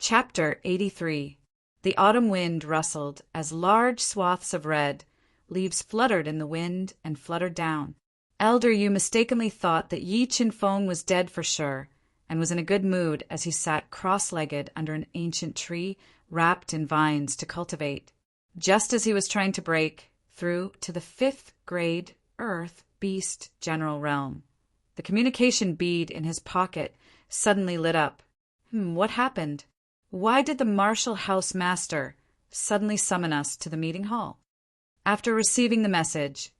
Chapter 83. The autumn wind rustled as large swaths of red leaves fluttered in the wind and fluttered down. Elder Yu mistakenly thought that Yi Qinfeng was dead for sure, and was in a good mood as he sat cross-legged under an ancient tree wrapped in vines to cultivate. Just as he was trying to break through to the 5th grade Earth Beast General Realm, the communication bead in his pocket suddenly lit up. What happened? Why did the Martial House Master suddenly summon us to the meeting hall? After receiving the message,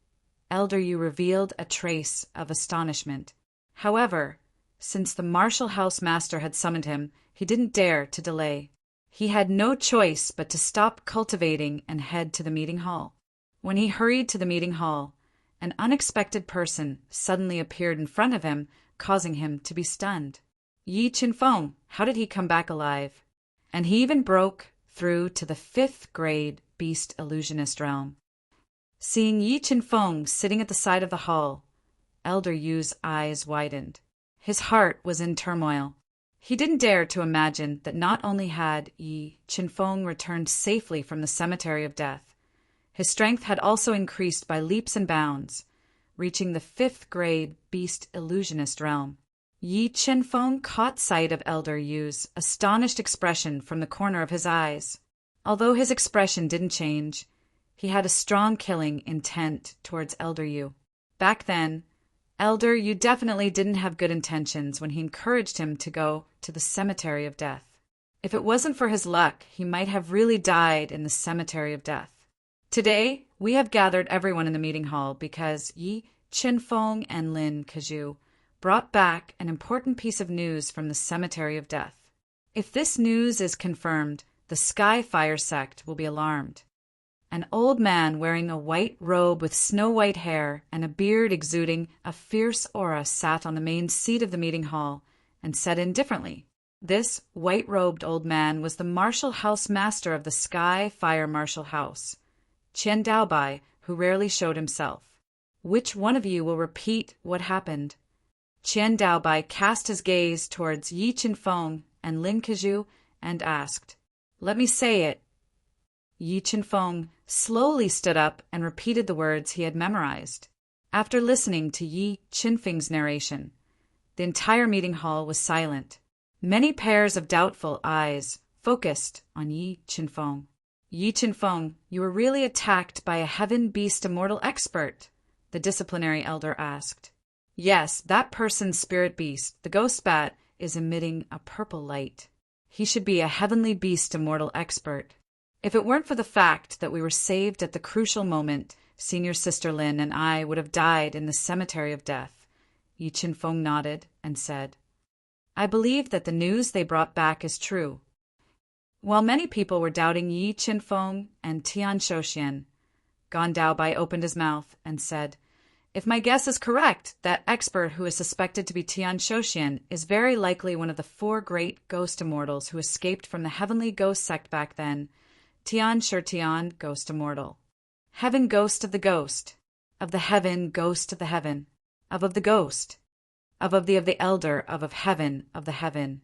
Elder Yu revealed a trace of astonishment. However, since the Martial House Master had summoned him, he didn't dare to delay. He had no choice but to stop cultivating and head to the meeting hall. When he hurried to the meeting hall, an unexpected person suddenly appeared in front of him, causing him to be stunned. Yi Qinfeng, how did he come back alive? And he even broke through to the 5th grade Beast Illusionist realm. Seeing Yi Qinfeng sitting at the side of the hall, Elder Yu's eyes widened. His heart was in turmoil. He didn't dare to imagine that not only had Yi Qinfeng returned safely from the cemetery of death, his strength had also increased by leaps and bounds, reaching the 5th grade Beast Illusionist realm. Yi Qinfeng caught sight of Elder Yu's astonished expression from the corner of his eyes. Although his expression didn't change, he had a strong killing intent towards Elder Yu. Back then, Elder Yu definitely didn't have good intentions when he encouraged him to go to the cemetery of death. If it wasn't for his luck, he might have really died in the cemetery of death. Today, we have gathered everyone in the meeting hall because Yi Qinfeng and Lin Kazhu brought back an important piece of news from the cemetery of death. If this news is confirmed, the Sky Fire sect will be alarmed. An old man wearing a white robe with snow-white hair and a beard exuding a fierce aura sat on the main seat of the meeting hall and said indifferently. This white-robed old man was the Martial House Master of the Sky Fire Martial House, Qian Daobai, who rarely showed himself. Which one of you will repeat what happened? Qian Daobai cast his gaze towards Yi Qinfeng and Lin Kazhu and asked, "Let me say it." Yi Qinfeng slowly stood up and repeated the words he had memorized. After listening to Yi Qinfeng's narration, the entire meeting hall was silent. Many pairs of doubtful eyes focused on Yi Qinfeng. "Yi Qinfeng, you were really attacked by a heaven beast immortal expert?" the disciplinary elder asked. "Yes, that person's spirit beast, the ghost bat, is emitting a purple light. He should be a heavenly beast immortal expert. If it weren't for the fact that we were saved at the crucial moment, Senior Sister Lin and I would have died in the cemetery of death." Yi Qinfeng nodded and said, "I believe that the news they brought back is true." While many people were doubting Yi Qinfeng and Tian Shouxian, Gan Daobai opened his mouth and said, "If my guess is correct, that expert who is suspected to be Tian Shouxian is very likely one of the 4 great ghost immortals who escaped from the heavenly ghost sect back then. Tian Shurtian, ghost immortal. Heaven ghost of the ghost. Of the heaven ghost of the heaven. Of the ghost. Of the elder, of heaven, of the heaven.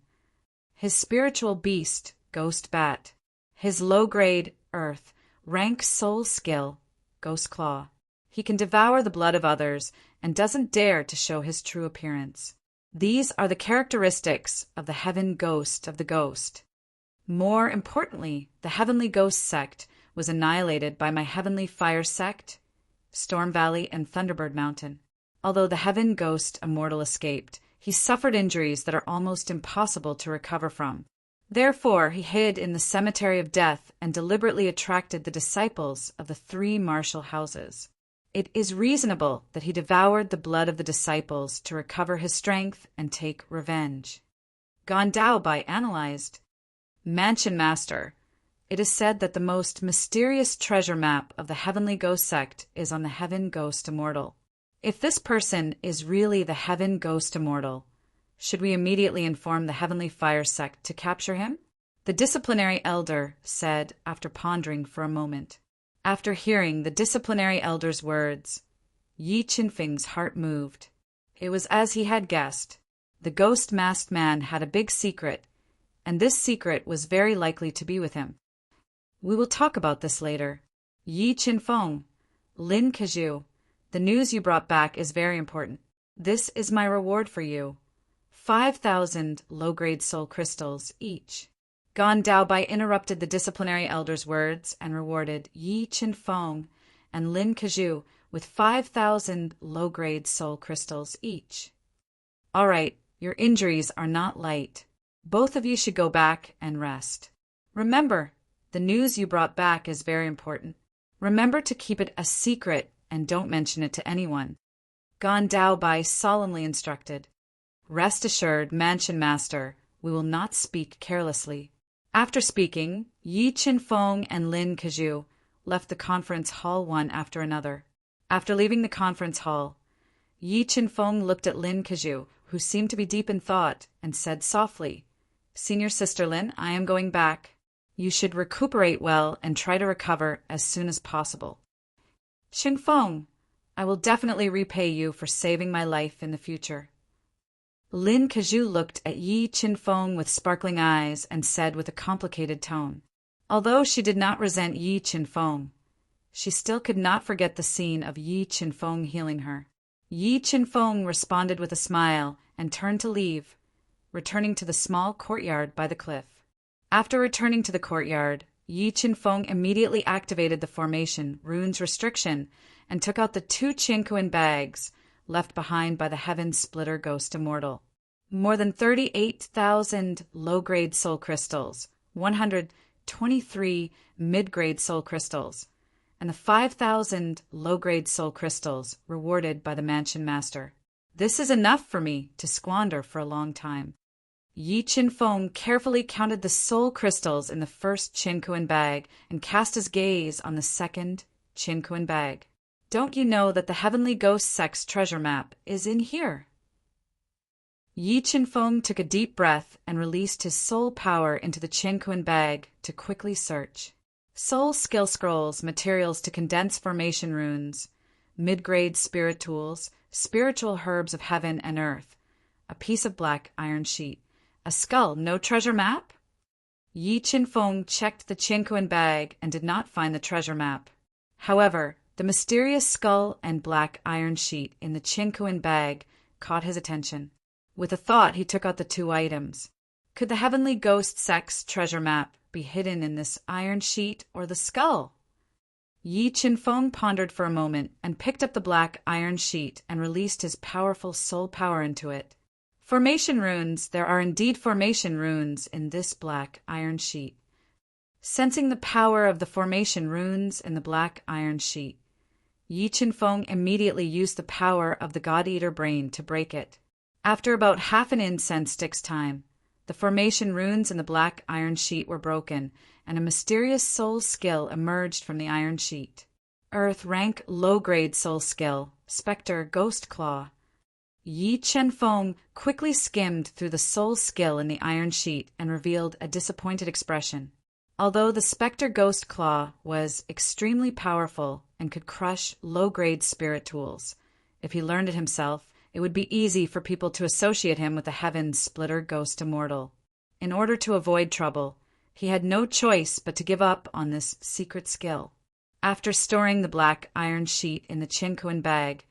His spiritual beast, ghost bat. His low grade, earth, rank soul skill, ghost claw. He can devour the blood of others and doesn't dare to show his true appearance. These are the characteristics of the heaven ghost of the ghost. More importantly, the heavenly ghost sect was annihilated by my heavenly fire sect, Storm Valley and Thunderbird Mountain. Although the heaven ghost immortal escaped, he suffered injuries that are almost impossible to recover from. Therefore, he hid in the cemetery of death and deliberately attracted the disciples of the 3 martial houses. It is reasonable that he devoured the blood of the disciples to recover his strength and take revenge. Gan Daobai analyzed. "Mansion Master, it is said that the most mysterious treasure map of the heavenly ghost sect is on the heaven ghost immortal. If this person is really the heaven ghost immortal, should we immediately inform the heavenly fire sect to capture him?" the disciplinary elder said after pondering for a moment. After hearing the disciplinary elder's words, Yi Qinfeng's heart moved. It was as he had guessed. The ghost-masked man had a big secret, and this secret was very likely to be with him. We will talk about this later. Yi Qinfeng, Lin Kazhu, the news you brought back is very important. This is my reward for you. 5,000 low-grade soul crystals each. Gan Daobai interrupted the disciplinary elder's words and rewarded Yi Qinfeng and Lin Kazhu with 5,000 low-grade soul crystals each. All right, your injuries are not light. Both of you should go back and rest. Remember, the news you brought back is very important. Remember to keep it a secret and don't mention it to anyone. Gan Daobai solemnly instructed. Rest assured, Mansion Master, we will not speak carelessly. After speaking, Yi Qinfeng and Lin Kazhu left the conference hall one after another. After leaving the conference hall, Yi Qinfeng looked at Lin Kazhu, who seemed to be deep in thought, and said softly, Senior Sister Lin, I am going back. You should recuperate well and try to recover as soon as possible. Qinfeng, I will definitely repay you for saving my life in the future. Lin Kazhu looked at Yi Qinfeng with sparkling eyes and said with a complicated tone. Although she did not resent Yi Qinfeng, she still could not forget the scene of Yi Qinfeng healing her. Yi Qinfeng responded with a smile and turned to leave, returning to the small courtyard by the cliff. After returning to the courtyard, Yi Qinfeng immediately activated the formation runes restriction and took out the 2 Qinkuan bags left behind by the Heaven Splitter Ghost Immortal. More than 38,000 low-grade soul crystals, 123 mid-grade soul crystals, and the 5,000 low-grade soul crystals rewarded by the Mansion Master. This is enough for me to squander for a long time. Yi Qinfeng carefully counted the soul crystals in the first Qinkuan bag and cast his gaze on the second Qinkuan bag. Don't you know that the Heavenly Ghost Sex treasure map is in here? Yi Qinfeng took a deep breath and released his soul power into the Qinkuan bag to quickly search. Soul skill scrolls, materials to condense formation runes, mid-grade spirit tools, spiritual herbs of heaven and earth, a piece of black iron sheet, a skull, no treasure map? Yi Qinfeng checked the Qinkuan bag and did not find the treasure map. However, the mysterious skull and black iron sheet in the Qinkuan bag caught his attention. With a thought, he took out the 2 items. Could the Heavenly Ghost Sex treasure map be hidden in this iron sheet or the skull? Yi Qinfeng pondered for a moment and picked up the black iron sheet and released his powerful soul power into it. Formation runes, there are indeed formation runes in this black iron sheet. Sensing the power of the formation runes in the black iron sheet, Yi Qinfeng immediately used the power of the God-Eater brain to break it. After about half an incense stick's time, the formation runes in the black iron sheet were broken, and a mysterious soul skill emerged from the iron sheet. Earth rank low-grade soul skill, Spectre Ghost Claw. Yi Qinfeng quickly skimmed through the soul skill in the iron sheet and revealed a disappointed expression. Although the Spectre Ghost Claw was extremely powerful and could crush low-grade spirit tools, if he learned it himself, it would be easy for people to associate him with the Heaven Splitter Ghost Immortal. In order to avoid trouble, he had no choice but to give up on this secret skill. After storing the black iron sheet in the Qinkuan bag,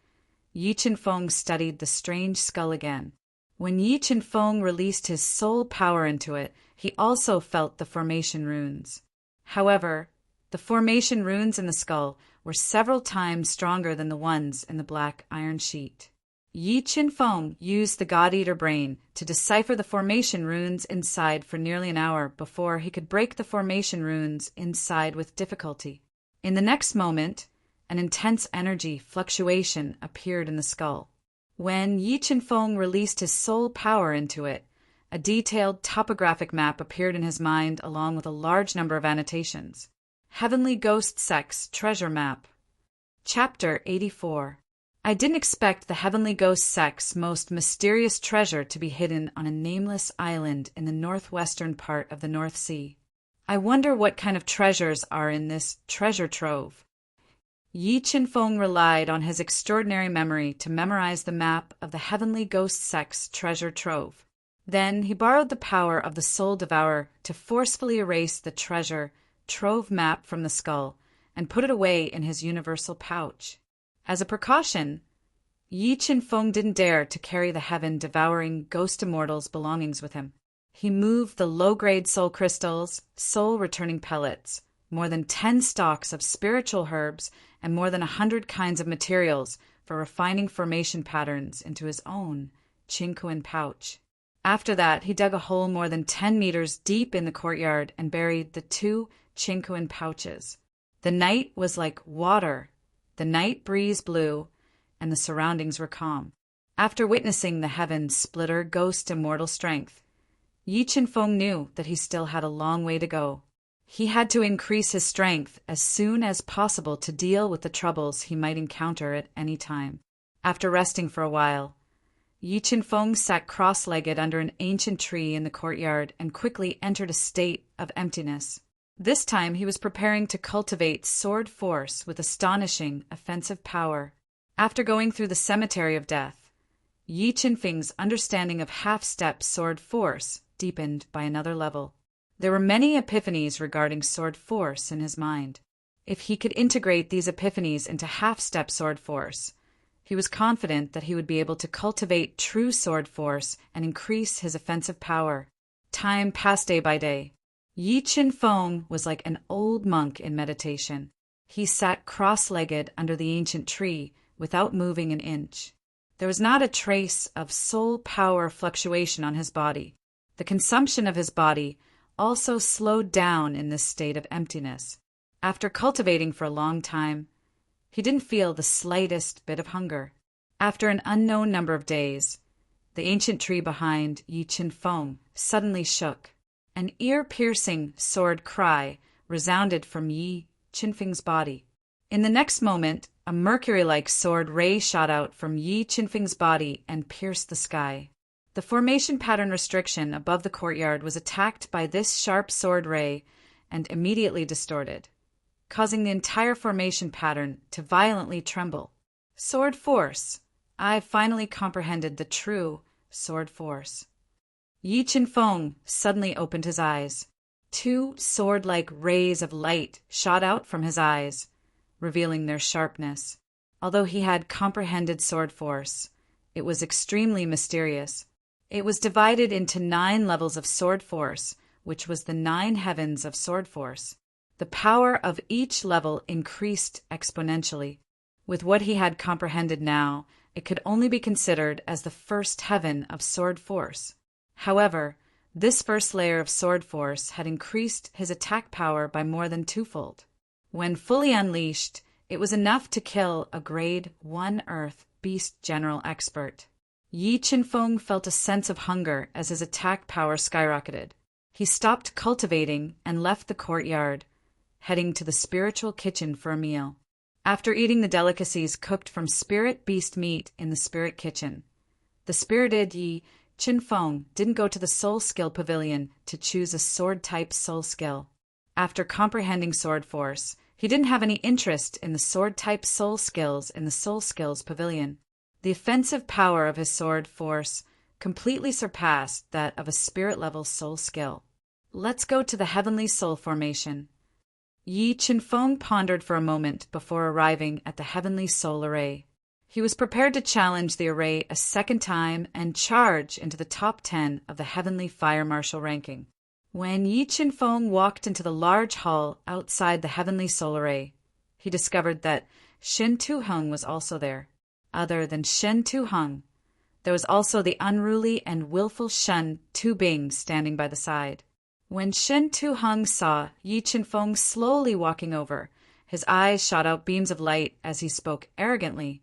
Yi Qinfeng studied the strange skull again. When Yi Qinfeng released his soul power into it, he also felt the formation runes. However, the formation runes in the skull were several times stronger than the ones in the black iron sheet. Yi Qinfeng used the God-Eater brain to decipher the formation runes inside for nearly an hour before he could break the formation runes inside with difficulty. In the next moment, an intense energy fluctuation appeared in the skull. When Yi Qinfeng released his soul power into it, a detailed topographic map appeared in his mind along with a large number of annotations. Heavenly Ghost Sex Treasure Map. Chapter 84. I didn't expect the Heavenly Ghost Sex most mysterious treasure to be hidden on a nameless island in the northwestern part of the North Sea. I wonder what kind of treasures are in this treasure trove. Yi Qinfeng relied on his extraordinary memory to memorize the map of the Heavenly Ghost Sex treasure trove. Then he borrowed the power of the Soul Devourer to forcefully erase the treasure trove map from the skull and put it away in his universal pouch. As a precaution, Yi Qinfeng didn't dare to carry the heaven-devouring Ghost Immortal's belongings with him. He moved the low-grade soul crystals, soul-returning pellets, more than 10 stalks of spiritual herbs, and more than 100 kinds of materials for refining formation patterns into his own Qinkuan pouch. After that, he dug a hole more than 10 meters deep in the courtyard and buried the 2 Qinkuan pouches. The night was like water. The night breeze blew, and the surroundings were calm. After witnessing the heaven-splitter Ghost Immortal strength, Yi Qinfeng knew that he still had a long way to go. He had to increase his strength as soon as possible to deal with the troubles he might encounter at any time. After resting for a while, Yi Qinfeng sat cross-legged under an ancient tree in the courtyard and quickly entered a state of emptiness. This time he was preparing to cultivate sword force with astonishing offensive power. After going through the cemetery of death, Yi Qinfeng's understanding of half-step sword force deepened by another level. There were many epiphanies regarding sword force in his mind. If he could integrate these epiphanies into half-step sword force, he was confident that he would be able to cultivate true sword force and increase his offensive power. Time passed day by day. Yi Qinfeng was like an old monk in meditation. He sat cross-legged under the ancient tree without moving an inch. There was not a trace of soul power fluctuation on his body. The consumption of his body also slowed down in this state of emptiness. After cultivating for a long time, he didn't feel the slightest bit of hunger. After an unknown number of days, the ancient tree behind Yi Qinfeng suddenly shook. An ear-piercing sword cry resounded from Yi Qinfeng's body. In the next moment, a mercury-like sword ray shot out from Yi Qinfeng's body and pierced the sky. The formation pattern restriction above the courtyard was attacked by this sharp sword ray and immediately distorted, causing the entire formation pattern to violently tremble. Sword force. I finally comprehended the true sword force. Yi Qinfeng suddenly opened his eyes. 2 sword-like rays of light shot out from his eyes, revealing their sharpness. Although he had comprehended sword force, it was extremely mysterious. It was divided into 9 levels of sword force, which was the 9 heavens of sword force. The power of each level increased exponentially. With what he had comprehended now, it could only be considered as the first heaven of sword force. However, this first layer of sword force had increased his attack power by more than 2-fold. When fully unleashed, it was enough to kill a grade 1 Earth Beast General Expert. Yi Qinfeng felt a sense of hunger as his attack power skyrocketed. He stopped cultivating and left the courtyard, heading to the spiritual kitchen for a meal. After eating the delicacies cooked from spirit beast meat in the spirit kitchen, the spirited Yi Qinfeng didn't go to the soul skill pavilion to choose a sword-type soul skill. After comprehending sword force, he didn't have any interest in the sword-type soul skills in the soul skills pavilion. The offensive power of his sword force completely surpassed that of a spirit-level soul skill. Let's go to the heavenly soul formation. Yi Qinfeng pondered for a moment before arriving at the heavenly soul array. He was prepared to challenge the array a second time and charge into the top 10 of the heavenly fire marshal ranking. When Yi Qinfeng walked into the large hall outside the heavenly soul array, he discovered that Shen Tuheng was also there. Other than Shen Tuheng, there was also the unruly and willful Shen Tubing standing by the side. When Shen Tuheng saw Yi Qinfeng slowly walking over, his eyes shot out beams of light as he spoke arrogantly.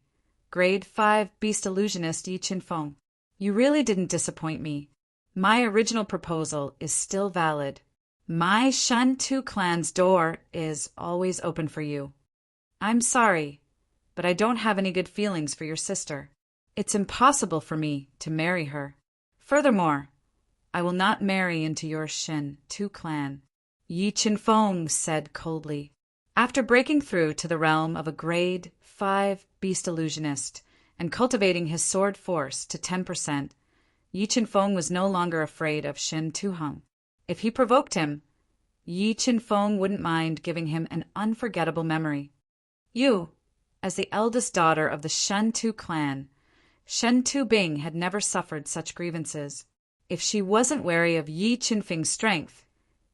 Grade 5 Beast Illusionist Yi Qinfeng, you really didn't disappoint me. My original proposal is still valid. My Shen Tu clan's door is always open for you. I'm sorry, but I don't have any good feelings for your sister. It's impossible for me to marry her. Furthermore, I will not marry into your Shen Tu clan. Yi Qinfeng said coldly. After breaking through to the realm of a grade 5 beast illusionist and cultivating his sword force to 10%, Yi Qianfeng was no longer afraid of Shen Tuheng. If he provoked him, Yi Qianfeng wouldn't mind giving him an unforgettable memory. You, as the eldest daughter of the Shen Tu clan, Shen Tu Bing had never suffered such grievances. If she wasn't wary of Yi Qianfeng's strength,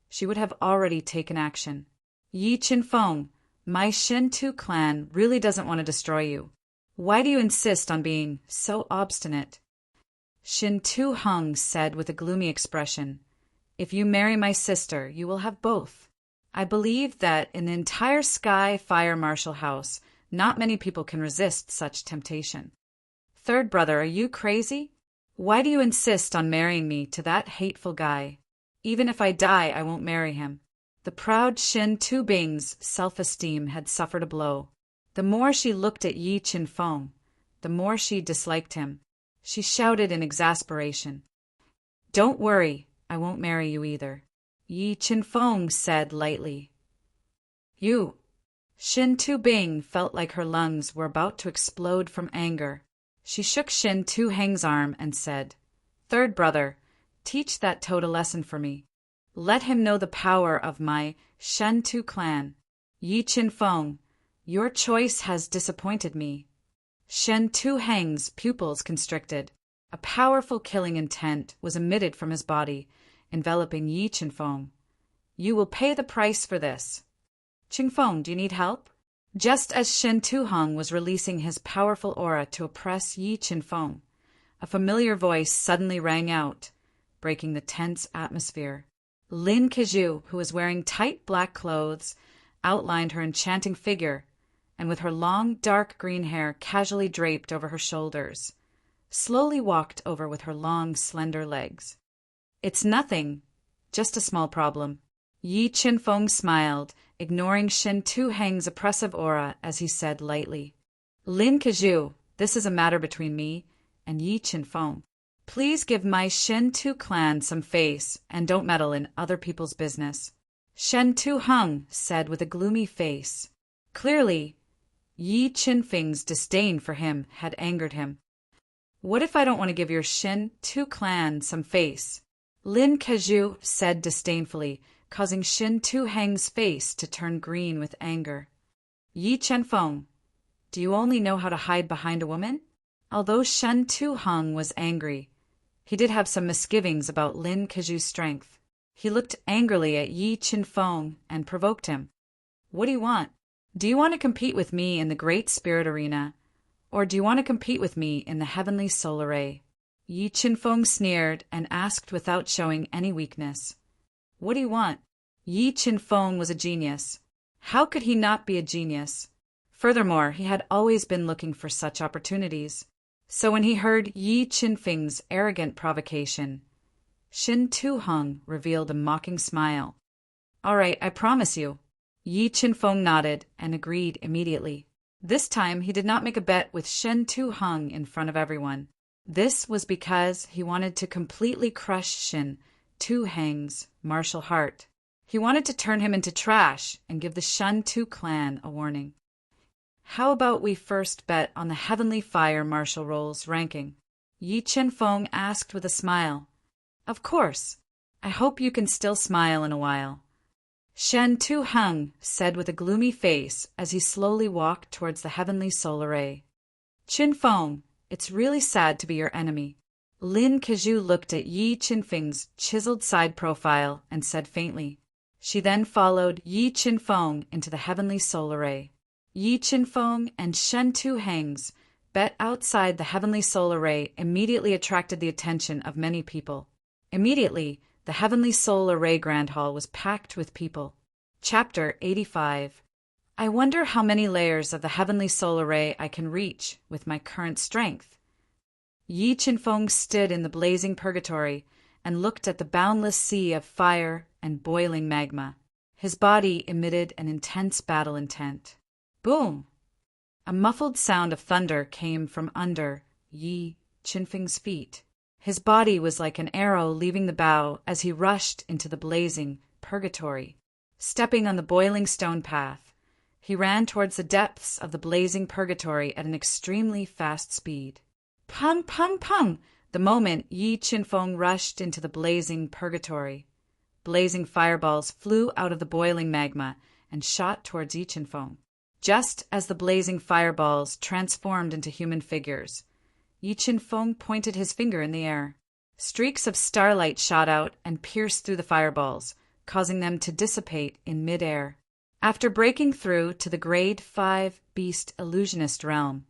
she would have already taken action. Yi Qianfeng, my Shen Tu clan really doesn't want to destroy you. Why do you insist on being so obstinate? Shen Tuheng said with a gloomy expression, If you marry my sister, you will have both. I believe that in the entire Sky Fire Martial House, not many people can resist such temptation. Third brother, are you crazy? Why do you insist on marrying me to that hateful guy? Even if I die, I won't marry him. The proud Shen Tu Bing's self-esteem had suffered a blow. The more she looked at Yi Qianfeng, the more she disliked him. She shouted in exasperation, Don't worry, I won't marry you either. Yi Qianfeng said lightly. You. Shen Tu Bing felt like her lungs were about to explode from anger. She shook Shen Tuheng's arm and said, Third brother, teach that toad a lesson for me. Let him know the power of my Shen Tu clan. Yi Qianfeng, your choice has disappointed me. Shen Tuheng's pupils constricted. A powerful killing intent was emitted from his body, enveloping Yi Qianfeng. You will pay the price for this. Qianfeng, do you need help? Just as Shen Tuheng was releasing his powerful aura to oppress Yi Qianfeng, a familiar voice suddenly rang out, breaking the tense atmosphere. Lin Keju, who was wearing tight black clothes, outlined her enchanting figure, and with her long dark green hair casually draped over her shoulders, slowly walked over with her long slender legs. It's nothing, just a small problem. Yi Qianfeng smiled, ignoring Shen Tuheng's oppressive aura as he said lightly, Lin Keju, this is a matter between me and Yi Qianfeng. Please give my Shen Tu clan some face and don't meddle in other people's business. Shen Tuheng said with a gloomy face. Clearly, Yi Qianfeng's disdain for him had angered him. What if I don't want to give your Shen Tu clan some face? Lin Keju said disdainfully, causing Shen Tuheng's face to turn green with anger. Yi Qianfeng, do you only know how to hide behind a woman? Although Shen Tuheng was angry, he did have some misgivings about Lin Keju's strength. He looked angrily at Yi Qianfeng and provoked him. What do you want? Do you want to compete with me in the Great Spirit Arena, or do you want to compete with me in the Heavenly Soul Array? Yi Qianfeng sneered and asked without showing any weakness. What do you want? Yi Qianfeng was a genius. How could he not be a genius? Furthermore, he had always been looking for such opportunities. So when he heard Yi Qianfeng's arrogant provocation, Shen Tuheng revealed a mocking smile. All right, I promise you. Yi Qianfeng nodded and agreed immediately. This time he did not make a bet with Shen Tuheng in front of everyone. This was because he wanted to completely crush Shen Tuheng's martial heart. He wanted to turn him into trash and give the Shen Tu clan a warning. How about we first bet on the Heavenly Fire martial rolls ranking? Yi Qianfeng asked with a smile. Of course. I hope you can still smile in a while. Shen Tuheng said with a gloomy face as he slowly walked towards the Heavenly Soul Array. Qianfeng, it's really sad to be your enemy. Lin Keju looked at Yi Qianfeng's chiseled side profile and said faintly. She then followed Yi Qianfeng into the Heavenly Soul Array. Yi Qianfeng and Shen Tuheng's bet outside the Heavenly Soul Array immediately attracted the attention of many people. Immediately, the Heavenly Soul Array Grand Hall was packed with people. Chapter 85. I wonder how many layers of the Heavenly Soul Array I can reach with my current strength. Yi Qianfeng stood in the blazing purgatory and looked at the boundless sea of fire and boiling magma. His body emitted an intense battle intent. Boom! A muffled sound of thunder came from under Yi Qianfeng's feet. His body was like an arrow leaving the bow as he rushed into the blazing purgatory. Stepping on the boiling stone path, he ran towards the depths of the blazing purgatory at an extremely fast speed. Pung, pung, pung! The moment Yi Qinfeng rushed into the blazing purgatory. Blazing fireballs flew out of the boiling magma and shot towards Yi Qinfeng. Just as the blazing fireballs transformed into human figures, Yi Qinfeng pointed his finger in the air. Streaks of starlight shot out and pierced through the fireballs, causing them to dissipate in mid-air. After breaking through to the Grade 5 Beast Illusionist realm,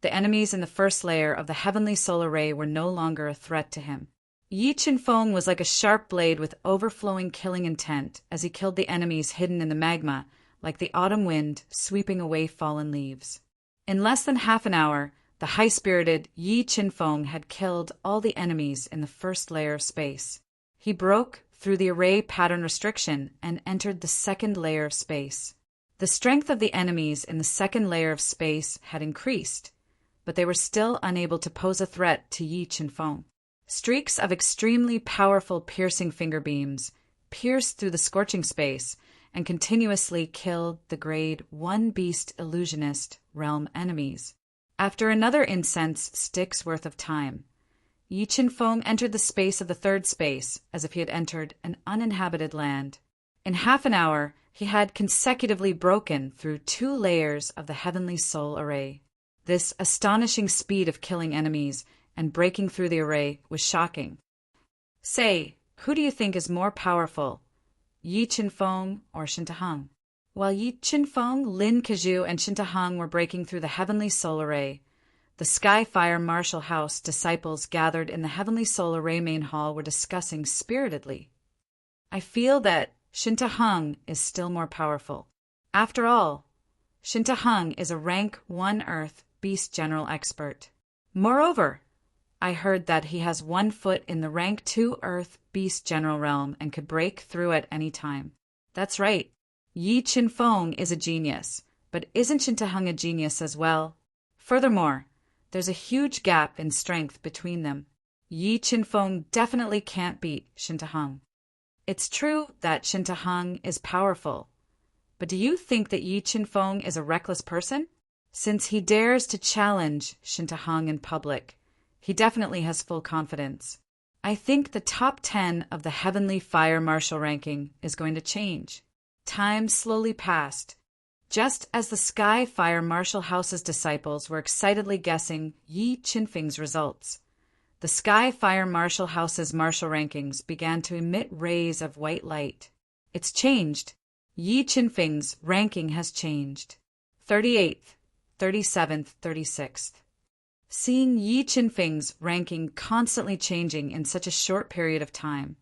the enemies in the first layer of the Heavenly Soul Array were no longer a threat to him. Yi Qinfeng was like a sharp blade with overflowing killing intent as he killed the enemies hidden in the magma, like the autumn wind sweeping away fallen leaves. In less than half an hour, the high-spirited Yi Qinfeng had killed all the enemies in the first layer of space. He broke through the array pattern restriction and entered the second layer of space. The strength of the enemies in the second layer of space had increased, but they were still unable to pose a threat to Yi Qinfeng. Streaks of extremely powerful piercing finger beams pierced through the scorching space and continuously killed the Grade 1 Beast Illusionist realm enemies. After another incense stick's worth of time, Yi Qinfeng entered the space of the third space as if he had entered an uninhabited land. In half an hour, he had consecutively broken through 2 layers of the Heavenly Soul Array. This astonishing speed of killing enemies and breaking through the array was shocking. Say, who do you think is more powerful, Yi Qinfeng or Shintahang? While Yi Qinfeng, Lin Kazhu, and Shintahang were breaking through the Heavenly Soul Array, the Skyfire Martial House disciples gathered in the Heavenly Soul Array main hall were discussing spiritedly. I feel that Shintahang is still more powerful. After all, Shintahang is a rank 1 Earth Beast General expert. Moreover, I heard that he has 1 foot in the rank 2 Earth Beast General realm and could break through at any time. That's right. Yi Qinfeng is a genius, but isn't Shintahang a genius as well? Furthermore, there's a huge gap in strength between them. Yi Qinfeng definitely can't beat Shintahang. It's true that Shintahang is powerful, but do you think that Yi Qinfeng is a reckless person? Since he dares to challenge Shintahang in public, he definitely has full confidence. I think the top 10 of the Heavenly Fire Martial ranking is going to change. Time slowly passed. Just as the Sky Fire Martial House's disciples were excitedly guessing Yi Qinfeng's results, the Sky Fire Martial House's martial rankings began to emit rays of white light. It's changed. Yi Qinfeng's ranking has changed. 38th, 37th, 36th. Seeing Yi Qinfeng's ranking constantly changing in such a short period of time,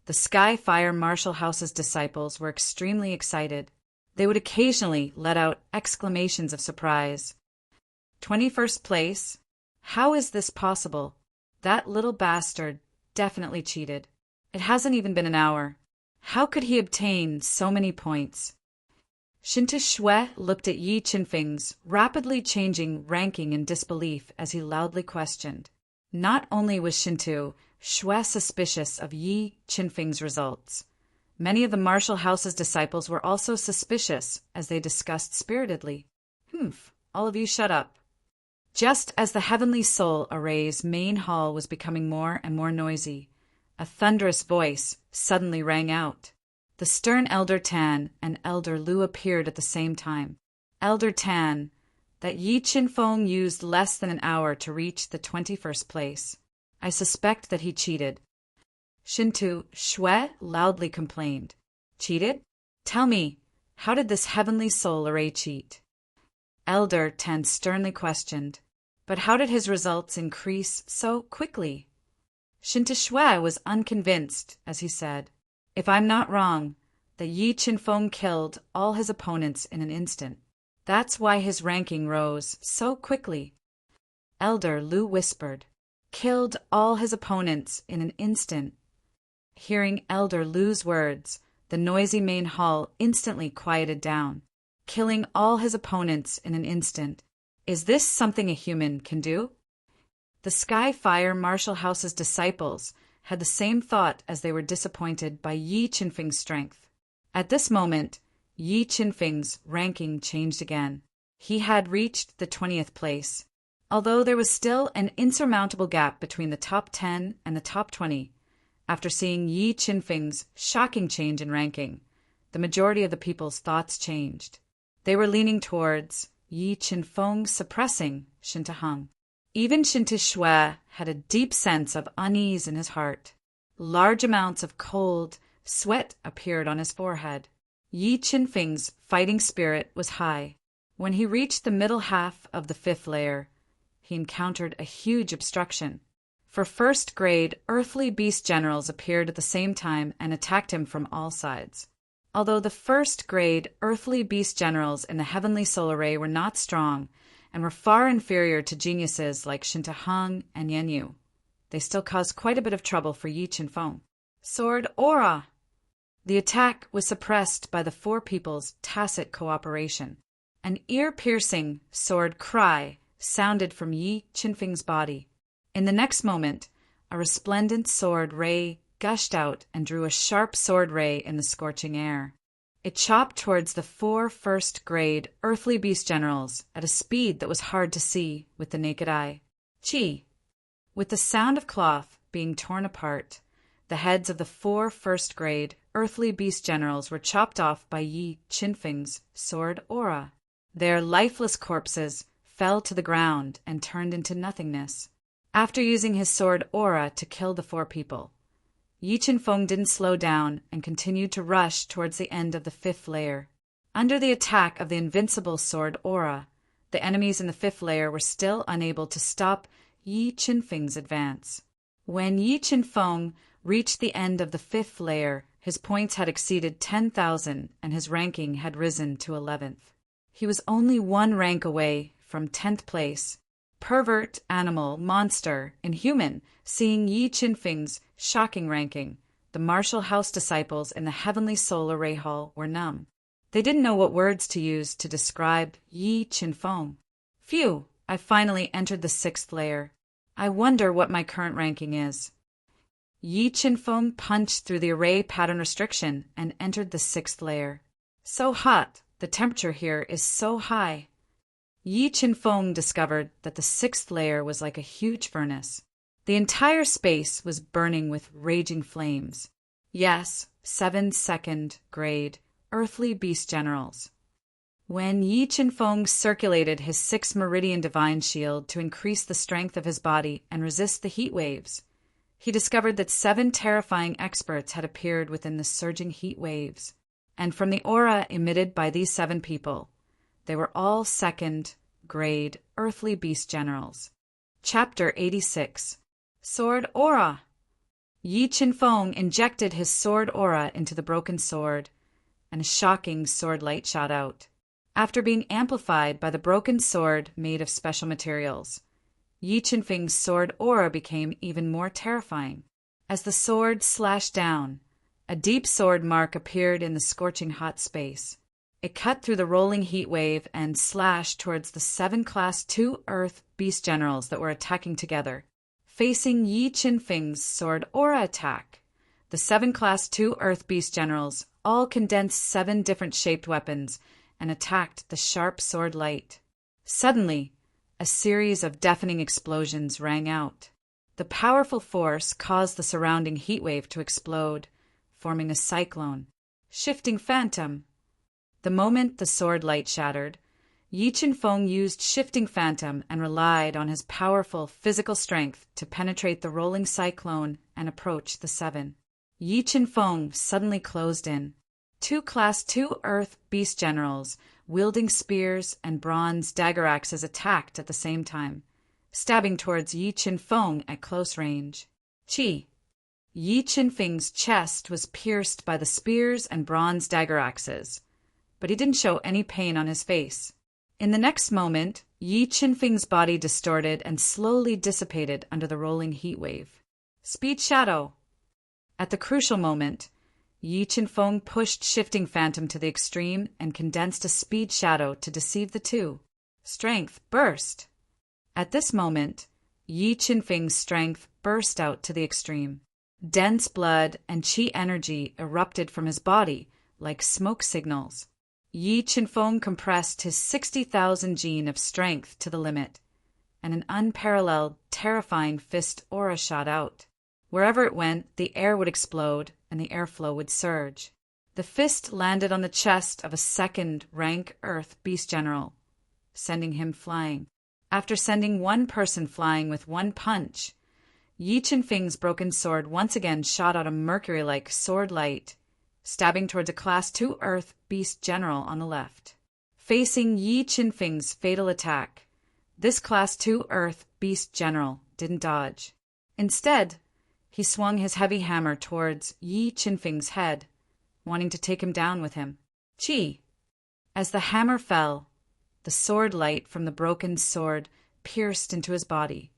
the Sky Fire Martial House's disciples were extremely excited. They would occasionally let out exclamations of surprise. 21st place? How is this possible? That little bastard definitely cheated. It hasn't even been an hour. How could he obtain so many points? Shinta Shui looked at Yi Qinfeng's rapidly changing ranking in disbelief as he loudly questioned. Not only was Shinta Shui suspicious of Yi Qinfeng's results, many of the martial house's disciples were also suspicious as they discussed spiritedly. All of you shut up. Just as the Heavenly Soul Array's main hall was becoming more and more noisy, a thunderous voice suddenly rang out. The stern Elder Tan and Elder Lu appeared at the same time. Elder Tan, that Yi Qinfeng used less than an hour to reach the 21st place. I suspect that he cheated. Shinta Shui loudly complained. Cheated? Tell me, how did this Heavenly Soul Array cheat? Elder Tan sternly questioned. But how did his results increase so quickly? Shinta Shui was unconvinced as he said, if I'm not wrong, that Yi Qinfeng killed all his opponents in an instant. That's why his ranking rose so quickly. Elder Lu whispered, killed all his opponents in an instant. Hearing Elder Lu's words, the noisy main hall instantly quieted down. Killing all his opponents in an instant. Is this something a human can do? The Sky Fire Martial House's disciples had the same thought as they were disappointed by Yi Qinfeng's strength. At this moment, Yi Qinfeng's ranking changed again. He had reached the 20th place. although there was still an insurmountable gap between the top 10 and the top 20. After seeing Yi Qinfeng's shocking change in ranking, the majority of the people's thoughts changed. They were leaning towards Yi Qinfeng suppressing Shen Tehang. Even Shen Tishui had a deep sense of unease in his heart. Large amounts of cold sweat appeared on his forehead. Yi Qinfeng's fighting spirit was high. When he reached the middle half of the 5th layer, he encountered a huge obstruction. For first-grade earthly beast generals appeared at the same time and attacked him from all sides. Although the first-grade earthly beast generals in the heavenly solar ray were not strong and were far inferior to geniuses like Shen Tehang and Yan Yu, they still caused quite a bit of trouble for Yi Qinfeng. Sword Aura! The attack was suppressed by the 4 people's tacit cooperation. An ear-piercing sword cry sounded from Yi Qinfeng's body. In the next moment, a resplendent sword ray gushed out and drew a sharp sword ray in the scorching air. It chopped towards the 4 first-grade earthly beast generals at a speed that was hard to see with the naked eye. Chi! With the sound of cloth being torn apart, the heads of the 4 first-grade earthly beast generals were chopped off by Yi Qinfeng's sword aura. Their lifeless corpses fell to the ground and turned into nothingness. After using his sword aura to kill the 4 people, Yi Qinfeng didn't slow down and continued to rush towards the end of the 5th layer. Under the attack of the invincible sword aura, the enemies in the 5th layer were still unable to stop Yi Qinfeng's advance. When Yi Qinfeng reached the end of the 5th layer, his points had exceeded 10,000 and his ranking had risen to 11th. He was only 1 rank away from 10th place. Pervert, animal, monster, inhuman, seeing Yi Qinfeng's shocking ranking, the Marshall House disciples in the heavenly solar ray hall were numb. They didn't know what words to use to describe Yi Qinfeng. Phew, I finally entered the 6th layer. I wonder what my current ranking is. Yi Qinfeng punched through the array pattern restriction and entered the 6th layer. So hot, the temperature here is so high. Yi Qinfeng discovered that the 6th layer was like a huge furnace. The entire space was burning with raging flames. Yes, 7 second-grade earthly beast generals. When Yi Qinfeng circulated his 6th meridian divine shield to increase the strength of his body and resist the heat waves, he discovered that 7 terrifying experts had appeared within the surging heat waves. And from the aura emitted by these 7 people, they were all 2nd-grade earthly beast generals. Chapter 86. Sword Aura! Yi Qinfeng injected his sword aura into the broken sword, and a shocking sword light shot out. After being amplified by the broken sword made of special materials, Yi Qinfeng's sword aura became even more terrifying. As the sword slashed down, a deep sword mark appeared in the scorching hot space. It cut through the rolling heat wave and slashed towards the 7 Class 2 Earth beast generals that were attacking together. Facing Yi Qinfeng's sword aura attack, the 7 Class 2 Earth beast generals all condensed 7 different shaped weapons and attacked the sharp sword light. Suddenly, a series of deafening explosions rang out. The powerful force caused the surrounding heat wave to explode, forming a cyclone. Shifting Phantom. The moment the sword light shattered, Yi Qinfeng used Shifting Phantom and relied on his powerful physical strength to penetrate the rolling cyclone and approach the 7. Yi Qinfeng suddenly closed in. 2 Class 2 Earth beast generals, wielding spears and bronze dagger axes, attacked at the same time, stabbing towards Yi Qinfeng at close range. Chi. Yi Qinfeng's chest was pierced by the spears and bronze dagger axes, but he didn't show any pain on his face. In the next moment, Yi Qinfeng's body distorted and slowly dissipated under the rolling heat wave. Speed Shadow. At the crucial moment, Yi Qinfeng pushed Shifting Phantom to the extreme and condensed a speed shadow to deceive the 2. Strength Burst. At this moment, Yi Qinfeng's strength burst out to the extreme. Dense blood and qi energy erupted from his body like smoke signals. Yi Qinfeng compressed his 60,000 gene of strength to the limit. and an unparalleled, terrifying fist aura shot out. Wherever it went, the air would explode and the airflow would surge. The fist landed on the chest of a second-rank Earth Beast General, sending him flying. After sending one person flying with one punch, Yi Qinfeng's broken sword once again shot out a mercury-like sword light, stabbing towards a Class 2 Earth Beast General on the left. Facing Yi Qinfeng's fatal attack, this Class 2 Earth Beast General didn't dodge. Instead, he swung his heavy hammer towards Yi Qinfeng's head, wanting to take him down with him. Chi! As the hammer fell, the sword light from the broken sword pierced into his body,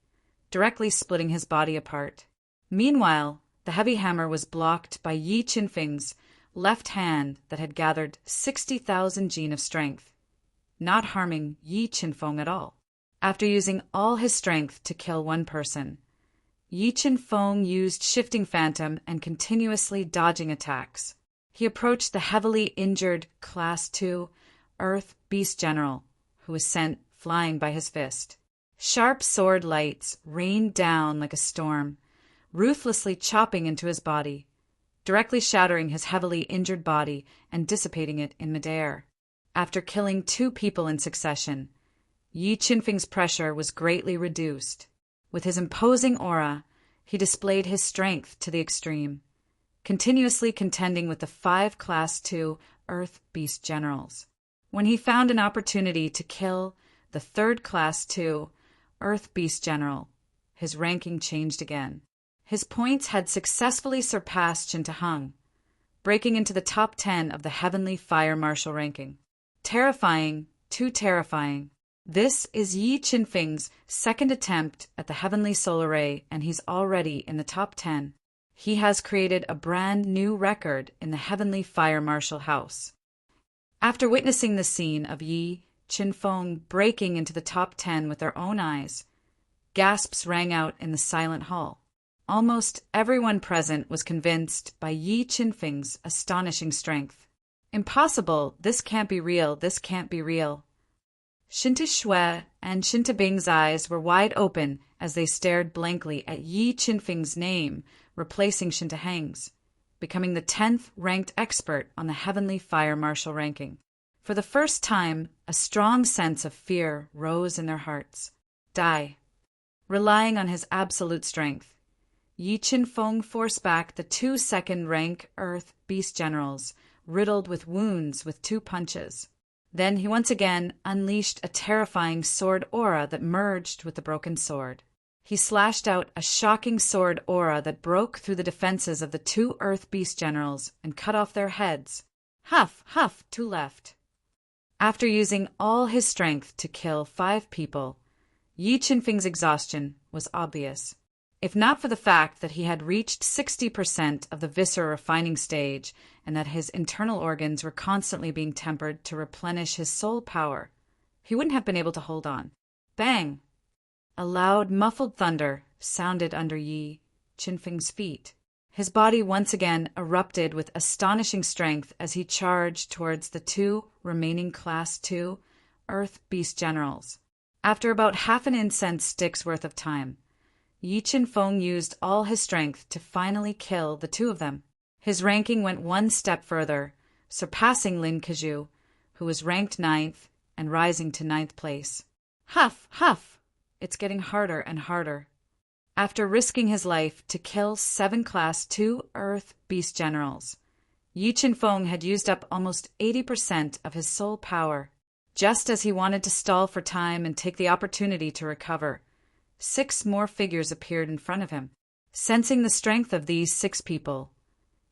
directly splitting his body apart. Meanwhile, the heavy hammer was blocked by Yi Qinfeng's left hand that had gathered 60,000 gene of strength, not harming Yi Qinfeng at all. After using all his strength to kill one person, Yi Qinfeng used Shifting Phantom and continuously dodging attacks. He approached the heavily injured Class 2 Earth Beast General, who was sent flying by his fist. Sharp sword lights rained down like a storm, ruthlessly chopping into his body, directly shattering his heavily injured body and dissipating it in midair. After killing 2 people in succession, Yi Qinfeng's pressure was greatly reduced. With his imposing aura, he displayed his strength to the extreme, continuously contending with the 5 Class 2 Earth Beast Generals. When he found an opportunity to kill the 3rd Class 2 Earth Beast General, his ranking changed again. His points had successfully surpassed Shintahung, breaking into the top 10 of the Heavenly Fire Marshal ranking. Terrifying, too terrifying. This is Yi Qinfeng's 2nd attempt at the Heavenly Solar Ray, and he's already in the top 10. He has created a brand new record in the Heavenly Fire Marshal House. After witnessing the scene of Yi Qinfeng breaking into the top 10 with their own eyes, gasps rang out in the silent hall. Almost everyone present was convinced by Yi Qinfeng's astonishing strength. Impossible, this can't be real, this can't be real. Shinta Shui and Shinta Bing's eyes were wide open as they stared blankly at Yi Qinfeng's name replacing Shinta Hang's, becoming the 10th ranked expert on the Heavenly Fire Marshal ranking. For the first time, a strong sense of fear rose in their hearts. Die. Relying on his absolute strength, Yi Qinfeng forced back the 2 second-rank Earth Beast Generals, riddled with wounds with 2 punches. Then he once again unleashed a terrifying sword aura that merged with the broken sword. He slashed out a shocking sword aura that broke through the defenses of the 2 Earth Beast Generals and cut off their heads. Huff, huff, 2 left. After using all his strength to kill 5 people, Yi Qinfeng's exhaustion was obvious. If not for the fact that he had reached 60% of the viscera refining stage and that his internal organs were constantly being tempered to replenish his soul power, he wouldn't have been able to hold on. Bang! A loud, muffled thunder sounded under Yi Qinfeng's feet. His body once again erupted with astonishing strength as he charged towards the 2 remaining Class 2 Earth Beast Generals. After about half an incense stick's worth of time, Yi Qinfeng used all his strength to finally kill the 2 of them. His ranking went 1 step further, surpassing Lin Kezhu, who was ranked 9th and rising to 9th place. Huff, huff! It's getting harder and harder. After risking his life to kill 7 Class 2 Earth Beast Generals, Yi Qinfeng had used up almost 80% of his soul power. Just as he wanted to stall for time and take the opportunity to recover, 6 more figures appeared in front of him. Sensing the strength of these 6 people,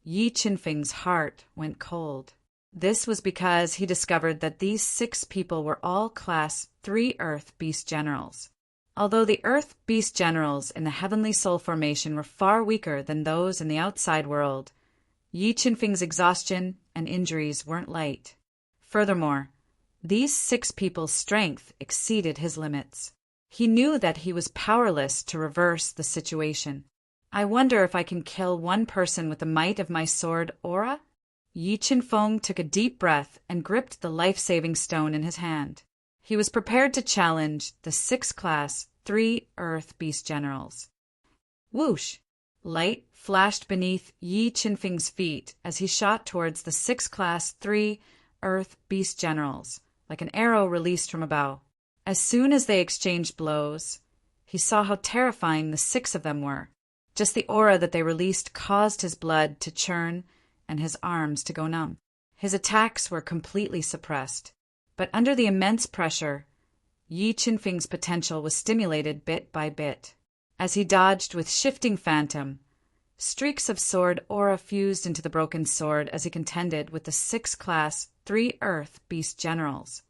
Yi Qinfeng's heart went cold. This was because he discovered that these 6 people were all Class 3 Earth Beast Generals. Although the Earth Beast Generals in the Heavenly Soul Formation were far weaker than those in the outside world, Yi Qinfeng's exhaustion and injuries weren't light. Furthermore, these 6 people's strength exceeded his limits. He knew that he was powerless to reverse the situation. I wonder if I can kill 1 person with the might of my sword aura? Yi Qinfeng took a deep breath and gripped the life-saving stone in his hand. He was prepared to challenge the 6 Class 3 Earth Beast Generals. Whoosh! Light flashed beneath Yi Qinfeng's feet as he shot towards the 6 Class 3 Earth Beast Generals, like an arrow released from a bow. As soon as they exchanged blows, he saw how terrifying the 6 of them were. Just the aura that they released caused his blood to churn and his arms to go numb. His attacks were completely suppressed, but under the immense pressure, Yi Qinfeng's potential was stimulated bit by bit. As he dodged with shifting phantom, streaks of sword aura fused into the broken sword as he contended with the 6 Class 3 Earth Beast Generals.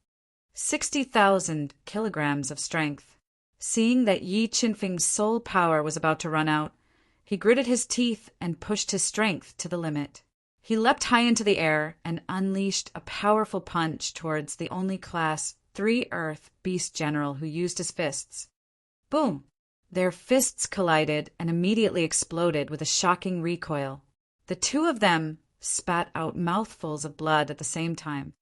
60,000 kilograms of strength. Seeing that Yi Qinfeng's soul power was about to run out, he gritted his teeth and pushed his strength to the limit. He leapt high into the air and unleashed a powerful punch towards the only Class 3 Earth Beast General who used his fists. Boom! Their fists collided and immediately exploded with a shocking recoil. The 2 of them spat out mouthfuls of blood at the same time.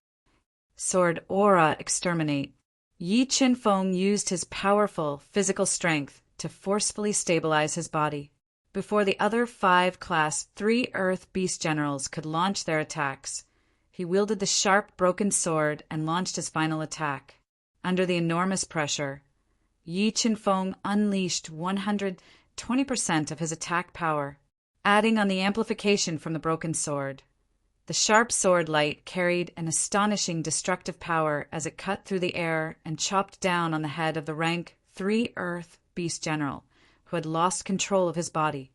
Sword aura exterminate. Yi Qinfeng used his powerful physical strength to forcefully stabilize his body. Before the other 5 Class 3 Earth Beast Generals could launch their attacks, he wielded the sharp, broken sword and launched his final attack. Under the enormous pressure, Yi Qinfeng unleashed 120% of his attack power, adding on the amplification from the broken sword. The sharp sword light carried an astonishing destructive power as it cut through the air and chopped down on the head of the rank 3 Earth Beast General, who had lost control of his body.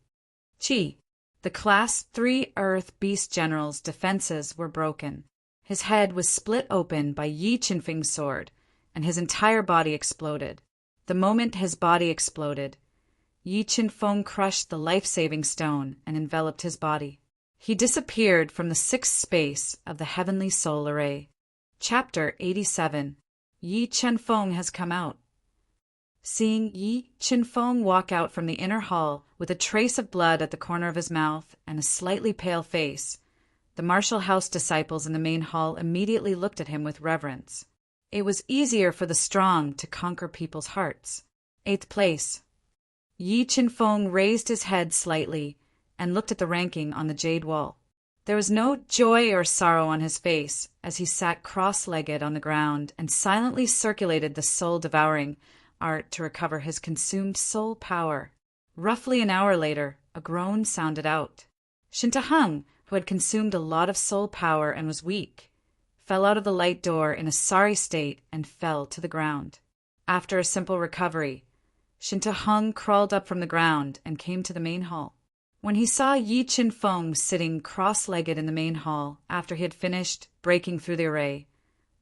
Chi! The Class 3 Earth Beast General's defenses were broken. His head was split open by Yi Qinfeng's sword, and his entire body exploded. The moment his body exploded, Yi Qinfeng crushed the life-saving stone and enveloped his body. He disappeared from the 6th space of the Heavenly Soul Array. Chapter 87. Yi Qinfeng has come out. Seeing Yi Qinfeng walk out from the inner hall with a trace of blood at the corner of his mouth and a slightly pale face, the Marshall House disciples in the main hall immediately looked at him with reverence. It was easier for the strong to conquer people's hearts. 8th place. Yi Qinfeng raised his head slightly and looked at the ranking on the jade wall. There was no joy or sorrow on his face as he sat cross-legged on the ground and silently circulated the soul-devouring art to recover his consumed soul power. Roughly an hour later, a groan sounded out. Shintahung, who had consumed a lot of soul power and was weak, fell out of the light door in a sorry state and fell to the ground. After a simple recovery, Shintahung crawled up from the ground and came to the main hall. When he saw Yi Qinfeng sitting cross-legged in the main hall after he had finished breaking through the array,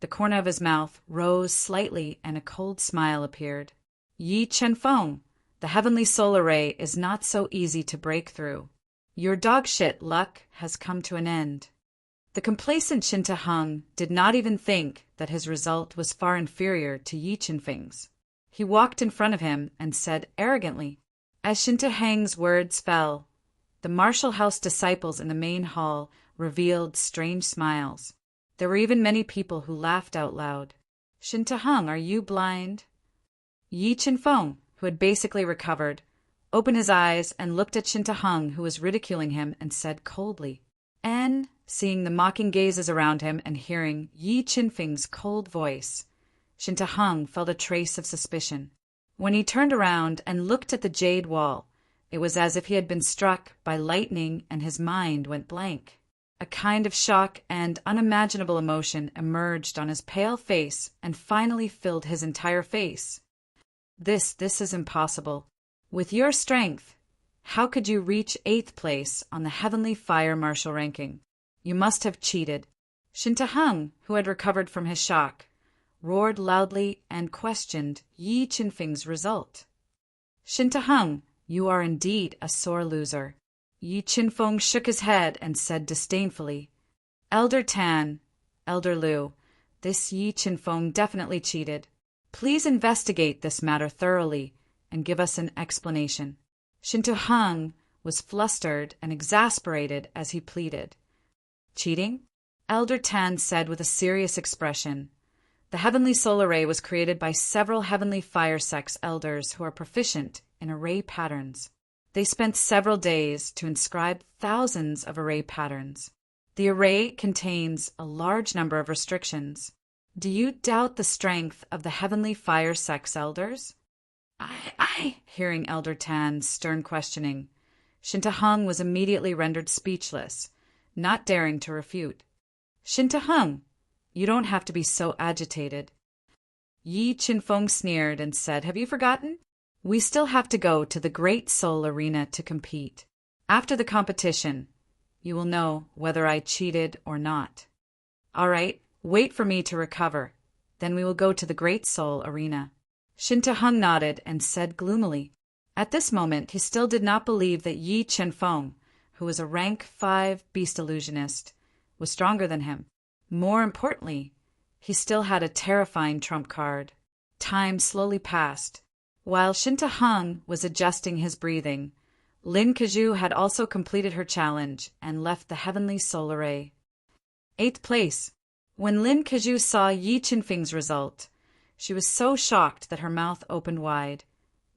the corner of his mouth rose slightly and a cold smile appeared. Yi Qinfeng, the Heavenly Soul Array is not so easy to break through. Your dogshit luck has come to an end. The complacent Shintahung did not even think that his result was far inferior to Yi Qinfeng's. He walked in front of him and said arrogantly. As Shintahung's words fell, the Marshall House disciples in the main hall revealed strange smiles. There were even many people who laughed out loud. Shintahung, are you blind? Yi Qinfeng, who had basically recovered, opened his eyes and looked at Shintahung, who was ridiculing him, and said coldly. And, seeing the mocking gazes around him and hearing Yi Qinfeng's cold voice, Shintahung felt a trace of suspicion. When he turned around and looked at the jade wall, it was as if he had been struck by lightning and his mind went blank. A kind of shock and unimaginable emotion emerged on his pale face and finally filled his entire face. This is impossible. With your strength, how could you reach 8th place on the Heavenly Fire Marshal ranking? You must have cheated. Shintahung, who had recovered from his shock, roared loudly and questioned Yi Qinfeng's result. Shintahung, you are indeed a sore loser. Yi Qinfeng shook his head and said disdainfully, Elder Tan, Elder Liu, this Yi Qinfeng definitely cheated. Please investigate this matter thoroughly and give us an explanation. Shintahung was flustered and exasperated as he pleaded. Cheating? Elder Tan said with a serious expression. The heavenly soul array was created by several heavenly fire sex elders who are proficient in array patterns. They spent several days to inscribe thousands of array patterns. The array contains a large number of restrictions. Do you doubt the strength of the heavenly fire sex elders? Hearing Elder Tan's stern questioning, Shintahung was immediately rendered speechless, not daring to refute. Shintahung, you don't have to be so agitated. Yi Qinfeng sneered and said, have you forgotten? We still have to go to the Great Soul Arena to compete. After the competition, you will know whether I cheated or not. All right, wait for me to recover. Then we will go to the Great Soul Arena. Shintahung nodded and said gloomily. At this moment, he still did not believe that Yi Qinfeng, who was a rank 5 beast illusionist, was stronger than him. More importantly, he still had a terrifying trump card. Time slowly passed. While Shintahung was adjusting his breathing, Lin Kazhu had also completed her challenge and left the heavenly soul array. 8th place. When Lin Kazhu saw Yi Qinfeng's result, she was so shocked that her mouth opened wide,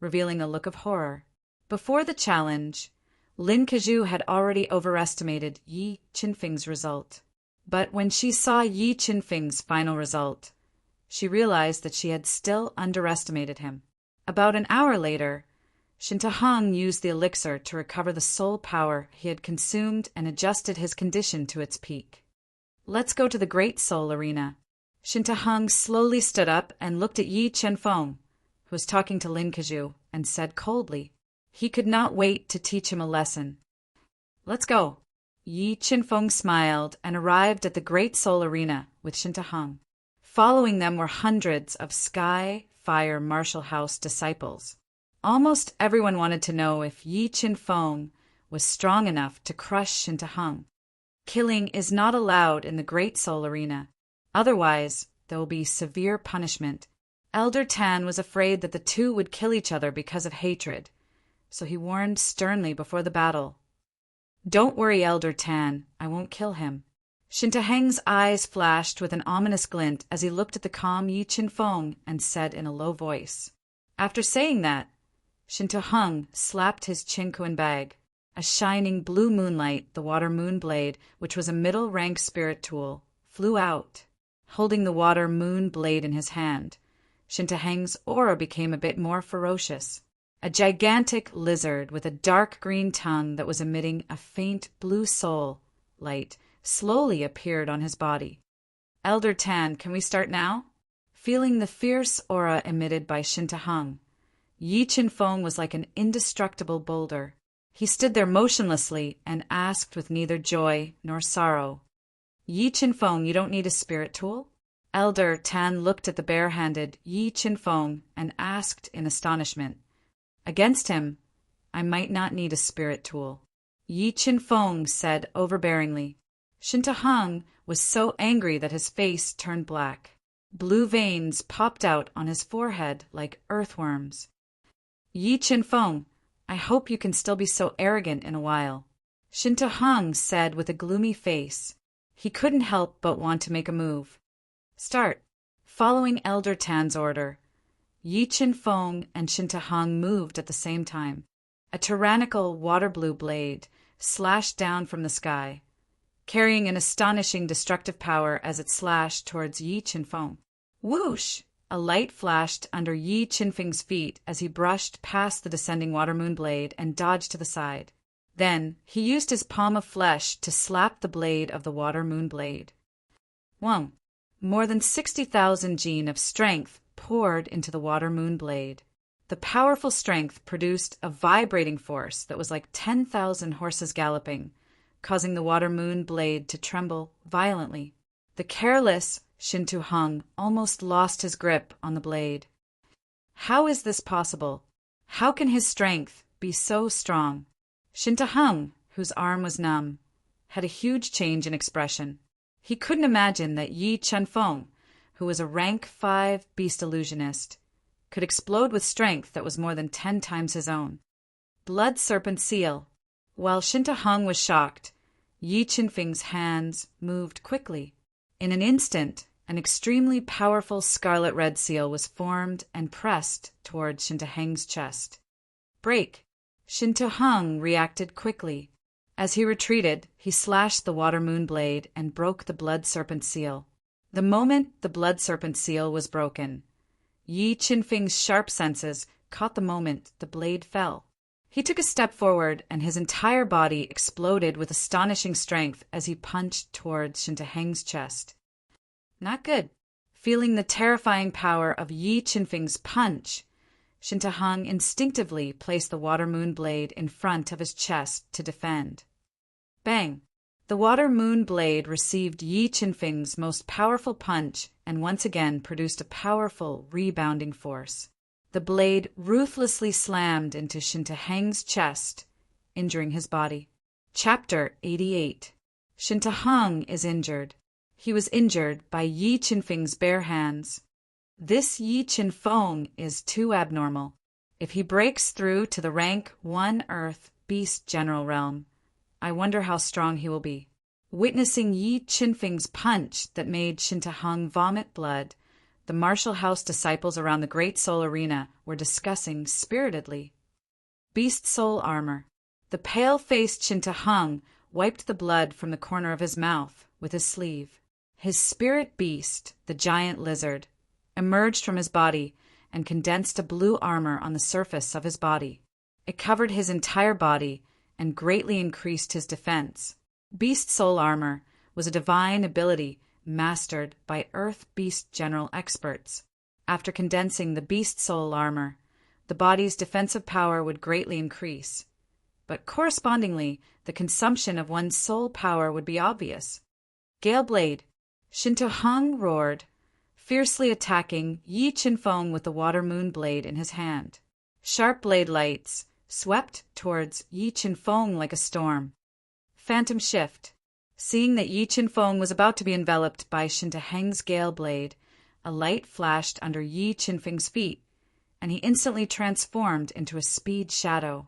revealing a look of horror. Before the challenge, Lin Kazhu had already overestimated Yi Qinfeng's result. But when she saw Yi Qinfeng's final result, she realized that she had still underestimated him. About an hour later, Shintahung used the elixir to recover the soul power he had consumed and adjusted his condition to its peak. Let's go to the Great Soul Arena. Shintahung slowly stood up and looked at Yi Qinfeng, who was talking to Lin Kazhu, and said coldly, he could not wait to teach him a lesson. Let's go. Yi Qinfeng smiled and arrived at the Great Soul Arena with Shintahung. Following them were hundreds of Sky Fire Martial House disciples. Almost everyone wanted to know if Yi Qinfeng was strong enough to crush Shintahung. Killing is not allowed in the Great Soul Arena. Otherwise, there will be severe punishment. Elder Tan was afraid that the two would kill each other because of hatred, so he warned sternly before the battle. Don't worry, Elder Tan, I won't kill him. Shintahung's eyes flashed with an ominous glint as he looked at the calm Yi Qinfeng and said in a low voice. After saying that, Shintahung slapped his Qinkuan bag. A shining blue moonlight, the water moon blade, which was a middle-rank spirit tool, flew out. Holding the water moon blade in his hand, Shintahung's aura became a bit more ferocious. A gigantic lizard with a dark green tongue that was emitting a faint blue soul light slowly appeared on his body. Elder Tan, can we start now? Feeling the fierce aura emitted by Shintahung, Yi Qinfeng was like an indestructible boulder. He stood there motionlessly and asked with neither joy nor sorrow, Yi Qinfeng, you don't need a spirit tool? Elder Tan looked at the bare-handed Yi Qinfeng and asked in astonishment, against him, I might not need a spirit tool. Yi Qinfeng said overbearingly. Shintahung was so angry that his face turned black. Blue veins popped out on his forehead like earthworms. Yi Qinfeng, I hope you can still be so arrogant in a while. Shintahung said with a gloomy face. He couldn't help but want to make a move. Start. Following Elder Tan's order, Yi Qinfeng and Shintahung moved at the same time. A tyrannical water-blue blade slashed down from the sky, carrying an astonishing destructive power as it slashed towards Yi Qinfeng. Whoosh! A light flashed under Yi Qinfeng's feet as he brushed past the descending water moon blade and dodged to the side. Then he used his palm of flesh to slap the blade of the water moon blade. Whoa! More than 60,000 gene of strength poured into the water moon blade. The powerful strength produced a vibrating force that was like 10,000 horses galloping, causing the water moon blade to tremble violently. The careless Shintahung almost lost his grip on the blade. How is this possible? How can his strength be so strong? Shintahung, whose arm was numb, had a huge change in expression. He couldn't imagine that Yi Qinfeng, who was a rank 5 beast illusionist, could explode with strength that was more than 10 times his own. Blood Serpent Seal. While Shintahung was shocked, Yi Qinfeng's hands moved quickly. In an instant, An extremely powerful scarlet-red seal was formed and pressed toward Shintahang's chest. Break! Shintahang reacted quickly. As he retreated, he slashed the water moon blade and broke the blood serpent seal. The moment the blood serpent seal was broken, Yi Qinfeng's sharp senses caught the moment the blade fell. He took a step forward, and his entire body exploded with astonishing strength as he punched towards Shintahang's chest. Not good. Feeling the terrifying power of Yi Qinfeng's punch, Shintahang instinctively placed the water moon blade in front of his chest to defend. Bang! The water moon blade received Yi Qinfeng's most powerful punch and once again produced a powerful rebounding force. The blade ruthlessly slammed into Shintahang's chest, injuring his body. Chapter 88. Shintahang is injured. He was injured by Yi Qinfeng's bare hands. This Yi Qinfeng is too abnormal. If he breaks through to the rank 1 Earth Beast General Realm, I wonder how strong he will be. Witnessing Yi Qinfeng's punch that made Shintahang vomit blood, the martial house disciples around the Great Soul Arena were discussing spiritedly. Beast Soul Armor. The pale-faced Shintahang wiped the blood from the corner of his mouth with his sleeve. His spirit beast, the giant lizard, emerged from his body and condensed a blue armor on the surface of his body. It covered his entire body and greatly increased his defense. Beast Soul Armor was a divine ability mastered by Earth Beast General experts. After condensing the Beast Soul Armor, the body's defensive power would greatly increase, but correspondingly, the consumption of one's soul power would be obvious. Gale Blade. Shintahang roared, fiercely attacking Yi Qinfeng with the water moon blade in his hand. Sharp blade lights swept towards Yi Qinfeng like a storm. Phantom Shift. Seeing that Yi Qinfeng was about to be enveloped by Shintahang's gale blade, a light flashed under Yi Qinfeng's feet, and he instantly transformed into a speed shadow.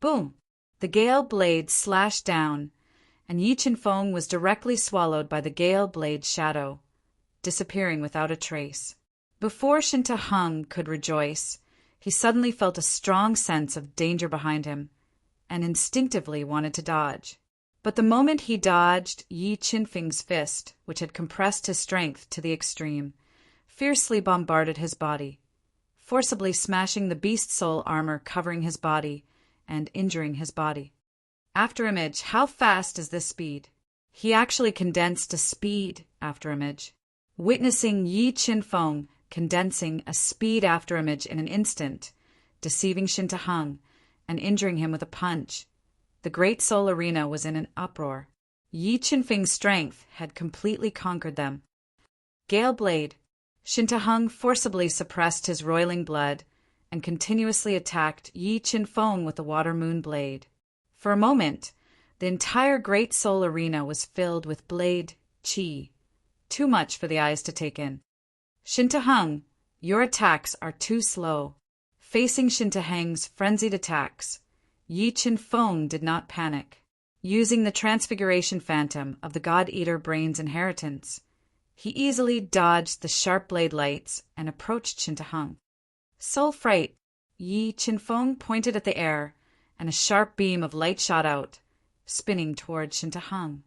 Boom! The gale blade slashed down, and Yi Qinfeng was directly swallowed by the gale blade shadow, disappearing without a trace. Before Shintahang could rejoice, he suddenly felt a strong sense of danger behind him, and instinctively wanted to dodge. But the moment he dodged, Yi Qinfeng's fist, which had compressed his strength to the extreme, fiercely bombarded his body, forcibly smashing the beast soul armor covering his body and injuring his body. Afterimage, how fast is this speed? He actually condensed a speed afterimage. Witnessing Yi Qinfeng condensing a speed afterimage in an instant, deceiving Shintahang, and injuring him with a punch, the Great Soul Arena was in an uproar. Yi Qinfeng's strength had completely conquered them. Gale Blade. Shintahang forcibly suppressed his roiling blood and continuously attacked Yi Qinfeng with the water moon blade. For a moment, the entire Great Soul Arena was filled with blade chi, too much for the eyes to take in. Shintahang, your attacks are too slow. Facing Shintahang's frenzied attacks, Yi Qinfeng did not panic. Using the Transfiguration Phantom of the God-Eater Brain's inheritance, he easily dodged the sharp blade lights and approached Shintahang. Soul Fright. Yi Qinfeng pointed at the air, and a sharp beam of light shot out, spinning toward Shintahang.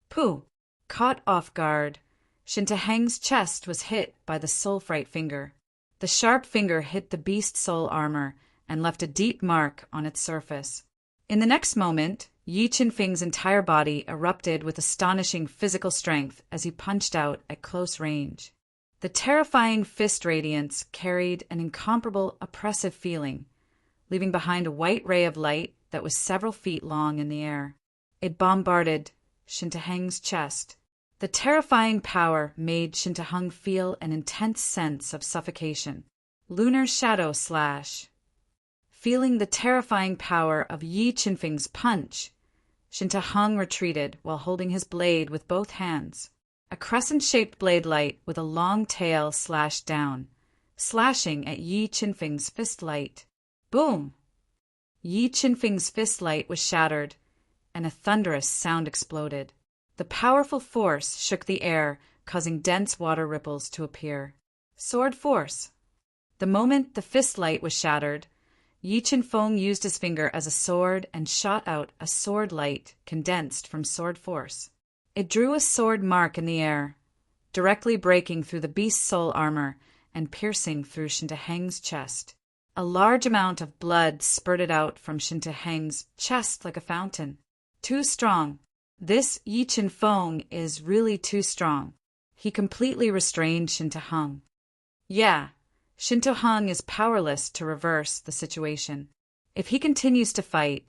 Pooh! Caught off guard, Shintahang's chest was hit by the Soul Fright finger. The sharp finger hit the beast soul armor and left a deep mark on its surface. In the next moment, Yi Qinfeng's entire body erupted with astonishing physical strength as he punched out at close range. The terrifying fist radiance carried an incomparable oppressive feeling, leaving behind a white ray of light that was several feet long in the air. It bombarded Shintahang's chest. The terrifying power made Shintahang feel an intense sense of suffocation. Lunar Shadow Slash. Feeling the terrifying power of Yi Qinfeng's punch, Shintahang retreated while holding his blade with both hands. A crescent-shaped blade light with a long tail slashed down, slashing at Yi Qinfeng's fist light. Boom! Yi Qinfeng's fist light was shattered, and a thunderous sound exploded. The powerful force shook the air, causing dense water ripples to appear. Sword force. The moment the fist light was shattered, Yi Chen-feng used his finger as a sword and shot out a sword light condensed from sword force. It drew a sword mark in the air, directly breaking through the beast's soul armor and piercing through Shintaheng's chest. A large amount of blood spurted out from Shintaheng's chest like a fountain. Too strong. This Yi Chen-feng is really too strong. He completely restrained Shintaheng. Yeah, Shintaheng is powerless to reverse the situation. If he continues to fight,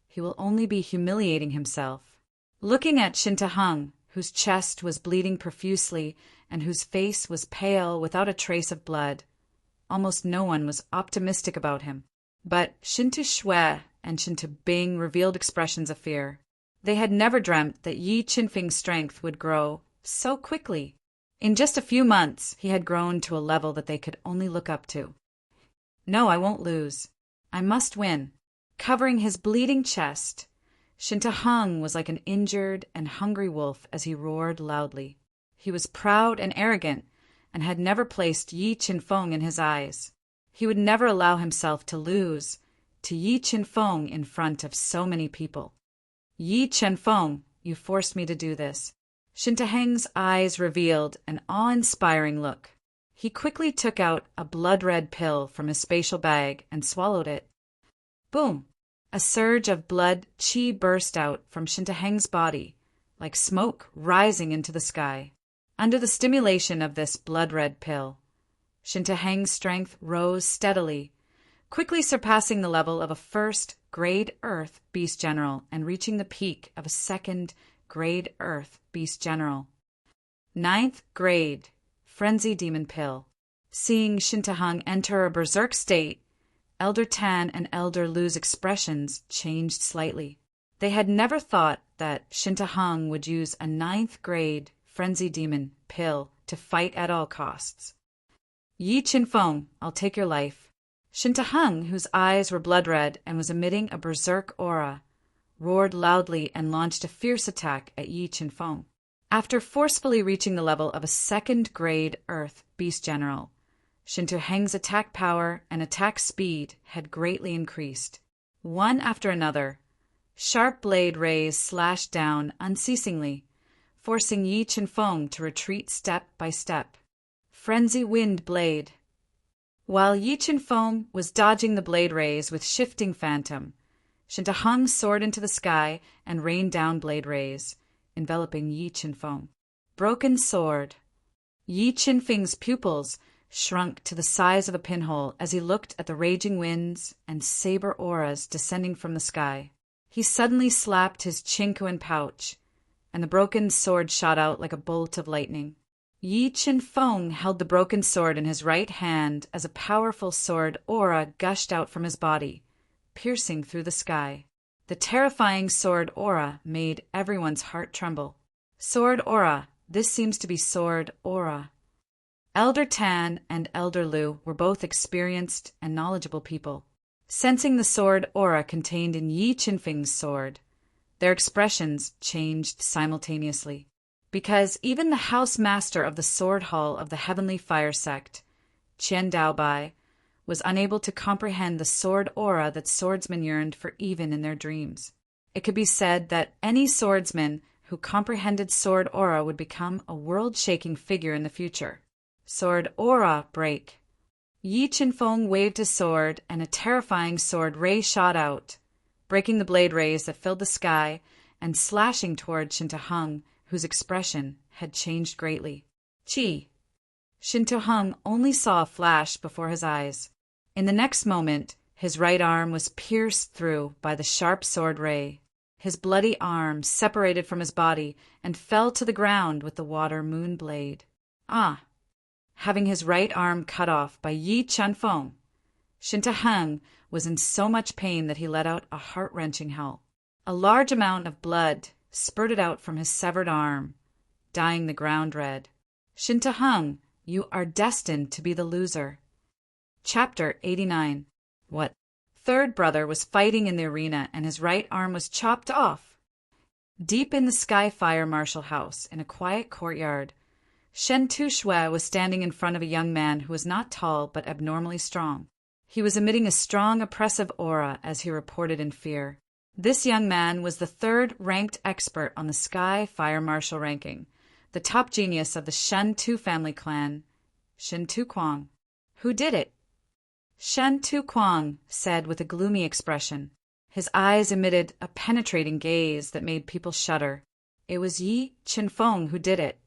he will only be humiliating himself. Looking at Shintaheng, whose chest was bleeding profusely and whose face was pale without a trace of blood, almost no one was optimistic about him. But Shinta Shui and Shinta Bing revealed expressions of fear. They had never dreamt that Yi Chen-feng's strength would grow so quickly. In just a few months, he had grown to a level that they could only look up to. No, I won't lose. I must win. Covering his bleeding chest, Shintaheng was like an injured and hungry wolf as he roared loudly. He was proud and arrogant and had never placed Yi Chen-feng in his eyes. He would never allow himself to lose to Yi Chen-feng in front of so many people. Yi Chen-feng, you forced me to do this. Shintaheng's eyes revealed an awe-inspiring look. He quickly took out a blood-red pill from his spatial bag and swallowed it. Boom! A surge of blood qi burst out from Shintaheng's body, like smoke rising into the sky. Under the stimulation of this blood-red pill, Shintaheng's strength rose steadily, quickly surpassing the level of a first-grade Earth Beast General and reaching the peak of a second-grade Earth Beast General. 9th grade Frenzy Demon Pill. Seeing Shintaheng enter a berserk state, Elder Tan and Elder Lu's expressions changed slightly. They had never thought that Shintaheng would use a 9th grade Frenzy Demon Pill to fight at all costs. Yi Chen-feng, I'll take your life. Shintaheng, whose eyes were blood-red and was emitting a berserk aura, roared loudly and launched a fierce attack at Yi Chen-feng. After forcefully reaching the level of a second-grade Earth Beast General, Shintaheng's attack power and attack speed had greatly increased. One after another, sharp blade rays slashed down unceasingly, forcing Yi Chen-feng to retreat step by step. Frenzy Wind Blade. While Yi Chen-feng was dodging the blade rays with shifting phantom, Shintaheng soared into the sky and rained down blade rays, enveloping Yi Chen-feng. Broken Sword. Yi Chen-feng's pupils shrunk to the size of a pinhole as he looked at the raging winds and saber auras descending from the sky. He suddenly slapped his Qingquan pouch, and the broken sword shot out like a bolt of lightning. Yi Chen-feng held the broken sword in his right hand as a powerful sword aura gushed out from his body, piercing through the sky. The terrifying sword aura made everyone's heart tremble. Sword aura. This seems to be sword aura. Elder Tan and Elder Lu were both experienced and knowledgeable people. Sensing the sword aura contained in Yi Chen-feng's sword, their expressions changed simultaneously. Because even the house master of the sword hall of the Heavenly Fire Sect, Qian Daobai, was unable to comprehend the sword aura that swordsmen yearned for even in their dreams. It could be said that any swordsman who comprehended sword aura would become a world-shaking figure in the future. Sword aura break. Yi Chen-feng waved his sword, and a terrifying sword ray shot out, breaking the blade rays that filled the sky and slashing toward Shintaheng, whose expression had changed greatly. Chi. Shintaheng only saw a flash before his eyes. In the next moment, his right arm was pierced through by the sharp sword ray. His bloody arm separated from his body and fell to the ground with the water moon blade. Ah! Having his right arm cut off by Yi Chen-feng, Shintaheng was in so much pain that he let out a heart-wrenching howl. A large amount of blood spurted out from his severed arm, dyeing the ground red. Shintaheng, you are destined to be the loser. Chapter 89. What? Third brother was fighting in the arena and his right arm was chopped off. Deep in the Skyfire Marshal House, in a quiet courtyard, Shen Tu Shui was standing in front of a young man who was not tall but abnormally strong. He was emitting a strong, oppressive aura as he reported in fear. This young man was the third-ranked expert on the Sky Fire Marshal ranking, the top genius of the Shen Tu family clan, Shen Tu Kuang. Who did it? Shen Tu Kuang said with a gloomy expression. His eyes emitted a penetrating gaze that made people shudder. It was Yi Qinfeng who did it.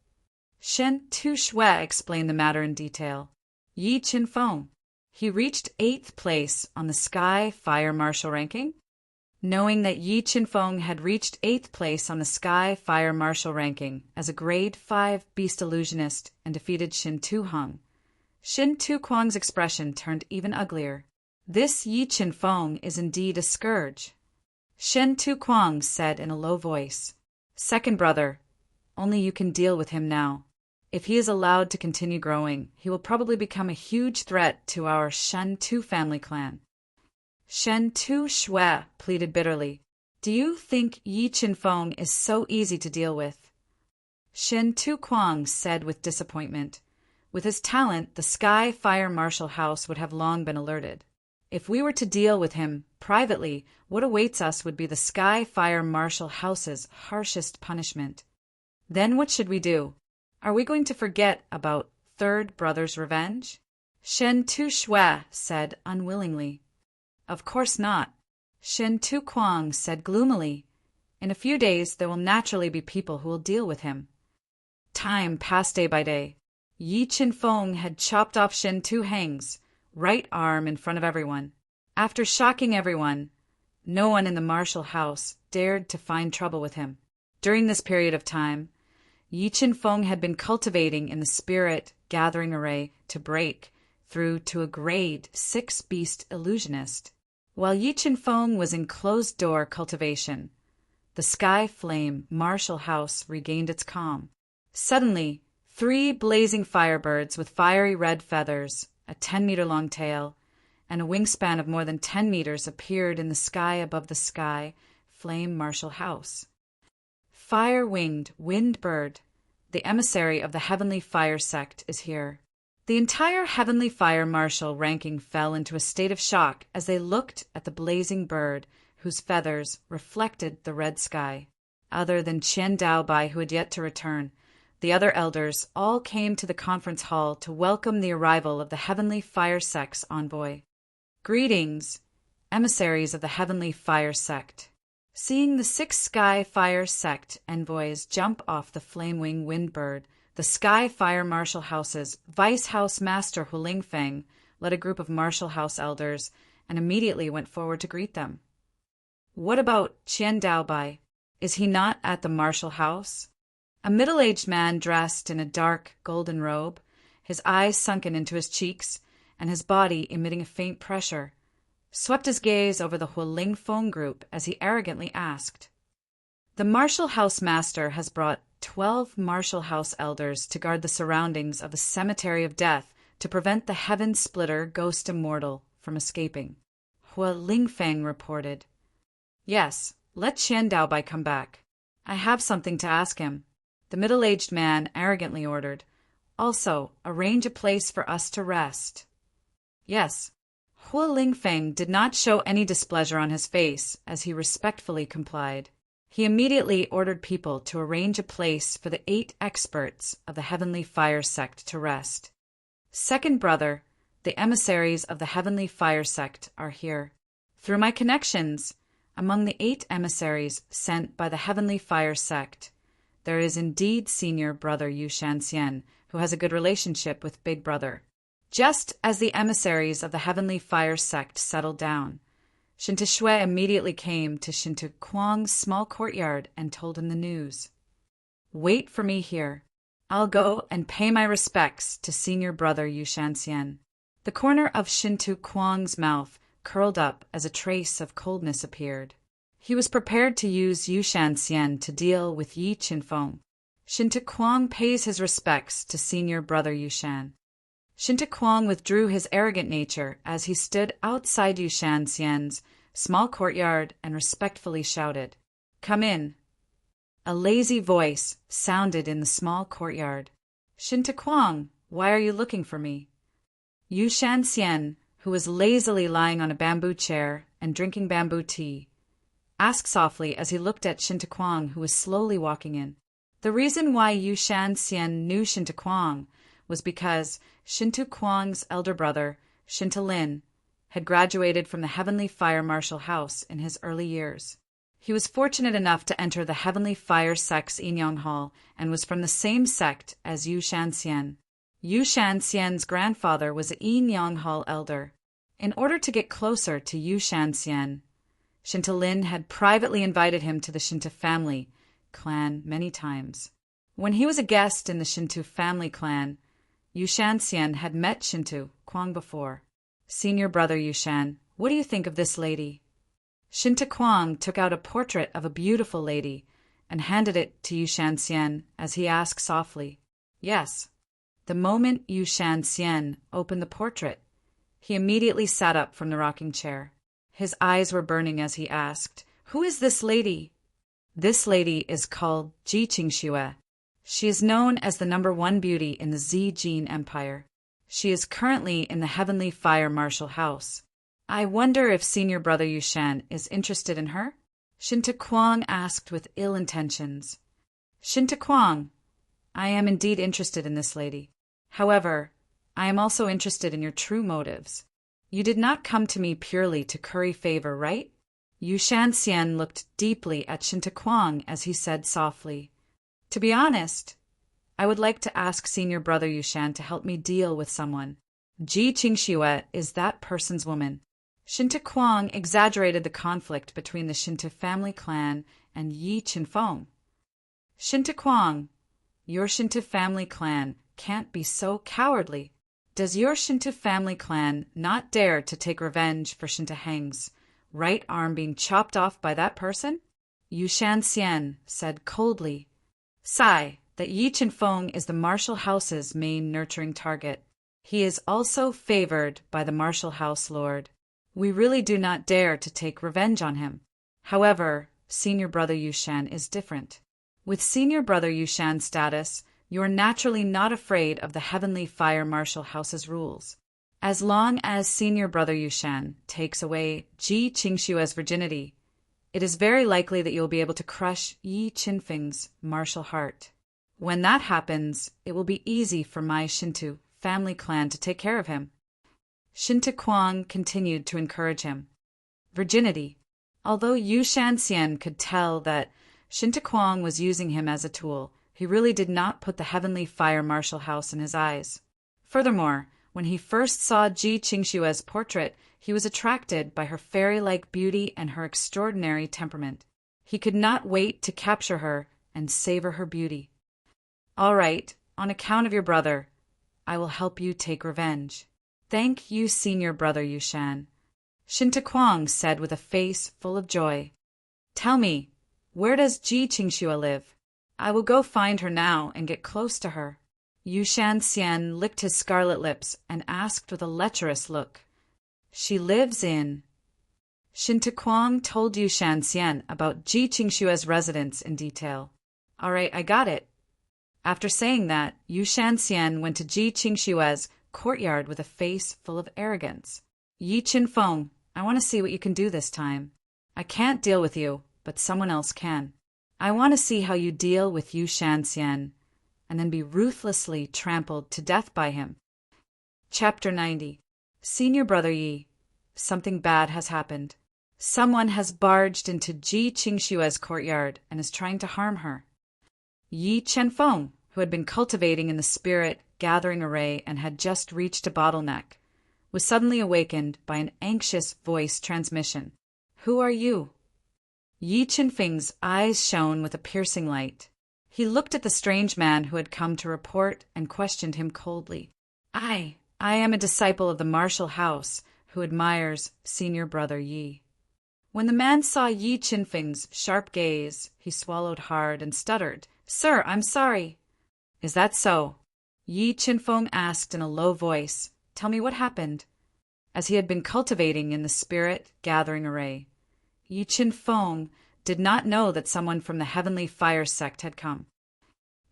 Shen Tu Shui explained the matter in detail. Yi Qinfeng. He reached 8th place on the Sky Fire Marshal ranking. Knowing that Yi Qinfeng had reached 8th place on the Sky Fire Marshal ranking as a Grade 5 beast illusionist and defeated Shen Tu Hung, Shen Tu Kuang's expression turned even uglier. This Yi Qinfeng is indeed a scourge. Shen Tu Kuang said in a low voice. Second brother, only you can deal with him now. If he is allowed to continue growing, he will probably become a huge threat to our Shen Tu family clan. Shen Tu Shui pleaded bitterly. Do you think Yi Qinfeng is so easy to deal with? Shen Tu Kuang said with disappointment. With his talent, the Sky Fire Marshal House would have long been alerted. If we were to deal with him privately, what awaits us would be the Sky Fire Marshal House's harshest punishment. Then what should we do? Are we going to forget about third brother's revenge? Shen Tu Shui said unwillingly. Of course not. Shen Tu Kuang said gloomily. In a few days there will naturally be people who will deal with him. Time passed day by day. Yi Qinfeng had chopped off Shen Tu Heng's right arm in front of everyone. After shocking everyone, no one in the martial house dared to find trouble with him. During this period of time, Yi Qinfeng had been cultivating in the spirit gathering array to break through to a Grade 6 beast illusionist. While Yi Qinfeng was in closed-door cultivation, the Sky Flame Martial House regained its calm. Suddenly, 3 blazing firebirds with fiery red feathers, a 10-meter-long tail, and a wingspan of more than 10 meters appeared in the sky above the Sky Flame Martial House. Fire-winged Wind Bird, the emissary of the Heavenly Fire sect, is here. The entire Heavenly Fire Marshal ranking fell into a state of shock as they looked at the blazing bird whose feathers reflected the red sky. Other than Qian Daobai, who had yet to return, the other elders all came to the conference hall to welcome the arrival of the Heavenly Fire sect's envoy. Greetings, emissaries of the Heavenly Fire sect. Seeing the 6 Sky Fire sect envoys jump off the flame-wing windbird, the Sky Fire Marshal House's Vice House Master Hu Lingfeng led a group of Marshal House elders and immediately went forward to greet them. What about Qian Daobai? Is he not at the Marshal House? A middle-aged man dressed in a dark golden robe, his eyes sunken into his cheeks and his body emitting a faint pressure, swept his gaze over the Hu Lingfeng group as he arrogantly asked. The Marshal House Master has brought 12 Marshal House elders to guard the surroundings of the Cemetery of Death to prevent the Heaven Splitter Ghost Immortal from escaping. Hu Lingfeng reported. Yes, let Qian Daobai come back. I have something to ask him. The middle-aged man arrogantly ordered. Also, arrange a place for us to rest. Yes. Hu Lingfeng did not show any displeasure on his face as he respectfully complied. He immediately ordered people to arrange a place for the 8 experts of the Heavenly Fire sect to rest. Second brother, the emissaries of the Heavenly Fire sect are here. Through my connections, among the 8 emissaries sent by the Heavenly Fire sect, there is indeed Senior Brother Yu Shanxian, who has a good relationship with Big Brother. Just as the emissaries of the Heavenly Fire sect settled down, Shen Tu Shui immediately came to Shen Tu Kuang's small courtyard and told him the news. Wait for me here. I'll go and pay my respects to Senior Brother Yu Shanxian. The corner of Shen Tu Kuang's mouth curled up as a trace of coldness appeared. He was prepared to use Yu Shanxian to deal with Yi Qinfeng. Shen Tu Kuang pays his respects to Senior Brother Yu Shan. Shen Tu Kuang withdrew his arrogant nature as he stood outside Yu Shanxian's small courtyard and respectfully shouted, "Come in." A lazy voice sounded in the small courtyard. Shinta Kuang, why are you looking for me? Yu Shanxian, who was lazily lying on a bamboo chair and drinking bamboo tea, asked softly as he looked at Shinta Kuang, who was slowly walking in. The reason why Yu Shanxian knew Shinta Kuang was because Shinta Kuang's elder brother, Shinta Lin, had graduated from the Heavenly Fire Martial House in his early years. He was fortunate enough to enter the Heavenly Fire sect's Yinyang Hall and was from the same sect as Yu Shanxian. Yu Shanxian's grandfather was a Yinyang Hall elder. In order to get closer to Yu Shanxian, Shinta Lin had privately invited him to the Shinta family clan many times. When he was a guest in the Shinta family clan, Yu Shanxian had met Shinta Kuang before. Senior brother Yu Shan, what do you think of this lady? Shinta Kuang took out a portrait of a beautiful lady and handed it to Yu Shanxian as he asked softly, Yes. The moment Yu Shanxian opened the portrait, he immediately sat up from the rocking chair. His eyes were burning as he asked, Who is this lady? This lady is called Ji Qingxue. She is known as the #1 beauty in the Zijin Empire. She is currently in the Heavenly Fire Martial House. I wonder if senior brother Yushan is interested in her? Shinta Kuang asked with ill intentions. Shinta Kuang, I am indeed interested in this lady. However, I am also interested in your true motives. You did not come to me purely to curry favor, right? Yu Shanxian looked deeply at Shinta Kuang as he said softly, To be honest, I would like to ask senior brother Yushan to help me deal with someone. Ji Qingxue is that person's woman. Shinta Kuang exaggerated the conflict between the Shinta family clan and Yi Qinfeng. Shinta Kuang, your Shinta family clan can't be so cowardly. Does your Shinta family clan not dare to take revenge for Shinta Heng's right arm being chopped off by that person? Yu Shanxian said coldly, Sigh, that Yi Qinfeng is the martial house's main nurturing target. He is also favored by the martial house lord. We really do not dare to take revenge on him. However, senior brother Yushan is different. With senior brother Yushan's status, you are naturally not afraid of the Heavenly Fire Martial House's rules. As long as senior brother Yushan takes away Ji Qingxue's virginity, it is very likely that you will be able to crush Yi Qinfeng's martial heart. When that happens, it will be easy for my Shinta family clan to take care of him. Shinta Kuang continued to encourage him. Virginity. Although Yu Shanxian could tell that Shinta Kuang was using him as a tool, he really did not put the Heavenly Fire Martial House in his eyes. Furthermore, when he first saw Ji Qingxue's portrait, he was attracted by her fairy-like beauty and her extraordinary temperament. He could not wait to capture her and savor her beauty. All right, on account of your brother, I will help you take revenge. Thank you, senior brother Yushan. Shinta Kuang said with a face full of joy. Tell me, where does Ji Qingxue live? I will go find her now and get close to her. Yu Shanxian licked his scarlet lips and asked with a lecherous look. She lives in... Shinta Kuang told Yu Shanxian about Ji Qingxue's residence in detail. All right, I got it. After saying that, Yu Shanxian went to Ji Qingxue's courtyard with a face full of arrogance. Yi Qinfeng, I want to see what you can do this time. I can't deal with you, but someone else can. I want to see how you deal with Yu Shanxian, and then be ruthlessly trampled to death by him. Chapter 90. Senior brother Yi, something bad has happened. Someone has barged into Ji Qingxue's courtyard and is trying to harm her. Yi Qinfeng, who had been cultivating in the spirit gathering array and had just reached a bottleneck, was suddenly awakened by an anxious voice transmission. Who are you? Yi Qinfeng's eyes shone with a piercing light. He looked at the strange man who had come to report and questioned him coldly. I am a disciple of the martial house who admires senior brother Yi. When the man saw Yi Qinfeng's sharp gaze, he swallowed hard and stuttered. Sir, I'm sorry. Is that so? Yi Qinfeng asked in a low voice. Tell me what happened. As he had been cultivating in the spirit gathering array, Yi Qinfeng did not know that someone from the Heavenly Fire sect had come.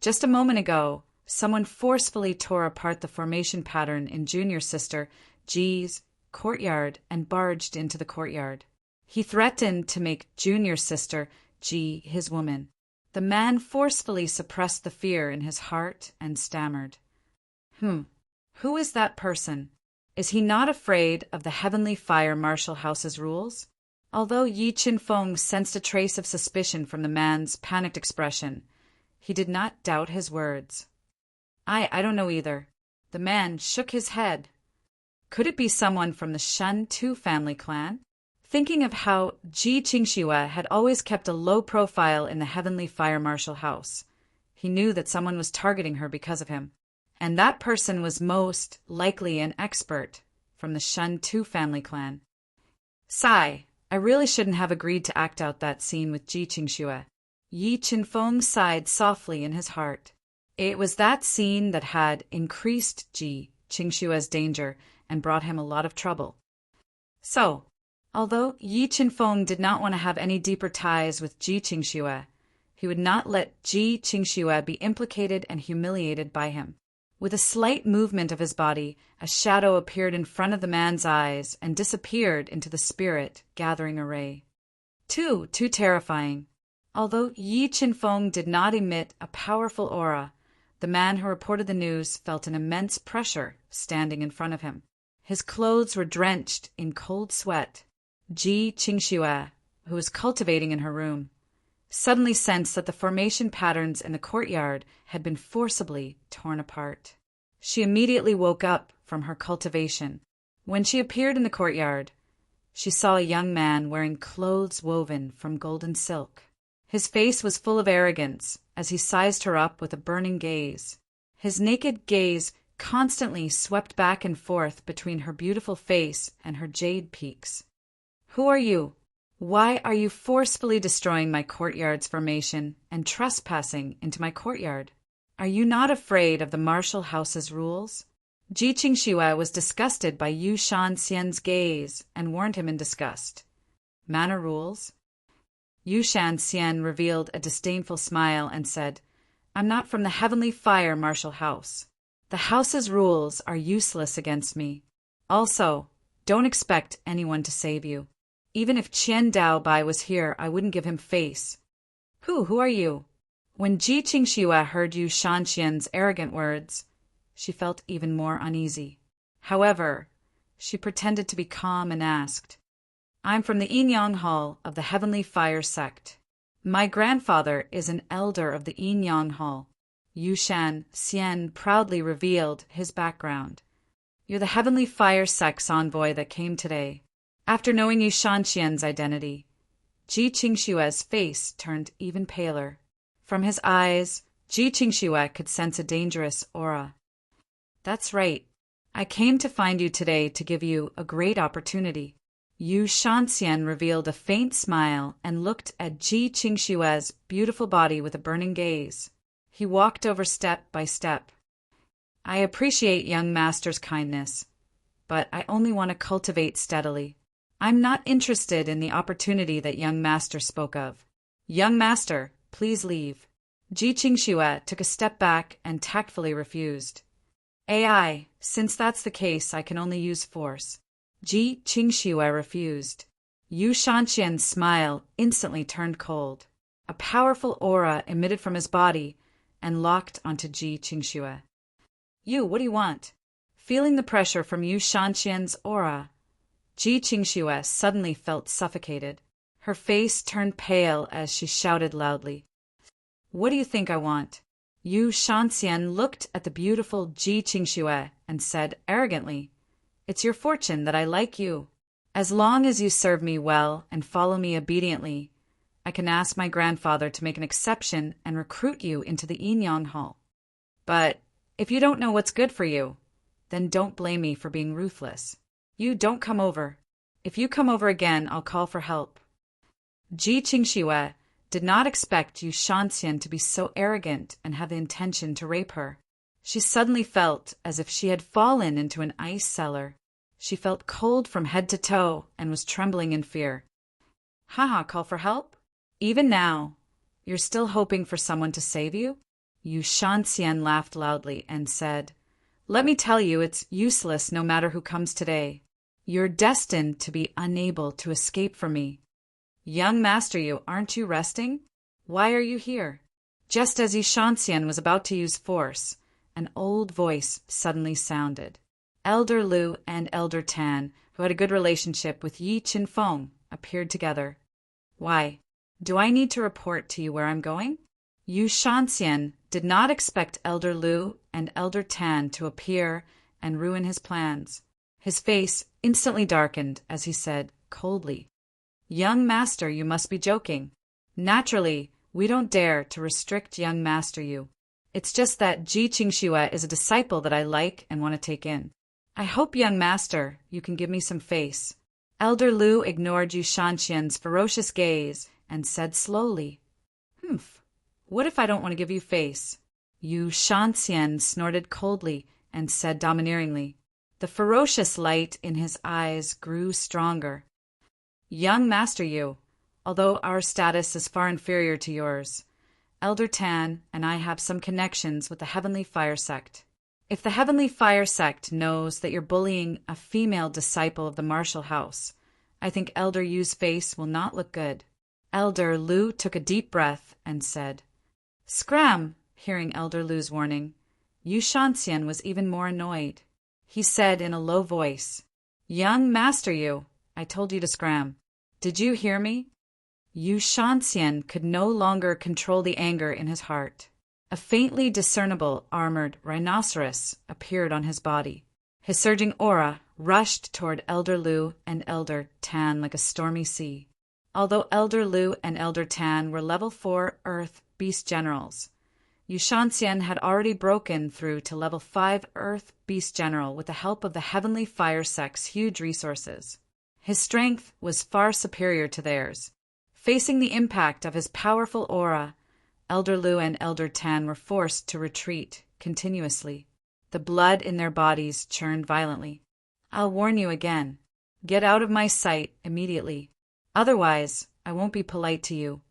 Just a moment ago, someone forcefully tore apart the formation pattern in junior sister G's courtyard and barged into the courtyard. He threatened to make junior sister G his woman. The man forcefully suppressed the fear in his heart and stammered, Who is that person? Is he not afraid of the heavenly fire martial house's rules? Although Yi Qinfeng sensed a trace of suspicion from the man's panicked expression, he did not doubt his words. I don't know either. The man shook his head. Could it be someone from the Shan Tu family clan? Thinking of how Ji Qingxue had always kept a low profile in the heavenly fire martial house, he knew that someone was targeting her because of him. And that person was most likely an expert from the Shan Tu family clan. Sigh, I really shouldn't have agreed to act out that scene with Ji Qingxue. Yi Qinfeng sighed softly in his heart. It was that scene that had increased Ji Qingxue's danger and brought him a lot of trouble. So, although Yi Qinfeng did not want to have any deeper ties with Ji Qingxue, he would not let Ji Qingxue be implicated and humiliated by him. With a slight movement of his body, a shadow appeared in front of the man's eyes and disappeared into the spirit gathering array. Too terrifying. Although Yi Qinfeng did not emit a powerful aura, the man who reported the news felt an immense pressure standing in front of him. His clothes were drenched in cold sweat. Ji Qingxue, who was cultivating in her room, suddenly sensed that the formation patterns in the courtyard had been forcibly torn apart. She immediately woke up from her cultivation. When she appeared in the courtyard, she saw a young man wearing clothes woven from golden silk. His face was full of arrogance as he sized her up with a burning gaze. His naked gaze constantly swept back and forth between her beautiful face and her jade peaks. Who are you? Why are you forcefully destroying my courtyard's formation and trespassing into my courtyard? Are you not afraid of the martial house's rules? Ji Qingxue was disgusted by Yu Shanxian's gaze and warned him in disgust. Manner rules? Yu Shanxian revealed a disdainful smile and said, I'm not from the heavenly fire martial house. The house's rules are useless against me. Also, don't expect anyone to save you. Even if Qian Daobai was here, I wouldn't give him face. Who are you? When Ji Qingxue heard Yu Shanxian's arrogant words, she felt even more uneasy. However, she pretended to be calm and asked, I'm from the Yinyang Hall of the Heavenly Fire Sect. My grandfather is an elder of the Yinyang Hall. Yu Shanxian proudly revealed his background. You're the Heavenly Fire Sect's envoy that came today. After knowing Yu Shanxian's identity, Ji Qingxue's face turned even paler. From his eyes, Ji Qingxue could sense a dangerous aura. That's right. I came to find you today to give you a great opportunity. Yu Shanxian revealed a faint smile and looked at Ji Qingxue's beautiful body with a burning gaze. He walked over step by step. I appreciate young master's kindness, but I only want to cultivate steadily. I'm not interested in the opportunity that young master spoke of. Young master, please leave. Ji Qingxue took a step back and tactfully refused. AI, since that's the case, I can only use force. Ji Qingxue refused. Yu Shanxian's smile instantly turned cold. A powerful aura emitted from his body and locked onto Ji Qingxue. You, what do you want? Feeling the pressure from Yu Shanxian's aura, Ji Qingxue suddenly felt suffocated. Her face turned pale as she shouted loudly. What do you think I want? Yu Shanxian looked at the beautiful Ji Qingxue and said arrogantly, It's your fortune that I like you. As long as you serve me well and follow me obediently, I can ask my grandfather to make an exception and recruit you into the Yinyang Hall. But if you don't know what's good for you, then don't blame me for being ruthless. You don't come over. If you come over again, I'll call for help. Ji Qingxue did not expect Yu Shanxian to be so arrogant and have the intention to rape her. She suddenly felt as if she had fallen into an ice cellar. She felt cold from head to toe and was trembling in fear. Haha, call for help? Even now, you're still hoping for someone to save you? Yu Shanxian laughed loudly and said, "Let me tell you, it's useless no matter who comes today. You're destined to be unable to escape from me. Young Master Yu, aren't you resting? Why are you here?" Just as Yu Shanxian was about to use force, an old voice suddenly sounded. Elder Lu and Elder Tan, who had a good relationship with Yi Qinfeng, appeared together. "Why, do I need to report to you where I'm going?" Yu Shanxian did not expect Elder Lu and Elder Tan to appear and ruin his plans. His face instantly darkened as he said coldly, "Young Master, you must be joking. Naturally, we don't dare to restrict Young Master Yu. It's just that Ji Qingxue is a disciple that I like and want to take in. I hope, Young Master, you can give me some face." Elder Lu ignored Yu Shanxian's ferocious gaze and said slowly, "Humph, what if I don't want to give you face?" Yu Shanxian snorted coldly and said domineeringly. The ferocious light in his eyes grew stronger. "Young Master Yu, although our status is far inferior to yours, Elder Tan and I have some connections with the Heavenly Fire Sect. If the Heavenly Fire Sect knows that you're bullying a female disciple of the martial house, I think Elder Yu's face will not look good." Elder Lu took a deep breath and said, "Scram!" Hearing Elder Lu's warning, Yu Shanxian was even more annoyed. He said in a low voice, "Young Master Yu, I told you to scram. Did you hear me?" Yu Shanxian could no longer control the anger in his heart. A faintly discernible armored rhinoceros appeared on his body. His surging aura rushed toward Elder Lu and Elder Tan like a stormy sea. Although Elder Lu and Elder Tan were level 4 Earth Beast Generals, Yu Shanxian had already broken through to level 5 Earth Beast General with the help of the Heavenly Fire Sect's huge resources. His strength was far superior to theirs. Facing the impact of his powerful aura, Elder Lu and Elder Tan were forced to retreat continuously. The blood in their bodies churned violently. "I'll warn you again. Get out of my sight immediately. Otherwise, I won't be polite to you."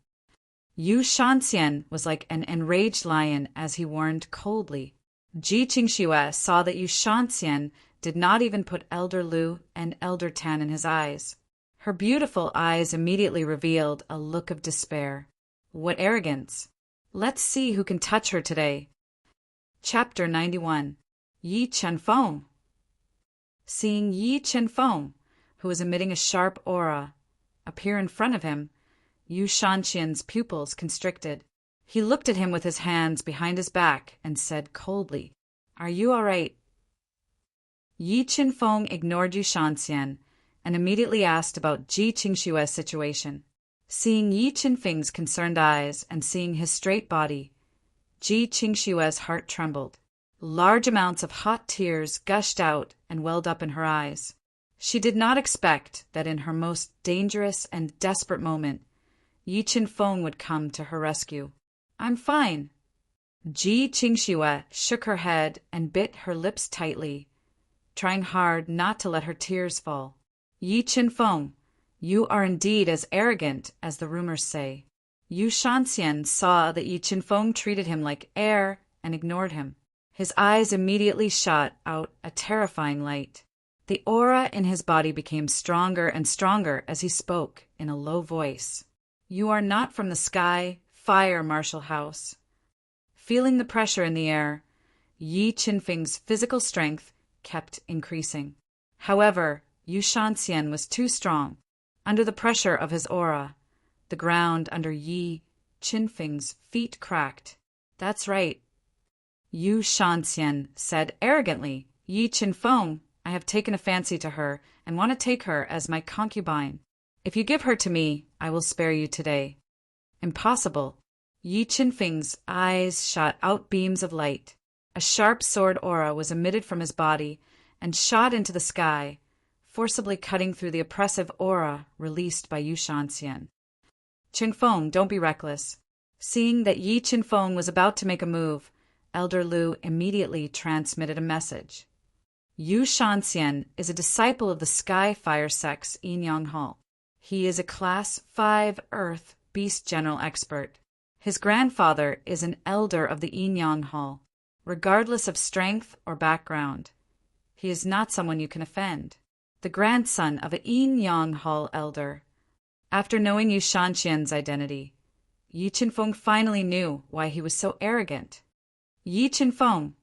Yu Shanxian was like an enraged lion as he warned coldly. Ji Qingxue saw that Yu Shanxian did not even put Elder Lu and Elder Tan in his eyes. Her beautiful eyes immediately revealed a look of despair. What arrogance! Let's see who can touch her today. Chapter 91. Yi Qinfeng. Seeing Yi Qinfeng, who was emitting a sharp aura, appear in front of him, Yu Shanxian's pupils constricted. He looked at him with his hands behind his back and said coldly, "Are you all right?" Yi Qinfeng ignored Yu Shanxian and immediately asked about Ji Qingxue's situation. Seeing Yi Qinfeng's concerned eyes and seeing his straight body, Ji Qingxue's heart trembled. Large amounts of hot tears gushed out and welled up in her eyes. She did not expect that in her most dangerous and desperate moment, Yi Qinfeng would come to her rescue. "I'm fine." Ji Qingxue shook her head and bit her lips tightly, trying hard not to let her tears fall. "Yi Qinfeng, you are indeed as arrogant as the rumors say." Yu Shanxian saw that Yi Qinfeng treated him like air and ignored him. His eyes immediately shot out a terrifying light. The aura in his body became stronger and stronger as he spoke in a low voice. "You are not from the Sky Fire Martial House." Feeling the pressure in the air, Yi Qinfeng's physical strength kept increasing. However, Yu Shanxian was too strong. Under the pressure of his aura, the ground under Yi Qinfeng's feet cracked. "That's right," Yu Shanxian said arrogantly. "Yi Qinfeng, I have taken a fancy to her and want to take her as my concubine. If you give her to me, I will spare you today." "Impossible." Yi Qinfeng's eyes shot out beams of light. A sharp sword aura was emitted from his body and shot into the sky, forcibly cutting through the oppressive aura released by Yu Shanxian. "Qinfeng, don't be reckless." Seeing that Yi Qinfeng was about to make a move, Elder Lu immediately transmitted a message. "Yu Shanxian is a disciple of the Sky Fire Sect's Yinyang Hall. He is a Class 5 Earth Beast General expert. His grandfather is an elder of the Yinyang Hall, regardless of strength or background. He is not someone you can offend. The grandson of a Yinyang Hall elder. After knowing Yu Shanxian's identity, Yi Qinfeng finally knew why he was so arrogant. Yi Qinfeng,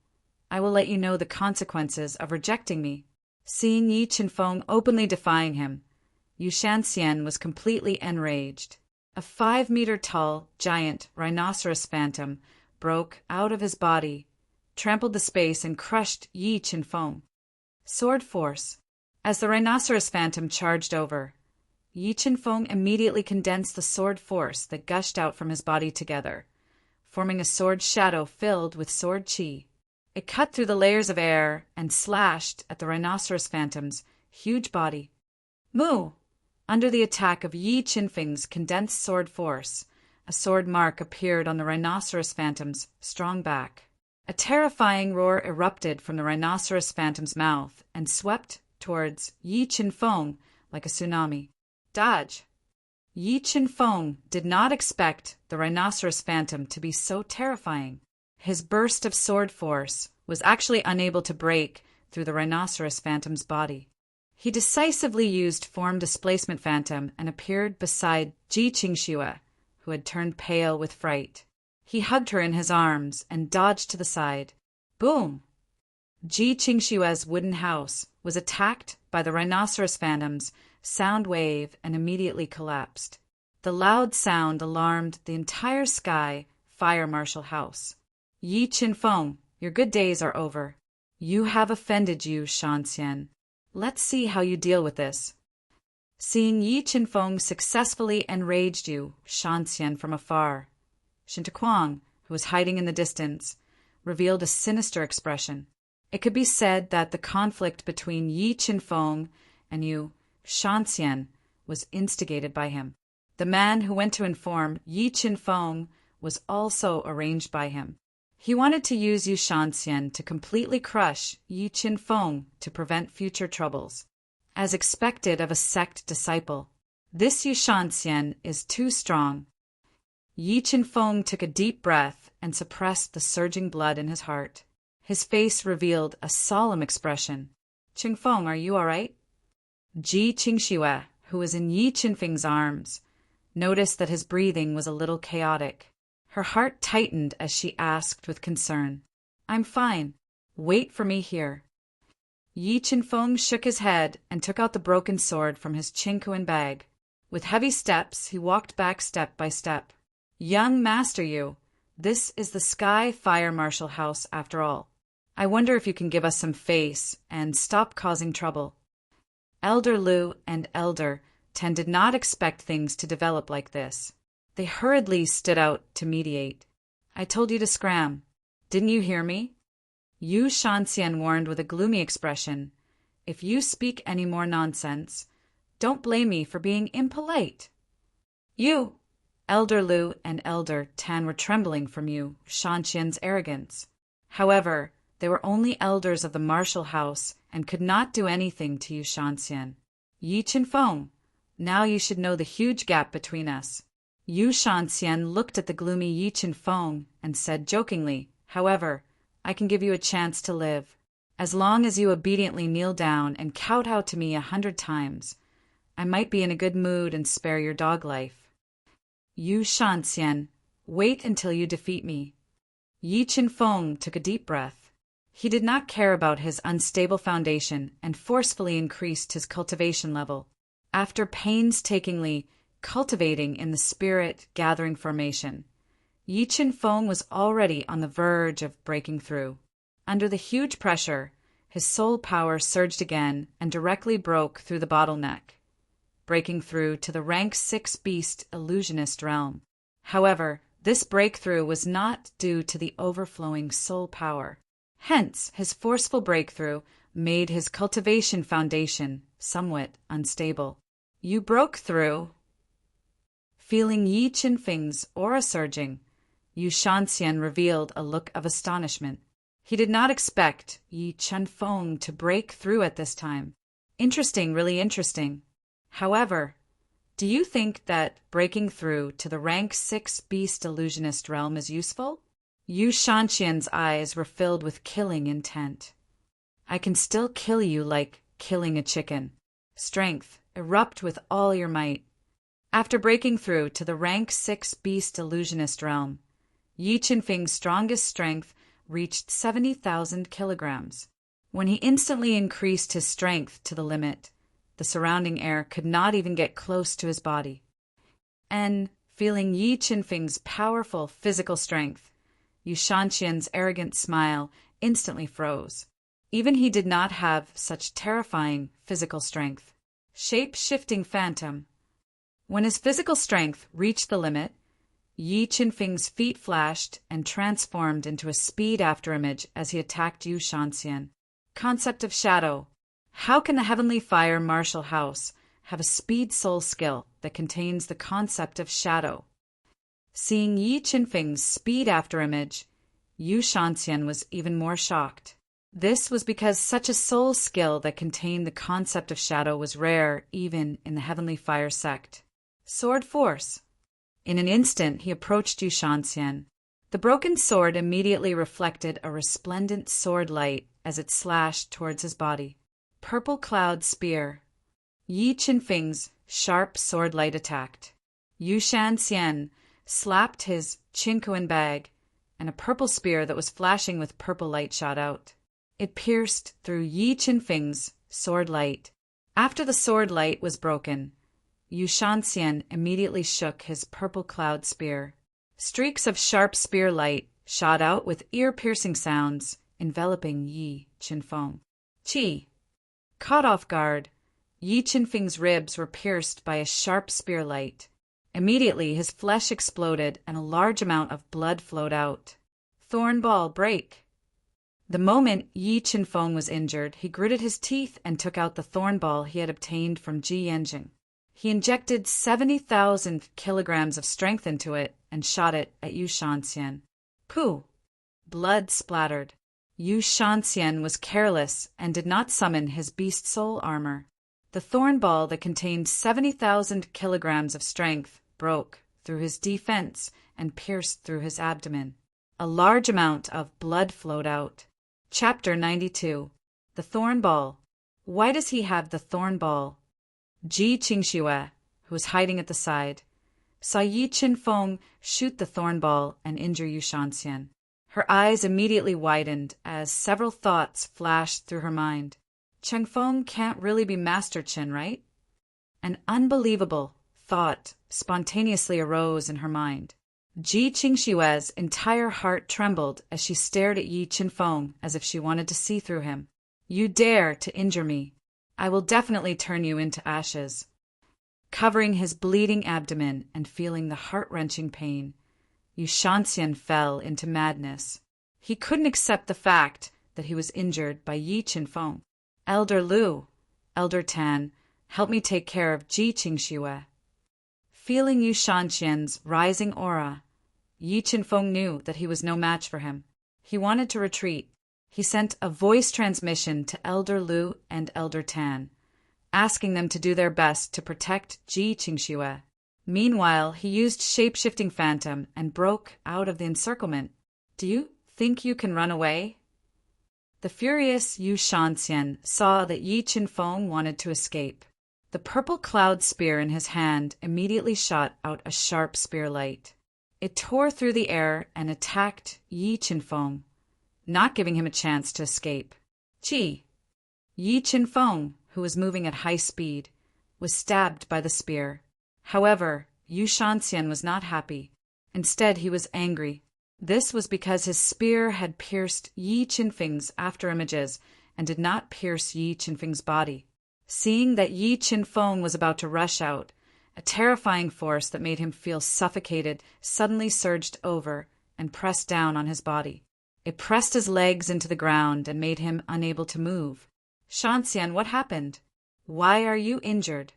I will let you know the consequences of rejecting me. Seeing Yi Qinfeng openly defying him, Yu Shanxian was completely enraged. A 5-meter-tall, giant rhinoceros phantom broke out of his body, trampled the space, and crushed Yi Qinfeng. Sword force. As the rhinoceros phantom charged over, Yi Qinfeng immediately condensed the sword force that gushed out from his body together, forming a sword shadow filled with sword qi. It cut through the layers of air and slashed at the rhinoceros phantom's huge body. Moo! Under the attack of Yi Qinfeng's condensed sword force, a sword mark appeared on the rhinoceros phantom's strong back. A terrifying roar erupted from the rhinoceros phantom's mouth and swept towards Yi Qinfeng like a tsunami. Dodge! Yi Qinfeng did not expect the rhinoceros phantom to be so terrifying. His burst of sword force was actually unable to break through the rhinoceros phantom's body. He decisively used form displacement phantom and appeared beside Ji Qingxue, who had turned pale with fright. He hugged her in his arms and dodged to the side. Boom! Ji Qingxue's wooden house was attacked by the rhinoceros phantom's sound wave and immediately collapsed. The loud sound alarmed the entire Sky Fire Marshal house. Yi Qinfeng, your good days are over. You have offended Yu Shanxian. Let's see how you deal with this. Seeing Yi Qinfeng successfully enraged Yu Shanxian from afar, Shintaquang, who was hiding in the distance, revealed a sinister expression. It could be said that the conflict between Yi Qinfeng and Yu Shanxian was instigated by him. The man who went to inform Yi Qinfeng was also arranged by him. He wanted to use Yu Shanxian to completely crush Yi Qinfeng to prevent future troubles. As expected of a sect disciple, this Yu Shanxian is too strong. Yi Qinfeng took a deep breath and suppressed the surging blood in his heart. His face revealed a solemn expression. Qingfeng, are you all right? Ji Qingxue, who was in Yi Qinfeng's arms, noticed that his breathing was a little chaotic. Her heart tightened as she asked with concern, I'm fine. Wait for me here. Yi Qinfeng shook his head and took out the broken sword from his Qingkuan bag. With heavy steps, he walked back step by step. Young Master Yu, this is the Sky Fire Marshal house after all. I wonder if you can give us some face and stop causing trouble. Elder Lu and Elder Ten did not expect things to develop like this. They hurriedly stood out to mediate. I told you to scram. Didn't you hear me? Yu Shanxian warned with a gloomy expression. If you speak any more nonsense, don't blame me for being impolite. You! Elder Lu and Elder Tan were trembling from Yu Shanxian's arrogance. However, they were only elders of the martial house and could not do anything to Yu Shanxian. Yi Qinfeng, now you should know the huge gap between us. Yu Shanxian looked at the gloomy Yi Qinfeng and said jokingly, however, I can give you a chance to live. As long as you obediently kneel down and kowtow to me 100 times, I might be in a good mood and spare your dog life. Yu Shanxian, wait until you defeat me. Yi Qinfeng took a deep breath. He did not care about his unstable foundation and forcefully increased his cultivation level. After painstakingly cultivating in the spirit-gathering formation, Yi Qinfeng was already on the verge of breaking through. Under the huge pressure, his soul power surged again and directly broke through the bottleneck, breaking through to the rank 6 beast illusionist realm. However, this breakthrough was not due to the overflowing soul power. Hence, his forceful breakthrough made his cultivation foundation somewhat unstable. You broke through. Feeling Yi Qinfeng's aura surging, Yu Shanxian revealed a look of astonishment. He did not expect Yi Qinfeng to break through at this time. Interesting, really interesting. However, Do you think that breaking through to the rank 6 beast illusionist realm is useful? Yu Shanxian's eyes were filled with killing intent. I can still kill you like killing a chicken. Strength, erupt with all your might. After breaking through to the rank 6 beast illusionist realm, Yi Qinfeng's strongest strength reached 70,000 kilograms. When he instantly increased his strength to the limit, the surrounding air could not even get close to his body. And, feeling Yi Qinfeng's powerful physical strength, Yu Shanxian's arrogant smile instantly froze. Even he did not have such terrifying physical strength. Shape-shifting phantom. When his physical strength reached the limit, Yi Qinfeng's feet flashed and transformed into a speed afterimage as he attacked Yu Shanxian. Concept of shadow. How can the Heavenly Fire Martial House have a speed soul skill that contains the concept of shadow? Seeing Yi Qinfeng's speed afterimage, Yu Shanxian was even more shocked. This was because such a soul skill that contained the concept of shadow was rare even in the Heavenly Fire sect. Sword force. In an instant he approached Yu Shanxian. The broken sword immediately reflected a resplendent sword light as it slashed towards his body. Purple cloud spear. Yi Qinfeng's sharp sword light attacked. Yu Shanxian slapped his Qinkuan bag, and a purple spear that was flashing with purple light shot out. It pierced through Yi Qinfeng's sword light. After the sword light was broken, Yu Shanxian immediately shook his purple cloud spear. Streaks of sharp spear light shot out with ear-piercing sounds, enveloping Yi Qinfeng. Qi. Caught off guard, Yi Qinfeng's ribs were pierced by a sharp spear light. Immediately his flesh exploded and a large amount of blood flowed out. Thorn ball break. The moment Yi Qinfeng was injured, he gritted his teeth and took out the thorn ball he had obtained from Ji Yanjing. He injected 70,000 kilograms of strength into it and shot it at Yu Shanxian. Pooh! Blood splattered. Yu Shanxian was careless and did not summon his beast soul armor. The thorn ball that contained 70,000 kilograms of strength broke through his defense and pierced through his abdomen. A large amount of blood flowed out. Chapter 92. The Thorn Ball. Why does he have the thorn ball? Ji Qingxue, who was hiding at the side, saw Yi Qinfeng shoot the thorn ball and injure Yu Shanxian. Her eyes immediately widened as several thoughts flashed through her mind. Chengfeng can't really be Master Qin, right? An unbelievable thought spontaneously arose in her mind. Ji Qingxue's entire heart trembled as she stared at Yi Qinfeng as if she wanted to see through him. You dare to injure me. I will definitely turn you into ashes. Covering his bleeding abdomen and feeling the heart-wrenching pain, Yu Shanxian fell into madness. He couldn't accept the fact that he was injured by Yi Qinfeng. Elder Lu, Elder Tan, help me take care of Ji Qingxue. Feeling Yu Shanxian's rising aura, Yi Qinfeng knew that he was no match for him. He wanted to retreat. He sent a voice transmission to Elder Lu and Elder Tan, asking them to do their best to protect Ji Qingxue. Meanwhile, he used shape-shifting phantom and broke out of the encirclement. Do you think you can run away? The furious Yu Shanxian saw that Yi Qinfeng wanted to escape. The purple cloud spear in his hand immediately shot out a sharp spear light. It tore through the air and attacked Yi Qinfeng, not giving him a chance to escape. Qi. Yi Qinfeng, who was moving at high speed, was stabbed by the spear. However, Yu Shanxian was not happy. Instead, he was angry. This was because his spear had pierced Yi Qinfeng's afterimages and did not pierce Yi Qinfeng's body. Seeing that Yi Qinfeng was about to rush out, a terrifying force that made him feel suffocated suddenly surged over and pressed down on his body. It pressed his legs into the ground and made him unable to move. Shanxian, what happened? Why are you injured?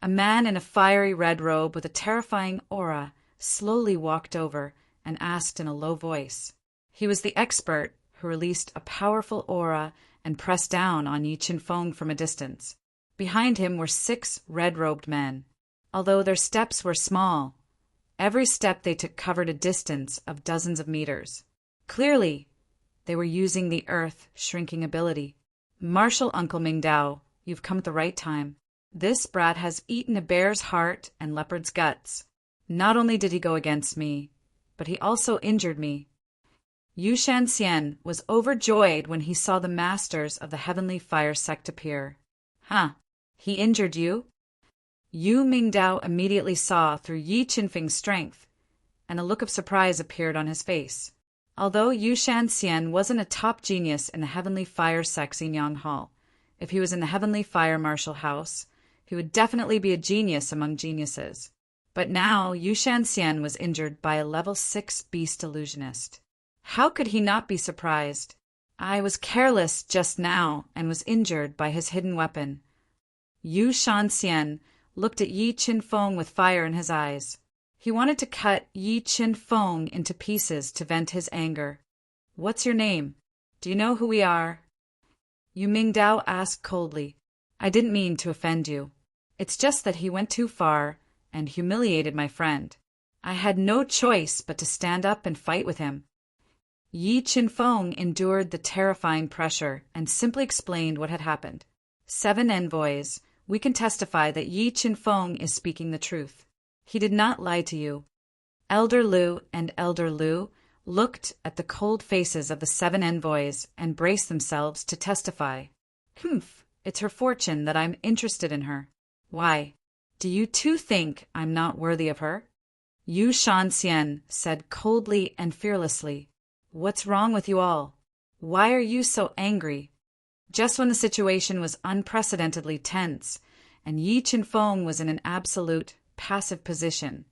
A man in a fiery red robe with a terrifying aura slowly walked over and asked in a low voice. He was the expert who released a powerful aura and pressed down on Yi Qinfeng from a distance. Behind him were 6 red-robed men. although their steps were small. Every step they took covered a distance of dozens of meters. Clearly, they were using the earth-shrinking ability. Martial Uncle Mingdao, you've come at the right time. This brat has eaten a bear's heart and leopard's guts. Not only did he go against me, but he also injured me. Yu Shanxian was overjoyed when he saw the masters of the Heavenly Fire sect appear. Huh, he injured you? Yu Mingdao immediately saw through Yi Qinfeng's strength, and a look of surprise appeared on his face. Although Yu Shanxian wasn't a top genius in the Heavenly Fire sect Xingyang Hall, if he was in the Heavenly Fire Martial House, he would definitely be a genius among geniuses. But now Yu Shanxian was injured by a level 6 beast illusionist. How could he not be surprised? I was careless just now and was injured by his hidden weapon. Yu Shanxian looked at Yi Qinfeng with fire in his eyes. He wanted to cut Yi Qinfeng into pieces to vent his anger. What's your name? Do you know who we are? Yu Mingdao asked coldly. I didn't mean to offend you. It's just that he went too far and humiliated my friend. I had no choice but to stand up and fight with him. Yi Qinfeng endured the terrifying pressure and simply explained what had happened. 7 envoys, we can testify that Yi Qinfeng is speaking the truth. He did not lie to you. Elder Lu and Elder Lu looked at the cold faces of the 7 envoys and braced themselves to testify. It's her fortune that I'm interested in her. Why? Do you too think I'm not worthy of her? Yu Shanxian said coldly and fearlessly. What's wrong with you all? Why are you so angry? Just when the situation was unprecedentedly tense, and Yi Qinfeng was in an absolute passive position,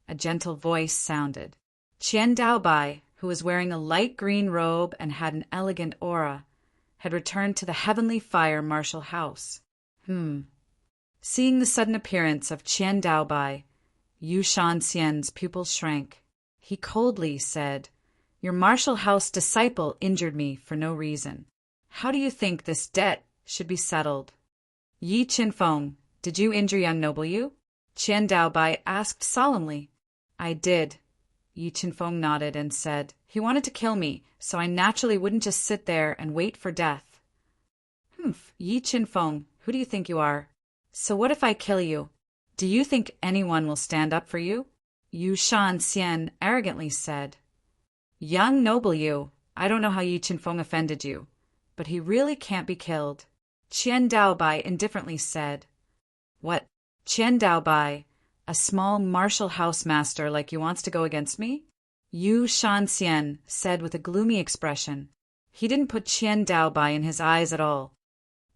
a gentle voice sounded. Qian Daobai, who was wearing a light green robe and had an elegant aura, had returned to the Heavenly Fire Martial House. Seeing the sudden appearance of Qian Daobai, Yu Shanxian's pupils shrank. He coldly said, Your Martial House disciple injured me for no reason. How do you think this debt should be settled? Yi Qinfeng, did you injure young noble Yu? Qian Daobai asked solemnly. I did. Yi Qinfeng nodded and said, He wanted to kill me, so I naturally wouldn't just sit there and wait for death. Yi Qinfeng, who do you think you are? So what if I kill you? Do you think anyone will stand up for you? Yu Shanxian arrogantly said. Young noble Yu, I don't know how Yi Qinfeng offended you, but he really can't be killed. Qian Daobai indifferently said. What? Qian Daobai, a small martial house master like you wants to go against me? Yu Shanxian said with a gloomy expression. He didn't put Qian Daobai in his eyes at all.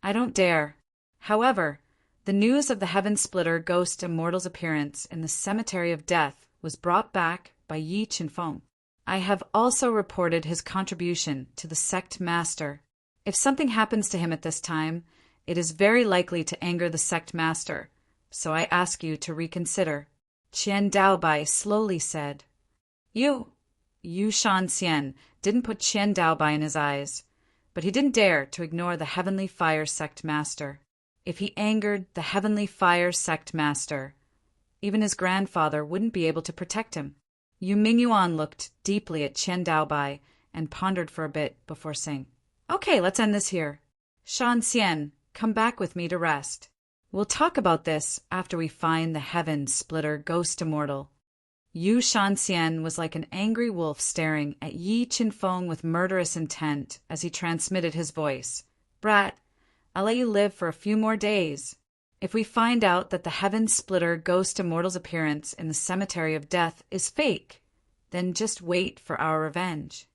I don't dare. However, the news of the Heaven Splitter Ghost Immortal's appearance in the Cemetery of Death was brought back by Yi Qinfeng. I have also reported his contribution to the sect master. If something happens to him at this time, it is very likely to anger the sect master, so I ask you to reconsider. Qian Daobai slowly said. Yu Shanxian didn't put Qian Daobai in his eyes, but he didn't dare to ignore the Heavenly Fire sect master. If he angered the Heavenly Fire sect master, even his grandfather wouldn't be able to protect him. Yu Mingyuan looked deeply at Qian Daobai and pondered for a bit before saying, Okay, let's end this here. Shanxian, come back with me to rest. We'll talk about this after we find the Heaven Splitter Ghost Immortal. Yu Shanxian was like an angry wolf staring at Yi Qinfeng with murderous intent as he transmitted his voice. Brat, I'll let you live for a few more days. If we find out that the Heaven Splitter Ghost Immortal's appearance in the Cemetery of Death is fake, then just wait for our revenge.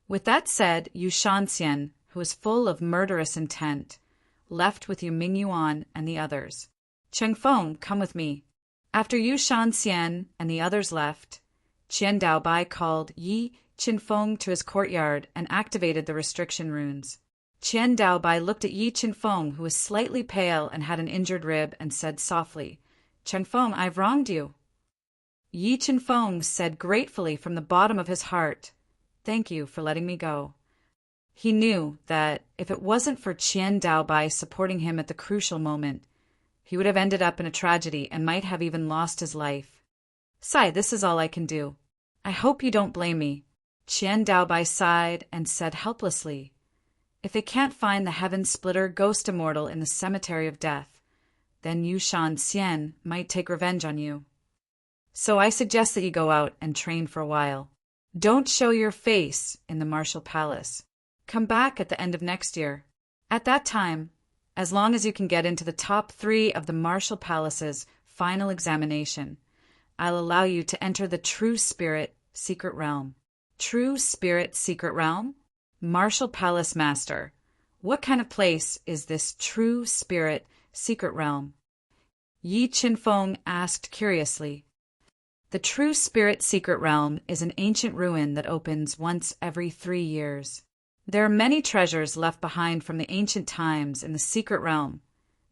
With that said, Yu Shanxian, who was full of murderous intent, left with Yu Mingyuan and the others. Chengfeng, come with me. After Yu Shanxian and the others left, Qian Daobai called Yi Qinfeng to his courtyard and activated the restriction runes. Qian Daobai looked at Yi Qinfeng, who was slightly pale and had an injured rib, and said softly, Chengfeng, I've wronged you. Yi Qinfeng said gratefully from the bottom of his heart, Thank you for letting me go. He knew that if it wasn't for Qian Daobai supporting him at the crucial moment, he would have ended up in a tragedy and might have even lost his life. Sai, this is all I can do. I hope you don't blame me. Qian Daobai sighed and said helplessly, if they can't find the heaven splitter ghost immortal in the cemetery of death, then Yu Shan Xian might take revenge on you. So I suggest that you go out and train for a while. Don't show your face in the martial palace. Come back at the end of next year. At that time, as long as you can get into the top 3 of the martial palace's final examination, I'll allow you to enter the True Spirit Secret Realm. True Spirit Secret Realm? Martial Palace Master, what kind of place is this True Spirit Secret Realm? Yi Qinfeng asked curiously. The True Spirit Secret Realm is an ancient ruin that opens once every 3 years. There are many treasures left behind from the ancient times in the Secret Realm,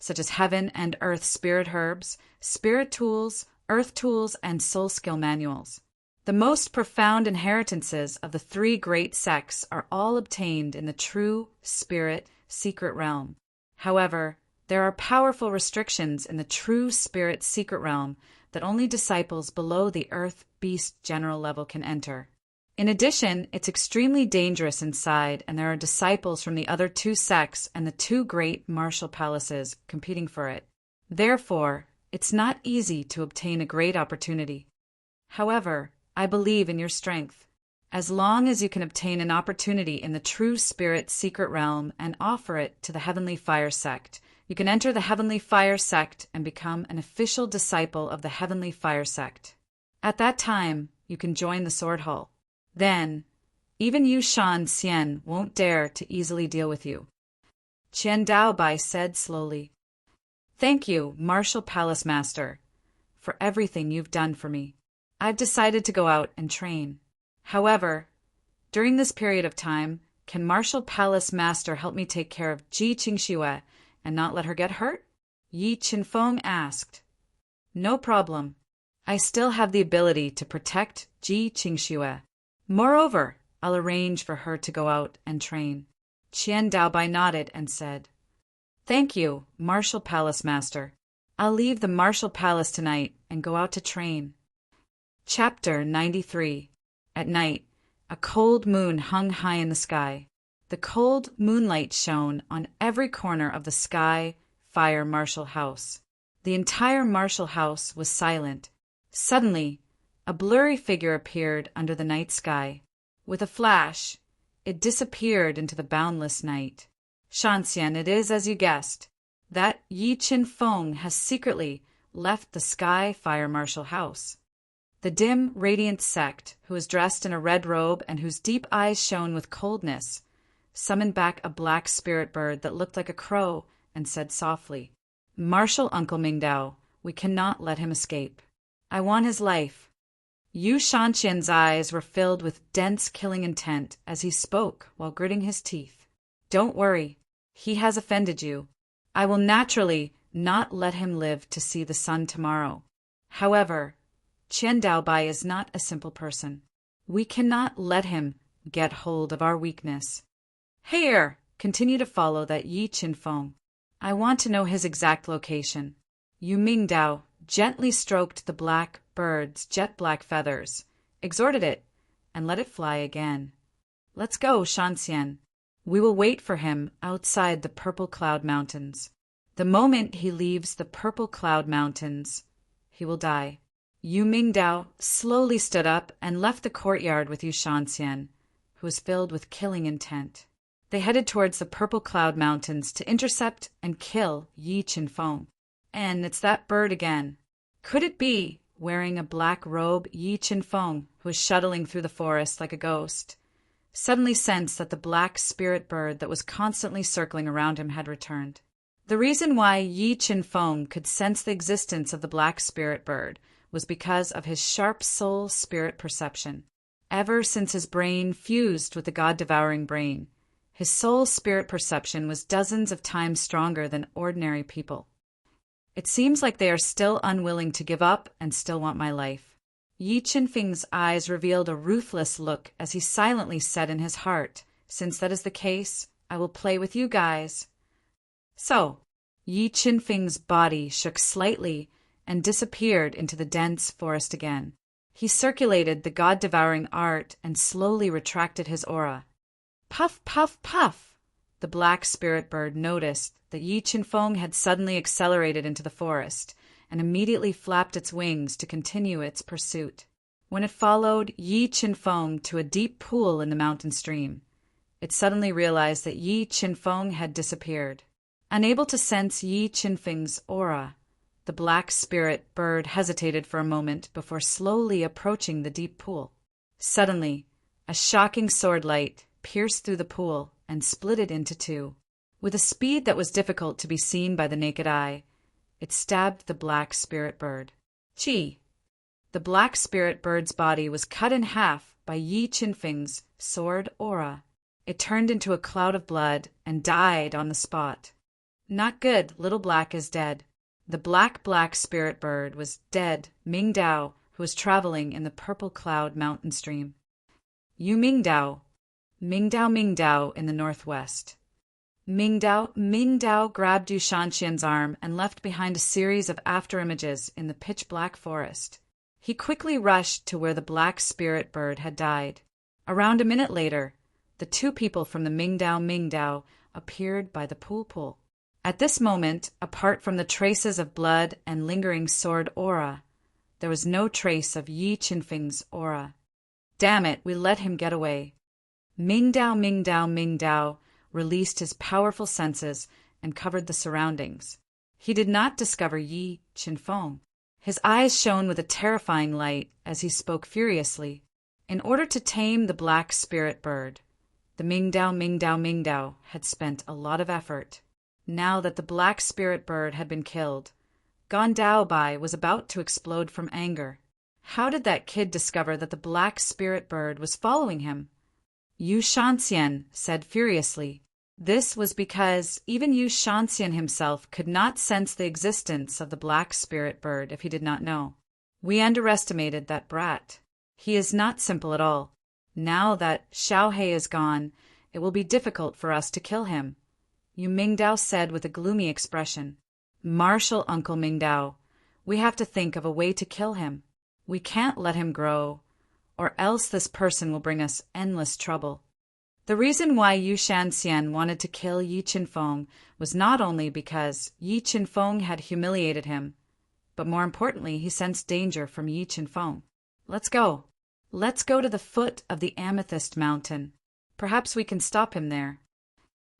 such as heaven and earth spirit herbs, spirit tools, earth tools, and soul skill manuals. The most profound inheritances of the 3 great sects are all obtained in the True Spirit Secret Realm. However, there are powerful restrictions in the True Spirit Secret Realm that only disciples below the Earth Beast General level can enter. In addition, it's extremely dangerous inside, and there are disciples from the other 2 sects and the 2 great martial palaces competing for it. Therefore, it's not easy to obtain a great opportunity. However, I believe in your strength. As long as you can obtain an opportunity in the True Spirit Secret Realm and offer it to the Heavenly Fire Sect, you can enter the Heavenly Fire Sect and become an official disciple of the Heavenly Fire Sect. At that time, you can join the Sword Hall. Then, even Yu Shan Xian won't dare to easily deal with you. Qian Daobai said slowly, Thank you, Martial Palace Master, for everything you've done for me. I've decided to go out and train. However, during this period of time, can Martial Palace Master help me take care of Ji Qingxue and not let her get hurt? Yi Qinfeng asked. No problem. I still have the ability to protect Ji Qingxue. Moreover, I'll arrange for her to go out and train. Qian Daobai nodded and said, Thank you, Martial Palace Master. I'll leave the Martial Palace tonight and go out to train. Chapter 93. At night, a cold moon hung high in the sky. The cold moonlight shone on every corner of the Sky Fire Martial House. The entire Martial House was silent. Suddenly, a blurry figure appeared under the night sky. With a flash, it disappeared into the boundless night. Shanxian, it is as you guessed. That Yi Qinfeng has secretly left the Sky Fire Martial House. The dim, radiant sect, who was dressed in a red robe and whose deep eyes shone with coldness, summoned back a black spirit bird that looked like a crow and said softly, Martial Uncle Mingdao, we cannot let him escape. I want his life. Yu Shanqian's eyes were filled with dense killing intent as he spoke while gritting his teeth. Don't worry, he has offended you. I will naturally not let him live to see the sun tomorrow. However, Qian Daobai is not a simple person. We cannot let him get hold of our weakness. Here, continue to follow that Yi Qinfeng. I want to know his exact location. Yu Mingdao gently stroked the black bird's jet-black feathers, exhorted it, and let it fly again. Let's go, Shanxian. We will wait for him outside the Purple Cloud Mountains. The moment he leaves the Purple Cloud Mountains, he will die. Yu Mingdao slowly stood up and left the courtyard with Yu Shanxian, who was filled with killing intent. They headed towards the Purple Cloud Mountains to intercept and kill Yi Qinfeng. And it's that bird again. Could it be, wearing a black robe, Yi Qinfeng, who was shuttling through the forest like a ghost, suddenly sensed that the black spirit bird that was constantly circling around him had returned. The reason why Yi Qinfeng could sense the existence of the black spirit bird was because of his sharp soul spirit perception. Ever since his brain fused with the god-devouring brain, his soul spirit perception was dozens of times stronger than ordinary people. It seems like they are still unwilling to give up and still want my life. Yi Qinfeng's eyes revealed a ruthless look as he silently said in his heart, Since that is the case, I will play with you guys. So, Yi Qinfeng's body shook slightly and disappeared into the dense forest again. He circulated the god-devouring art and slowly retracted his aura. Puff, puff, puff! The black spirit bird noticed that Yi Qinfeng had suddenly accelerated into the forest and immediately flapped its wings to continue its pursuit. When it followed Yi Qinfeng to a deep pool in the mountain stream, it suddenly realized that Yi Qinfeng had disappeared. Unable to sense Yi Qinfeng's aura, the black spirit bird hesitated for a moment before slowly approaching the deep pool. Suddenly, a shocking sword light pierced through the pool and split it into two. With a speed that was difficult to be seen by the naked eye, it stabbed the black spirit bird. Chi! The black spirit bird's body was cut in half by Yi Qinfeng's sword aura. It turned into a cloud of blood and died on the spot. Not good, Little Black is dead. The black spirit bird was dead. Mingdao, who was traveling in the purple cloud mountain stream. Yu Mingdao. Mingdao in the northwest. Mingdao grabbed Yu Shanxian's arm and left behind a series of afterimages in the pitch-black forest. He quickly rushed to where the black spirit bird had died. Around a minute later, the two people from the Mingdao appeared by the pool. At this moment, apart from the traces of blood and lingering sword aura, there was no trace of Yi Qinfeng's aura. Damn it, we let him get away. Mingdao released his powerful senses and covered the surroundings. He did not discover Yi Qinfeng. His eyes shone with a terrifying light as he spoke furiously. In order to tame the black spirit bird, the Mingdao had spent a lot of effort. Now that the black spirit bird had been killed, Gondao Bai was about to explode from anger. How did that kid discover that the black spirit bird was following him? Yu Shanxian said furiously. This was because even Yu Shanxian himself could not sense the existence of the black spirit bird if he did not know. We underestimated that brat. He is not simple at all. Now that Xiaohei is gone, it will be difficult for us to kill him. Yu Mingdao said with a gloomy expression. Martial Uncle Mingdao, we have to think of a way to kill him. We can't let him grow, or else this person will bring us endless trouble. The reason why Yu Shanxian wanted to kill Yi Qinfeng was not only because Yi Qinfeng had humiliated him, but more importantly, he sensed danger from Yi Qinfeng. Let's go. Let's go to the foot of the Amethyst Mountain. Perhaps we can stop him there.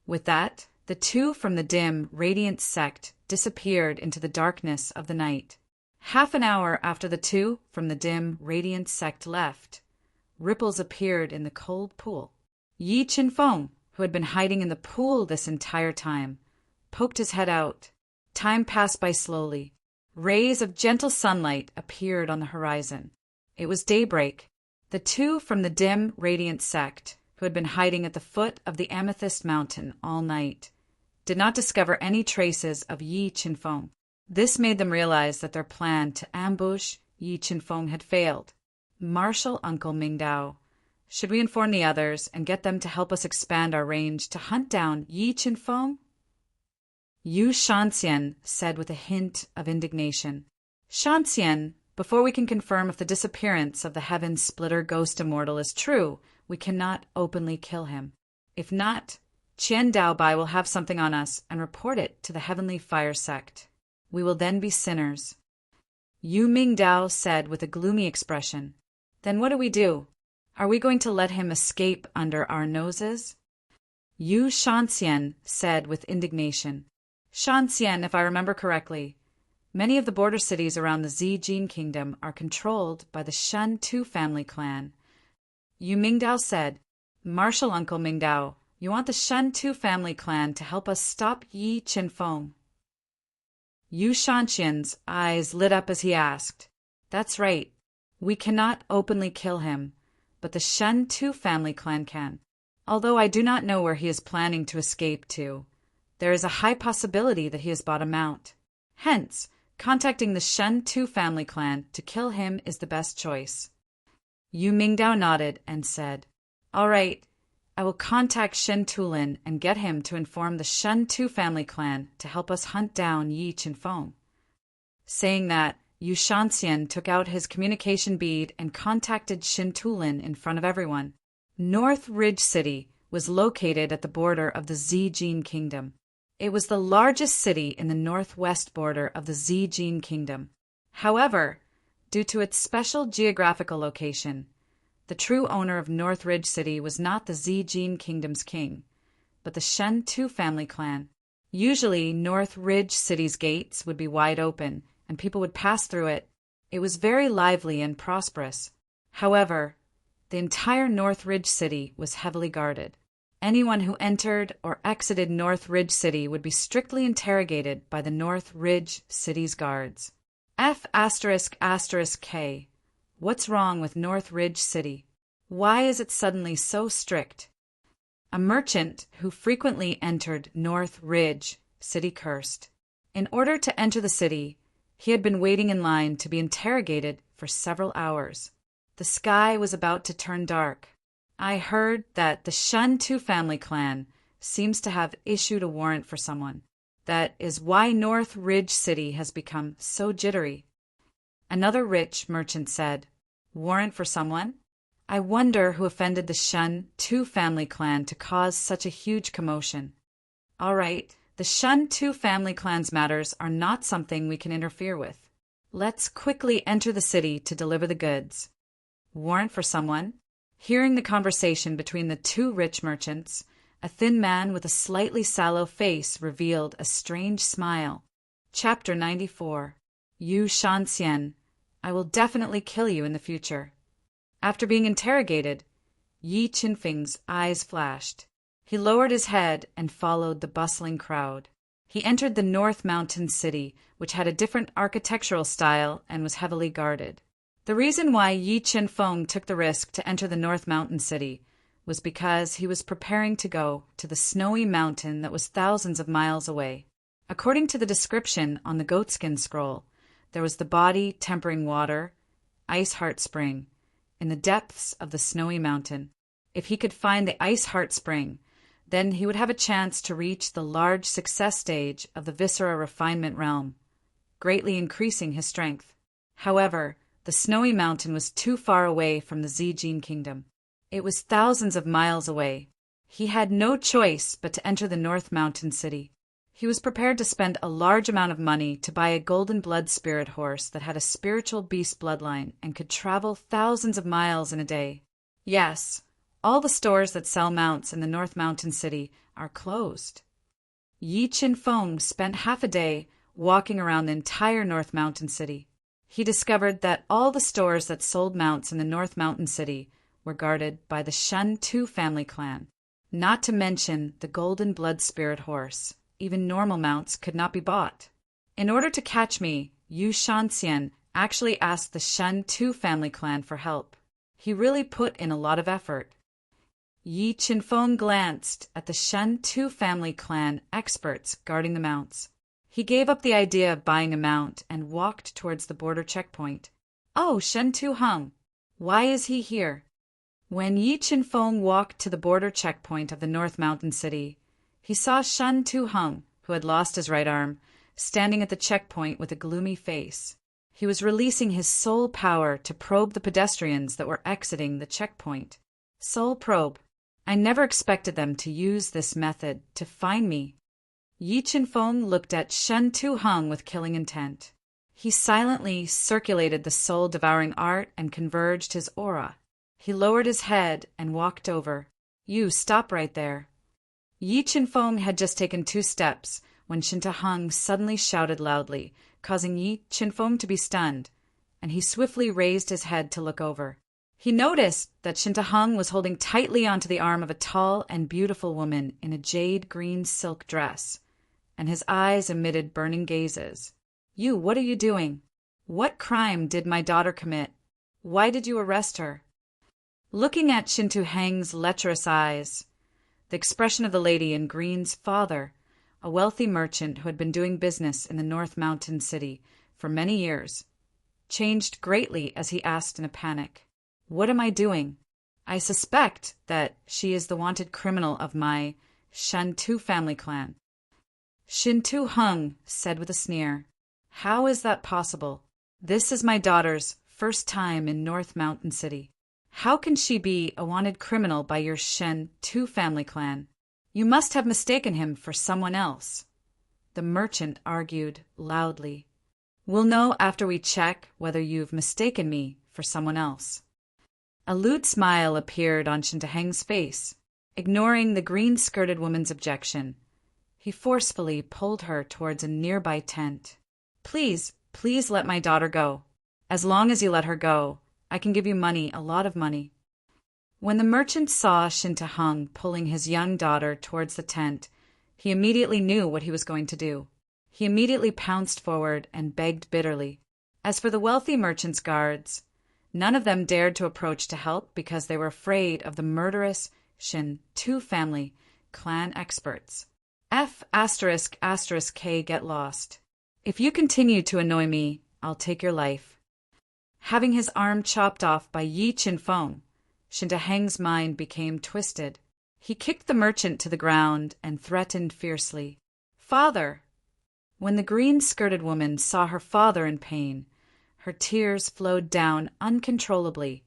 With that, the two from the dim, radiant sect disappeared into the darkness of the night. Half an hour after the two from the dim, radiant sect left, ripples appeared in the cold pool. Yi Qinfeng, who had been hiding in the pool this entire time, poked his head out. Time passed by slowly. Rays of gentle sunlight appeared on the horizon. It was daybreak. The two from the dim, radiant sect, who had been hiding at the foot of the Amethyst Mountain all night, did not discover any traces of Yi Qinfeng. This made them realize that their plan to ambush Yi Qinfeng had failed. Martial Uncle Mingdao, should we inform the others and get them to help us expand our range to hunt down Yi Qinfeng? Yu Shanxian said with a hint of indignation. Shanxian, before we can confirm if the disappearance of the Heaven Splitter Ghost Immortal is true, we cannot openly kill him. If not, Qian Daobai will have something on us and report it to the Heavenly Fire Sect. We will then be sinners. Yu Mingdao said with a gloomy expression. Then what do we do? Are we going to let him escape under our noses? Yu Shanxian said with indignation. Shanxian, if I remember correctly, many of the border cities around the Zijin Kingdom are controlled by the Shen Tu family clan. Yu Mingdao said, Martial Uncle Mingdao, you want the Shen Tu family clan to help us stop Yi Qinfeng? Yu Shanxian's eyes lit up as he asked. That's right. We cannot openly kill him, but the Shen Tu family clan can. Although I do not know where he is planning to escape to, there is a high possibility that he has bought a mount. Hence, contacting the Shen Tu family clan to kill him is the best choice. Yu Mingdao nodded and said, All right, I will contact Shin Tulin and get him to inform the Shun Tu family clan to help us hunt down Yi Chinfeng. Saying that, Yu Shanxian took out his communication bead and contacted Shin Tulin in front of everyone. North Ridge City was located at the border of the Zijin Kingdom. It was the largest city in the northwest border of the Zijin Kingdom. However, due to its special geographical location, the true owner of North Ridge City was not the Zijin Kingdom's king, but the Shen Tu family clan. Usually, North Ridge City's gates would be wide open, and people would pass through it. It was very lively and prosperous. However, the entire North Ridge City was heavily guarded. Anyone who entered or exited North Ridge City would be strictly interrogated by the North Ridge City's guards. F***K. What's wrong with North Ridge City? Why is it suddenly so strict? A merchant who frequently entered North Ridge City cursed. In order to enter the city, he had been waiting in line to be interrogated for several hours. The sky was about to turn dark. I heard that the Shun Tu family clan seems to have issued a warrant for someone. That is why North Ridge City has become so jittery. Another rich merchant said, "Warrant for someone? I wonder who offended the Shun Tu family clan to cause such a huge commotion." All right, the Shun Tu family clan's matters are not something we can interfere with. Let's quickly enter the city to deliver the goods. Warrant for someone? Hearing the conversation between the two rich merchants, a thin man with a slightly sallow face revealed a strange smile. Chapter 94. Yu Shanxian, I will definitely kill you in the future. After being interrogated, Yi Chinfeng's eyes flashed. He lowered his head and followed the bustling crowd. He entered the North Mountain City, which had a different architectural style and was heavily guarded. The reason why Yi Chinfeng took the risk to enter the North Mountain City was because he was preparing to go to the snowy mountain that was thousands of miles away. According to the description on the goatskin scroll, there was the body tempering water, Ice Heart Spring, in the depths of the snowy mountain. If he could find the Ice Heart Spring, then he would have a chance to reach the large success stage of the Viscera refinement realm, greatly increasing his strength. However, the snowy mountain was too far away from the Zijin Kingdom. It was thousands of miles away. He had no choice but to enter the North Mountain City. He was prepared to spend a large amount of money to buy a golden blood spirit horse that had a spiritual beast bloodline and could travel thousands of miles in a day. Yes, all the stores that sell mounts in the North Mountain City are closed. Yi Chinfeng spent half a day walking around the entire North Mountain City. He discovered that all the stores that sold mounts in the North Mountain City were guarded by the Shun Tu family clan. Not to mention the golden blood spirit horse. Even normal mounts could not be bought. In order to catch me, Yu Shanxian actually asked the Shun Tu family clan for help. He really put in a lot of effort. Yi Chinfeng glanced at the Shun Tu family clan experts guarding the mounts. He gave up the idea of buying a mount and walked towards the border checkpoint. Oh, Shen Tu Hung, why is he here? When Yi Chinfeng walked to the border checkpoint of the North Mountain City, he saw Shen Tu Hung, who had lost his right arm, standing at the checkpoint with a gloomy face. He was releasing his soul power to probe the pedestrians that were exiting the checkpoint. Soul probe. I never expected them to use this method to find me. Yi Chinfeng looked at Shen Tu Hung with killing intent. He silently circulated the soul-devouring art and converged his aura. He lowered his head and walked over. You, stop right there. Yi Chinfeng had just taken 2 steps when Shen Tu Hung suddenly shouted loudly, causing Yi Chinfeng to be stunned, and he swiftly raised his head to look over. He noticed that Shen Tu Hung was holding tightly onto the arm of a tall and beautiful woman in a jade-green silk dress, and his eyes emitted burning gazes. You, what are you doing? What crime did my daughter commit? Why did you arrest her? Looking at Shen Tu Hung's lecherous eyes, the expression of the lady in green's father, a wealthy merchant who had been doing business in the North Mountain City for many years, changed greatly as he asked in a panic, "What am I doing?" I suspect that she is the wanted criminal of my Shantu family clan. Shintu Hung said with a sneer, "How is that possible? This is my daughter's first time in North Mountain City. How can she be a wanted criminal by your Shantu family clan? You must have mistaken him for someone else." The merchant argued loudly. "We'll know after we check whether you've mistaken me for someone else." A lewd smile appeared on Shintaheng's face. Ignoring the green-skirted woman's objection, he forcefully pulled her towards a nearby tent. Please let my daughter go. As long as you let her go, I can give you money, a lot of money." When the merchant saw Shintahung pulling his young daughter towards the tent, he immediately knew what he was going to do. He immediately pounced forward and begged bitterly. As for the wealthy merchant's guards, none of them dared to approach to help because they were afraid of the murderous Shintu family clan experts. F***K get lost. If you continue to annoy me, I'll take your life. Having his arm chopped off by Yi Chinfeng, Shintaheng's mind became twisted. He kicked the merchant to the ground and threatened fiercely, "Father!" When the green-skirted woman saw her father in pain, her tears flowed down uncontrollably,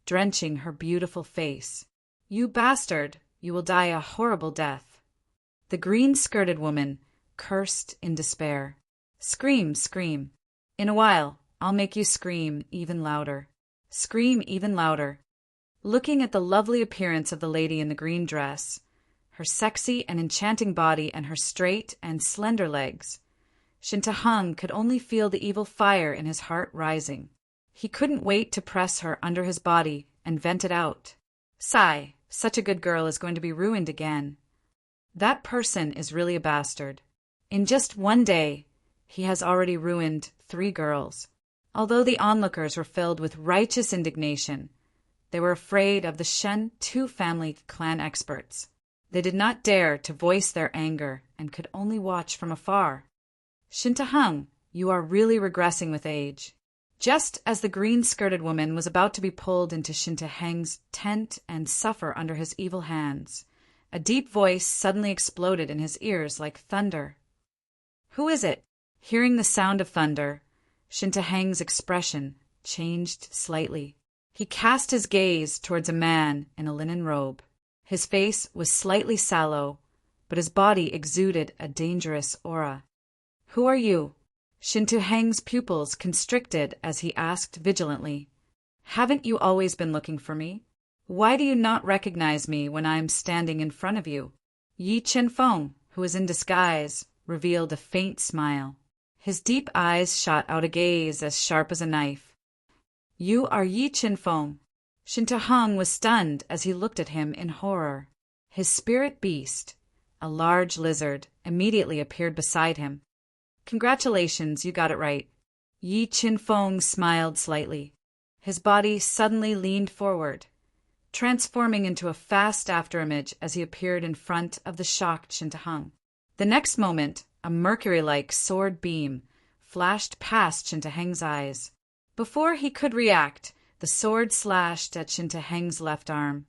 drenching her beautiful face. "You bastard! You will die a horrible death." The green-skirted woman cursed in despair. "Scream, scream. In a while, I'll make you scream even louder. Scream even louder." Looking at the lovely appearance of the lady in the green dress, her sexy and enchanting body and her straight and slender legs, Shintahung could only feel the evil fire in his heart rising. He couldn't wait to press her under his body and vent it out. Sigh, such a good girl is going to be ruined again. That person is really a bastard. In just one day, he has already ruined 3 girls. Although the onlookers were filled with righteous indignation, they were afraid of the Shen-Tu family clan experts. They did not dare to voice their anger and could only watch from afar. "Shintahung, you are really regressing with age." Just as the green-skirted woman was about to be pulled into Shintaheng's tent and suffer under his evil hands, a deep voice suddenly exploded in his ears like thunder. "Who is it?" Hearing the sound of thunder, Shintaheng's expression changed slightly. He cast his gaze towards a man in a linen robe. His face was slightly sallow, but his body exuded a dangerous aura. "Who are you?" Shintaheng's pupils constricted as he asked vigilantly. "Haven't you always been looking for me? Why do you not recognize me when I am standing in front of you?" Yi Chenfeng, who was in disguise, revealed a faint smile. His deep eyes shot out a gaze as sharp as a knife. "You are Yi Chenfeng." Shintahung was stunned as he looked at him in horror. His spirit beast, a large lizard, immediately appeared beside him. "Congratulations, you got it right." Yi Chenfeng smiled slightly. His body suddenly leaned forward, transforming into a fast afterimage as he appeared in front of the shocked Shintahung. The next moment, a mercury-like sword beam flashed past Shintaheng's eyes. Before he could react, the sword slashed at Shintaheng's left arm,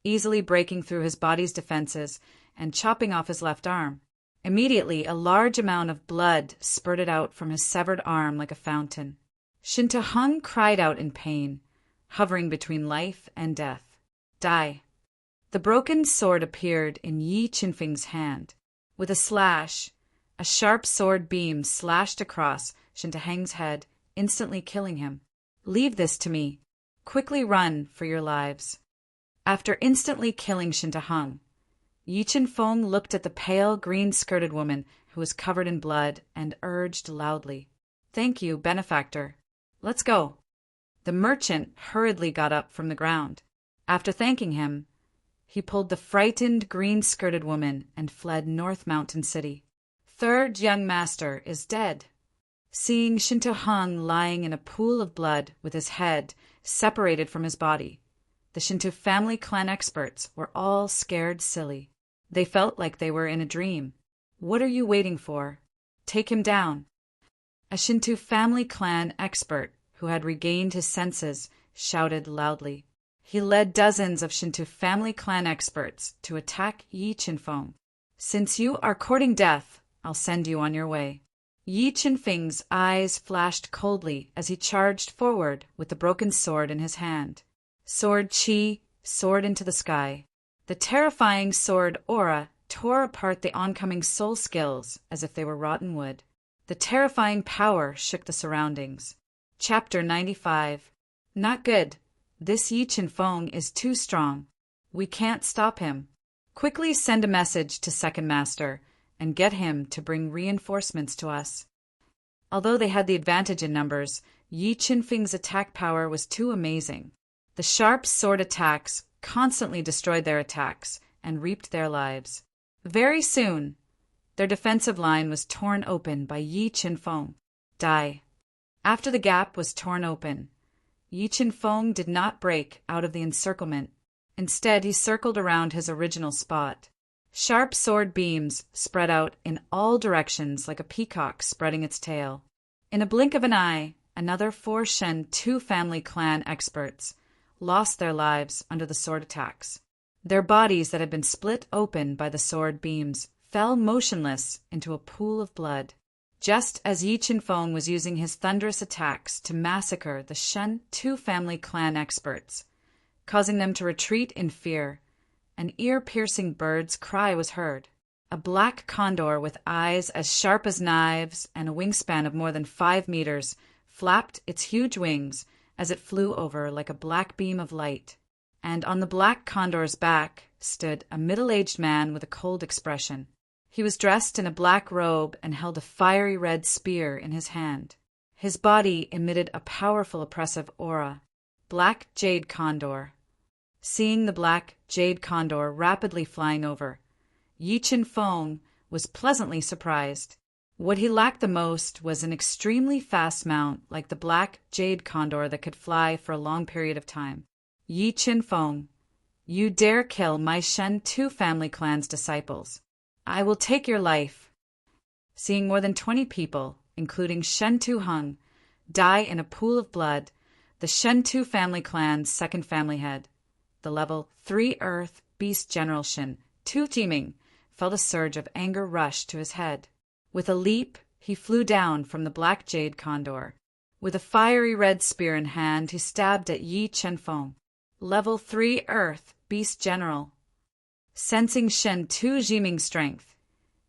easily breaking through his body's defenses and chopping off his left arm. Immediately, a large amount of blood spurted out from his severed arm like a fountain. Shintahung cried out in pain, hovering between life and death. "Die." The broken sword appeared in Yi Chenfeng's hand. With a slash, a sharp sword beam slashed across Shintaheng's head, instantly killing him. "Leave this to me. Quickly run for your lives." After instantly killing Shintahung, Yi Chenfeng looked at the pale, green-skirted woman who was covered in blood and urged loudly, "Thank you, benefactor. Let's go." The merchant hurriedly got up from the ground. After thanking him, he pulled the frightened, green-skirted woman and fled North Mountain City. Third young master is dead. Seeing Shintahung lying in a pool of blood with his head separated from his body, the Shinto family clan experts were all scared silly. They felt like they were in a dream. "What are you waiting for? Take him down." A Shinto family clan expert who had regained his senses shouted loudly. He led dozens of Shinto family clan experts to attack Yi Qinfeng. "Since you are courting death, I'll send you on your way." Yi Qinfeng's eyes flashed coldly as he charged forward with the broken sword in his hand. Sword chi soared into the sky. The terrifying sword aura tore apart the oncoming soul skills as if they were rotten wood. The terrifying power shook the surroundings. Chapter 95. Not good. This Yi Qinfeng is too strong. We can't stop him. Quickly send a message to Second Master and get him to bring reinforcements to us. Although they had the advantage in numbers, Yi Qinfeng's attack power was too amazing. The sharp sword attacks constantly destroyed their attacks and reaped their lives. Very soon, their defensive line was torn open by Yi Qinfeng. Die. After the gap was torn open, Yi Qinfeng did not break out of the encirclement. Instead, he circled around his original spot. Sharp sword beams spread out in all directions like a peacock spreading its tail. In a blink of an eye, another 4 Shen 2 family clan experts lost their lives under the sword attacks. Their bodies that had been split open by the sword beams fell motionless into a pool of blood. Just as Yi Qinfeng was using his thunderous attacks to massacre the Shen 2 family clan experts, causing them to retreat in fear, an ear-piercing bird's cry was heard. A black condor with eyes as sharp as knives and a wingspan of more than 5 meters flapped its huge wings as it flew over like a black beam of light. And on the black condor's back stood a middle-aged man with a cold expression. He was dressed in a black robe and held a fiery red spear in his hand. His body emitted a powerful oppressive aura. Black Jade Condor. Seeing the black Jade Condor rapidly flying over, Yi Qinfeng was pleasantly surprised. What he lacked the most was an extremely fast mount like the black Jade Condor that could fly for a long period of time. "Yi Qinfeng, you dare kill my Shen 2 family clan's disciples. I will take your life." Seeing more than 20 people, including Shen 2 Hung, die in a pool of blood, the Shen 2 family clan's second family head, the level 3 Earth Beast General Shen 2 Teaming, felt a surge of anger rush to his head. With a leap, he flew down from the black Jade Condor. With a fiery red spear in hand, he stabbed at Yi Qinfeng. Level 3 Earth Beast General. Sensing Shen 2 Jiming's strength,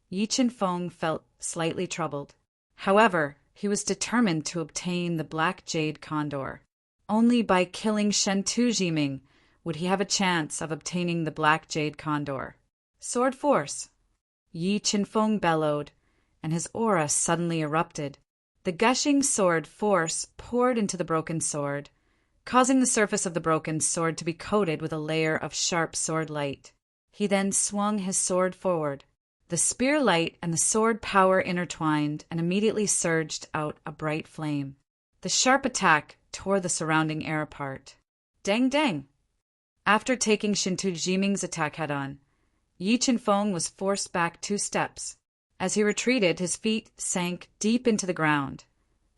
Yi Qinfeng felt slightly troubled. However, he was determined to obtain the black Jade Condor. Only by killing Shen 2 Jiming would he have a chance of obtaining the black Jade Condor. Sword force! Yi Qinfeng bellowed, and his aura suddenly erupted. The gushing sword force poured into the broken sword, causing the surface of the broken sword to be coated with a layer of sharp sword light. He then swung his sword forward. The spear light and the sword power intertwined and immediately surged out a bright flame. The sharp attack tore the surrounding air apart. Dang dang! After taking Shintu Jiming's attack head-on, Yi Qinfeng was forced back 2 steps. As he retreated, his feet sank deep into the ground,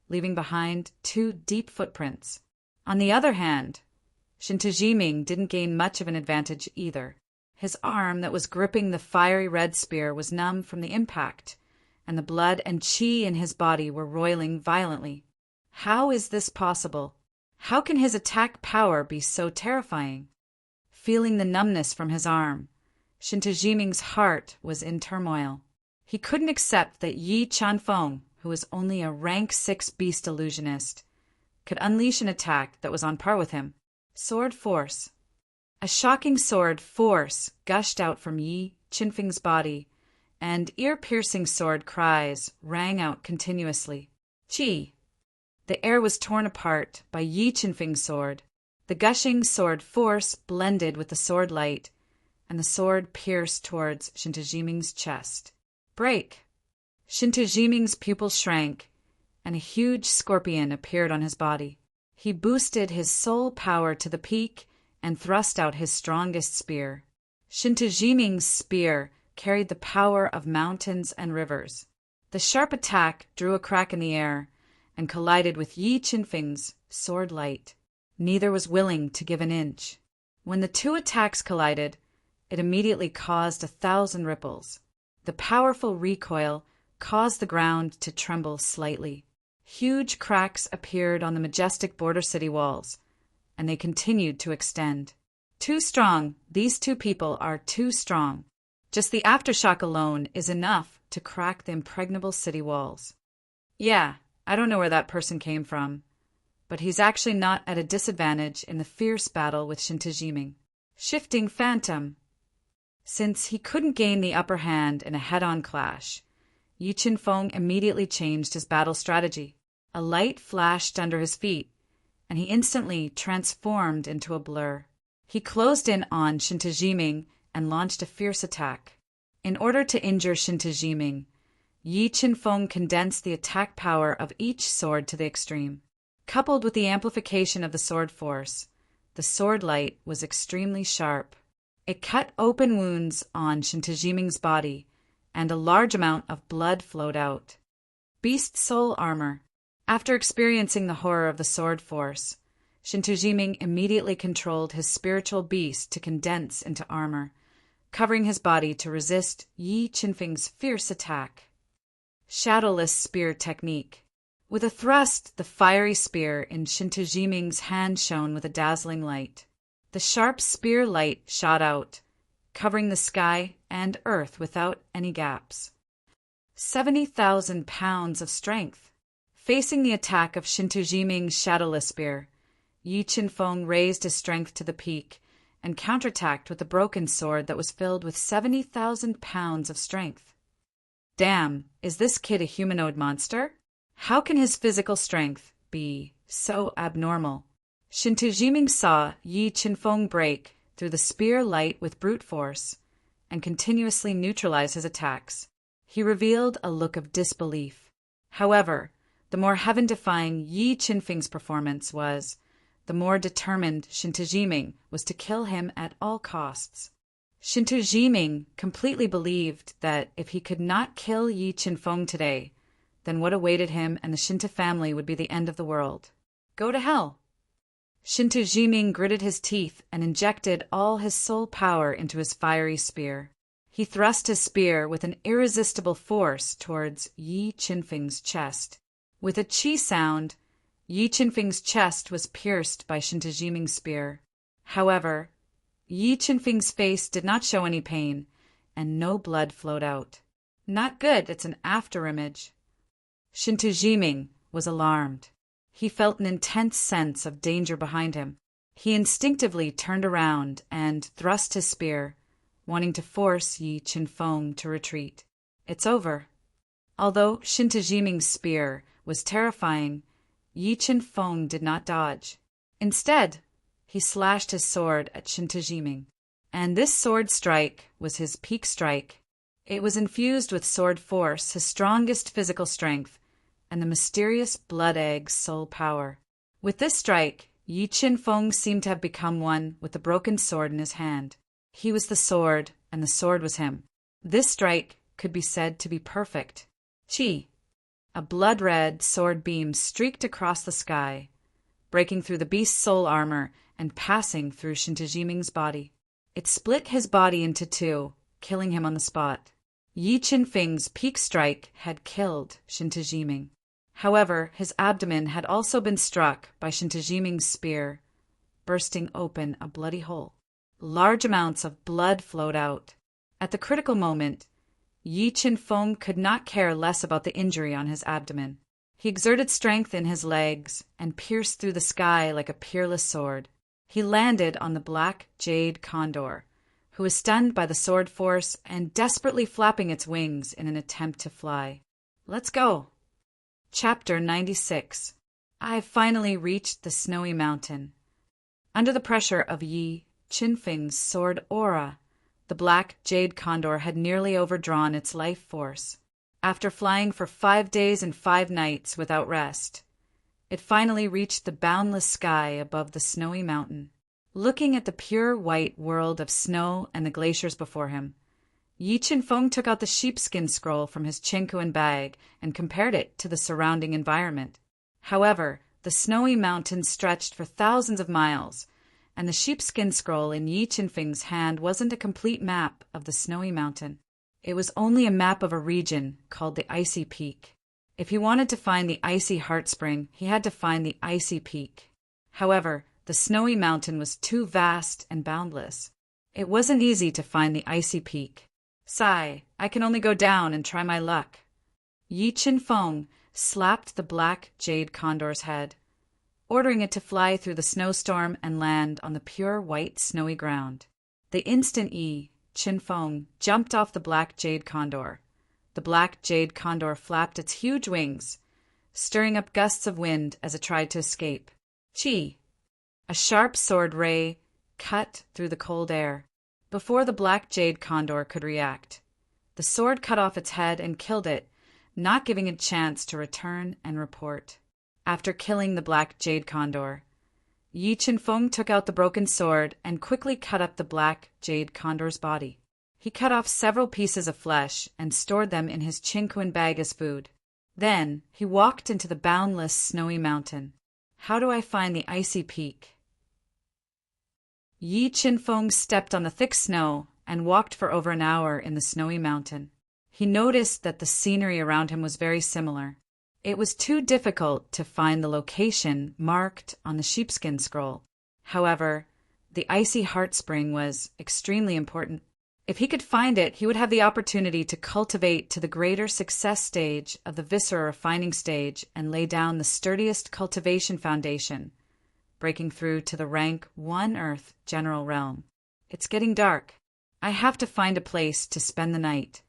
leaving behind 2 deep footprints. On the other hand, Shintu Jiming didn't gain much of an advantage either. His arm that was gripping the fiery red spear was numb from the impact, and the blood and qi in his body were roiling violently. How is this possible? How can his attack power be so terrifying? Feeling the numbness from his arm, Shintu Jiming's heart was in turmoil. He couldn't accept that Yi Qinfeng, who was only a rank 6 beast illusionist, could unleash an attack that was on par with him. Sword force. A shocking sword force gushed out from Yi Qinfeng's body, and ear-piercing sword cries rang out continuously. Qi. The air was torn apart by Yi Qinfeng's sword. The gushing sword force blended with the sword light, and the sword pierced towards Shintu Jiming's chest. Break! Shintu Jiming's pupils shrank, and a huge scorpion appeared on his body. He boosted his soul power to the peak and thrust out his strongest spear. Shintu Jiming's spear carried the power of mountains and rivers. The sharp attack drew a crack in the air and collided with Yi Qinfeng's sword light. Neither was willing to give an inch. When the two attacks collided, it immediately caused 1,000 ripples. The powerful recoil caused the ground to tremble slightly. Huge cracks appeared on the majestic border city walls, and they continued to extend. Too strong. These two people are too strong. Just the aftershock alone is enough to crack the impregnable city walls. Yeah, I don't know where that person came from, but he's actually not at a disadvantage in the fierce battle with Shintajiming. Shifting Phantom. Since he couldn't gain the upper hand in a head-on clash, Yi Qinfeng immediately changed his battle strategy. A light flashed under his feet, and he instantly transformed into a blur. He closed in on Shintajiming and launched a fierce attack. In order to injure Shintajiming, Yi Qinfeng condensed the attack power of each sword to the extreme. Coupled with the amplification of the sword force, the sword light was extremely sharp. It cut open wounds on Shintajiming's body, and a large amount of blood flowed out. Beast Soul Armor. After experiencing the horror of the sword force, Shintajiming immediately controlled his spiritual beast to condense into armor, covering his body to resist Yi Qinfeng's fierce attack. Shadowless Spear Technique. With a thrust, the fiery spear in Shintajiming's hand shone with a dazzling light. The sharp spear light shot out, covering the sky and earth without any gaps. 70,000 pounds of strength. Facing the attack of Shintajiming's shadowless spear, Yi Qinfeng raised his strength to the peak and counterattacked with a broken sword that was filled with 70,000 pounds of strength. Damn, is this kid a humanoid monster? How can his physical strength be so abnormal? Shintajiming saw Yi Qinfeng break through the spear light with brute force and continuously neutralize his attacks. He revealed a look of disbelief. However, the more heaven-defying Yi Qinfeng's performance was, the more determined Shintajiming was to kill him at all costs. Shintajiming completely believed that if he could not kill Yi Qinfeng today, then what awaited him and the Shinta family would be the end of the world. Go to hell! Shintajiming gritted his teeth and injected all his soul power into his fiery spear. He thrust his spear with an irresistible force towards Yi Qinfeng's chest. With a chi sound, Yi Qinfeng's chest was pierced by Shintajiming's spear. However, Yi Qinfeng's face did not show any pain, and no blood flowed out. Not good, it's an afterimage. Shintajiming was alarmed. He felt an intense sense of danger behind him. He instinctively turned around and thrust his spear, wanting to force Yi Qinfeng to retreat. It's over. Although Shintajiming's spear was terrifying, Yi Qinfeng did not dodge. Instead, he slashed his sword at Shintajiming. And this sword strike was his peak strike. It was infused with sword force, his strongest physical strength, and the mysterious blood egg's soul power. With this strike, Yi Qinfeng seemed to have become one with the broken sword in his hand. He was the sword, and the sword was him. This strike could be said to be perfect. Chi! A blood-red sword beam streaked across the sky, breaking through the beast's soul armor and passing through Shintajiming's body. It split his body into two, killing him on the spot. Yi Qinfeng's peak strike had killed Shintajiming. However, his abdomen had also been struck by Shintajiming's spear, bursting open a bloody hole. Large amounts of blood flowed out. At the critical moment, Yi Qinfeng could not care less about the injury on his abdomen. He exerted strength in his legs and pierced through the sky like a peerless sword. He landed on the black jade condor, who was stunned by the sword force and desperately flapping its wings in an attempt to fly. Let's go. Chapter 96. I've finally reached the snowy mountain. Under the pressure of Yi Qinfeng's sword aura, the black jade condor had nearly overdrawn its life force. After flying for 5 days and 5 nights without rest, it finally reached the boundless sky above the snowy mountain. Looking at the pure white world of snow and the glaciers before him, Yi Qinfeng took out the sheepskin scroll from his chinkuan bag and compared it to the surrounding environment. However, the snowy mountains stretched for thousands of miles, and the sheepskin scroll in Yi Qinfeng's hand wasn't a complete map of the snowy mountain. It was only a map of a region called the Icy Peak. If he wanted to find the icy heart spring, he had to find the Icy Peak. However, the snowy mountain was too vast and boundless. It wasn't easy to find the Icy Peak. Sigh, I can only go down and try my luck. Yi Qinfeng slapped the black jade condor's head, ordering it to fly through the snowstorm and land on the pure white snowy ground. The instant Yi Qinfeng jumped off the black jade condor, the black jade condor flapped its huge wings, stirring up gusts of wind as it tried to escape. Chi! A sharp sword ray cut through the cold air. Before the black jade condor could react, the sword cut off its head and killed it, not giving it a chance to return and report. After killing the black jade condor, Yi Qinfeng took out the broken sword and quickly cut up the black jade condor's body. He cut off several pieces of flesh and stored them in his Qinquan bag as food. Then he walked into the boundless snowy mountain. How do I find the Icy Peak? Yi Qinfeng stepped on the thick snow and walked for over an hour in the snowy mountain. He noticed that the scenery around him was very similar. It was too difficult to find the location marked on the sheepskin scroll. However, the icy heart spring was extremely important. If he could find it, he would have the opportunity to cultivate to the greater success stage of the viscera refining stage and lay down the sturdiest cultivation foundation, breaking through to the rank 1 Earth general realm. It's getting dark. I have to find a place to spend the night.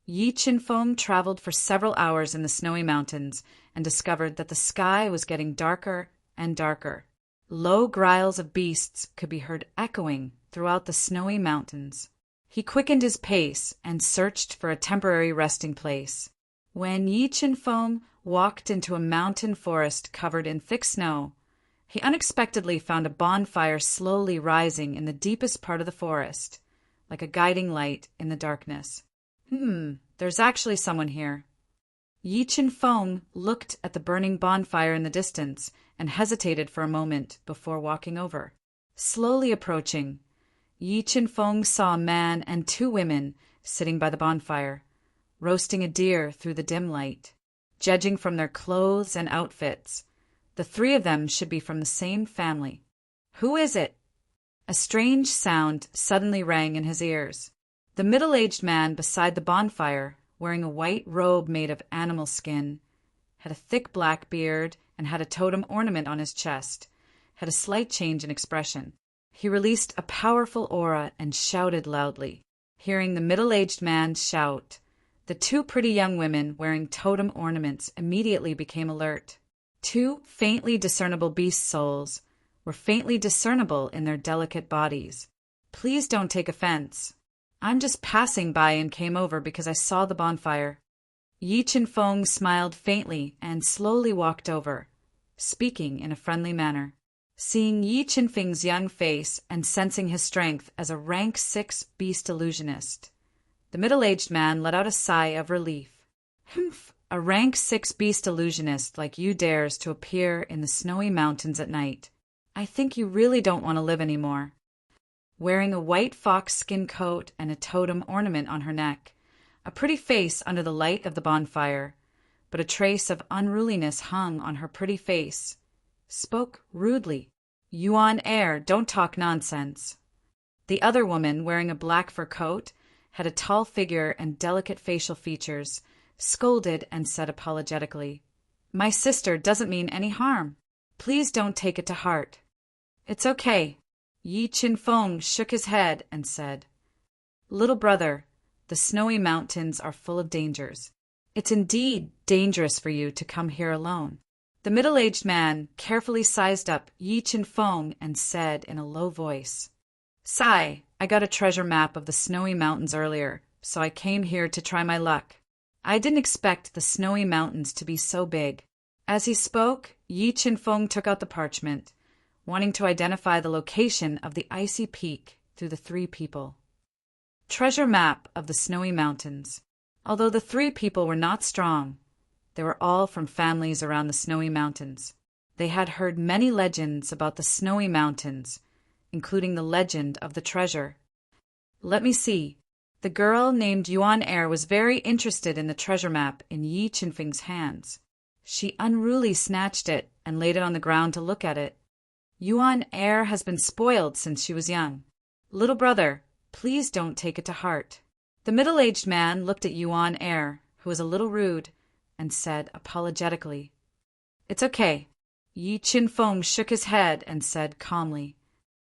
Yi Qinfeng traveled for several hours in the snowy mountains and discovered that the sky was getting darker and darker. Low growls of beasts could be heard echoing throughout the snowy mountains. He quickened his pace and searched for a temporary resting place. When Yi Qinfeng walked into a mountain forest covered in thick snow, he unexpectedly found a bonfire slowly rising in the deepest part of the forest, like a guiding light in the darkness. There's actually someone here. Yi Qinfeng looked at the burning bonfire in the distance and hesitated for a moment before walking over. Slowly approaching, Yi Qinfeng saw a man and 2 women sitting by the bonfire, roasting a deer through the dim light. Judging from their clothes and outfits, the 3 of them should be from the same family. Who is it? A strange sound suddenly rang in his ears. The middle-aged man beside the bonfire, wearing a white robe made of animal skin, had a thick black beard and had a totem ornament on his chest, had a slight change in expression. He released a powerful aura and shouted loudly. Hearing the middle-aged man shout, the 2 pretty young women wearing totem ornaments immediately became alert. 2 faintly discernible beast souls were faintly discernible in their delicate bodies. Please don't take offense. I'm just passing by and came over because I saw the bonfire. Yi Qinfeng smiled faintly and slowly walked over, speaking in a friendly manner. Seeing Yi Qinfeng's young face and sensing his strength as a rank 6 beast illusionist, the middle-aged man let out a sigh of relief. Humph! A rank 6 beast illusionist like you dares to appear in the snowy mountains at night. I think you really don't want to live anymore. Wearing a white fox skin coat and a totem ornament on her neck, a pretty face under the light of the bonfire, but a trace of unruliness hung on her pretty face, spoke rudely. Yuan air, don't talk nonsense. The other woman, wearing a black fur coat, had a tall figure and delicate facial features, scolded and said apologetically, My sister doesn't mean any harm. Please don't take it to heart. It's okay. Yi Qinfeng shook his head and said, Little brother, the snowy mountains are full of dangers. It's indeed dangerous for you to come here alone. The middle-aged man carefully sized up Yi Qinfeng and said in a low voice, Sai, I got a treasure map of the snowy mountains earlier, so I came here to try my luck. I didn't expect the snowy mountains to be so big. As he spoke, Yi Qinfeng took out the parchment, wanting to identify the location of the Icy Peak through the 3 people. Treasure map of the snowy mountains. Although the 3 people were not strong, they were all from families around the snowy mountains. They had heard many legends about the snowy mountains, including the legend of the treasure. Let me see. The girl named Yuan Er was very interested in the treasure map in Yi Qinfeng's hands. She unruly snatched it and laid it on the ground to look at it. Yuan Er has been spoiled since she was young. Little brother, please don't take it to heart. The middle-aged man looked at Yuan Er, who was a little rude, and said apologetically, "It's okay." Yi Qinfeng shook his head and said calmly,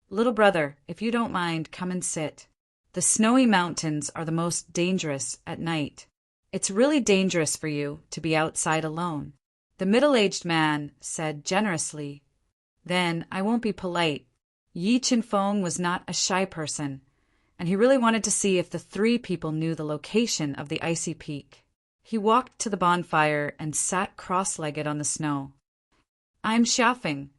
"Little brother, if you don't mind, come and sit. The snowy mountains are the most dangerous at night. It's really dangerous for you to be outside alone." The middle-aged man said generously, "Then I won't be polite." Yi Qinfeng was not a shy person, and he really wanted to see if the three people knew the location of the icy peak. He walked to the bonfire and sat cross-legged on the snow. "I'm Xiaofeng,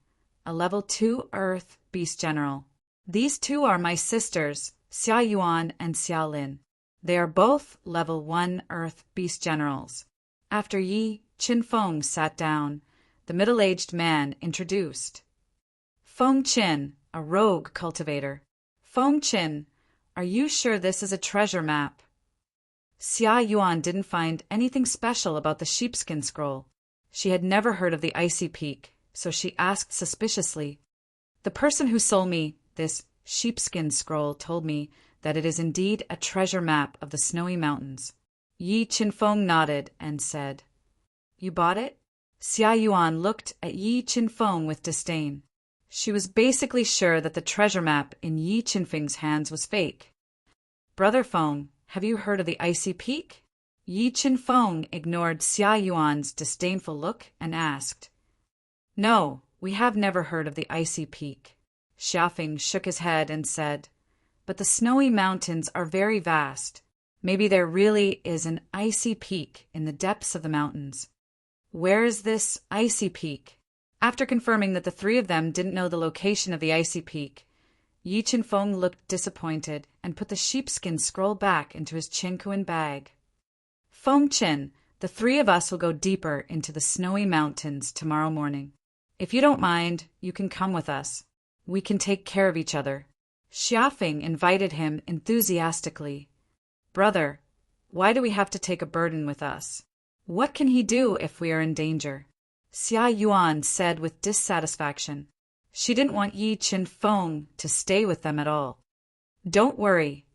a level 2 Earth Beast General. These two are my sisters, Xia Yuan and Xia Lin. They are both level 1 Earth Beast Generals." After Yi Qinfeng sat down, the middle-aged man introduced. "Feng Qin, a rogue cultivator. Feng Qin, are you sure this is a treasure map?" Xia Yuan didn't find anything special about the sheepskin scroll. She had never heard of the icy peak, so she asked suspiciously, "The person who sold me this sheepskin scroll told me that it is indeed a treasure map of the snowy mountains." Yi Qinfeng nodded and said, "You bought it?" Xia Yuan looked at Yi Qinfeng with disdain. She was basically sure that the treasure map in Yi Qinfeng's hands was fake. "Brother Feng, have you heard of the icy peak?" Yi Qinfeng ignored Xia Yuan's disdainful look and asked, "No, we have never heard of the icy peak." Xiaofeng shook his head and said, "But the snowy mountains are very vast. Maybe there really is an icy peak in the depths of the mountains." "Where is this icy peak?" After confirming that the three of them didn't know the location of the icy peak, Yi Qinfeng looked disappointed and put the sheepskin scroll back into his chinkuan bag. "Feng Qin, the three of us will go deeper into the snowy mountains tomorrow morning. If you don't mind, you can come with us. We can take care of each other." Xiaofeng invited him enthusiastically. "Brother, why do we have to take a burden with us? What can he do if we are in danger?" Xia Yuan said with dissatisfaction. She didn't want Yi Qinfeng to stay with them at all. "Don't worry,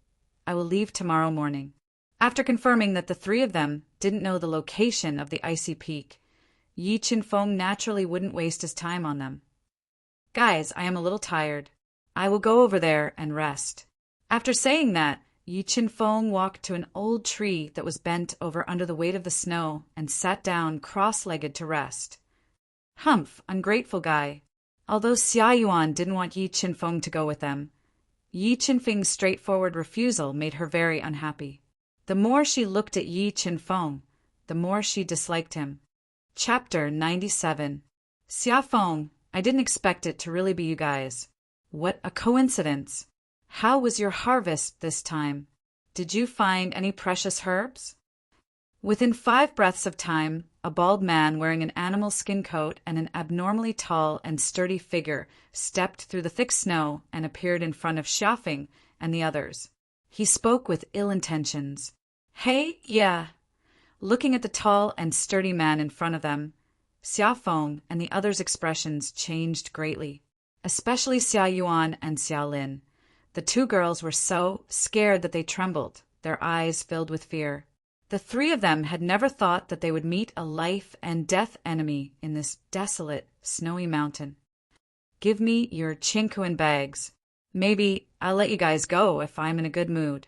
I will leave tomorrow morning." After confirming that the three of them didn't know the location of the icy peak, Yi Qinfeng naturally wouldn't waste his time on them. "Guys, I am a little tired. I will go over there and rest." After saying that, Yi Qinfeng walked to an old tree that was bent over under the weight of the snow and sat down cross-legged to rest. Humph, ungrateful guy. Although Xia Yuan didn't want Yi Qinfeng to go with them, Yi Qinfeng's straightforward refusal made her very unhappy. The more she looked at Yi Qinfeng, the more she disliked him. Chapter 97. "Xia Feng, I didn't expect it to really be you guys. What a coincidence. How was your harvest this time? Did you find any precious herbs?" Within 5 breaths of time, a bald man wearing an animal skin coat and an abnormally tall and sturdy figure stepped through the thick snow and appeared in front of Xiaofeng and the others. He spoke with ill intentions. "Hey, yeah." Looking at the tall and sturdy man in front of them, Xiaofeng and the others' expressions changed greatly, especially Xia Yuan and Xia Lin. The two girls were so scared that they trembled, their eyes filled with fear. The three of them had never thought that they would meet a life-and-death enemy in this desolate, snowy mountain. "Give me your chinkuan bags. Maybe I'll let you guys go if I'm in a good mood."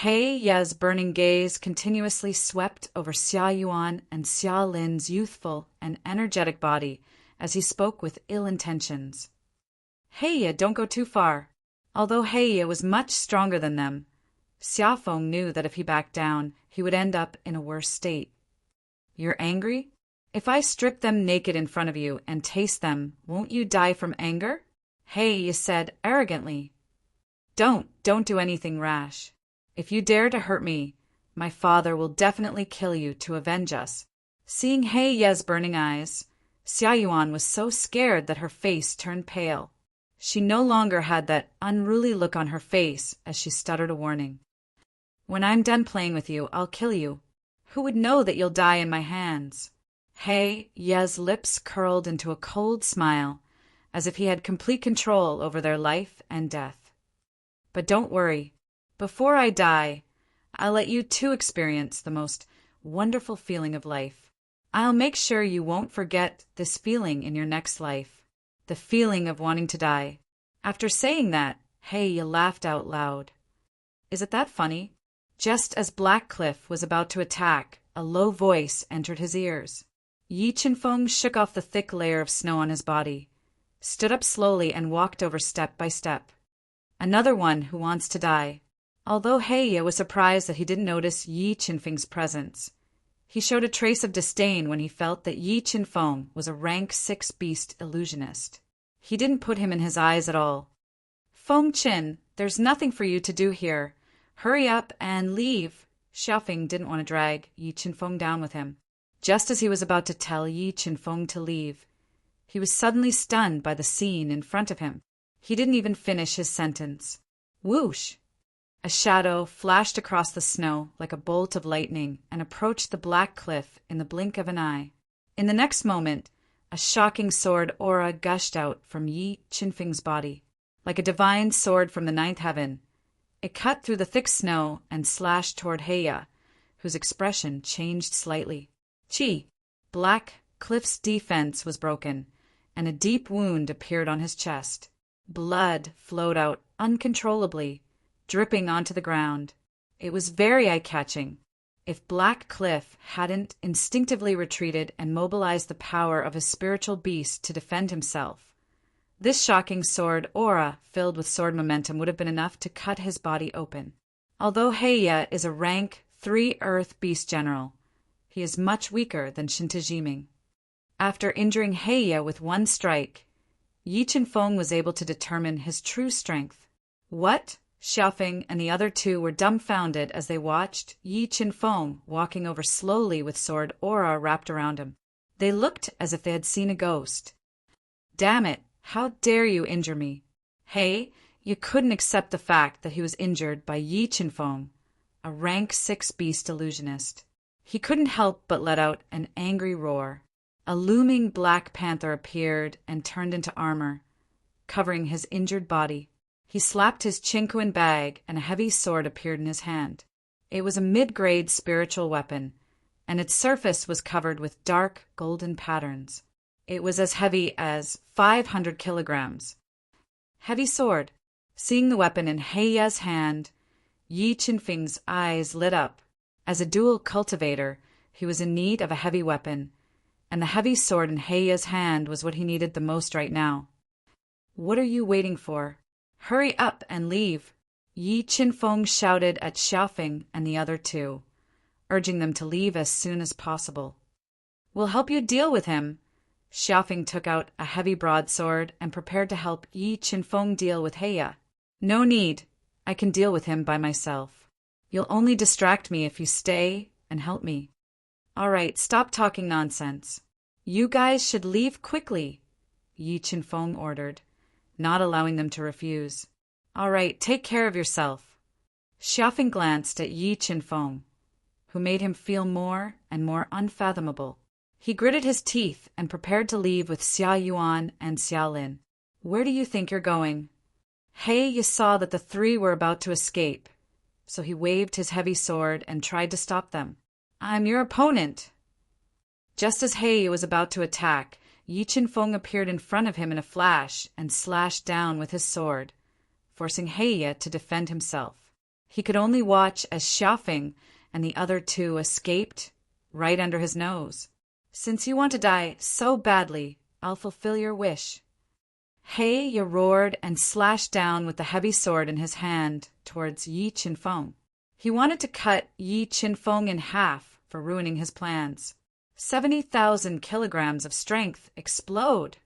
He Ye's burning gaze continuously swept over Xia Yuan and Xia Lin's youthful and energetic body as he spoke with ill intentions. "He Ye, don't go too far." Although He Ye was much stronger than them, Xiaofeng knew that if he backed down, he would end up in a worse state. "You're angry? If I strip them naked in front of you and taste them, won't you die from anger?" He Ye said arrogantly. Don't do anything rash. If you dare to hurt me, my father will definitely kill you to avenge us." Seeing He Ye's burning eyes, Xia Yuan was so scared that her face turned pale. She no longer had that unruly look on her face as she stuttered a warning. "When I'm done playing with you, I'll kill you. Who would know that you'll die in my hands?" Heiya's lips curled into a cold smile, as if he had complete control over their life and death. "But don't worry. Before I die, I'll let you too experience the most wonderful feeling of life. I'll make sure you won't forget this feeling in your next life. The feeling of wanting to die." After saying that, Heiya laughed out loud. "Is it that funny?" Just as Black Cliff was about to attack, a low voice entered his ears. Yi Chenfeng shook off the thick layer of snow on his body, stood up slowly and walked over step by step. "Another one who wants to die." Although Heiya was surprised that he didn't notice Yi Chenfeng's presence, he showed a trace of disdain when he felt that Yi Chenfeng was a rank 6 beast illusionist. He didn't put him in his eyes at all. "Feng Qin, there's nothing for you to do here. Hurry up and leave." Xiaofeng didn't want to drag Yi Chenfeng down with him. Just as he was about to tell Yi Chenfeng to leave, he was suddenly stunned by the scene in front of him. He didn't even finish his sentence. Whoosh! A shadow flashed across the snow like a bolt of lightning and approached the Black Cliff in the blink of an eye. In the next moment, a shocking sword aura gushed out from Yi Chenfeng's body. Like a divine sword from the ninth heaven, it cut through the thick snow and slashed toward Heiya, whose expression changed slightly. Chi! Black Cliff's defense was broken, and a deep wound appeared on his chest. Blood flowed out uncontrollably, dripping onto the ground. It was very eye-catching. If Black Cliff hadn't instinctively retreated and mobilized the power of his spiritual beast to defend himself, this shocking sword aura filled with sword momentum would have been enough to cut his body open. Although Heiya is a rank 3 Earth Beast General, he is much weaker than Shintajiming. After injuring Heiya with one strike, Yi Chenfeng was able to determine his true strength. What? Xiaofeng and the other two were dumbfounded as they watched Yi Chenfeng walking over slowly with sword aura wrapped around him. They looked as if they had seen a ghost. "Damn it! How dare you injure me?" Hey, you couldn't accept the fact that he was injured by Yi Chenfeng, a rank 6 beast illusionist. He couldn't help but let out an angry roar. A looming black panther appeared and turned into armor, covering his injured body. He slapped his chinquin bag and a heavy sword appeared in his hand. It was a mid-grade spiritual weapon, and its surface was covered with dark golden patterns. It was as heavy as 500 kilograms. Heavy sword. Seeing the weapon in Heiya's hand, Yi Chenfeng's eyes lit up. As a dual cultivator, he was in need of a heavy weapon, and the heavy sword in Heiya's hand was what he needed the most right now. "What are you waiting for? Hurry up and leave!" Yi Chenfeng shouted at Xiaofeng and the other two, urging them to leave as soon as possible. "We'll help you deal with him." Xiaofeng took out a heavy broadsword and prepared to help Yi Chenfeng deal with Heiya. "No need. I can deal with him by myself. You'll only distract me if you stay and help me." "All right, stop talking nonsense. You guys should leave quickly," Yi Chenfeng ordered, not allowing them to refuse. "All right, take care of yourself." Xiaofeng glanced at Yi Chenfeng, who made him feel more and more unfathomable. He gritted his teeth and prepared to leave with Xia Yuan and Xia Lin. "Where do you think you're going?" Heiya saw that the three were about to escape, so he waved his heavy sword and tried to stop them. "I'm your opponent." Just as Heiya was about to attack, Yi Chenfeng appeared in front of him in a flash and slashed down with his sword, forcing Heiya to defend himself. He could only watch as Xiaofeng and the other two escaped right under his nose. "Since you want to die so badly, I'll fulfill your wish." Heiya roared and slashed down with the heavy sword in his hand towards Yi Chenfeng. He wanted to cut Yi Chenfeng in half for ruining his plans. 70,000 kilograms of strength explode.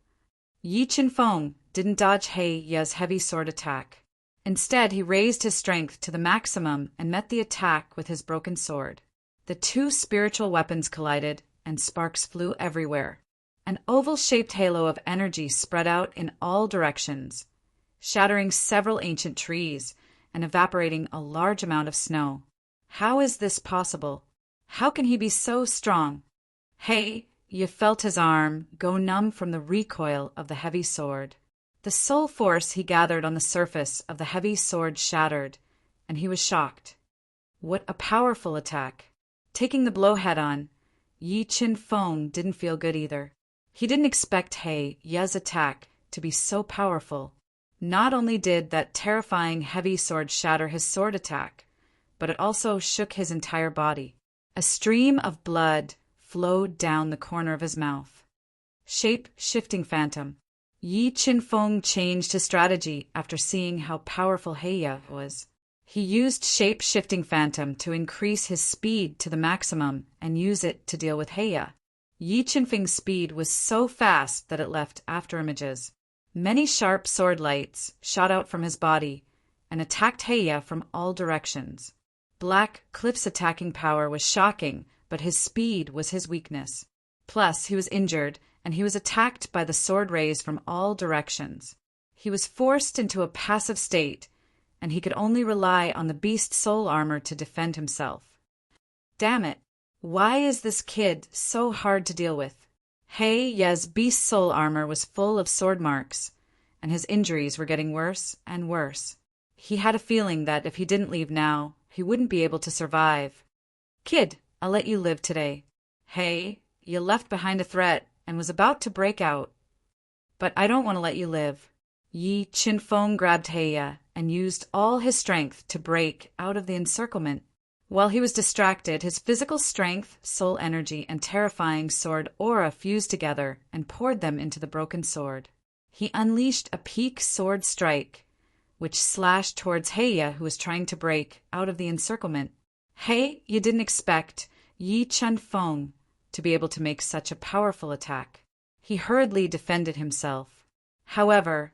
Yi Chenfeng didn't dodge Heiya's heavy sword attack. Instead, he raised his strength to the maximum and met the attack with his broken sword. The two spiritual weapons collided, and sparks flew everywhere. An oval-shaped halo of energy spread out in all directions, shattering several ancient trees and evaporating a large amount of snow. How is this possible? How can he be so strong? You felt his arm go numb from the recoil of the heavy sword. The soul force he gathered on the surface of the heavy sword shattered, and he was shocked. What a powerful attack! Taking the blow head-on, Yi Qin-feng didn't feel good either. He didn't expect Ye's attack to be so powerful. Not only did that terrifying heavy sword shatter his sword attack, but it also shook his entire body. A stream of blood flowed down the corner of his mouth. Shape-shifting phantom. Yi Qin-feng changed his strategy after seeing how powerful Ye was. He used shape-shifting phantom to increase his speed to the maximum and use it to deal with Ye. Yi Qin-feng's speed was so fast that it left afterimages. Many sharp sword lights shot out from his body and attacked Ye from all directions. Black Cliff's attacking power was shocking, but his speed was his weakness. Plus, he was injured, and he was attacked by the sword rays from all directions. He was forced into a passive state, and he could only rely on the beast soul armor to defend himself. Damn it! Why is this kid so hard to deal with? Ye's beast soul armor was full of sword marks, and his injuries were getting worse and worse. He had a feeling that if he didn't leave now, he wouldn't be able to survive. Kid, I'll let you live today. You left behind a threat and was about to break out. But I don't want to let you live. Yi Qin-feng grabbed Ye and used all his strength to break out of the encirclement. While he was distracted, his physical strength, soul energy, and terrifying sword aura fused together and poured them into the broken sword. He unleashed a peak sword strike, which slashed towards Ye, who was trying to break out of the encirclement. You didn't expect Yi Qin-feng to be able to make such a powerful attack. He hurriedly defended himself. However,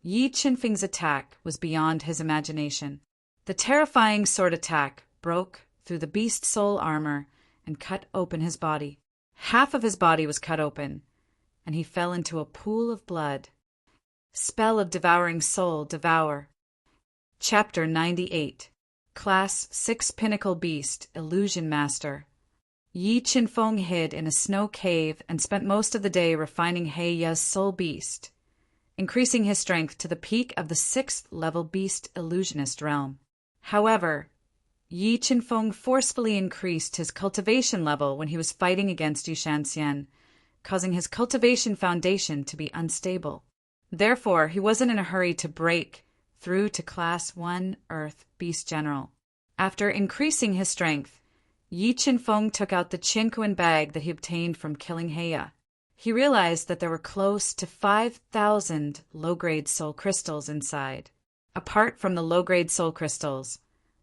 Yi Qin-feng's attack was beyond his imagination. The terrifying sword attack broke through the beast soul armor and cut open his body. Half of his body was cut open, and he fell into a pool of blood. Spell of Devouring Soul, Devour. Chapter 98. Class 6 Pinnacle Beast, Illusion Master. Yi Qin-feng hid in a snow cave and spent most of the day refining Ye's soul beast, increasing his strength to the peak of the 6th level beast illusionist realm. However, Yi Qin-feng forcefully increased his cultivation level when he was fighting against Yu Shanxian, causing his cultivation foundation to be unstable. Therefore, he wasn't in a hurry to break through to Class 1 Earth Beast General. After increasing his strength, Yi Qin-feng took out the Qinquan bag that he obtained from killing Ye. He realized that there were close to 5,000 low-grade soul crystals inside. Apart from the low-grade soul crystals,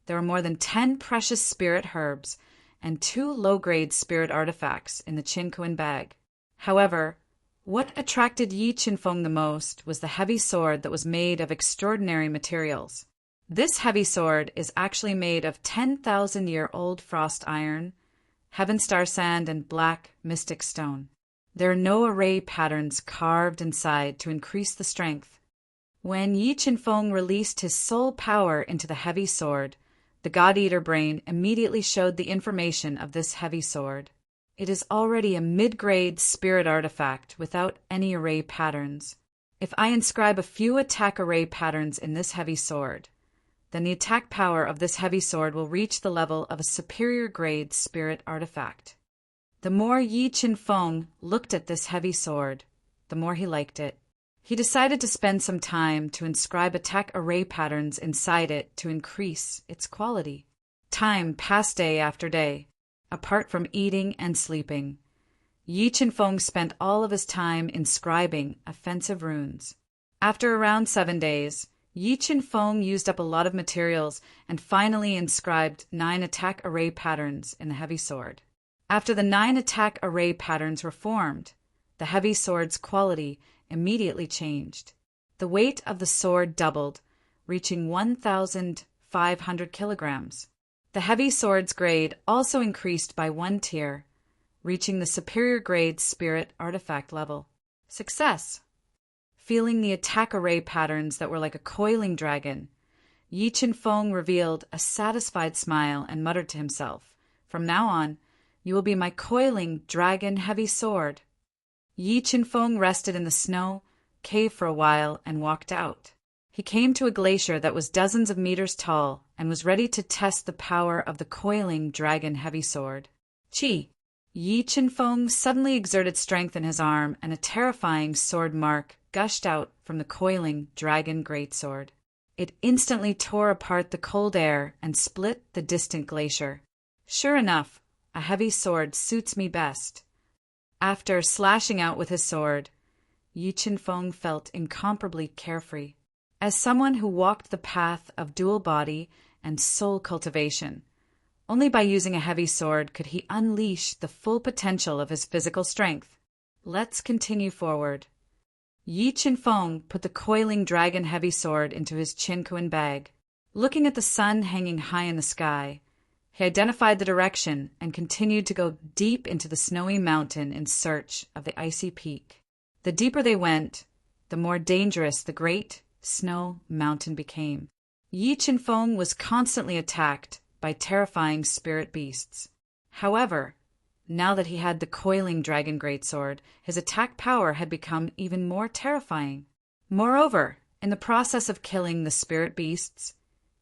there were more than 10 precious spirit herbs and 2 low-grade spirit artifacts in the Qinquan bag. However, what attracted Yi Qin-feng the most was the heavy sword that was made of extraordinary materials. This heavy sword is actually made of 10,000-year-old frost iron, heaven star sand, and black mystic stone. There are no array patterns carved inside to increase the strength. When Yi Qin-feng released his soul power into the heavy sword, the God-Eater brain immediately showed the information of this heavy sword. It is already a mid-grade spirit artifact without any array patterns. If I inscribe a few attack array patterns in this heavy sword, then the attack power of this heavy sword will reach the level of a superior grade spirit artifact. The more Yi Qin-feng looked at this heavy sword, the more he liked it. He decided to spend some time to inscribe attack array patterns inside it to increase its quality. Time passed day after day. Apart from eating and sleeping, Yi Qin-feng spent all of his time inscribing offensive runes. After around 7 days, Yi Qin-feng used up a lot of materials and finally inscribed 9 attack array patterns in the heavy sword. After the 9 attack array patterns were formed, the heavy sword's quality immediately changed. The weight of the sword doubled, reaching 1,500 kilograms. The heavy sword's grade also increased by 1 tier, reaching the superior grade spirit artifact level. Success! feeling the attack array patterns that were like a coiling dragon. Yi Chen-fong revealed a satisfied smile and muttered to himself, "From now on, you will be my coiling dragon-heavy sword." Yi Chen-fong rested in the snow cave for a while and walked out. He came to a glacier that was dozens of meters tall and was ready to test the power of the coiling dragon-heavy sword. Chi! Yi Chen-fong suddenly exerted strength in his arm, and a terrifying sword mark gushed out from the coiling dragon greatsword. It instantly tore apart the cold air and split the distant glacier. Sure enough, a heavy sword suits me best. After slashing out with his sword, Yi Chen-fong felt incomparably carefree. As someone who walked the path of dual body and soul cultivation, only by using a heavy sword could he unleash the full potential of his physical strength. Let's continue forward. Yi Chen-fong put the coiling dragon-heavy sword into his chinkuan bag. Looking at the sun hanging high in the sky, he identified the direction and continued to go deep into the snowy mountain in search of the icy peak. The deeper they went, the more dangerous the great snow mountain became. Yi Chen-fong was constantly attacked by terrifying spirit beasts. However, now that he had the coiling dragon greatsword, his attack power had become even more terrifying. Moreover, in the process of killing the spirit beasts,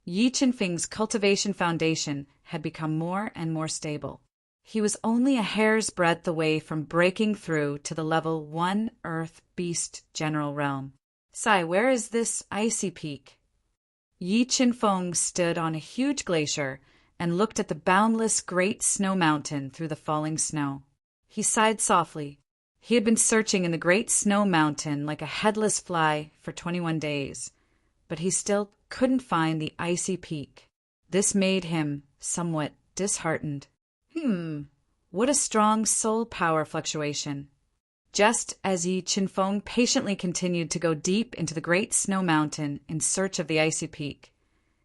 Yi Chen-feng's cultivation foundation had become more and more stable. He was only a hair's breadth away from breaking through to the level 1 Earth Beast General Realm. Sai, where is this icy peak? Yi Chen-fong stood on a huge glacier and looked at the boundless great snow mountain through the falling snow. He sighed softly. He had been searching in the great snow mountain like a headless fly for 21 days, but he still couldn't find the icy peak. This made him somewhat disheartened. What a strong soul power fluctuation. Just as Yi Chen-fong patiently continued to go deep into the great snow mountain in search of the icy peak,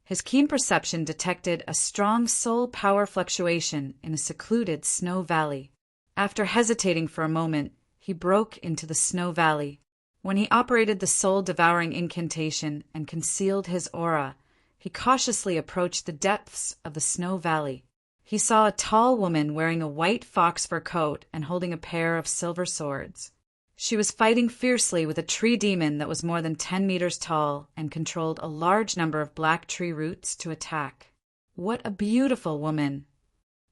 his keen perception detected a strong soul power fluctuation in a secluded snow valley. After hesitating for a moment, he broke into the snow valley. When he operated the soul-devouring incantation and concealed his aura, he cautiously approached the depths of the snow valley. He saw a tall woman wearing a white fox fur coat and holding a pair of silver swords. She was fighting fiercely with a tree demon that was more than 10 meters tall and controlled a large number of black tree roots to attack. What a beautiful woman!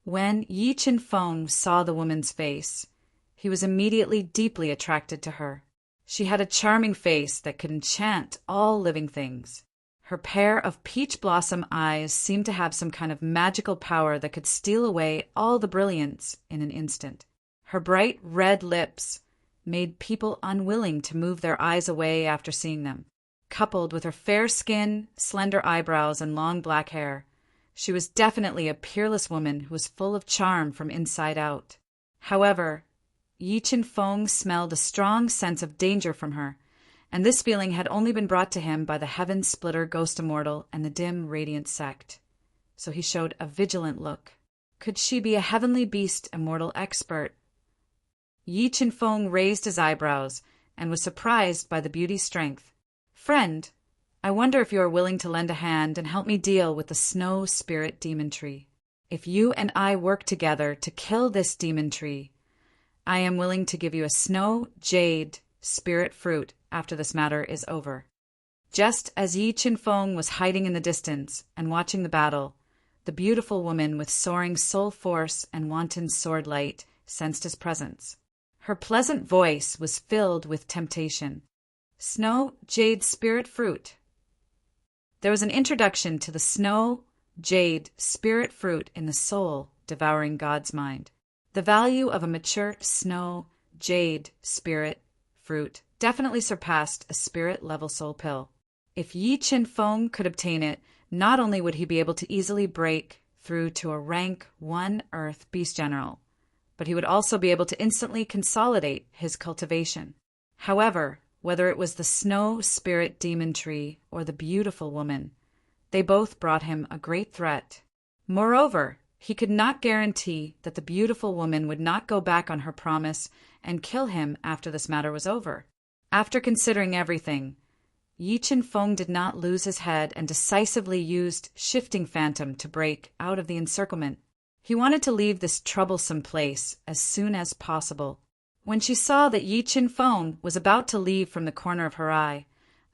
When Yi Chen-fong saw the woman's face, he was immediately deeply attracted to her. She had a charming face that could enchant all living things. Her pair of peach blossom eyes seemed to have some kind of magical power that could steal away all the brilliance in an instant. Her bright red lips made people unwilling to move their eyes away after seeing them. Coupled with her fair skin, slender eyebrows, and long black hair, she was definitely a peerless woman who was full of charm from inside out. However, Yi Chen-fong smelled a strong sense of danger from her, and this feeling had only been brought to him by the Heaven Splitter Ghost Immortal and the Dim Radiant Sect. So he showed a vigilant look. Could she be a heavenly beast immortal expert? Yi Chen-fong raised his eyebrows and was surprised by the beauty's strength. "Friend, I wonder if you are willing to lend a hand and help me deal with the snow spirit demon tree. If you and I work together to kill this demon tree, I am willing to give you a snow jade spirit fruit after this matter is over." Just as Yi Chen-fong was hiding in the distance and watching the battle, the beautiful woman with soaring soul force and wanton sword light sensed his presence. Her pleasant voice was filled with temptation. Snow jade spirit fruit. There was an introduction to the snow jade spirit fruit in the soul-devouring god's mind. The value of a mature snow jade spirit fruit definitely surpassed a spirit-level soul pill. If Yi Chen-fong could obtain it, not only would he be able to easily break through to a rank 1 Earth Beast General, but he would also be able to instantly consolidate his cultivation. However, whether it was the snow spirit demon tree or the beautiful woman, they both brought him a great threat. Moreover, he could not guarantee that the beautiful woman would not go back on her promise and kill him after this matter was over. After considering everything, Yi Chen-feng did not lose his head and decisively used Shifting Phantom to break out of the encirclement. He wanted to leave this troublesome place as soon as possible. When she saw that Yi Chen-feng was about to leave from the corner of her eye,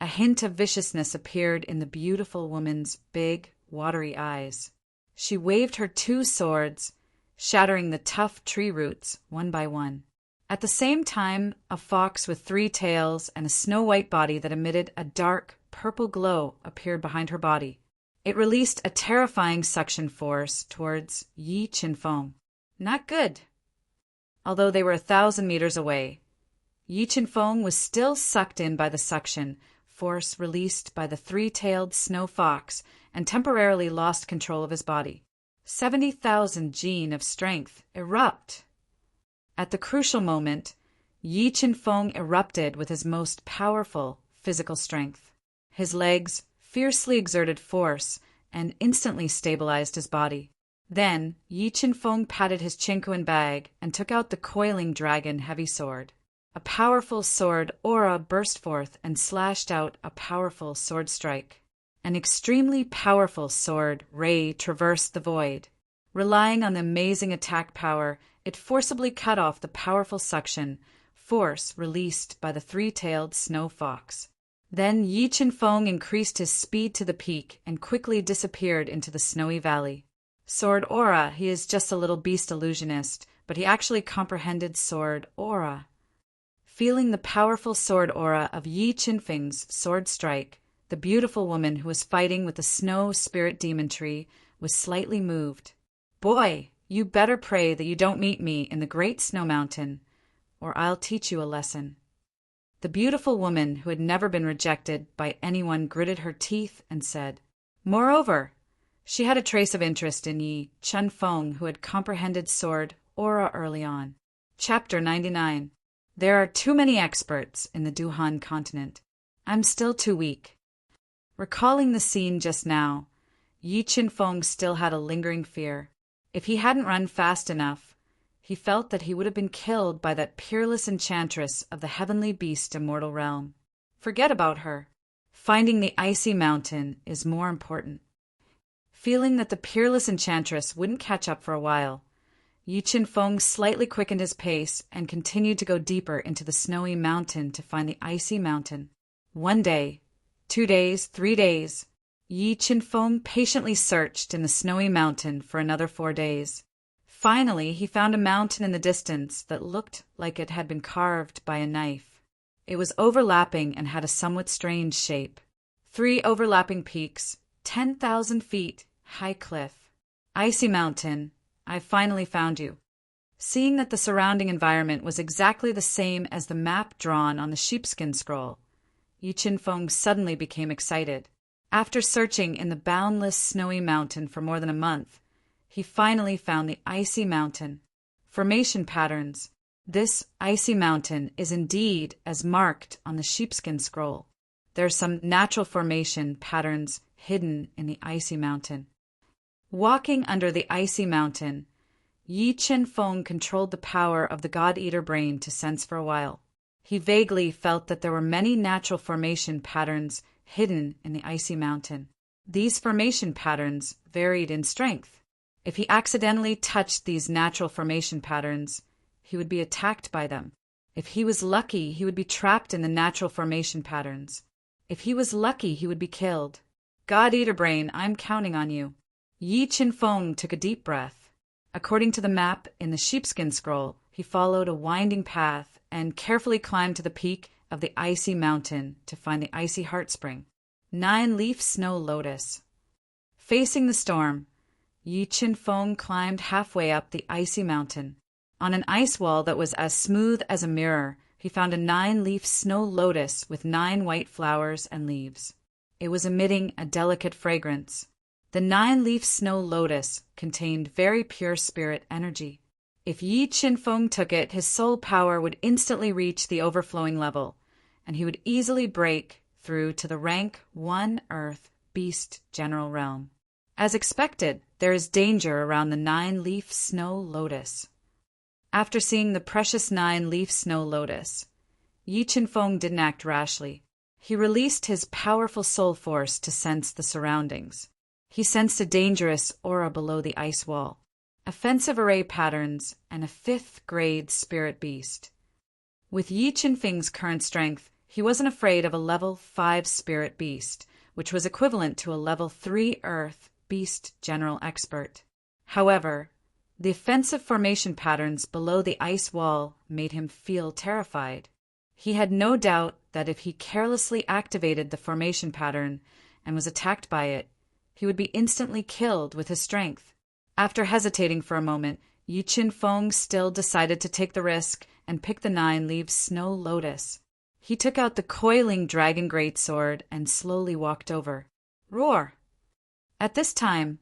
a hint of viciousness appeared in the beautiful woman's big, watery eyes. She waved her two swords, shattering the tough tree roots one by one. At the same time, a fox with 3 tails and a snow-white body that emitted a dark, purple glow appeared behind her body. It released a terrifying suction force towards Yi Chen-feng. Not good. Although they were 1,000 meters away, Yi Chen-feng was still sucked in by the suction force released by the 3-tailed snow fox and temporarily lost control of his body. 70,000 gene of strength erupt. At the crucial moment, Yi Chen-feng erupted with his most powerful physical strength. His legs fiercely exerted force and instantly stabilized his body. Then, Yi Chen-feng patted his chinquan bag and took out the coiling dragon heavy sword. A powerful sword aura burst forth and slashed out a powerful sword strike. An extremely powerful sword ray traversed the void. Relying on the amazing attack power, it forcibly cut off the powerful suction force released by the 3-tailed snow fox. Then Yi Chen-feng increased his speed to the peak and quickly disappeared into the snowy valley. Sword aura, he is just a little beast illusionist, but he actually comprehended sword aura. Feeling the powerful sword aura of Yi Chen-feng's sword strike, the beautiful woman who was fighting with the snow spirit demon tree was slightly moved. Boy, you better pray that you don't meet me in the Great Snow Mountain, or I'll teach you a lesson. The beautiful woman who had never been rejected by anyone gritted her teeth and said, moreover, she had a trace of interest in Yi Chen-feng, who had comprehended sword aura early on. Chapter 99. There are too many experts in the Duhan continent. I'm still too weak. Recalling the scene just now, Yi Chen-feng still had a lingering fear. If he hadn't run fast enough, he felt that he would have been killed by that peerless enchantress of the heavenly beast immortal realm. Forget about her. Finding the icy mountain is more important. Feeling that the peerless enchantress wouldn't catch up for a while, Yi Chen-feng slightly quickened his pace and continued to go deeper into the snowy mountain to find the icy mountain. 1 day, 2 days, 3 days. Yi Chen-feng patiently searched in the snowy mountain for another 4 days. Finally, he found a mountain in the distance that looked like it had been carved by a knife. It was overlapping and had a somewhat strange shape. 3 overlapping peaks, 10,000 feet, high cliff. Icy mountain, I finally found you. Seeing that the surrounding environment was exactly the same as the map drawn on the sheepskin scroll, Yi Chen-feng suddenly became excited. After searching in the boundless snowy mountain for more than a month, he finally found the icy mountain. Formation patterns. This icy mountain is indeed as marked on the sheepskin scroll. There are some natural formation patterns hidden in the icy mountain. Walking under the icy mountain, Yi Chen-feng controlled the power of the God-Eater brain to sense for a while. He vaguely felt that there were many natural formation patterns hidden in the icy mountain. These formation patterns varied in strength. If he accidentally touched these natural formation patterns, he would be attacked by them. If he was lucky, he would be trapped in the natural formation patterns. If he was lucky, he would be killed. God-Eater brain, I'm counting on you. Yi Chen-feng took a deep breath. According to the map in the sheepskin scroll, he followed a winding path and carefully climbed to the peak of the icy mountain to find the icy heart spring. 9-leaf snow lotus. Facing the storm, Yi Chen-feng climbed halfway up the icy mountain. On an ice wall that was as smooth as a mirror, he found a 9-leaf snow lotus with 9 white flowers and leaves. It was emitting a delicate fragrance. The 9-leaf snow lotus contained very pure spirit energy. If Yi Chen-feng took it, his soul power would instantly reach the overflowing level, and he would easily break through to the rank 1 Earth Beast General Realm. As expected, there is danger around the 9-leaf snow lotus. After seeing the precious 9-leaf snow lotus, Yi Qinfeng didn't act rashly. He released his powerful soul force to sense the surroundings. He sensed a dangerous aura below the ice wall, offensive array patterns, and a fifth-grade spirit beast. With Yi Qinfeng's current strength, he wasn't afraid of a level 5 spirit beast, which was equivalent to a level 3 earth beast general expert. However, the offensive formation patterns below the ice wall made him feel terrified. He had no doubt that if he carelessly activated the formation pattern and was attacked by it, he would be instantly killed with his strength. After hesitating for a moment, Yi Qinfeng still decided to take the risk and pick the 9-leaf snow lotus. He took out the coiling dragon greatsword and slowly walked over. Roar! At this time,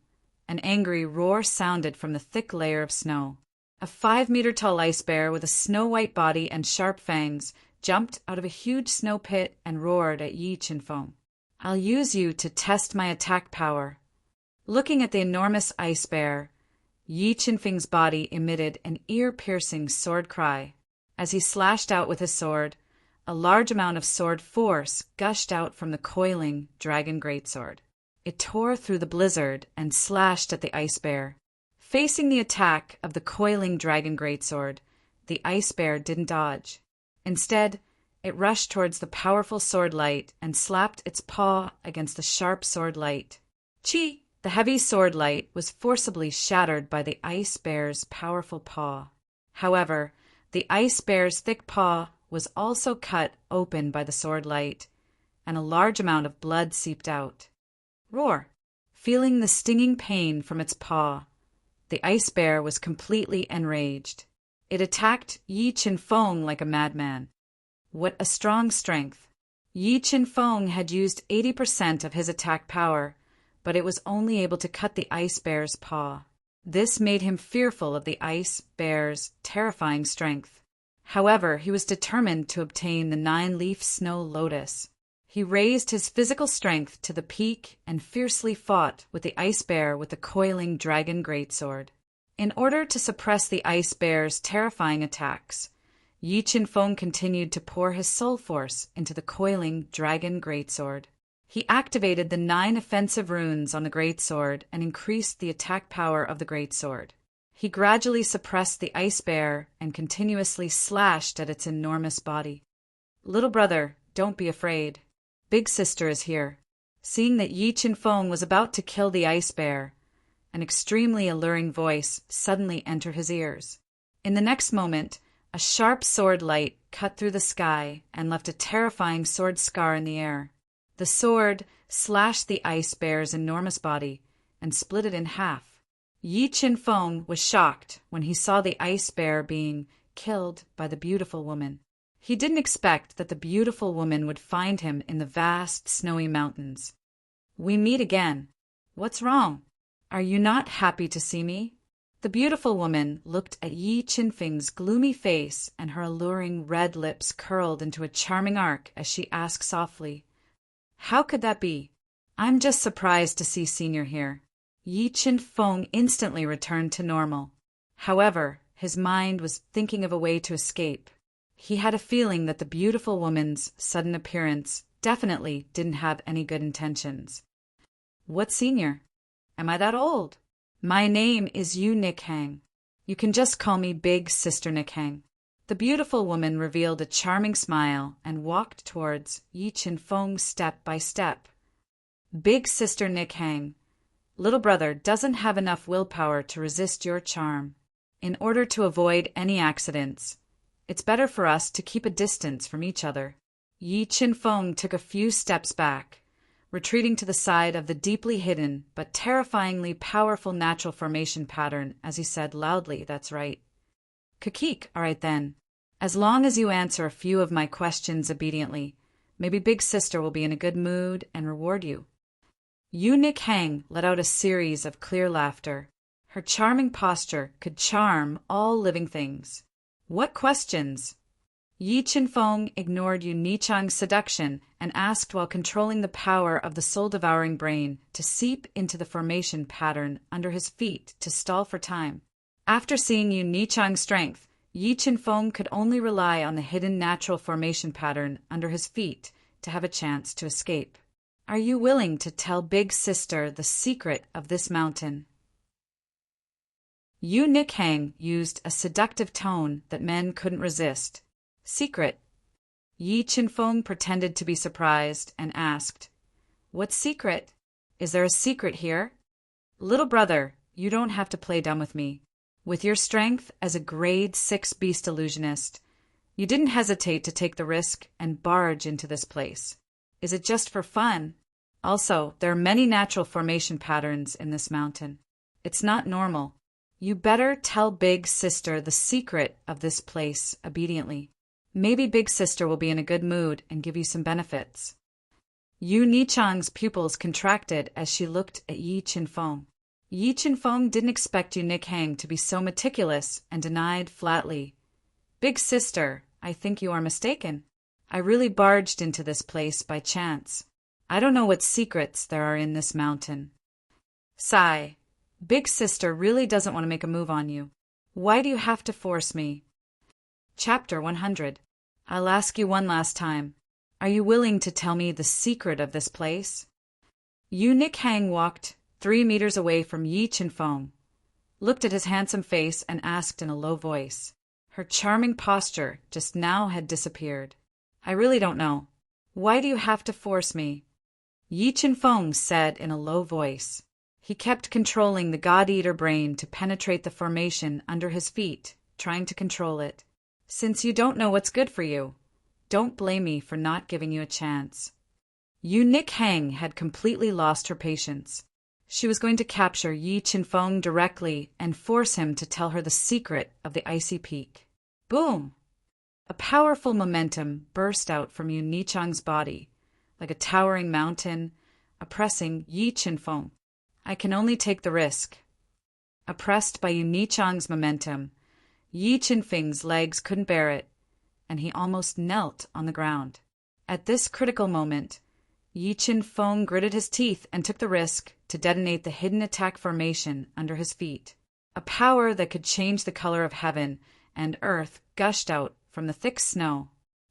an angry roar sounded from the thick layer of snow. A 5-meter-tall ice bear with a snow-white body and sharp fangs jumped out of a huge snow pit and roared at Yi Qinfeng. I'll use you to test my attack power. Looking at the enormous ice bear, Yi Qinfeng's body emitted an ear-piercing sword cry. As he slashed out with his sword, a large amount of sword force gushed out from the coiling dragon greatsword. It tore through the blizzard and slashed at the ice bear. Facing the attack of the coiling dragon greatsword, the ice bear didn't dodge. Instead, it rushed towards the powerful sword light and slapped its paw against the sharp sword light. Chi! The heavy sword light was forcibly shattered by the ice bear's powerful paw. However, the ice bear's thick paw was also cut open by the sword light, and a large amount of blood seeped out. Roar! Feeling the stinging pain from its paw, the ice bear was completely enraged. It attacked Yi Qinfeng like a madman. What a strong strength! Yi Qinfeng had used 80% of his attack power, but it was only able to cut the ice bear's paw. This made him fearful of the ice bear's terrifying strength. However, he was determined to obtain the 9-leaf snow lotus. He raised his physical strength to the peak and fiercely fought with the ice bear with the coiling dragon greatsword. In order to suppress the ice bear's terrifying attacks, Yi Qinfeng continued to pour his soul force into the coiling dragon greatsword. He activated the 9 offensive runes on the greatsword and increased the attack power of the greatsword. He gradually suppressed the ice bear and continuously slashed at its enormous body. Little brother, don't be afraid. Big sister is here. Seeing that Yi Qinfeng was about to kill the ice bear, an extremely alluring voice suddenly entered his ears. In the next moment, a sharp sword light cut through the sky and left a terrifying sword scar in the air. The sword slashed the ice bear's enormous body and split it in half. Yi Qinfeng was shocked when he saw the ice bear being killed by the beautiful woman. He didn't expect that the beautiful woman would find him in the vast snowy mountains. We meet again. What's wrong? Are you not happy to see me? The beautiful woman looked at Yi Qinfeng's gloomy face, and her alluring red lips curled into a charming arc as she asked softly, "How could that be? I'm just surprised to see Senior here." Yi Qinfeng instantly returned to normal. However, his mind was thinking of a way to escape. He had a feeling that the beautiful woman's sudden appearance definitely didn't have any good intentions. What Senior? Am I that old? My name is Yu Nikhang. You can just call me Big Sister Nikhang. The beautiful woman revealed a charming smile and walked towards Yi Qinfeng step by step. Big Sister Nikhang, little brother doesn't have enough willpower to resist your charm. In order to avoid any accidents, it's better for us to keep a distance from each other. Yi Qinfeng took a few steps back, retreating to the side of the deeply hidden but terrifyingly powerful natural formation pattern as he said loudly, "That's right." "Kakik, all right then. As long as you answer a few of my questions obediently, maybe Big Sister will be in a good mood and reward you." Yu Nikhang let out a series of clear laughter. Her charming posture could charm all living things. "What questions?" Yi Qinfeng ignored Yu Nichang's seduction and asked while controlling the power of the soul-devouring brain to seep into the formation pattern under his feet to stall for time. After seeing Yu Nichang's strength, Yi Chen-fong could only rely on the hidden natural formation pattern under his feet to have a chance to escape. Are you willing to tell Big Sister the secret of this mountain? Yu Nikhang used a seductive tone that men couldn't resist. Secret. Yi Chen-fong pretended to be surprised and asked, "What secret? Is there a secret here?" "Little brother, you don't have to play dumb with me. With your strength as a grade 6 beast illusionist, you didn't hesitate to take the risk and barge into this place. Is it just for fun? Also, there are many natural formation patterns in this mountain. It's not normal. You better tell Big Sister the secret of this place obediently. Maybe Big Sister will be in a good mood and give you some benefits." Yu Nichang's pupils contracted as she looked at Yi Chen-fong. Yi Chen-fong didn't expect Yu Nikhang to be so meticulous and denied flatly, "Big Sister, I think you are mistaken. I really barged into this place by chance. I don't know what secrets there are in this mountain." Sigh. Big Sister really doesn't want to make a move on you. Why do you have to force me? Chapter 100. I'll ask you one last time. Are you willing to tell me the secret of this place? Yu Nikhang walked 3 meters away from Yi Chen-fong, looked at his handsome face and asked in a low voice. Her charming posture just now had disappeared. "I really don't know. Why do you have to force me?" Yi Chen-fong said in a low voice. He kept controlling the God-Eater brain to penetrate the formation under his feet, trying to control it. "Since you don't know what's good for you, don't blame me for not giving you a chance." Yu Nikhang had completely lost her patience. She was going to capture Yi Chen-fong directly and force him to tell her the secret of the icy peak. Boom! A powerful momentum burst out from Yu Nichang's body, like a towering mountain, oppressing Yi Chen-fong. "I can only take the risk." Oppressed by Yu Nichang's momentum, Yi Chen-feng's legs couldn't bear it, and he almost knelt on the ground. At this critical moment, Yi Chen-fong gritted his teeth and took the risk to detonate the hidden attack formation under his feet. A power that could change the color of heaven and earth gushed out from the thick snow.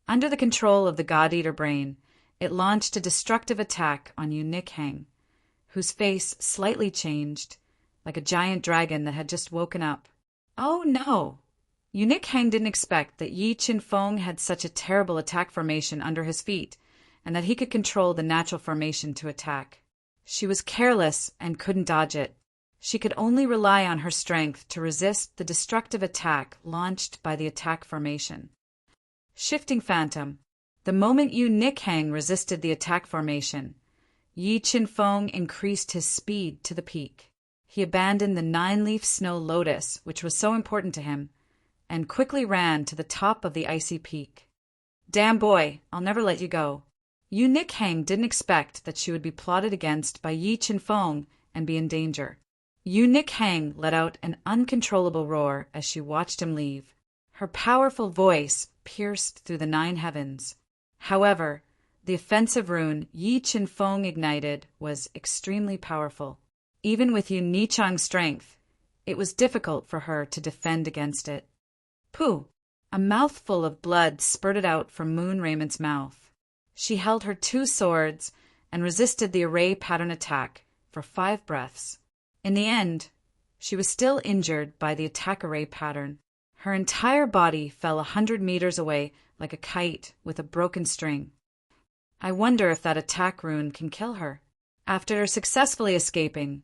Under the control of the God-Eater brain, it launched a destructive attack on Yu Nikhang, whose face slightly changed, like a giant dragon that had just woken up. Oh no! Yu Nikhang didn't expect that Yi Chen-fong had such a terrible attack formation under his feet, and that he could control the natural formation to attack. She was careless and couldn't dodge it. She could only rely on her strength to resist the destructive attack launched by the attack formation. Shifting Phantom. The moment Yu Nikhang resisted the attack formation, Yi Chen-fong increased his speed to the peak. He abandoned the 9-leaf snow lotus, which was so important to him, and quickly ran to the top of the icy peak. "Damn boy, I'll never let you go." Yu Nikhang didn't expect that she would be plotted against by Yi Chen-fong and be in danger. Yu Nikhang let out an uncontrollable roar as she watched him leave. Her powerful voice pierced through the 9 heavens. However, the offensive rune Yi Chen-fong ignited was extremely powerful. Even with Yu Nichang's strength, it was difficult for her to defend against it. Pooh! A mouthful of blood spurted out from Moon Raymond's mouth. She held her 2 swords and resisted the array pattern attack for 5 breaths. In the end, she was still injured by the attack array pattern. Her entire body fell 100 meters away like a kite with a broken string. I wonder if that attack rune can kill her. After successfully escaping,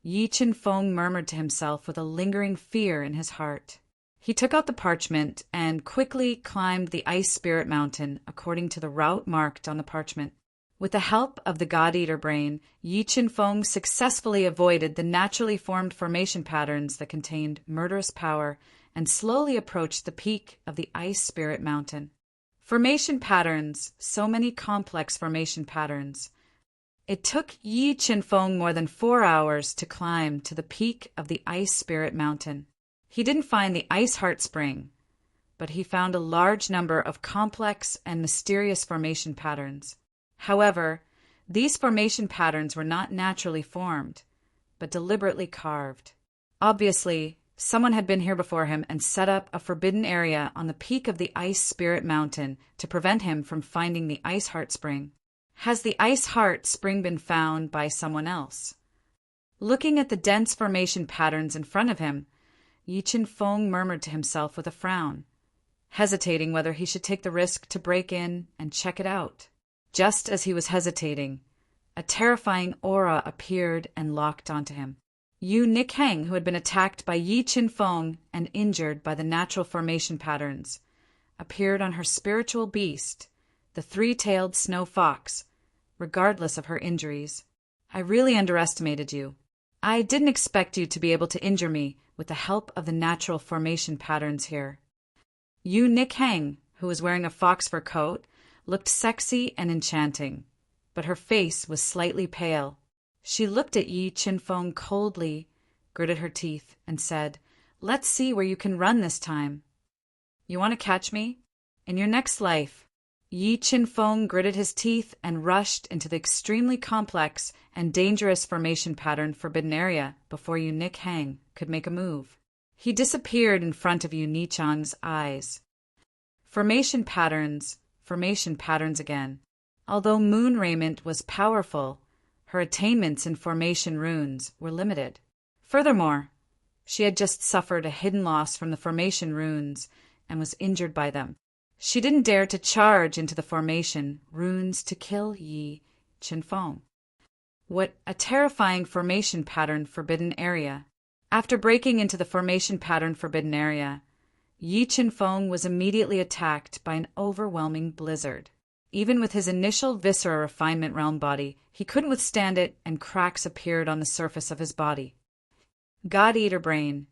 Yi Chen-fong murmured to himself with a lingering fear in his heart. He took out the parchment and quickly climbed the Ice Spirit Mountain according to the route marked on the parchment. With the help of the God-Eater brain, Yi Chen-fong successfully avoided the naturally formed formation patterns that contained murderous power and slowly approached the peak of the Ice Spirit Mountain. Formation patterns, so many complex formation patterns. It took Yi Chen-fong more than 4 hours to climb to the peak of the Ice Spirit Mountain. He didn't find the Ice Heart Spring, but he found a large number of complex and mysterious formation patterns. However, these formation patterns were not naturally formed, but deliberately carved. Obviously, Someone had been here before him and set up a forbidden area on the peak of the Ice Spirit Mountain to prevent him from finding the Ice Heart Spring. Has the Ice Heart Spring been found by someone else? Looking at the dense formation patterns in front of him, Yi Chen-fong murmured to himself with a frown, hesitating whether he should take the risk to break in and check it out. Just as he was hesitating, a terrifying aura appeared and locked onto him. Yu Nikhang, who had been attacked by Yi Chen-fong and injured by the natural formation patterns, appeared on her spiritual beast, the three-tailed snow fox, regardless of her injuries. I really underestimated you. I didn't expect you to be able to injure me with the help of the natural formation patterns here. Yu Nikhang, who was wearing a fox fur coat, looked sexy and enchanting, but her face was slightly pale. She looked at Yi Chen-fong coldly, gritted her teeth, and said, "Let's see where you can run this time. You want to catch me? In your next life." Yi Chen-fong gritted his teeth and rushed into the extremely complex and dangerous formation pattern forbidden area before Yu Nikhang could make a move. He disappeared in front of Yu Nichang's eyes. Formation patterns again. Although Moon Raiment was powerful, her attainments in formation runes were limited. Furthermore, she had just suffered a hidden loss from the formation runes and was injured by them. She didn't dare to charge into the formation runes to kill Yi Chen-fong. What a terrifying formation pattern forbidden area. After breaking into the formation pattern forbidden area, Yi Chen-fong was immediately attacked by an overwhelming blizzard. Even with his initial Viscera Refinement Realm body, he couldn't withstand it, and cracks appeared on the surface of his body. God-Eater Brain,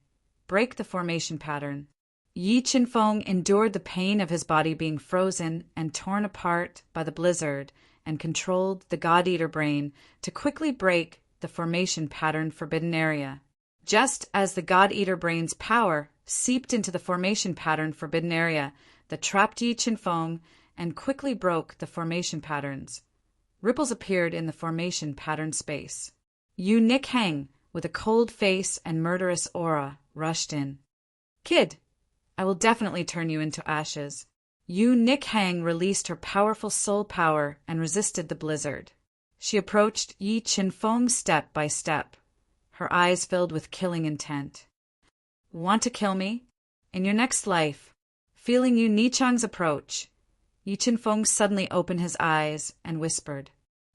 break the formation pattern. Yi Chen-fong endured the pain of his body being frozen and torn apart by the blizzard and controlled the God-Eater Brain to quickly break the formation pattern forbidden area. Just as the God-Eater Brain's power seeped into the formation pattern forbidden area that trapped Yi Chen-fong and quickly broke the formation patterns, ripples appeared in the formation pattern space. Yu Nikhang, with a cold face and murderous aura, rushed in. "Kid, I will definitely turn you into ashes." Yu Nikhang released her powerful soul power and resisted the blizzard. She approached Yi Chen-fong step by step, her eyes filled with killing intent. "Want to kill me? In your next life." Feeling Yu Nichang's approach, Yi Chen-fong suddenly opened his eyes and whispered.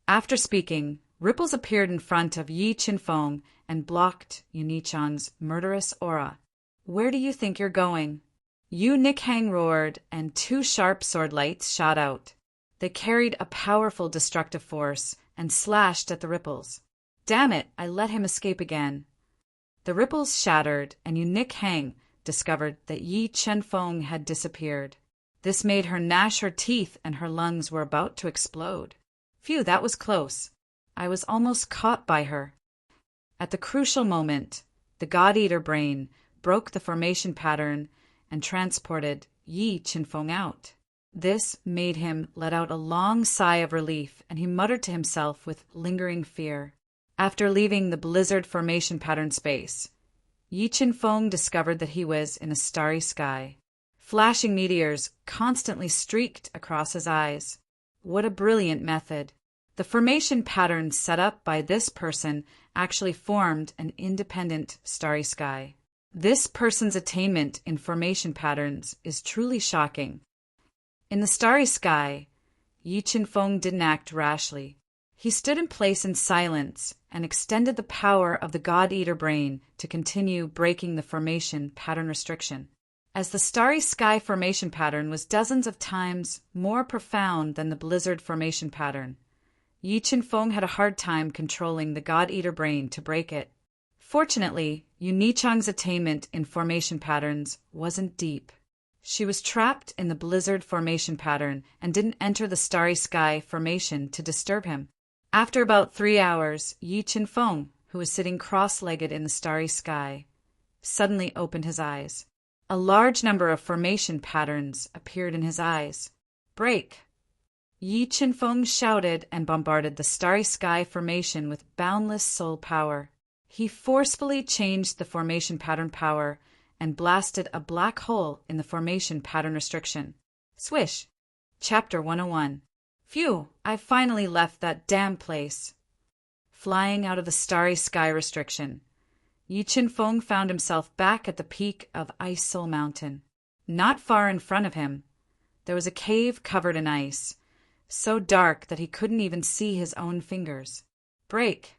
After speaking, ripples appeared in front of Yi Chen-fong and blocked Yu Nichang's murderous aura. "Where do you think you're going?" Yu Nikhang roared, and two sharp sword lights shot out. They carried a powerful destructive force and slashed at the ripples. "Damn it, I let him escape again." The ripples shattered, and Yu Nikhang discovered that Yi Chen-fong had disappeared. This made her gnash her teeth, and her lungs were about to explode. Phew, that was close. I was almost caught by her. At the crucial moment, the God-Eater Brain broke the formation pattern and transported Yi Chen-fong out. This made him let out a long sigh of relief, and he muttered to himself with lingering fear. After leaving the blizzard formation pattern space, Yi Chen-fong discovered that he was in a starry sky. Flashing meteors constantly streaked across his eyes. What a brilliant method. The formation pattern set up by this person actually formed an independent starry sky. This person's attainment in formation patterns is truly shocking. In the starry sky, Yi Chen-fong didn't act rashly. He stood in place in silence and extended the power of the God-Eater Brain to continue breaking the formation pattern restriction. As the starry sky formation pattern was dozens of times more profound than the blizzard formation pattern, Yi Chen-fong had a hard time controlling the God-Eater Brain to break it. Fortunately, Yu Nichang's attainment in formation patterns wasn't deep. She was trapped in the blizzard formation pattern and didn't enter the starry sky formation to disturb him. After about 3 hours, Yi Chen-fong, who was sitting cross-legged in the starry sky, suddenly opened his eyes. A large number of formation patterns appeared in his eyes. "Break!" Yi Chen-fong shouted and bombarded the starry sky formation with boundless soul power. He forcefully changed the formation pattern power and blasted a black hole in the formation pattern restriction. Swish. Chapter 101. Phew, I finally left that damn place. Flying out of the starry sky restriction, Yi Qinfeng found himself back at the peak of Ice Soul Mountain. Not far in front of him, there was a cave covered in ice, so dark that he couldn't even see his own fingers. Break!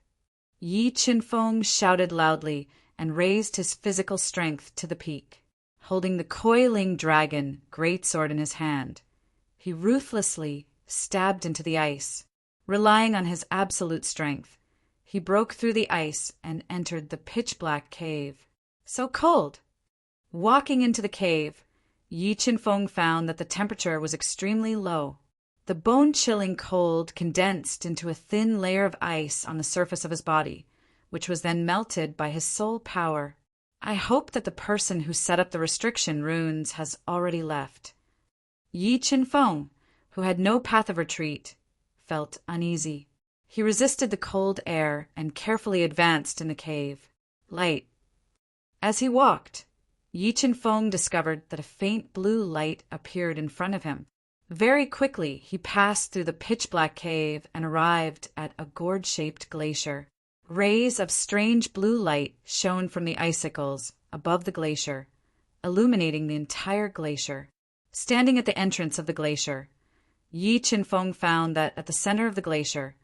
Yi Qinfeng shouted loudly and raised his physical strength to the peak. Holding the coiling dragon greatsword in his hand, he ruthlessly stabbed into the ice. Relying on his absolute strength, he broke through the ice and entered the pitch-black cave. So cold! Walking into the cave, Yi Qinfeng found that the temperature was extremely low. The bone-chilling cold condensed into a thin layer of ice on the surface of his body, which was then melted by his soul power. I hope that the person who set up the restriction runes has already left. Yi Qinfeng, who had no path of retreat, felt uneasy. He resisted the cold air and carefully advanced in the cave. Light. As he walked, Yi Qinfeng discovered that a faint blue light appeared in front of him. Very quickly, he passed through the pitch-black cave and arrived at a gourd-shaped glacier. Rays of strange blue light shone from the icicles above the glacier, illuminating the entire glacier. Standing at the entrance of the glacier, Yi Qinfeng found that at the center of the glacier,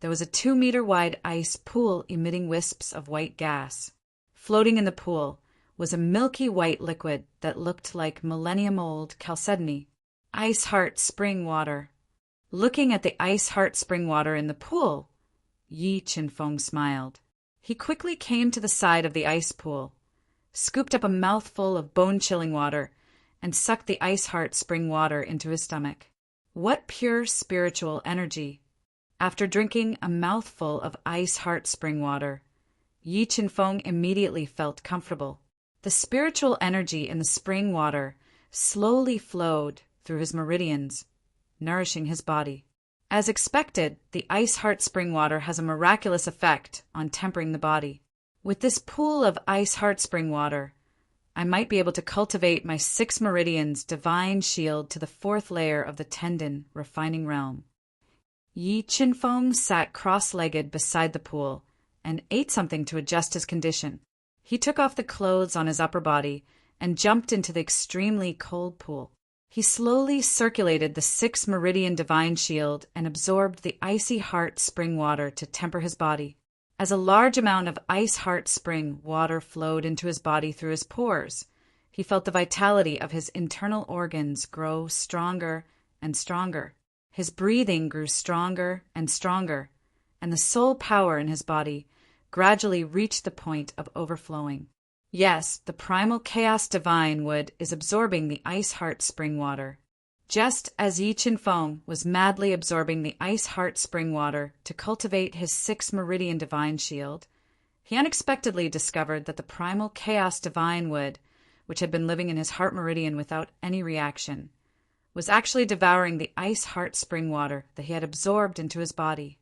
there was a 2-meter-wide ice pool emitting wisps of white gas. Floating in the pool was a milky white liquid that looked like millennium-old chalcedony, ice heart spring water. Looking at the ice heart spring water in the pool, Yi Qinfeng smiled. He quickly came to the side of the ice pool, scooped up a mouthful of bone-chilling water, and sucked the ice heart spring water into his stomach. What pure spiritual energy! After drinking a mouthful of ice heart spring water, Yi Qinfeng immediately felt comfortable. The spiritual energy in the spring water slowly flowed through his meridians, nourishing his body. As expected, the ice heart spring water has a miraculous effect on tempering the body. With this pool of ice heart spring water, I might be able to cultivate my 6 meridians divine shield to the 4th layer of the tendon refining realm. Yi Qinfeng sat cross-legged beside the pool and ate something to adjust his condition. He took off the clothes on his upper body and jumped into the extremely cold pool. He slowly circulated the 6 meridian divine shield and absorbed the icy heart spring water to temper his body. As a large amount of ice heart spring water flowed into his body through his pores, he felt the vitality of his internal organs grow stronger and stronger. His breathing grew stronger and stronger, and the soul power in his body gradually reached the point of overflowing. Yes, the primal chaos divine wood is absorbing the ice heart spring water. Just as Yi Qinfeng was madly absorbing the ice heart spring water to cultivate his 6 meridian divine shield, he unexpectedly discovered that the primal chaos divine wood, which had been living in his heart meridian without any reaction, was actually devouring the ice heart spring water that he had absorbed into his body.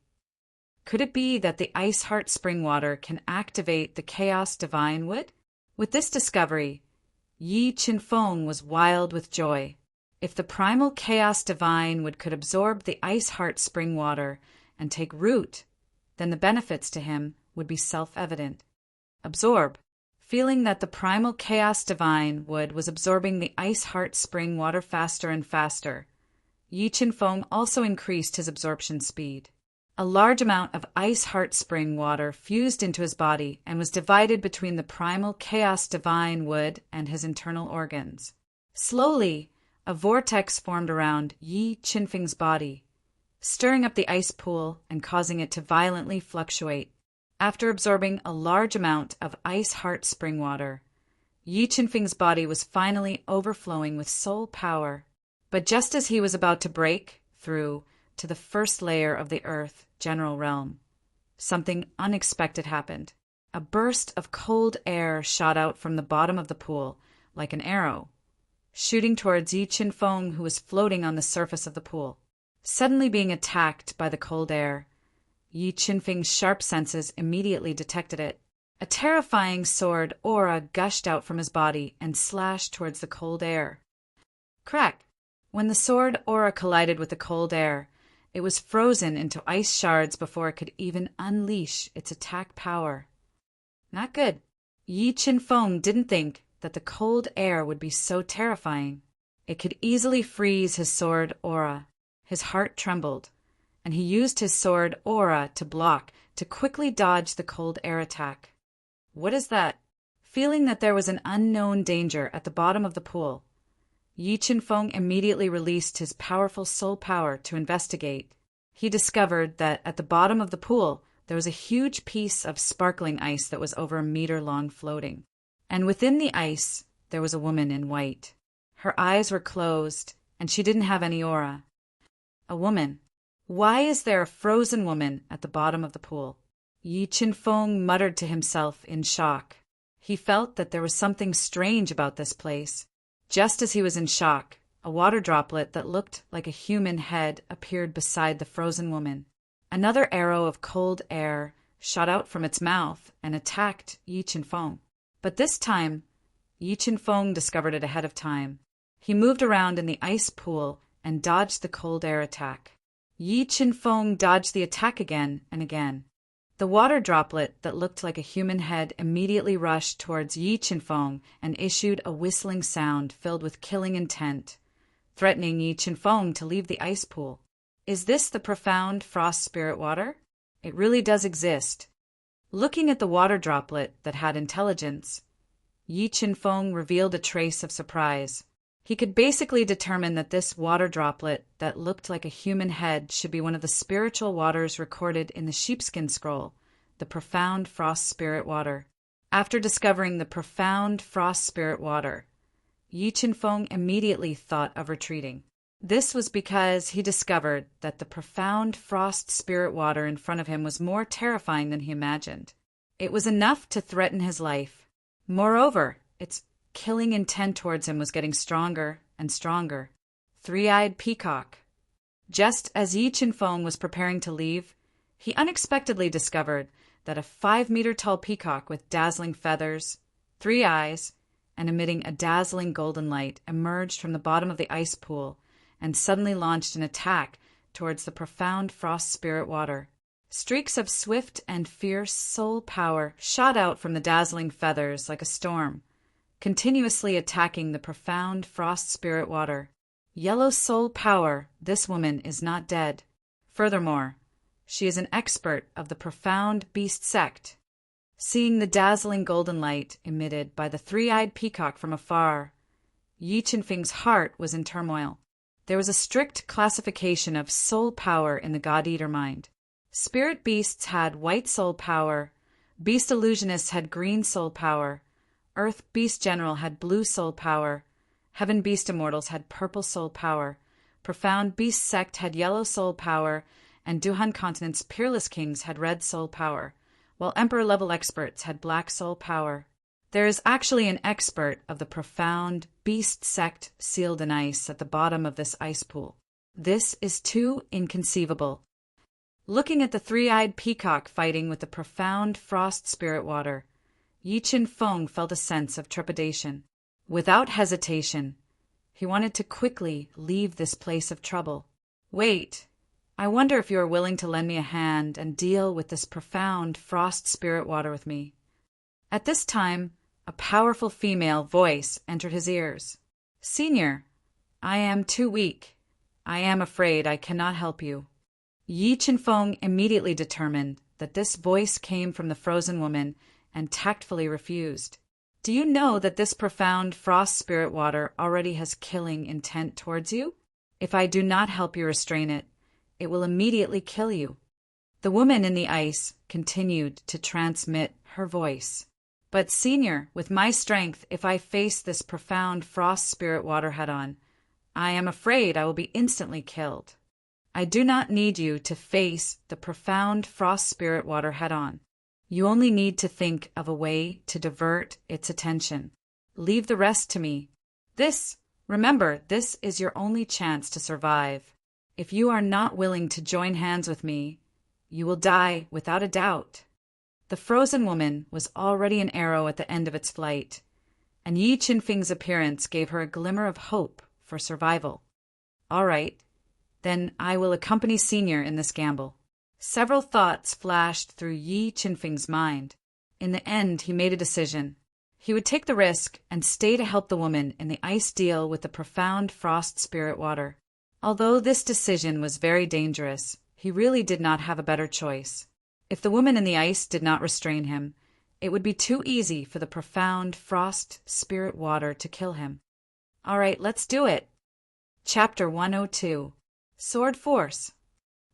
Could it be that the ice heart spring water can activate the chaos divine wood? With this discovery, Yi Qinfeng was wild with joy. If the primal chaos divine wood could absorb the ice heart spring water and take root, then the benefits to him would be self-evident. Absorb. Feeling that the primal chaos divine wood was absorbing the ice heart spring water faster and faster, Yi Qinfeng also increased his absorption speed. A large amount of ice heart spring water fused into his body and was divided between the primal chaos divine wood and his internal organs. Slowly, a vortex formed around Yi Qinfeng's body, stirring up the ice pool and causing it to violently fluctuate. After absorbing a large amount of ice heart spring water, Yi Qinfeng's body was finally overflowing with soul power. But just as he was about to break through to the 1st layer of the earth general realm, something unexpected happened. A burst of cold air shot out from the bottom of the pool like an arrow, shooting towards Yi Qinfeng, who was floating on the surface of the pool. Suddenly being attacked by the cold air, Yi Qinfeng's sharp senses immediately detected it. A terrifying sword aura gushed out from his body and slashed towards the cold air. Crack! When the sword aura collided with the cold air, it was frozen into ice shards before it could even unleash its attack power. Not good. Yi Qinfeng didn't think that the cold air would be so terrifying. It could easily freeze his sword aura. His heart trembled, and he used his sword aura to block, to quickly dodge the cold air attack. What is that? Feeling that there was an unknown danger at the bottom of the pool, Yi Qinfeng immediately released his powerful soul power to investigate. He discovered that at the bottom of the pool there was a huge piece of sparkling ice that was over a meter long floating. And within the ice there was a woman in white. Her eyes were closed, and she didn't have any aura. A woman. Why is there a frozen woman at the bottom of the pool? Yi Qinfeng muttered to himself in shock. He felt that there was something strange about this place. Just as he was in shock, a water droplet that looked like a human head appeared beside the frozen woman. Another arrow of cold air shot out from its mouth and attacked Yi Qinfeng. But this time, Yi Qinfeng discovered it ahead of time. He moved around in the ice pool and dodged the cold air attack. Yi Qinfeng dodged the attack again and again. The water droplet that looked like a human head immediately rushed towards Yi Qinfeng and issued a whistling sound filled with killing intent, threatening Yi Qinfeng to leave the ice pool. Is this the profound frost spirit water? It really does exist. Looking at the water droplet that had intelligence, Yi Qinfeng revealed a trace of surprise. He could basically determine that this water droplet that looked like a human head should be one of the spiritual waters recorded in the sheepskin scroll, the profound frost spirit water. After discovering the profound frost spirit water, Yi Qinfeng immediately thought of retreating. This was because he discovered that the profound frost spirit water in front of him was more terrifying than he imagined. It was enough to threaten his life. Moreover, its killing intent towards him was getting stronger and stronger. Three-eyed peacock. Just as Yi Qinfeng was preparing to leave, he unexpectedly discovered that a 5-meter-tall peacock with dazzling feathers, 3 eyes, and emitting a dazzling golden light emerged from the bottom of the ice pool and suddenly launched an attack towards the profound frost spirit water. Streaks of swift and fierce soul power shot out from the dazzling feathers like a storm, continuously attacking the profound frost spirit water. Yellow soul power, this woman is not dead. Furthermore, she is an expert of the profound beast sect. Seeing the dazzling golden light emitted by the 3-eyed peacock from afar, Yi Qinfeng's heart was in turmoil. There was a strict classification of soul power in the God-Eater mind. Spirit beasts had white soul power, beast illusionists had green soul power, Earth Beast General had blue soul power, Heaven Beast Immortals had purple soul power, Profound Beast Sect had yellow soul power, and Duhan Continent's Peerless Kings had red soul power, while Emperor-level experts had black soul power. There is actually an expert of the Profound Beast Sect sealed in ice at the bottom of this ice pool. This is too inconceivable. Looking at the 3-eyed peacock fighting with the profound frost spirit water, Yi Qinfeng felt a sense of trepidation. Without hesitation, he wanted to quickly leave this place of trouble. Wait, I wonder if you are willing to lend me a hand and deal with this profound frost spirit water with me. At this time, a powerful female voice entered his ears. Senior, I am too weak. I am afraid I cannot help you. Yi Qinfeng immediately determined that this voice came from the frozen woman and tactfully refused. Do you know that this profound frost spirit water already has killing intent towards you? If I do not help you restrain it, it will immediately kill you. The woman in the ice continued to transmit her voice. But senior, with my strength, if I face this profound frost spirit water head-on, I am afraid I will be instantly killed. I do not need you to face the profound frost spirit water head-on. You only need to think of a way to divert its attention. Leave the rest to me. Remember, this is your only chance to survive. If you are not willing to join hands with me, you will die without a doubt. The frozen woman was already an arrow at the end of its flight, and Yi Qinfeng's appearance gave her a glimmer of hope for survival. All right, then I will accompany Senior in this gamble. Several thoughts flashed through Yi Qinfeng's mind. In the end, he made a decision. He would take the risk and stay to help the woman in the ice deal with the profound frost spirit water. Although this decision was very dangerous, he really did not have a better choice. If the woman in the ice did not restrain him, it would be too easy for the profound frost spirit water to kill him. All right, let's do it. Chapter 102. Sword Force.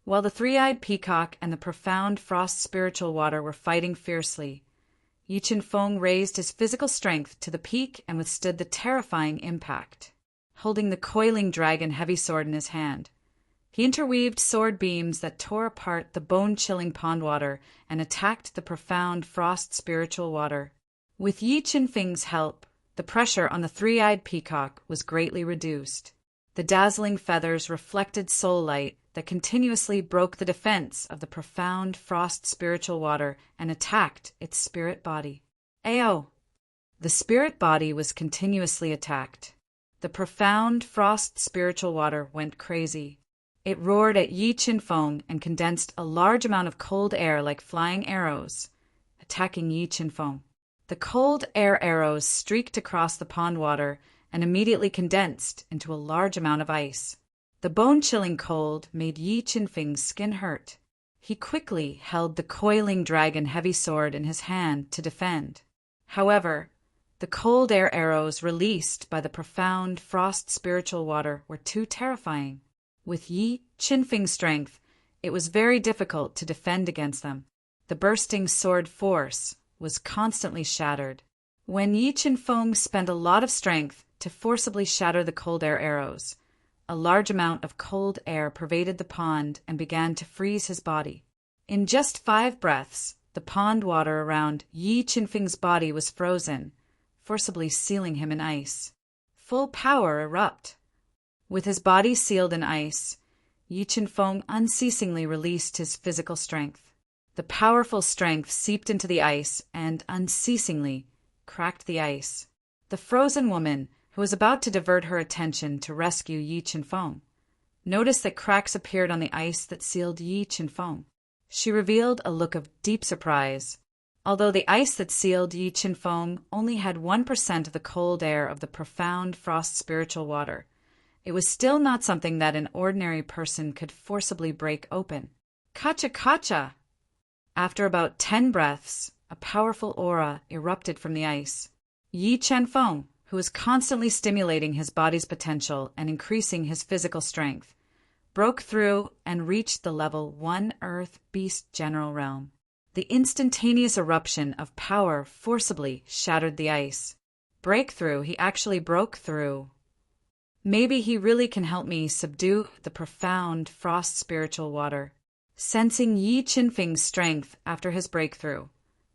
While the three-eyed peacock and the profound frost spiritual water were fighting fiercely, Yi Qinfeng raised his physical strength to the peak and withstood the terrifying impact. Holding the coiling dragon heavy sword in his hand, he interweaved sword beams that tore apart the bone-chilling pond water and attacked the profound frost spiritual water. With Yi Qinfeng's help, the pressure on the three-eyed peacock was greatly reduced. The dazzling feathers reflected soul light that continuously broke the defense of the profound frost spiritual water and attacked its spirit body. Ayo! The spirit body was continuously attacked. The profound frost spiritual water went crazy. It roared at Yi Qinfeng and condensed a large amount of cold air like flying arrows, attacking Yi Qinfeng. The cold air arrows streaked across the pond water and immediately condensed into a large amount of ice. The bone-chilling cold made Yi Qinfeng's skin hurt. He quickly held the coiling dragon heavy sword in his hand to defend. However, the cold air arrows released by the profound frost spiritual water were too terrifying. With Yi Qinfeng's strength, it was very difficult to defend against them. The bursting sword force was constantly shattered. When Yi Qinfeng spent a lot of strength to forcibly shatter the cold air arrows, a large amount of cold air pervaded the pond and began to freeze his body. In just 5 breaths, the pond water around Yi Qinfeng's body was frozen, forcibly sealing him in ice. Full power erupt. With his body sealed in ice, Yi Qinfeng unceasingly released his physical strength. The powerful strength seeped into the ice and unceasingly cracked the ice. The frozen woman, who was about to divert her attention to rescue Yi Qinfeng, noticed that cracks appeared on the ice that sealed Yi Qinfeng. She revealed a look of deep surprise. Although the ice that sealed Yi Qinfeng only had 1% of the cold air of the profound frost spiritual water, it was still not something that an ordinary person could forcibly break open. Kacha! After about 10 breaths, a powerful aura erupted from the ice. Yi Qinfeng, who was constantly stimulating his body's potential and increasing his physical strength, broke through and reached the level 1 Earth Beast General Realm. The instantaneous eruption of power forcibly shattered the ice. Breakthrough, he actually broke through. Maybe he really can help me subdue the profound frost spiritual water. Sensing Yi Qinfeng's strength after his breakthrough,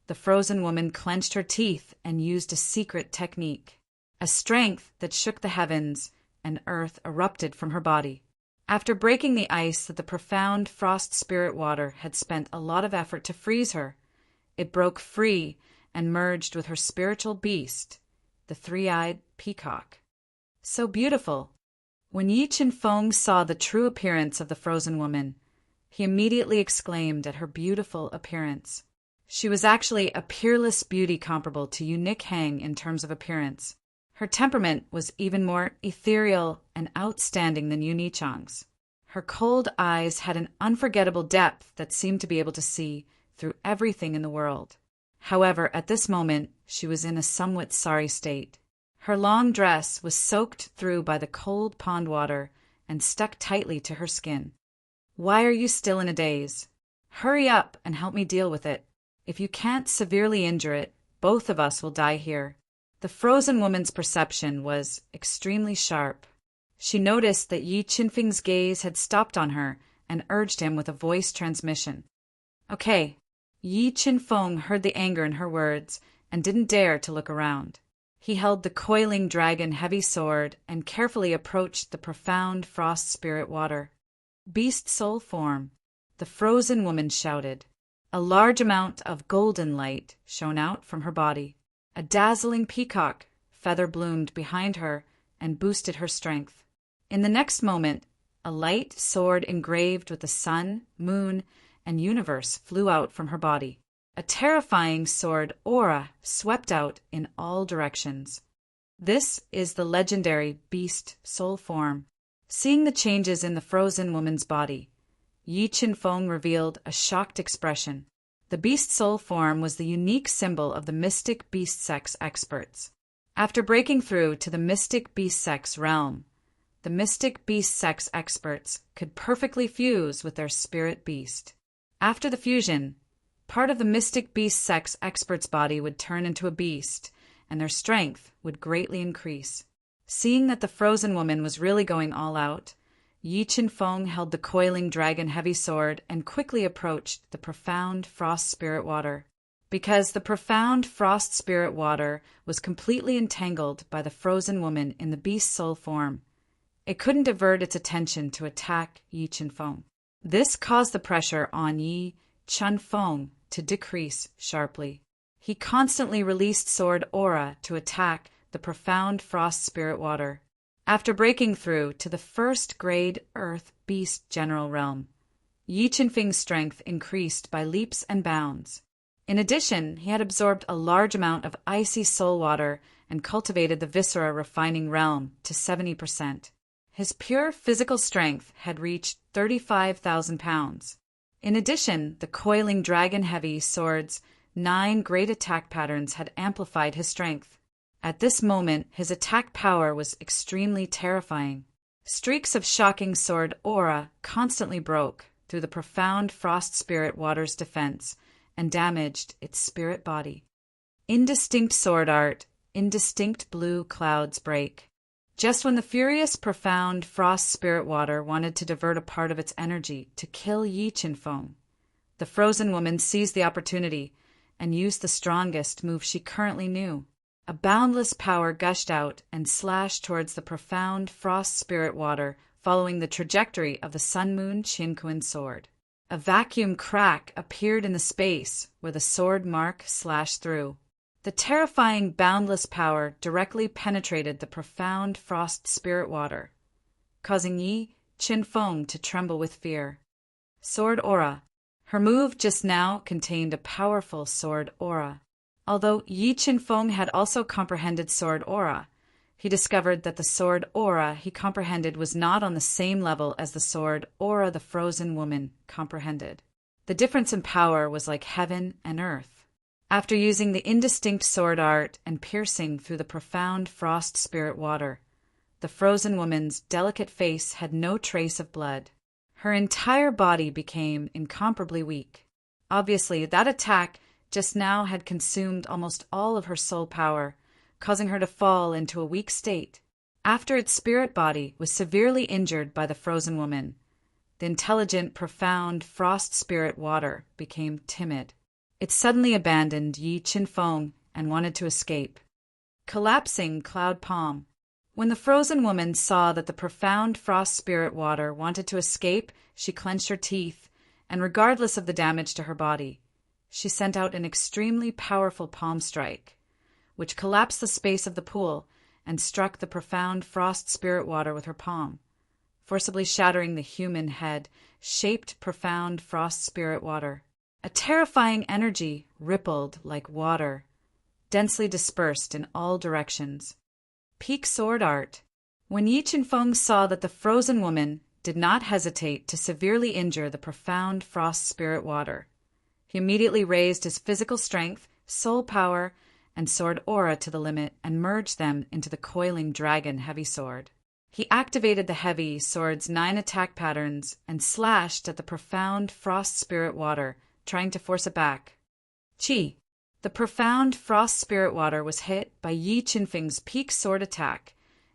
the frozen woman clenched her teeth and used a secret technique. A strength that shook the heavens and earth erupted from her body. After breaking the ice that the profound frost spirit water had spent a lot of effort to freeze her, it broke free and merged with her spiritual beast, the three-eyed peacock. So beautiful! When Yi Qinfeng saw the true appearance of the frozen woman, he immediately exclaimed at her beautiful appearance. She was actually a peerless beauty comparable to Eunuch Hang in terms of appearance. Her temperament was even more ethereal and outstanding than Yunichang's. Her cold eyes had an unforgettable depth that seemed to be able to see through everything in the world. However, at this moment, she was in a somewhat sorry state. Her long dress was soaked through by the cold pond water and stuck tightly to her skin. Why are you still in a daze? Hurry up and help me deal with it. If you can't severely injure it, both of us will die here. The frozen woman's perception was extremely sharp. She noticed that Yi Qinfeng's gaze had stopped on her and urged him with a voice transmission. Okay. Yi Qinfeng heard the anger in her words and didn't dare to look around. He held the coiling dragon heavy sword and carefully approached the profound frost spirit water. Beast soul form, the frozen woman shouted. A large amount of golden light shone out from her body. A dazzling peacock feather bloomed behind her and boosted her strength. In the next moment, a light sword engraved with the sun, moon, and universe flew out from her body. A terrifying sword aura swept out in all directions. This is the legendary beast soul form. Seeing the changes in the frozen woman's body, Yi Qinfeng revealed a shocked expression. The beast soul form was the unique symbol of the mystic beast sex experts. After breaking through to the mystic beast sex realm, the mystic beast sex experts could perfectly fuse with their spirit beast. After the fusion, part of the mystic beast sex expert's body would turn into a beast, and their strength would greatly increase. Seeing that the frozen woman was really going all out, Yi Qinfeng held the coiling dragon heavy sword and quickly approached the profound frost spirit water. Because the profound frost spirit water was completely entangled by the frozen woman in the beast soul form, it couldn't divert its attention to attack Yi Qinfeng. This caused the pressure on Yi Qinfeng to decrease sharply. He constantly released sword aura to attack the profound frost spirit water. After breaking through to the first grade Earth Beast General Realm, Yi Qinfeng's strength increased by leaps and bounds. In addition, he had absorbed a large amount of icy soul water and cultivated the Viscera refining realm to 70%. His pure physical strength had reached 35,000 pounds. In addition, the coiling dragon-heavy sword's 9 great attack patterns had amplified his strength. At this moment, his attack power was extremely terrifying. Streaks of shocking sword aura constantly broke through the profound frost spirit water's defense and damaged its spirit body. Indistinct sword art, indistinct blue clouds break. Just when the furious profound frost spirit water wanted to divert a part of its energy to kill Yi Qinfeng, the frozen woman seized the opportunity and used the strongest move she currently knew. A boundless power gushed out and slashed towards the profound frost spirit water, following the trajectory of the Sun-Moon Qinquan sword. A vacuum crack appeared in the space where the sword mark slashed through. The terrifying boundless power directly penetrated the profound frost spirit water, causing Yi Qinfeng to tremble with fear. Sword aura. Her move just now contained a powerful sword aura. Although Yi Qinfeng had also comprehended sword aura, he discovered that the sword aura he comprehended was not on the same level as the sword aura the frozen woman comprehended. The difference in power was like heaven and earth. After using the indistinct sword art and piercing through the profound frost spirit water, the frozen woman's delicate face had no trace of blood. Her entire body became incomparably weak. Obviously, that attack just now had consumed almost all of her soul power, causing her to fall into a weak state. After its spirit body was severely injured by the frozen woman, the intelligent, profound frost spirit water became timid. It suddenly abandoned Yi Qinfeng and wanted to escape. Collapsing cloud palm. When the frozen woman saw that the profound frost spirit water wanted to escape, she clenched her teeth, and regardless of the damage to her body, she sent out an extremely powerful palm strike, which collapsed the space of the pool and struck the profound frost spirit water with her palm, forcibly shattering the human head-shaped profound frost spirit water. A terrifying energy rippled like water, densely dispersed in all directions. Peak sword art. When Yi Qinfeng saw that the frozen woman did not hesitate to severely injure the profound frost spirit water, he immediately raised his physical strength, soul power, and sword aura to the limit and merged them into the coiling dragon heavy sword. He activated the heavy sword's 9 attack patterns and slashed at the profound frost spirit water, trying to force it back. Chi. The profound frost spirit water was hit by Yi Qinfeng's peak sword attack,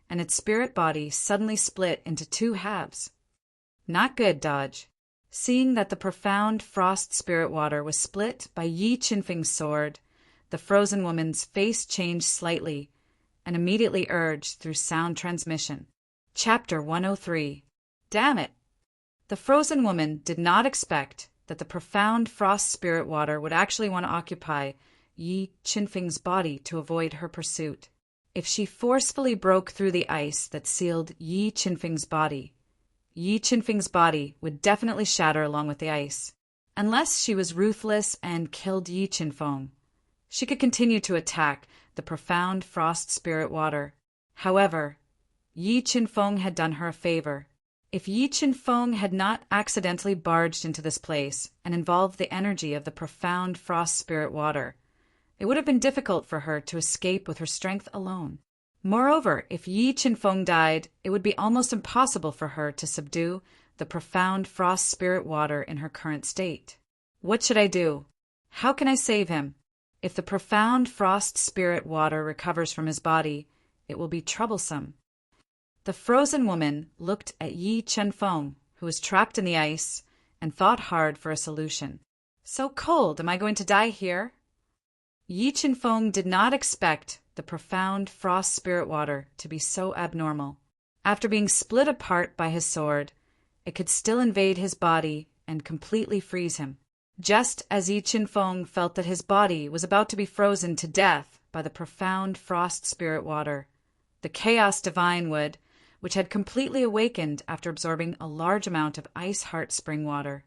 and its spirit body suddenly split into 2 halves. Not good, Dodge. Seeing that the profound frost spirit water was split by Yi Qinfeng's sword, the frozen woman's face changed slightly and immediately urged through sound transmission. Chapter 103. Damn it! The frozen woman did not expect that the profound frost spirit water would actually want to occupy Yi Qinfeng's body to avoid her pursuit. If she forcefully broke through the ice that sealed Yi Qinfeng's body would definitely shatter along with the ice. Unless she was ruthless and killed Yi Qinfeng, she could continue to attack the profound frost spirit water. However, Yi Qinfeng had done her a favor. If Yi Qinfeng had not accidentally barged into this place and involved the energy of the profound frost spirit water, it would have been difficult for her to escape with her strength alone. Moreover, if Yi Qinfeng died, it would be almost impossible for her to subdue the profound frost spirit water in her current state. What should I do? How can I save him? If the profound frost spirit water recovers from his body, it will be troublesome. The frozen woman looked at Yi Qinfeng, who was trapped in the ice, and thought hard for a solution. So cold, am I going to die here? Yi Qinfeng did not expect the profound frost spirit water to be so abnormal. After being split apart by his sword, it could still invade his body and completely freeze him. Just as Yi Qinfeng felt that his body was about to be frozen to death by the profound frost spirit water, the chaos divine wood, which had completely awakened after absorbing a large amount of ice heart spring water,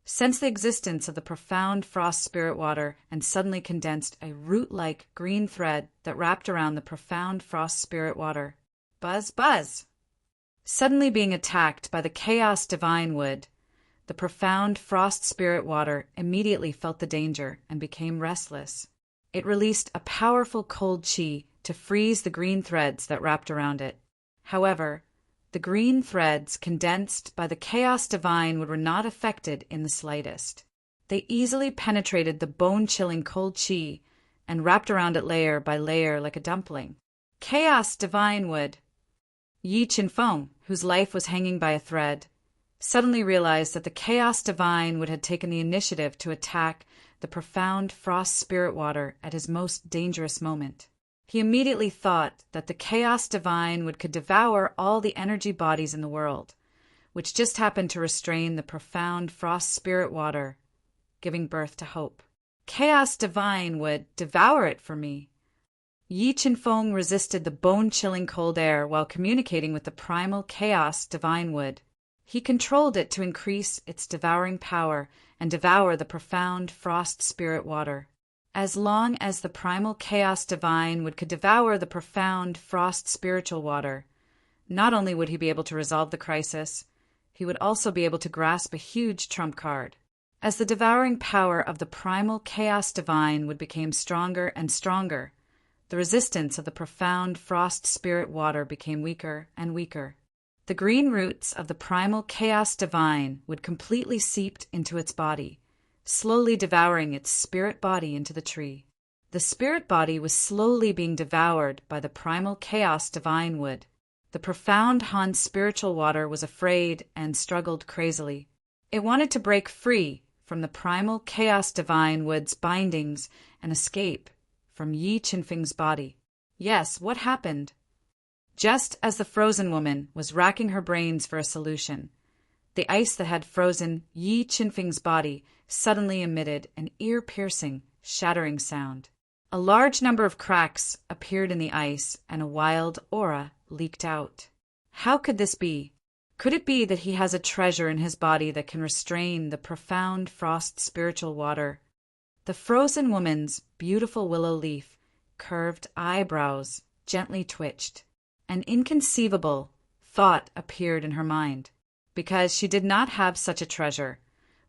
sensed the existence of the profound frost spirit water and suddenly condensed a root-like green thread that wrapped around the profound frost spirit water. Buzz, buzz! Suddenly being attacked by the chaos divine wood, the profound frost spirit water immediately felt the danger and became restless. It released a powerful cold chi to freeze the green threads that wrapped around it. However, the green threads condensed by the chaos divine wood were not affected in the slightest. They easily penetrated the bone-chilling cold chi and wrapped around it layer by layer like a dumpling. Chaos divine wood! Yi Qinfeng, whose life was hanging by a thread, suddenly realized that the chaos divine wood had taken the initiative to attack the profound frost spirit water at his most dangerous moment. He immediately thought that the chaos divine wood could devour all the energy bodies in the world, which just happened to restrain the profound frost spirit water, giving birth to hope. Chaos divine would devour it for me. Yi Qinfeng resisted the bone-chilling cold air while communicating with the primal chaos divine wood. He controlled it to increase its devouring power and devour the profound frost spirit water. As long as the primal chaos divine would could devour the profound frost spiritual water, not only would he be able to resolve the crisis, he would also be able to grasp a huge trump card. As the devouring power of the primal chaos divine would became stronger and stronger, the resistance of the profound frost spirit water became weaker and weaker. The green roots of the primal chaos divine would completely seeped into its body, slowly devouring its spirit body into the tree. The spirit body was slowly being devoured by the primal chaos divine wood. The profound Han spiritual water was afraid and struggled crazily. It wanted to break free from the primal chaos divine wood's bindings and escape from Yi Qinfeng's body. Yes, what happened? Just as the frozen woman was racking her brains for a solution, the ice that had frozen Yi Qinfeng's body suddenly emitted an ear-piercing, shattering sound. A large number of cracks appeared in the ice, and a wild aura leaked out. How could this be? Could it be that he has a treasure in his body that can restrain the profound frost spiritual water? The frozen woman's beautiful willow leaf, curved eyebrows gently twitched. An inconceivable thought appeared in her mind, because she did not have such a treasure,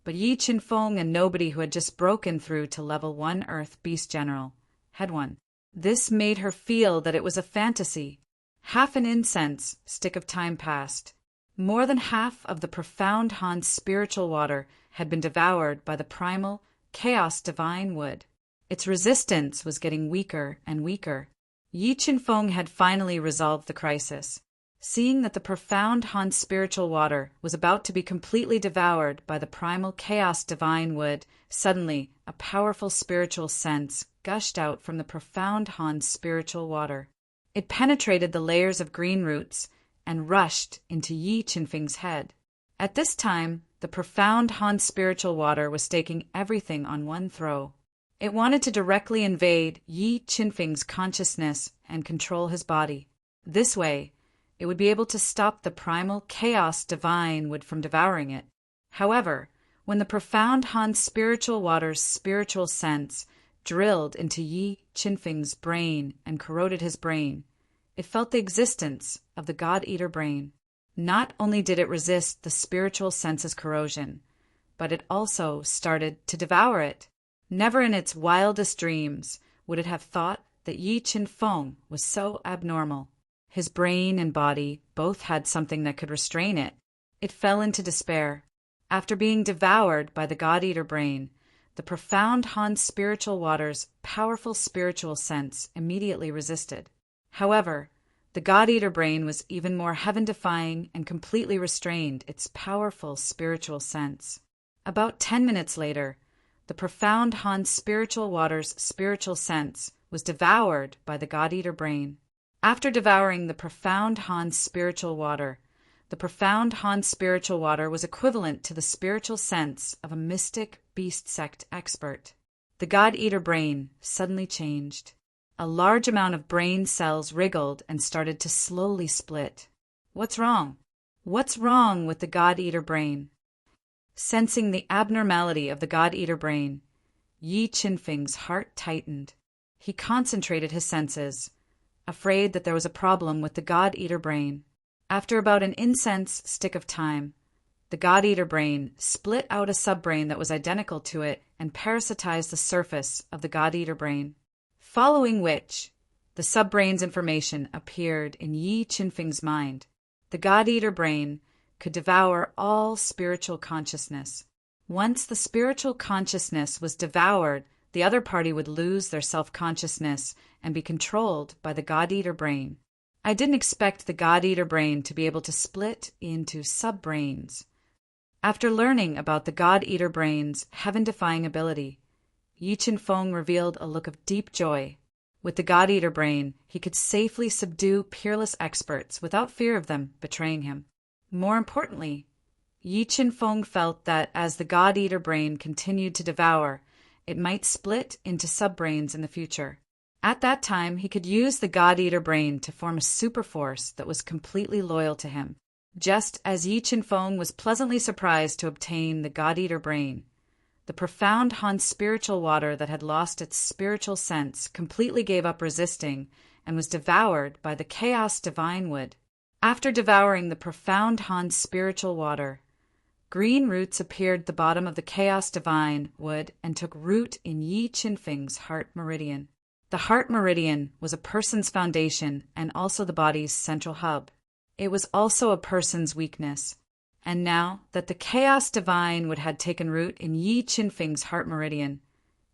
but Yi Qinfeng and nobody who had just broken through to level 1 Earth Beast General had one. This made her feel that it was a fantasy. Half an incense stick of time passed. More than half of the profound Han spiritual water had been devoured by the primal chaos divine wood. Its resistance was getting weaker and weaker. Yi Qinfeng had finally resolved the crisis. Seeing that the profound Han spiritual water was about to be completely devoured by the primal chaos divine wood, suddenly a powerful spiritual sense gushed out from the profound Han spiritual water. It penetrated the layers of green roots and rushed into Yi Qinfeng's head. At this time, the profound Han spiritual water was staking everything on one throw. It wanted to directly invade Yi Qinfeng's consciousness and control his body. This way, it would be able to stop the primal chaos divine wood from devouring it. However, when the profound Han spiritual water's spiritual sense drilled into Yi Qinfeng's brain and corroded his brain, it felt the existence of the God-Eater brain. Not only did it resist the spiritual sense's corrosion, but it also started to devour it. Never in its wildest dreams would it have thought that Yi Qinfeng was so abnormal. His brain and body both had something that could restrain it. It fell into despair. After being devoured by the God-Eater brain, the profound Han spiritual water's powerful spiritual sense immediately resisted. However, the God-Eater brain was even more heaven-defying and completely restrained its powerful spiritual sense. About 10 minutes later, the profound Han spiritual water's spiritual sense was devoured by the God-Eater brain. After devouring the profound Han spiritual water, the profound Han spiritual water was equivalent to the spiritual sense of a mystic beast sect expert. The God-Eater brain suddenly changed. A large amount of brain cells wriggled and started to slowly split. What's wrong? What's wrong with the God-Eater brain? Sensing the abnormality of the God-Eater brain, Yi Qinfeng's heart tightened. He concentrated his senses, afraid that there was a problem with the God-Eater brain. After about an incense stick of time, the God-Eater brain split out a subbrain that was identical to it and parasitized the surface of the God-Eater brain. Following which, the subbrain's information appeared in Yi Qinfeng's mind. The God-Eater brain could devour all spiritual consciousness. Once the spiritual consciousness was devoured, the other party would lose their self-consciousness and be controlled by the God-Eater brain. I didn't expect the God-Eater brain to be able to split into subbrains. After learning about the God-Eater brain's heaven-defying ability, Yi Qinfeng revealed a look of deep joy. With the God-Eater brain, he could safely subdue peerless experts without fear of them betraying him. More importantly, Yi Qinfeng felt that as the God-Eater brain continued to devour, it might split into subbrains in the future. At that time, he could use the God-Eater brain to form a superforce that was completely loyal to him. Just as Yi Qinfeng was pleasantly surprised to obtain the God-Eater brain, the profound Han spiritual water that had lost its spiritual sense completely gave up resisting and was devoured by the chaos divine wood. After devouring the profound Han spiritual water, green roots appeared at the bottom of the chaos divine wood and took root in Yi Qinfeng's heart meridian. The heart meridian was a person's foundation and also the body's central hub. It was also a person's weakness. And now that the chaos divine wood had taken root in Yi Qinfeng's heart meridian,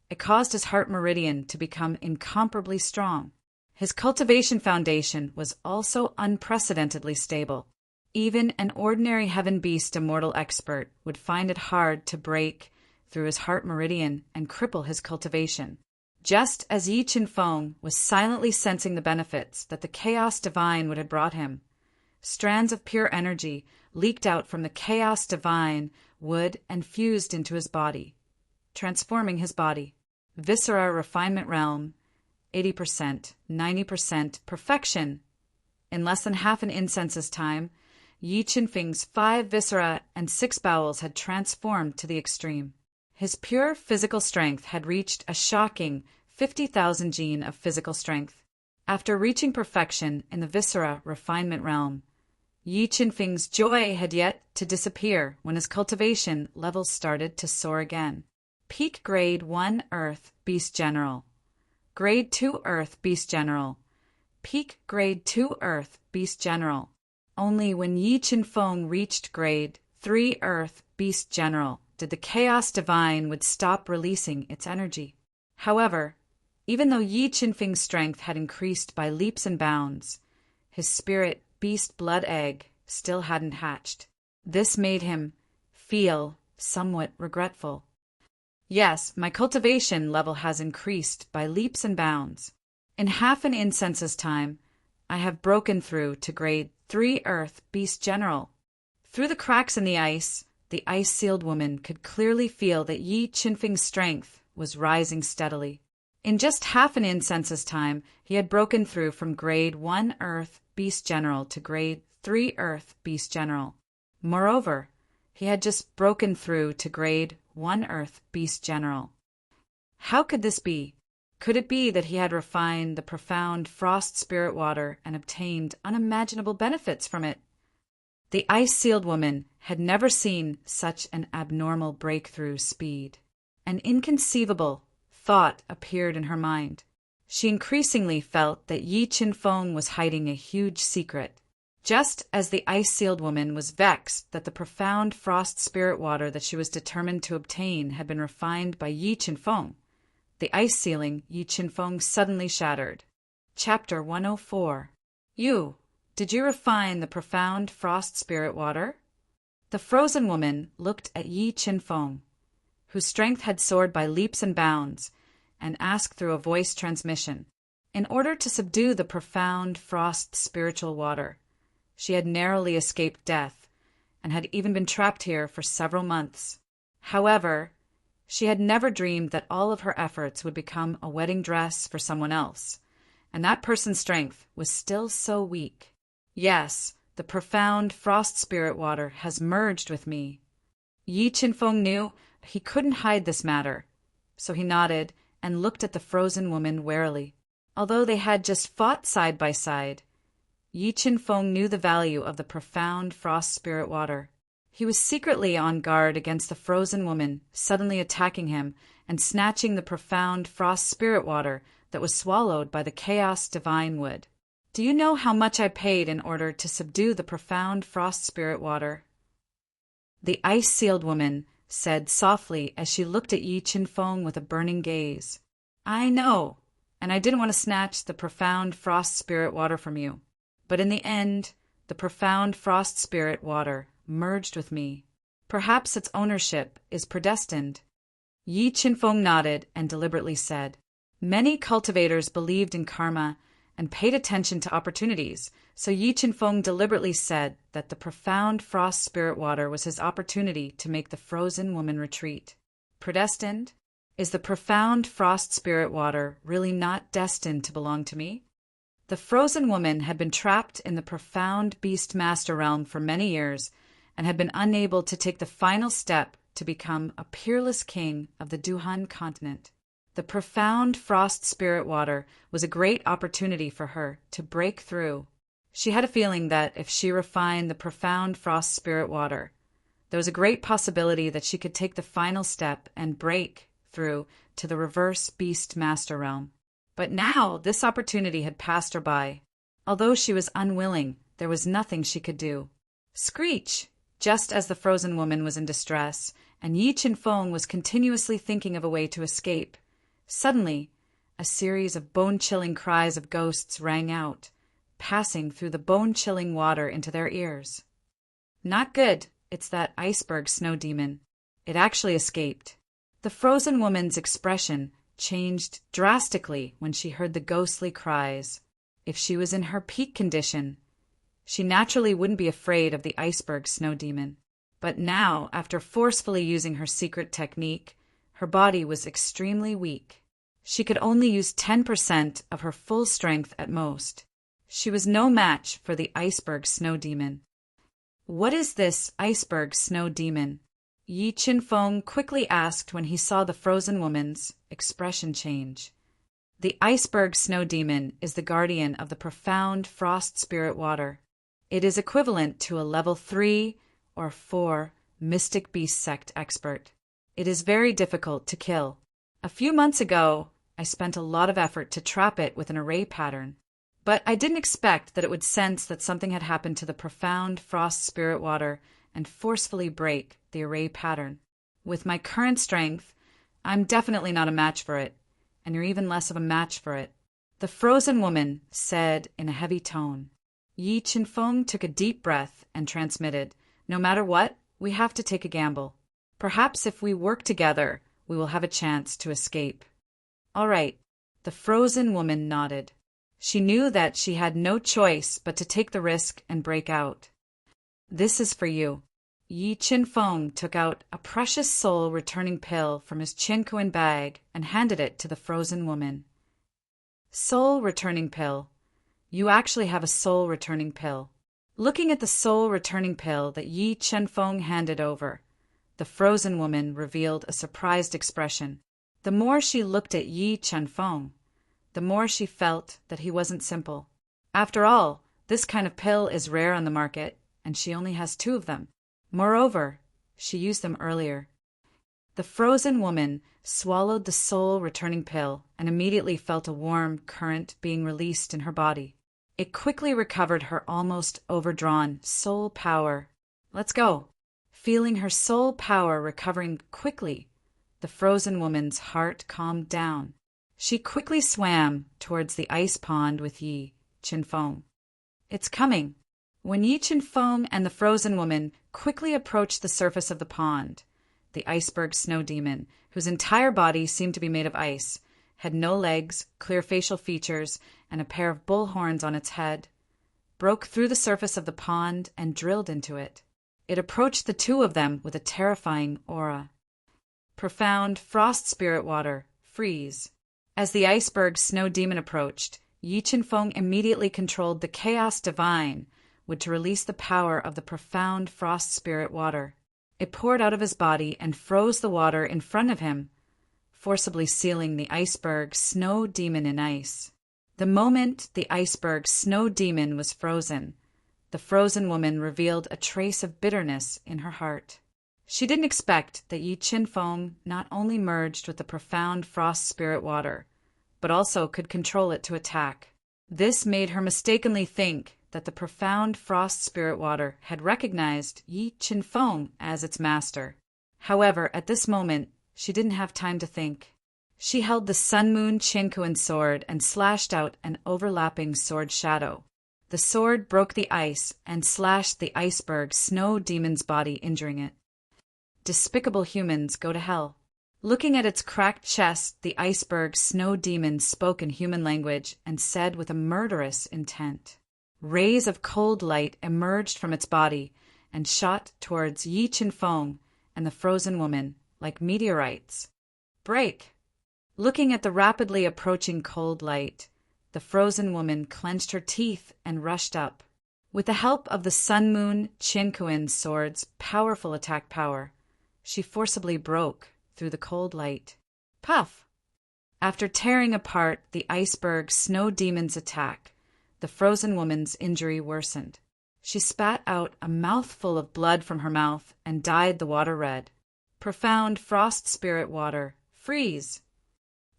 it caused his heart meridian to become incomparably strong. His cultivation foundation was also unprecedentedly stable. Even an ordinary heaven beast immortal expert would find it hard to break through his heart meridian and cripple his cultivation. Just as Yi Qinfeng was silently sensing the benefits that the chaos divine would have brought him, strands of pure energy leaked out from the chaos divine wood and fused into his body, transforming his body. Viscera refinement realm, 80%, 90% perfection. In less than half an incense's time, Yi Qinfeng's 5 viscera and 6 bowels had transformed to the extreme. His pure physical strength had reached a shocking 50,000 gene of physical strength. After reaching perfection in the viscera refinement realm, Yi Qinfeng's joy had yet to disappear when his cultivation levels started to soar again. Peak Grade 1 Earth Beast General, Grade 2 Earth Beast General, Peak Grade 2 Earth Beast General. Only when Yi Qinfeng reached Grade 3 Earth Beast General did the Chaos Divine would stop releasing its energy. However, even though Yi Qinfeng's strength had increased by leaps and bounds, his spirit beast blood egg still hadn't hatched. This made him feel somewhat regretful. Yes, my cultivation level has increased by leaps and bounds. In half an incense's time, I have broken through to Grade 3 Earth Beast General. Through the cracks in the ice, the ice-sealed woman could clearly feel that Yi Qinfeng's strength was rising steadily. In just half an incensus time, he had broken through from grade 1 Earth Beast General to grade 3 Earth Beast General. Moreover, he had just broken through to grade 1 Earth Beast General. How could this be? Could it be that he had refined the profound frost spirit water and obtained unimaginable benefits from it? The ice-sealed woman had never seen such an abnormal breakthrough speed. An inconceivable thought appeared in her mind. She increasingly felt that Yi Qinfeng was hiding a huge secret. Just as the ice-sealed woman was vexed that the profound frost spirit water that she was determined to obtain had been refined by Yi Qinfeng, the ice ceiling Yi Qinfeng suddenly shattered. Chapter 104. You, did you refine the profound frost spirit water? The frozen woman looked at Yi Qinfeng, whose strength had soared by leaps and bounds, and asked through a voice transmission. In order to subdue the profound frost spiritual water, she had narrowly escaped death, and had even been trapped here for several months. However, she had never dreamed that all of her efforts would become a wedding dress for someone else, and that person's strength was still so weak. Yes, the profound frost spirit water has merged with me. Yi Qinfeng knew he couldn't hide this matter, so he nodded and looked at the frozen woman warily. Although they had just fought side by side, Yi Qinfeng knew the value of the profound frost spirit water. He was secretly on guard against the frozen woman suddenly attacking him and snatching the profound frost spirit water that was swallowed by the chaos divine wood. Do you know how much I paid in order to subdue the profound frost spirit water? The ice-sealed woman said softly as she looked at Yi Qinfeng with a burning gaze. I know, and I didn't want to snatch the profound frost spirit water from you. But in the end, the profound frost spirit water merged with me. Perhaps its ownership is predestined. Yi Qinfeng nodded and deliberately said, Many cultivators believed in karma and paid attention to opportunities, so Yi Qinfeng deliberately said that the profound frost spirit water was his opportunity to make the frozen woman retreat. Predestined? Is the profound frost spirit water really not destined to belong to me? The frozen woman had been trapped in the profound beast master realm for many years and had been unable to take the final step to become a peerless king of the Duhan continent. The profound frost spirit water was a great opportunity for her to break through. She had a feeling that if she refined the profound frost spirit water, there was a great possibility that she could take the final step and break through to the reverse beast master realm. But now this opportunity had passed her by. Although she was unwilling, there was nothing she could do. Screech! Just as the frozen woman was in distress, and Yi Qinfeng was continuously thinking of a way to escape, suddenly a series of bone-chilling cries of ghosts rang out, passing through the bone-chilling water into their ears. Not good, it's that iceberg snow demon. It actually escaped. The frozen woman's expression changed drastically when she heard the ghostly cries. If she was in her peak condition, she naturally wouldn't be afraid of the iceberg snow demon. But now, after forcefully using her secret technique, her body was extremely weak. She could only use 10% of her full strength at most. She was no match for the iceberg snow demon. What is this iceberg snow demon? Yi Qinfeng quickly asked when he saw the frozen woman's expression change. The iceberg snow demon is the guardian of the profound frost spirit water. It is equivalent to a level 3 or 4 mystic beast sect expert. It is very difficult to kill. A few months ago, I spent a lot of effort to trap it with an array pattern, but I didn't expect that it would sense that something had happened to the profound frost spirit water and forcefully break the array pattern. With my current strength, I'm definitely not a match for it, and you're even less of a match for it. The frozen woman said in a heavy tone. Yi Qinfeng took a deep breath and transmitted, No matter what, we have to take a gamble. Perhaps if we work together, we will have a chance to escape. All right. The frozen woman nodded. She knew that she had no choice but to take the risk and break out. This is for you. Yi Qinfeng took out a precious soul-returning pill from his Qinkuan bag and handed it to the frozen woman. Soul-returning pill. You actually have a soul-returning pill. Looking at the soul-returning pill that Yi Qinfeng handed over, the frozen woman revealed a surprised expression. The more she looked at Yi Qinfeng, the more she felt that he wasn't simple. After all, this kind of pill is rare on the market, and she only has 2 of them. Moreover, she used them earlier. The frozen woman swallowed the soul-returning pill and immediately felt a warm current being released in her body. It quickly recovered her almost overdrawn soul power. Let's go. Feeling her soul power recovering quickly, the frozen woman's heart calmed down. She quickly swam towards the ice pond with Yi Qinfeng. It's coming. When Yi Qinfeng and the frozen woman quickly approached the surface of the pond, the iceberg snow demon, whose entire body seemed to be made of ice, had no legs, clear facial features, and a pair of bull horns on its head, broke through the surface of the pond and drilled into it. It approached the 2 of them with a terrifying aura. Profound frost spirit water, freeze. As the iceberg snow demon approached, Yi Qinfeng immediately controlled the chaos divine, to release the power of the profound frost spirit water. It poured out of his body and froze the water in front of him, forcibly sealing the iceberg snow demon in ice. The moment the iceberg snow demon was frozen, the frozen woman revealed a trace of bitterness in her heart. She didn't expect that Yi Qinfeng not only merged with the profound frost spirit water, but also could control it to attack. This made her mistakenly think that the profound frost spirit water had recognized Yi Qinfeng as its master. However, at this moment, she didn't have time to think. She held the Sun Moon Qinkuan sword and slashed out an overlapping sword shadow. The sword broke the ice and slashed the iceberg snow demon's body, injuring it. Despicable humans, go to hell. Looking at its cracked chest, the iceberg snow demon spoke in human language and said with a murderous intent. Rays of cold light emerged from its body and shot towards Yi Qinfeng and the frozen woman like meteorites. Break! Looking at the rapidly approaching cold light, the frozen woman clenched her teeth and rushed up. With the help of the Sun Moon Qinkuan sword's powerful attack power, she forcibly broke through the cold light. Puff! After tearing apart the iceberg snow demon's attack, the frozen woman's injury worsened. She spat out a mouthful of blood from her mouth and dyed the water red. Profound frost spirit water, freeze!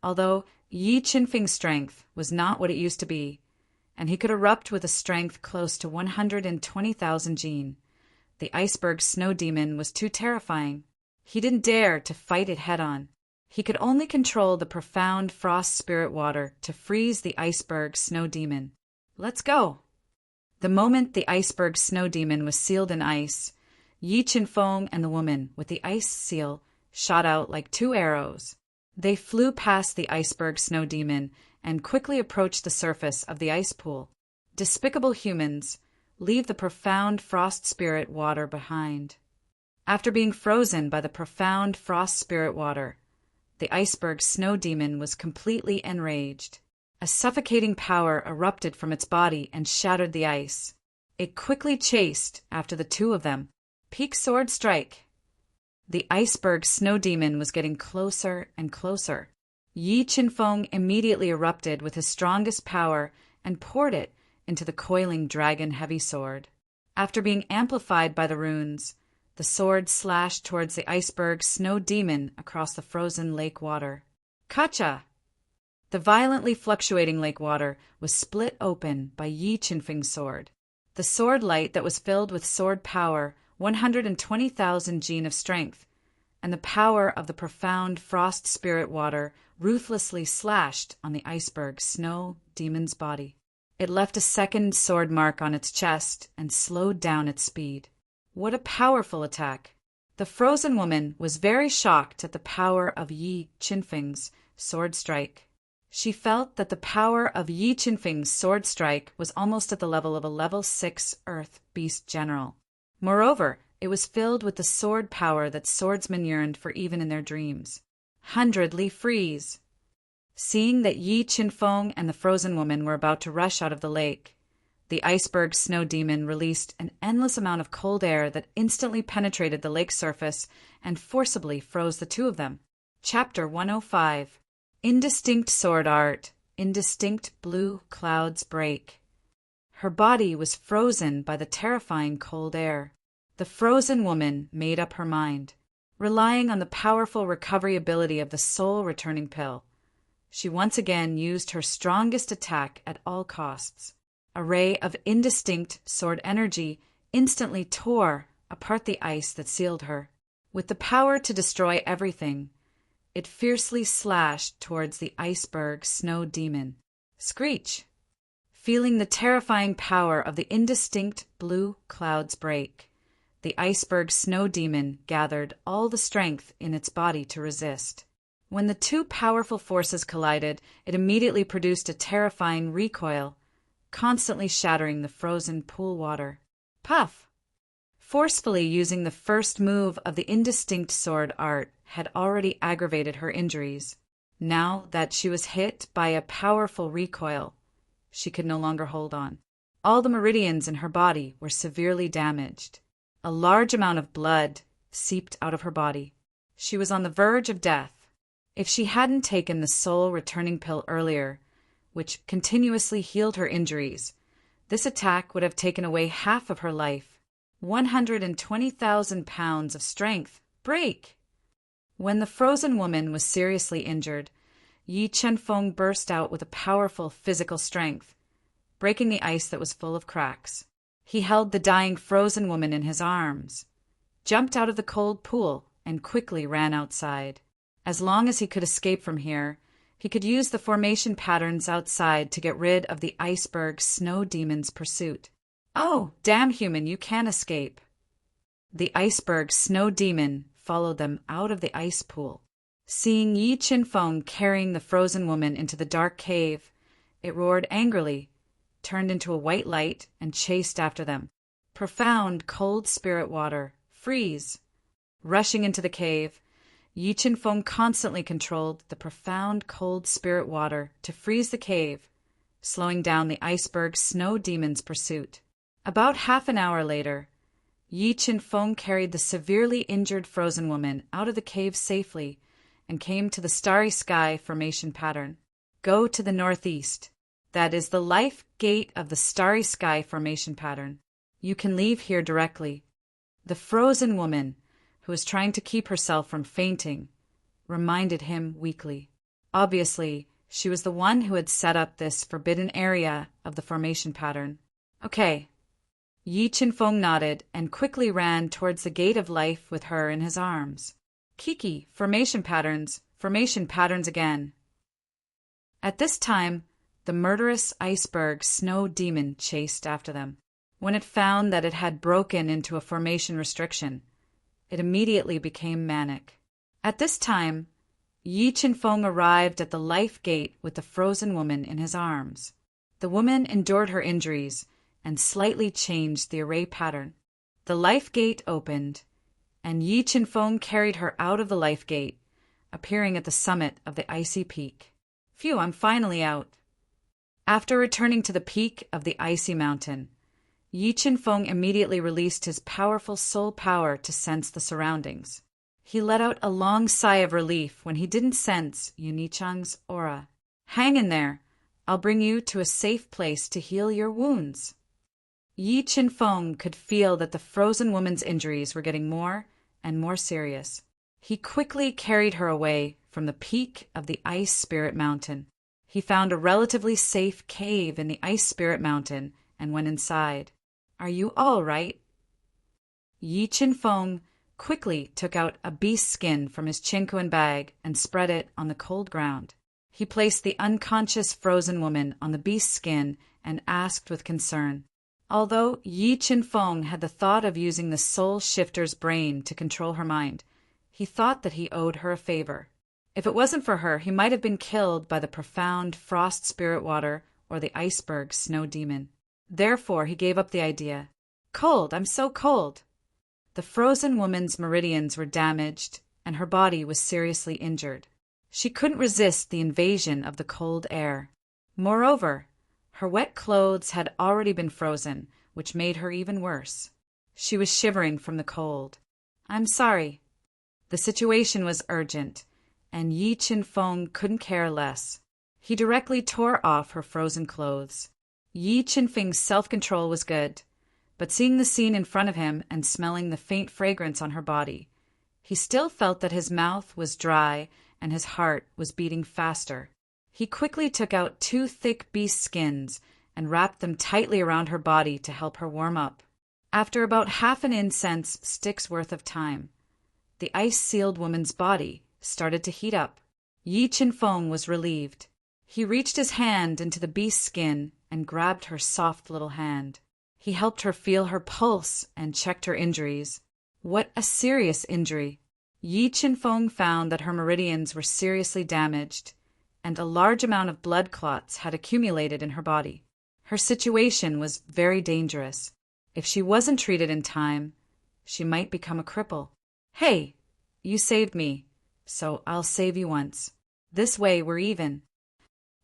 Although Yi Qinfeng's strength was not what it used to be, and he could erupt with a strength close to 120,000 Jin, the iceberg snow demon was too terrifying. He didn't dare to fight it head-on. He could only control the profound frost spirit water to freeze the iceberg snow demon. Let's go! The moment the iceberg snow demon was sealed in ice, Yi Qinfeng and the woman with the ice seal shot out like 2 arrows. They flew past the iceberg snow demon and quickly approached the surface of the ice pool. Despicable humans, leave the profound frost spirit water behind. After being frozen by the profound frost spirit water, the iceberg snow demon was completely enraged. A suffocating power erupted from its body and shattered the ice. It quickly chased after the 2 of them. Peak sword strike! The iceberg snow demon was getting closer and closer. Yi Qinfeng immediately erupted with his strongest power and poured it into the coiling dragon heavy sword. After being amplified by the runes, the sword slashed towards the iceberg snow demon across the frozen lake water. Kacha! The violently fluctuating lake water was split open by Yi Qinfeng's sword. The sword light that was filled with sword power, 120,000 Jin of strength, and the power of the profound frost spirit water ruthlessly slashed on the iceberg snow demon's body. It left a second sword mark on its chest and slowed down its speed. What a powerful attack! The frozen woman was very shocked at the power of Yi Qinfeng's sword strike. She felt that the power of Yi Qinfeng's sword strike was almost at the level of a level 6 Earth Beast General. Moreover, It was filled with the sword power that swordsmen yearned for even in their dreams. 100 Li freeze! Seeing that Yi Qinfeng and the frozen woman were about to rush out of the lake, the iceberg snow demon released an endless amount of cold air that instantly penetrated the lake's surface and forcibly froze the two of them. Chapter 105. Indistinct Sword Art. Indistinct blue clouds break. Her body was frozen by the terrifying cold air. The frozen woman made up her mind. Relying on the powerful recovery ability of the soul returning pill, she once again used her strongest attack at all costs. A ray of indistinct sword energy instantly tore apart the ice that sealed her. With the power to destroy everything, it fiercely slashed towards the iceberg snow demon. Screech! Feeling the terrifying power of the indistinct blue clouds break, the iceberg snow demon gathered all the strength in its body to resist. When the two powerful forces collided, it immediately produced a terrifying recoil, constantly shattering the frozen pool water. Puff! Forcefully using the first move of the indistinct sword art had already aggravated her injuries. Now that she was hit by a powerful recoil, she could no longer hold on. All the meridians in her body were severely damaged. A large amount of blood seeped out of her body. She was on the verge of death. If she hadn't taken the soul returning pill earlier, which continuously healed her injuries, this attack would have taken away half of her life. 120,000 pounds of strength. Break! When the frozen woman was seriously injured, Yi Qinfeng burst out with a powerful physical strength, breaking the ice that was full of cracks. He held the dying frozen woman in his arms, jumped out of the cold pool, and quickly ran outside. As long as he could escape from here, he could use the formation patterns outside to get rid of the iceberg snow demon's pursuit. Oh, damn human, you can't escape. The iceberg snow demon followed them out of the ice pool. Seeing Yi Qinfeng carrying the frozen woman into the dark cave, it roared angrily, turned into a white light, and chased after them. Profound cold spirit water. Freeze! Rushing into the cave, Yi Qinfeng constantly controlled the profound cold spirit water to freeze the cave, slowing down the iceberg snow demon's pursuit. About half an hour later, Yi Qinfeng carried the severely injured frozen woman out of the cave safely and came to the starry sky formation pattern. Go to the northeast. That is the life gate of the starry sky formation pattern. You can leave here directly. The frozen woman, who was trying to keep herself from fainting, reminded him weakly. Obviously, she was the one who had set up this forbidden area of the formation pattern. Okay. Yi Qinfeng nodded and quickly ran towards the gate of life with her in his arms. Kiki, formation patterns again. At this time, the murderous iceberg snow demon chased after them. When it found that it had broken into a formation restriction, it immediately became manic. At this time, Yi Qinfeng arrived at the life gate with the frozen woman in his arms. The woman endured her injuries and slightly changed the array pattern. The life gate opened, and Yi Qinfeng carried her out of the life gate, appearing at the summit of the icy peak. Phew, I'm finally out. After returning to the peak of the icy mountain, Yi Qinfeng immediately released his powerful soul power to sense the surroundings. He let out a long sigh of relief when he didn't sense Yunichang's aura. Hang in there. I'll bring you to a safe place to heal your wounds. Yi Qinfeng could feel that the frozen woman's injuries were getting more and more serious. He quickly carried her away from the peak of the Ice Spirit Mountain. He found a relatively safe cave in the Ice Spirit Mountain and went inside. Are you all right? Yi Qinfeng quickly took out a beast skin from his chinquan bag and spread it on the cold ground. He placed the unconscious frozen woman on the beast skin and asked with concern. Although Yi Qinfeng had the thought of using the soul shifter's brain to control her mind, he thought that he owed her a favor. If it wasn't for her, he might have been killed by the profound frost spirit water or the iceberg snow demon. Therefore, he gave up the idea. Cold, I'm so cold. The frozen woman's meridians were damaged, and her body was seriously injured. She couldn't resist the invasion of the cold air. Moreover, her wet clothes had already been frozen, which made her even worse. She was shivering from the cold. "I'm sorry." The situation was urgent, and Yi Chen-feng couldn't care less. He directly tore off her frozen clothes. Yi Chen-feng's self-control was good, but seeing the scene in front of him and smelling the faint fragrance on her body, he still felt that his mouth was dry and his heart was beating faster. He quickly took out 2 thick beast skins and wrapped them tightly around her body to help her warm up. After about half an incense stick's worth of time, the ice-sealed woman's body started to heat up. Yi Chen-feng was relieved. He reached his hand into the beast skin and grabbed her soft little hand. He helped her feel her pulse and checked her injuries. What a serious injury! Yi Chen-feng found that her meridians were seriously damaged, and a large amount of blood clots had accumulated in her body. Her situation was very dangerous. If she wasn't treated in time, she might become a cripple. "Hey, you saved me, so I'll save you once. This way we're even."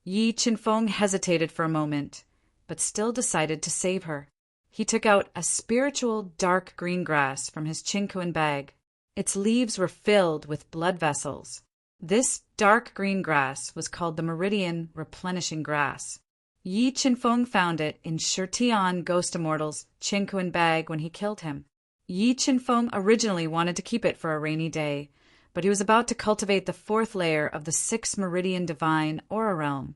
Yi Chen-feng hesitated for a moment, but still decided to save her. He took out a spiritual dark green grass from his chinkuan bag. Its leaves were filled with blood vessels. This dark green grass was called the Meridian Replenishing Grass. Yi Chen-feng found it in Shirtian Ghost Immortal's chinkuan bag when he killed him. Yi Chen-feng originally wanted to keep it for a rainy day, but he was about to cultivate the 4th layer of the 6th Meridian Divine Aura Realm,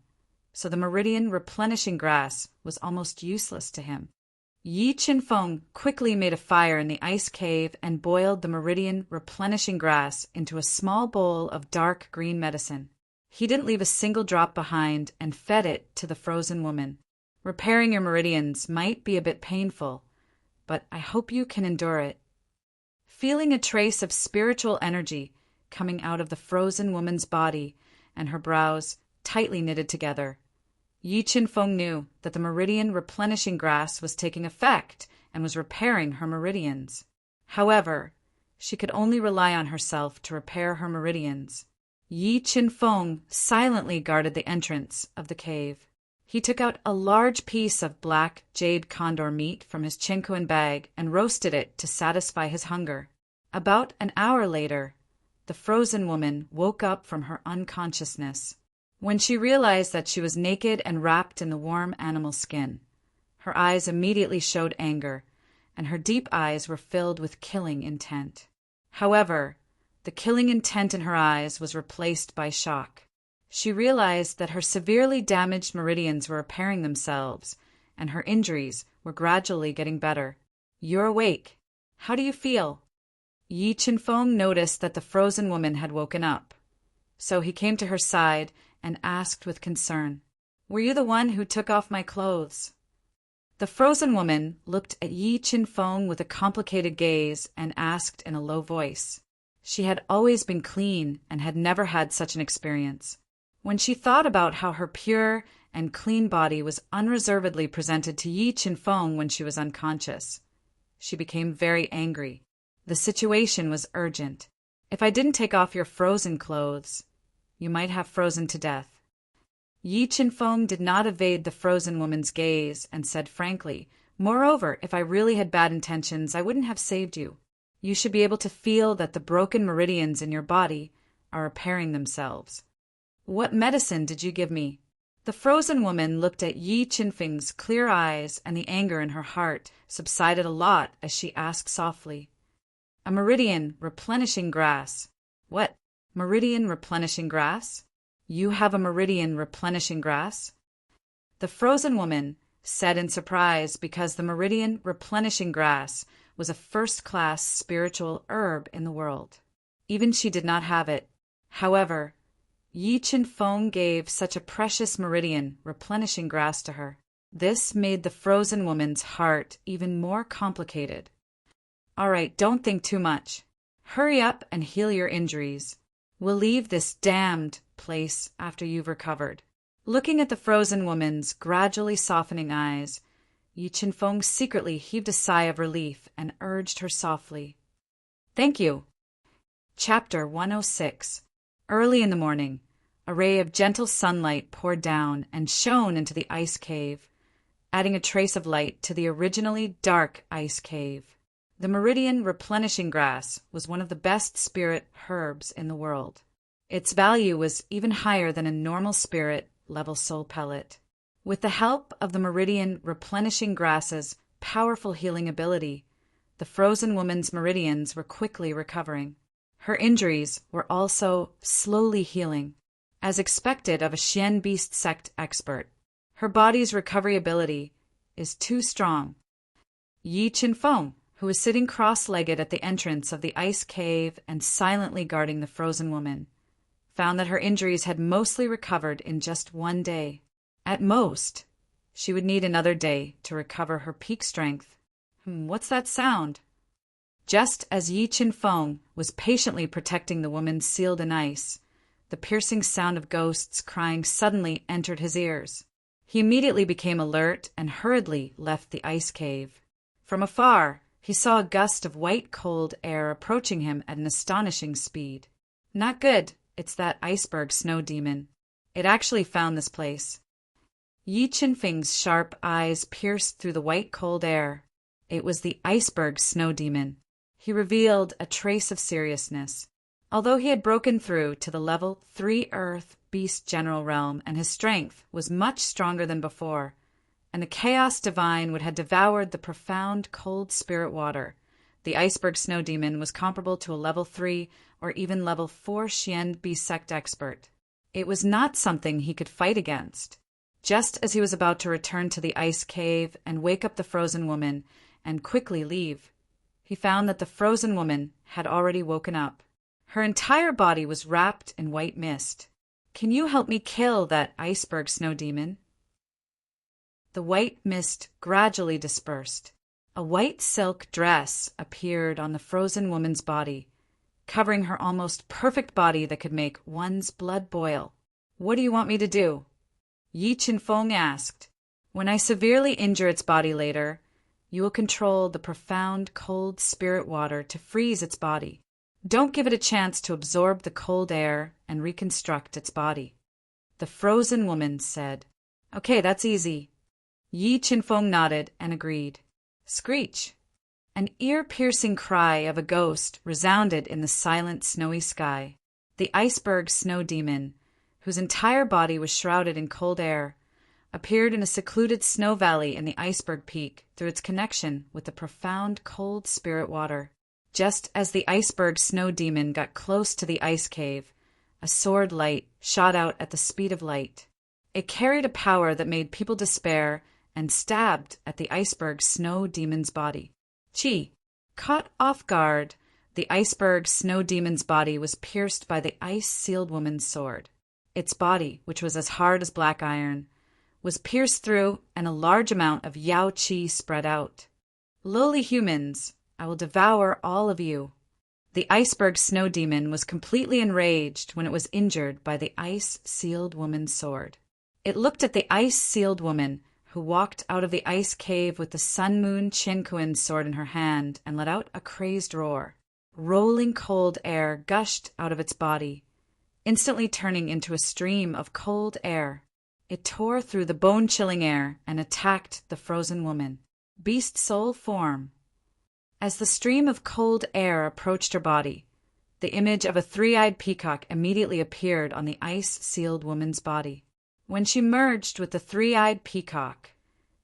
so the Meridian Replenishing Grass was almost useless to him. Yi Chen-feng quickly made a fire in the ice cave and boiled the Meridian Replenishing Grass into a small bowl of dark green medicine. He didn't leave a single drop behind and fed it to the frozen woman. "Repairing your meridians might be a bit painful, but I hope you can endure it." Feeling a trace of spiritual energy coming out of the frozen woman's body and her brows tightly knitted together, Yi Chen-feng knew that the Meridian Replenishing Grass was taking effect and was repairing her meridians. However, she could only rely on herself to repair her meridians. Yi Chen-feng silently guarded the entrance of the cave. He took out a large piece of black jade condor meat from his chinkuan bag and roasted it to satisfy his hunger. About an hour later, the frozen woman woke up from her unconsciousness. When she realized that she was naked and wrapped in the warm animal skin, her eyes immediately showed anger, and her deep eyes were filled with killing intent. However, the killing intent in her eyes was replaced by shock. She realized that her severely damaged meridians were repairing themselves, and her injuries were gradually getting better. "You're awake. How do you feel?" Yi Chen-feng noticed that the frozen woman had woken up, so he came to her side and asked with concern, "Were you the one who took off my clothes?" The frozen woman looked at Yi Chen-feng with a complicated gaze and asked in a low voice. She had always been clean and had never had such an experience. When she thought about how her pure and clean body was unreservedly presented to Yi Chen-feng when she was unconscious, she became very angry. The situation was urgent. "If I didn't take off your frozen clothes, you might have frozen to death." Yi Chen-feng did not evade the frozen woman's gaze and said frankly, "Moreover, if I really had bad intentions, I wouldn't have saved you. You should be able to feel that the broken meridians in your body are repairing themselves." "What medicine did you give me?" The frozen woman looked at Yi Chen-feng's clear eyes, and the anger in her heart subsided a lot as she asked softly, "A meridian replenishing grass." "What? Meridian replenishing grass? You have a meridian replenishing grass?" The frozen woman said in surprise because the meridian replenishing grass was a first-class spiritual herb in the world. Even she did not have it. However, Yi Chen-feng gave such a precious meridian replenishing grass to her. This made the frozen woman's heart even more complicated. "All right, don't think too much. Hurry up and heal your injuries. We'll leave this damned place after you've recovered." Looking at the frozen woman's gradually softening eyes, Yi Chen-feng secretly heaved a sigh of relief and urged her softly, Thank you. Chapter 106. Early in the morning, a ray of gentle sunlight poured down and shone into the ice cave, adding a trace of light to the originally dark ice cave. The meridian replenishing grass was one of the best spirit herbs in the world. Its value was even higher than a normal spirit level soul pellet. With the help of the meridian replenishing grass's powerful healing ability, the frozen woman's meridians were quickly recovering. Her injuries were also slowly healing. As expected of a Xian beast sect expert, her body's recovery ability is too strong. Yi Qinfeng, who was sitting cross-legged at the entrance of the ice cave and silently guarding the frozen woman, found that her injuries had mostly recovered in just one day. At most, she would need another day to recover her peak strength. What's that sound? Just as Yi Qinfeng was patiently protecting the woman sealed in ice, the piercing sound of ghosts crying suddenly entered his ears. He immediately became alert and hurriedly left the ice cave. From afar, he saw a gust of white cold air approaching him at an astonishing speed. Not good, it's that iceberg snow demon. It actually found this place. Yi Qinfeng's sharp eyes pierced through the white cold air. It was the iceberg snow demon. He revealed a trace of seriousness. Although he had broken through to the level 3 Earth Beast General Realm and his strength was much stronger than before, and the chaos divine would have devoured the profound cold spirit water, the iceberg snow demon was comparable to a level 3 or even level 4 Xian beast sect expert. It was not something he could fight against. Just as he was about to return to the ice cave and wake up the frozen woman and quickly leave, he found that the frozen woman had already woken up. Her entire body was wrapped in white mist. Can you help me kill that iceberg snow demon? The white mist gradually dispersed. A white silk dress appeared on the frozen woman's body, covering her almost perfect body that could make one's blood boil. What do you want me to do? Yi Qinfeng asked. When I severely injure its body later, you will control the profound cold spirit water to freeze its body. Don't give it a chance to absorb the cold air and reconstruct its body. The frozen woman said. Okay, that's easy. Yi Qinfeng nodded and agreed. Screech! An ear-piercing cry of a ghost resounded in the silent snowy sky. The iceberg snow demon, whose entire body was shrouded in cold air, appeared in a secluded snow valley in the iceberg peak through its connection with the profound cold spirit water. Just as the iceberg snow demon got close to the ice cave, a sword light shot out at the speed of light. It carried a power that made people despair and stabbed at the iceberg snow demon's body. Chi, caught off guard, the iceberg snow demon's body was pierced by the ice-sealed woman's sword. Its body, which was as hard as black iron, was pierced through and a large amount of Yao Qi spread out. Lowly humans, I will devour all of you. The iceberg snow demon was completely enraged when it was injured by the ice-sealed woman's sword. It looked at the ice-sealed woman, who walked out of the ice cave with the Sun Moon Qinkuan's sword in her hand and let out a crazed roar. Rolling cold air gushed out of its body, instantly turning into a stream of cold air. It tore through the bone-chilling air and attacked the frozen woman. Beast soul form. As the stream of cold air approached her body, the image of a three-eyed peacock immediately appeared on the ice-sealed woman's body. When she merged with the three-eyed peacock,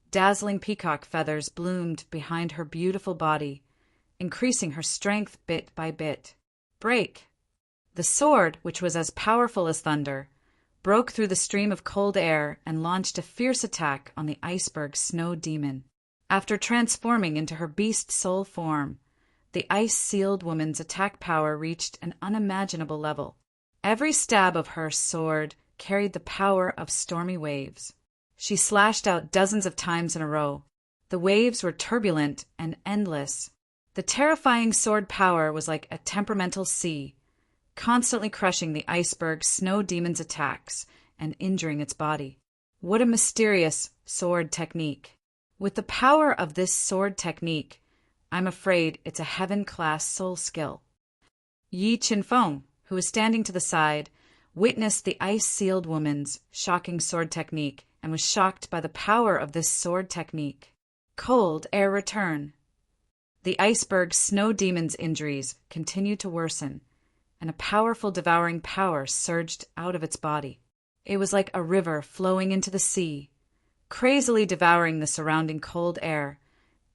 dazzling peacock feathers bloomed behind her beautiful body, increasing her strength bit by bit. Break! The sword, which was as powerful as thunder, broke through the stream of cold air and launched a fierce attack on the iceberg snow demon. After transforming into her beast soul form, the ice-sealed woman's attack power reached an unimaginable level. Every stab of her sword carried the power of stormy waves. She slashed out dozens of times in a row. The waves were turbulent and endless. The terrifying sword power was like a temperamental sea, constantly crushing the iceberg snow demon's attacks and injuring its body. What a mysterious sword technique. With the power of this sword technique, I'm afraid it's a heaven-class soul skill. Yi Qinfeng, who was standing to the side, witnessed the ice-sealed woman's shocking sword technique and was shocked by the power of this sword technique. Cold air return. The iceberg snow demon's injuries continued to worsen, and a powerful devouring power surged out of its body. It was like a river flowing into the sea, crazily devouring the surrounding cold air,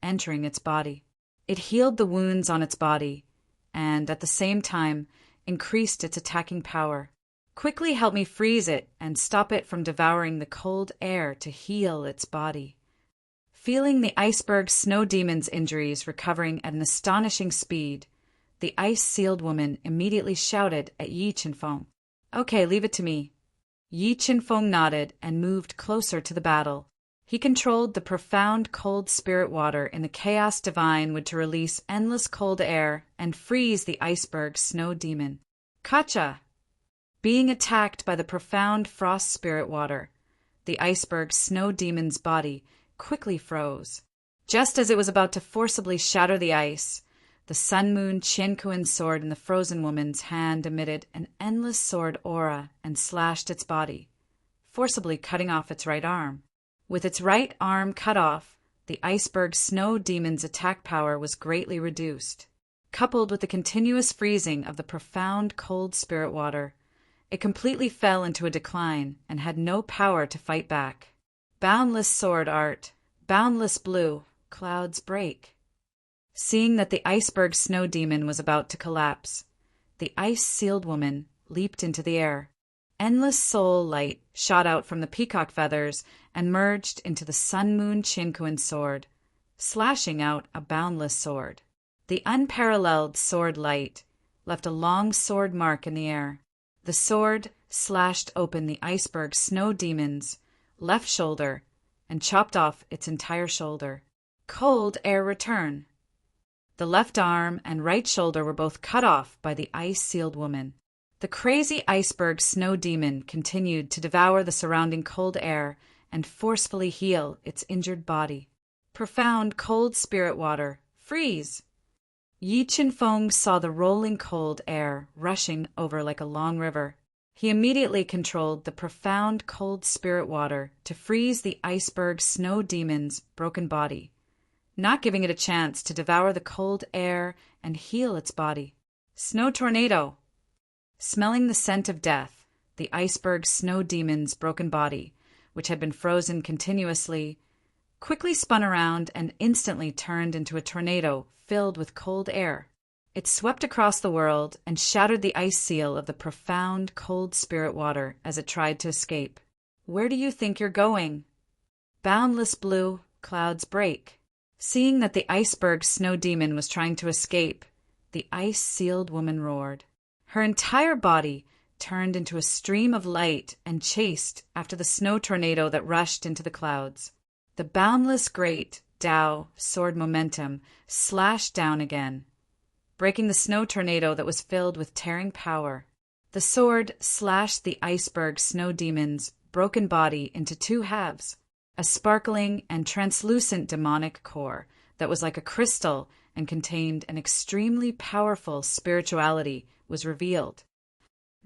entering its body. It healed the wounds on its body, and, at the same time, increased its attacking power. Quickly help me freeze it and stop it from devouring the cold air to heal its body. Feeling the iceberg snow demon's injuries recovering at an astonishing speed, the ice-sealed woman immediately shouted at Yi Qinfeng. Okay, leave it to me. Yi Qinfeng nodded and moved closer to the battle. He controlled the profound cold spirit water in the chaos divine wood to release endless cold air and freeze the iceberg snow demon. Kacha! Being attacked by the profound frost spirit water, the iceberg snow demon's body quickly froze. Just as it was about to forcibly shatter the ice, the Sun Moon Qiankuan sword in the frozen woman's hand emitted an endless sword aura and slashed its body, forcibly cutting off its right arm. With its right arm cut off, the iceberg snow demon's attack power was greatly reduced. Coupled with the continuous freezing of the profound cold spirit water, it completely fell into a decline and had no power to fight back. Boundless sword art, boundless blue, clouds break. Seeing that the iceberg snow demon was about to collapse, the ice-sealed woman leaped into the air. Endless soul light shot out from the peacock feathers and merged into the Sun Moon Qiankuan sword, slashing out a boundless sword. The unparalleled sword light left a long sword mark in the air. The sword slashed open the iceberg snow demon's left shoulder and chopped off its entire shoulder. Cold air return. The left arm and right shoulder were both cut off by the ice-sealed woman. The crazy iceberg snow demon continued to devour the surrounding cold air and forcefully heal its injured body. Profound cold spirit water. Freeze! Yi Qinfeng saw the rolling cold air rushing over like a long river. He immediately controlled the profound cold spirit water to freeze the iceberg snow demon's broken body, not giving it a chance to devour the cold air and heal its body. Snow tornado! Smelling the scent of death, the iceberg snow demon's broken body, which had been frozen continuously, quickly spun around and instantly turned into a tornado filled with cold air. It swept across the world and shattered the ice seal of the profound cold spirit water as it tried to escape. Where do you think you're going? Boundless blue, clouds break. Seeing that the iceberg snow demon was trying to escape, the ice-sealed woman roared. Her entire body turned into a stream of light and chased after the snow tornado that rushed into the clouds. The boundless great Tao sword momentum slashed down again, breaking the snow tornado that was filled with tearing power. The sword slashed the iceberg snow demon's broken body into two halves. A sparkling and translucent demonic core that was like a crystal and contained an extremely powerful spirituality was revealed.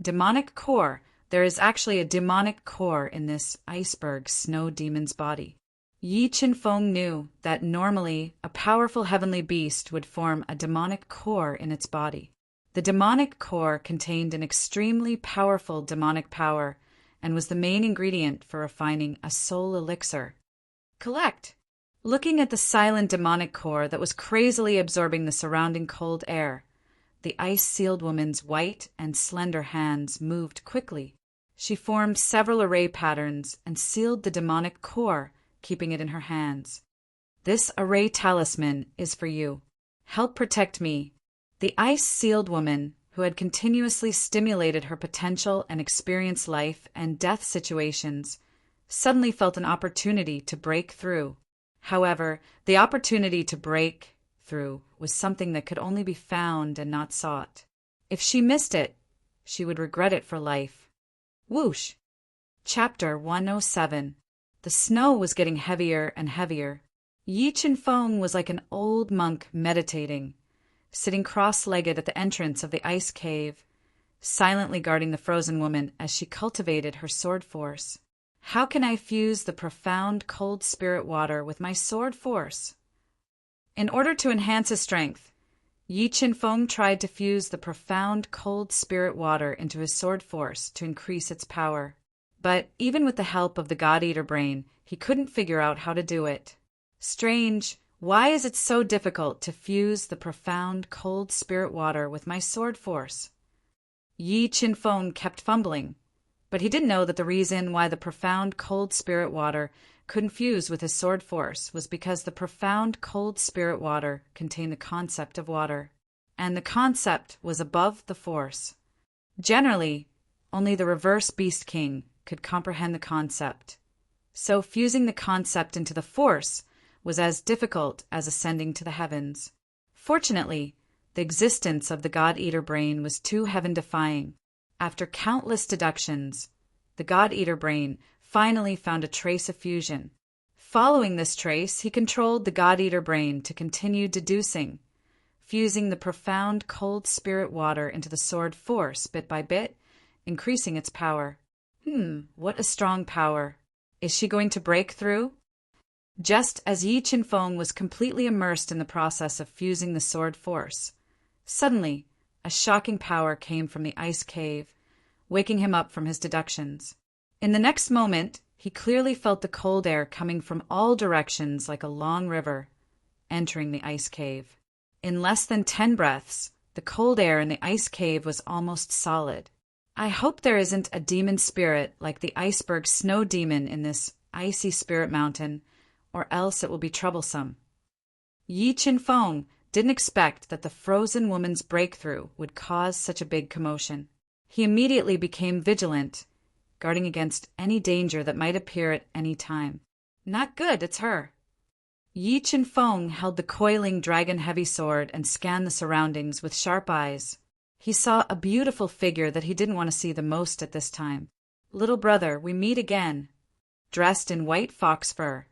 Demonic core. There is actually a demonic core in this iceberg snow demon's body. Yi Qinfeng knew that normally a powerful heavenly beast would form a demonic core in its body. The demonic core contained an extremely powerful demonic power and was the main ingredient for refining a soul elixir. Collect! Looking at the silent demonic core that was crazily absorbing the surrounding cold air, the ice-sealed woman's white and slender hands moved quickly. She formed several array patterns and sealed the demonic core, keeping it in her hands. This array talisman is for you. Help protect me. The ice-sealed woman, who had continuously stimulated her potential and experienced life and death situations, suddenly felt an opportunity to break through. However, the opportunity to break through was something that could only be found and not sought. If she missed it, she would regret it for life. Whoosh! Chapter 107. The snow was getting heavier and heavier. Yi Chen-feng was like an old monk meditating, sitting cross-legged at the entrance of the ice cave, silently guarding the frozen woman as she cultivated her sword force. How can I fuse the profound cold spirit water with my sword force? In order to enhance his strength, Yi Chen-feng tried to fuse the profound cold spirit water into his sword force to increase its power. But even with the help of the God-Eater brain, he couldn't figure out how to do it. Strange, why is it so difficult to fuse the profound cold spirit water with my sword force? Yi Chen-feng kept fumbling, but he didn't know that the reason why the profound cold spirit water couldn't fuse with his sword force was because the profound cold spirit water contained the concept of water, and the concept was above the force. Generally, only the reverse Beast King could comprehend the concept, so fusing the concept into the force was as difficult as ascending to the heavens. Fortunately, the existence of the God-Eater brain was too heaven-defying. After countless deductions, the God-Eater brain finally found a trace of fusion. Following this trace, he controlled the God-Eater brain to continue deducing, fusing the profound cold spirit water into the sword force bit by bit, increasing its power. What a strong power. Is she going to break through? Just as Yi Chen-feng was completely immersed in the process of fusing the sword force, suddenly, a shocking power came from the ice cave, waking him up from his deductions. In the next moment, he clearly felt the cold air coming from all directions like a long river, entering the ice cave. In less than 10 breaths, the cold air in the ice cave was almost solid. I hope there isn't a demon spirit like the iceberg snow demon in this icy spirit mountain, or else it will be troublesome. Yi Chen-feng didn't expect that the frozen woman's breakthrough would cause such a big commotion. He immediately became vigilant, guarding against any danger that might appear at any time. Not good, it's her. Yi Chen-feng held the coiling dragon-heavy sword and scanned the surroundings with sharp eyes. He saw a beautiful figure that he didn't want to see the most at this time. Little brother, we meet again. Dressed in white fox fur,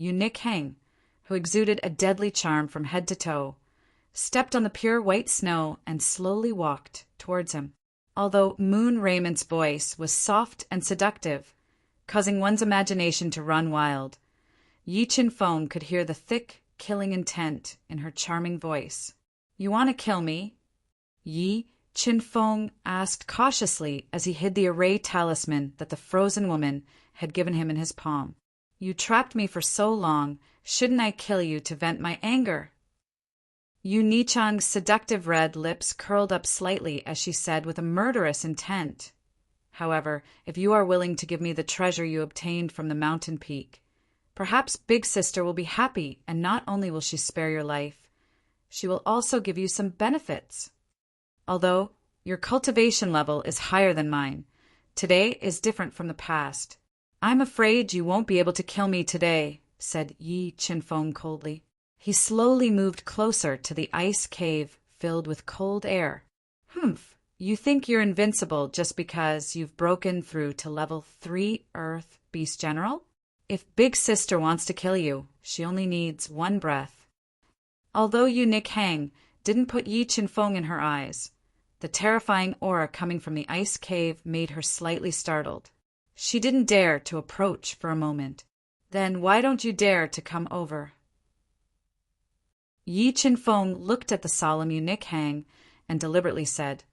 Yu Nik-heng, who exuded a deadly charm from head to toe, stepped on the pure white snow and slowly walked towards him. Although Moon Raymond's voice was soft and seductive, causing one's imagination to run wild, Yi Chen-feng could hear the thick, killing intent in her charming voice. You want to kill me? Yi Chen-feng asked cautiously as he hid the array talisman that the frozen woman had given him in his palm. You trapped me for so long, shouldn't I kill you to vent my anger? Yu Nichang's seductive red lips curled up slightly as she said with a murderous intent. However, if you are willing to give me the treasure you obtained from the mountain peak, perhaps Big Sister will be happy, and not only will she spare your life, she will also give you some benefits. Although your cultivation level is higher than mine, today is different from the past. I'm afraid you won't be able to kill me today, said Yi Chen-feng coldly. He slowly moved closer to the ice cave filled with cold air. You think you're invincible just because you've broken through to level 3 Earth Beast General? If Big Sister wants to kill you, she only needs 1 breath. Although Yu Nik-heng didn't put Yi Chen-feng in her eyes, the terrifying aura coming from the ice cave made her slightly startled. She didn't dare to approach for a moment. Then why don't you dare to come over? Yi Chen-feng looked at the solemn Yu Nik-heng and deliberately said,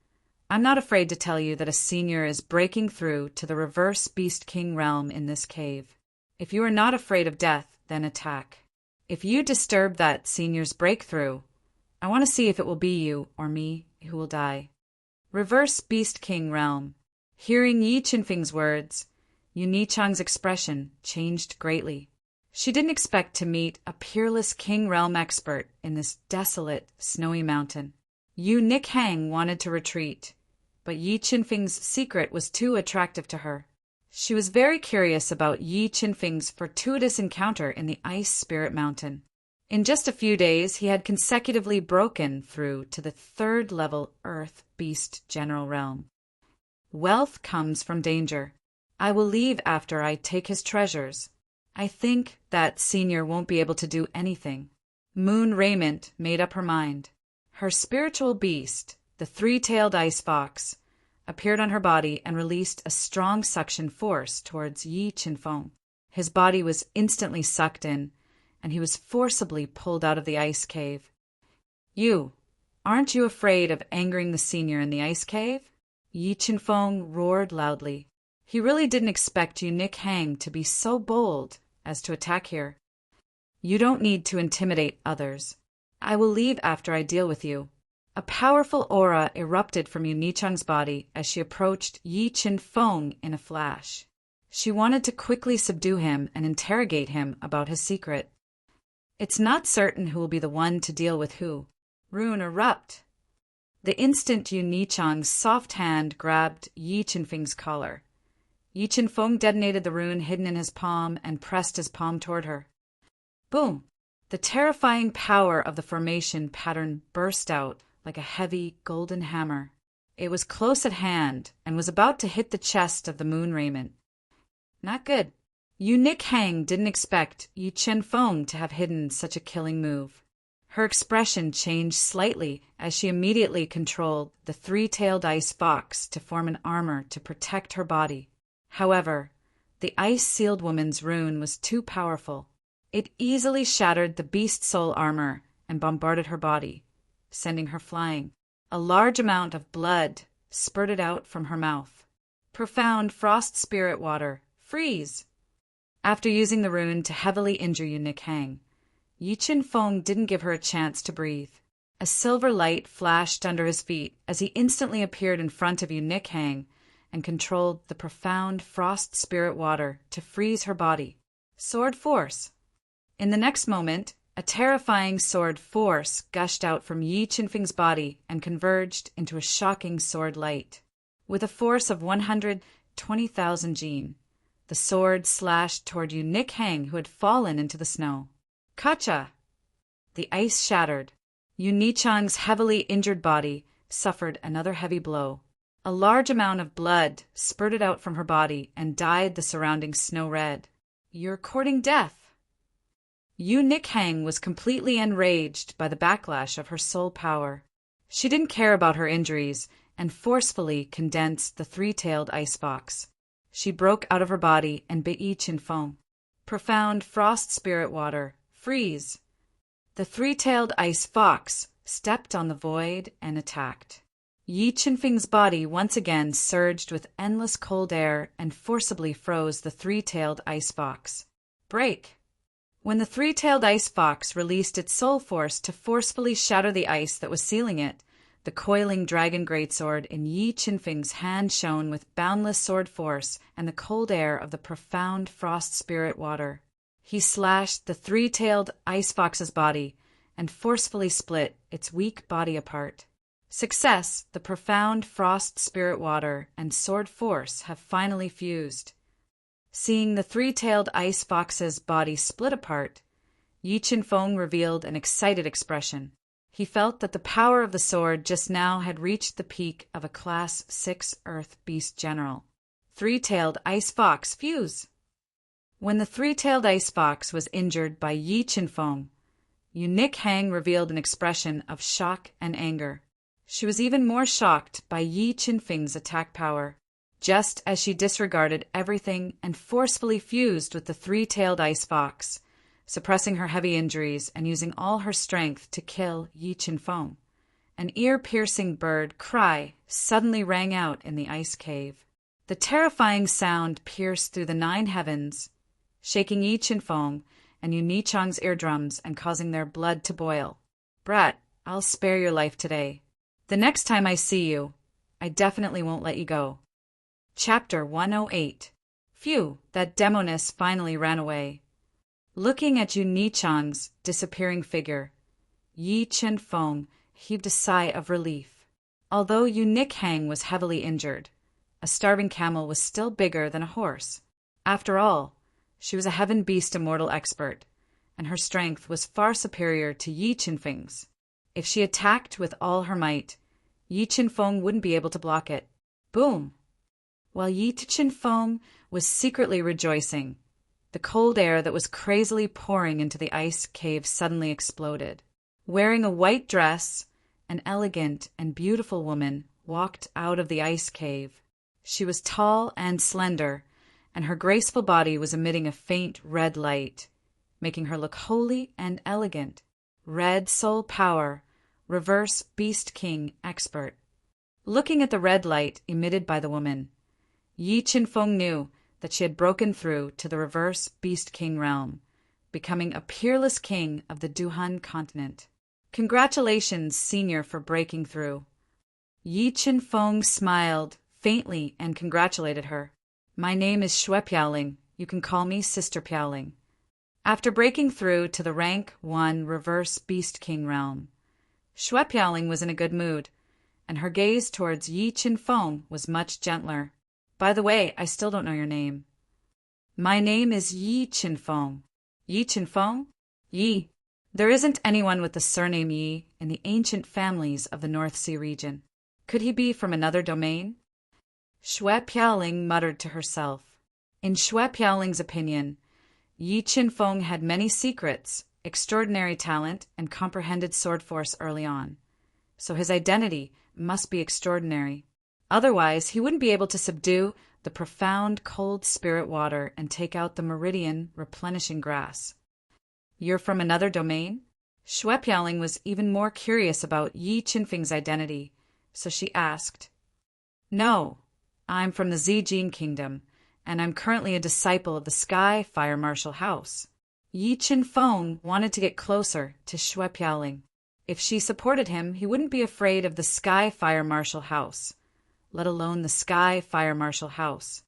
I'm not afraid to tell you that a senior is breaking through to the reverse Beast King realm in this cave. If you are not afraid of death, then attack. If you disturb that senior's breakthrough, I want to see if it will be you or me who will die. Reverse Beast King realm. Hearing Yi Chen-feng's words, Yu Nichang's expression changed greatly. She didn't expect to meet a peerless King realm expert in this desolate, snowy mountain. Yu Nik-heng wanted to retreat, but Yi Chen-feng's secret was too attractive to her. She was very curious about Yi Chen-feng's fortuitous encounter in the Ice Spirit Mountain. In just a few days, he had consecutively broken through to the 3rd level Earth Beast General Realm. Wealth comes from danger. I will leave after I take his treasures. I think that senior won't be able to do anything. Moon Raiment made up her mind. Her spiritual beast, the three-tailed ice fox, appeared on her body and released a strong suction force towards Yi Qinfeng. His body was instantly sucked in, and he was forcibly pulled out of the ice cave. You, aren't you afraid of angering the senior in the ice cave? Yi Qinfeng roared loudly. He really didn't expect Yu Nick Hang to be so bold as to attack here. You don't need to intimidate others. I will leave after I deal with you. A powerful aura erupted from Yu Nichang's body as she approached Yi Qinfeng in a flash. She wanted to quickly subdue him and interrogate him about his secret. It's not certain who will be the one to deal with who. Rune erupt. The instant Yu Nichang's soft hand grabbed Yi Qinfeng's collar, Yi Qinfeng detonated the rune hidden in his palm and pressed his palm toward her. Boom! The terrifying power of the formation pattern burst out like a heavy golden hammer. It was close at hand and was about to hit the chest of the Moon Raiment. Not good. Yu Nick Hang didn't expect Yi Qinfeng to have hidden such a killing move. Her expression changed slightly as she immediately controlled the three-tailed ice fox to form an armor to protect her body. However, the ice-sealed woman's rune was too powerful. It easily shattered the beast soul armor and bombarded her body, sending her flying. A large amount of blood spurted out from her mouth. Profound frost spirit water. Freeze! After using the rune to heavily injure Yu Nick Hang, Yi Qinfeng didn't give her a chance to breathe. A silver light flashed under his feet as he instantly appeared in front of Yu Nick Hang and controlled the profound frost spirit water to freeze her body. Sword force. In the next moment, a terrifying sword force gushed out from Yi Qinfeng's body and converged into a shocking sword light. With a force of 120,000 jin, the sword slashed toward Yu Nick Hang, who had fallen into the snow. Kacha! The ice shattered. Yu Nichang's heavily injured body suffered another heavy blow. A large amount of blood spurted out from her body and dyed the surrounding snow red. You're courting death. Yu Nick Hang was completely enraged by the backlash of her soul power. She didn't care about her injuries and forcefully condensed the three-tailed ice fox. She broke out of her body and bit Yi Qinfeng. Profound frost spirit water. Freeze! The three-tailed ice fox stepped on the void and attacked. Yi Qinfeng's body once again surged with endless cold air and forcibly froze the three-tailed ice fox. Break! When the three-tailed ice fox released its soul force to forcefully shatter the ice that was sealing it, the coiling dragon greatsword in Yi Qinfeng's hand shone with boundless sword force and the cold air of the profound frost spirit water. He slashed the three-tailed ice fox's body and forcefully split its weak body apart. Success! The profound frost spirit water and sword force have finally fused. Seeing the three-tailed ice fox's body split apart, Yi Qinfeng revealed an excited expression. He felt that the power of the sword just now had reached the peak of a Class 6 Earth Beast General. Three-tailed ice fox fuse! When the three-tailed ice fox was injured by Yi Qinfeng, Yu Nick Hang revealed an expression of shock and anger. She was even more shocked by Yi Qinfeng's attack power. Just as she disregarded everything and forcefully fused with the three-tailed ice fox, suppressing her heavy injuries and using all her strength to kill Yi Qinfeng, an ear-piercing bird cry suddenly rang out in the ice cave. The terrifying sound pierced through the 9 heavens, shaking Yi Qinfeng and Yu Nichang's eardrums and causing their blood to boil. Brat, I'll spare your life today. The next time I see you, I definitely won't let you go. Chapter 108. Phew, that demoness finally ran away. Looking at Yu Nichang's disappearing figure, Yi Qinfeng heaved a sigh of relief. Although Yu Nick Hang was heavily injured, a starving camel was still bigger than a horse. After all, she was a heaven beast immortal expert, and her strength was far superior to Yi Qinfeng's. If she attacked with all her might, Yi Qinfeng wouldn't be able to block it. Boom! While Yi Qinfeng was secretly rejoicing, The cold air that was crazily pouring into the ice cave suddenly exploded. Wearing a white dress, an elegant and beautiful woman walked out of the ice cave. She was tall and slender, and her graceful body was emitting a faint red light, making her look holy and elegant. Red Soul Power, Reverse Beast King Expert. Looking at the red light emitted by the woman, Yi Qinfeng knew that she had broken through to the Reverse Beast King realm, becoming a peerless king of the Duhan continent. Congratulations, Senior, for breaking through. Yi Qinfeng smiled faintly and congratulated her. My name is Xue Piaoling. You can call me Sister Piaoling. After breaking through to the rank 1 Reverse Beast King realm, Xue Piaoling was in a good mood, and her gaze towards Yi Qinfeng was much gentler. By the way, I still don't know your name. My name is Yi Qinfeng. Yi Qinfeng? Yi. There isn't anyone with the surname Yi in the ancient families of the North Sea region. Could he be from another domain? Xue Piaoling muttered to herself. In Xue Piaoling's opinion, Yi Qinfeng had many secrets, extraordinary talent, and comprehended sword force early on. So his identity must be extraordinary. Otherwise, he wouldn't be able to subdue the profound cold spirit water and take out the meridian replenishing grass. You're from another domain? Xue Piaoling was even more curious about Yi Qinfeng's identity, so she asked. No, I'm from the Zijin Kingdom, and I'm currently a disciple of the Sky Fire Marshal House. Yi Qinfeng wanted to get closer to Xue Piaoling. If she supported him, he wouldn't be afraid of the Sky Fire Marshal House, let alone the Sky Fire Marshal House.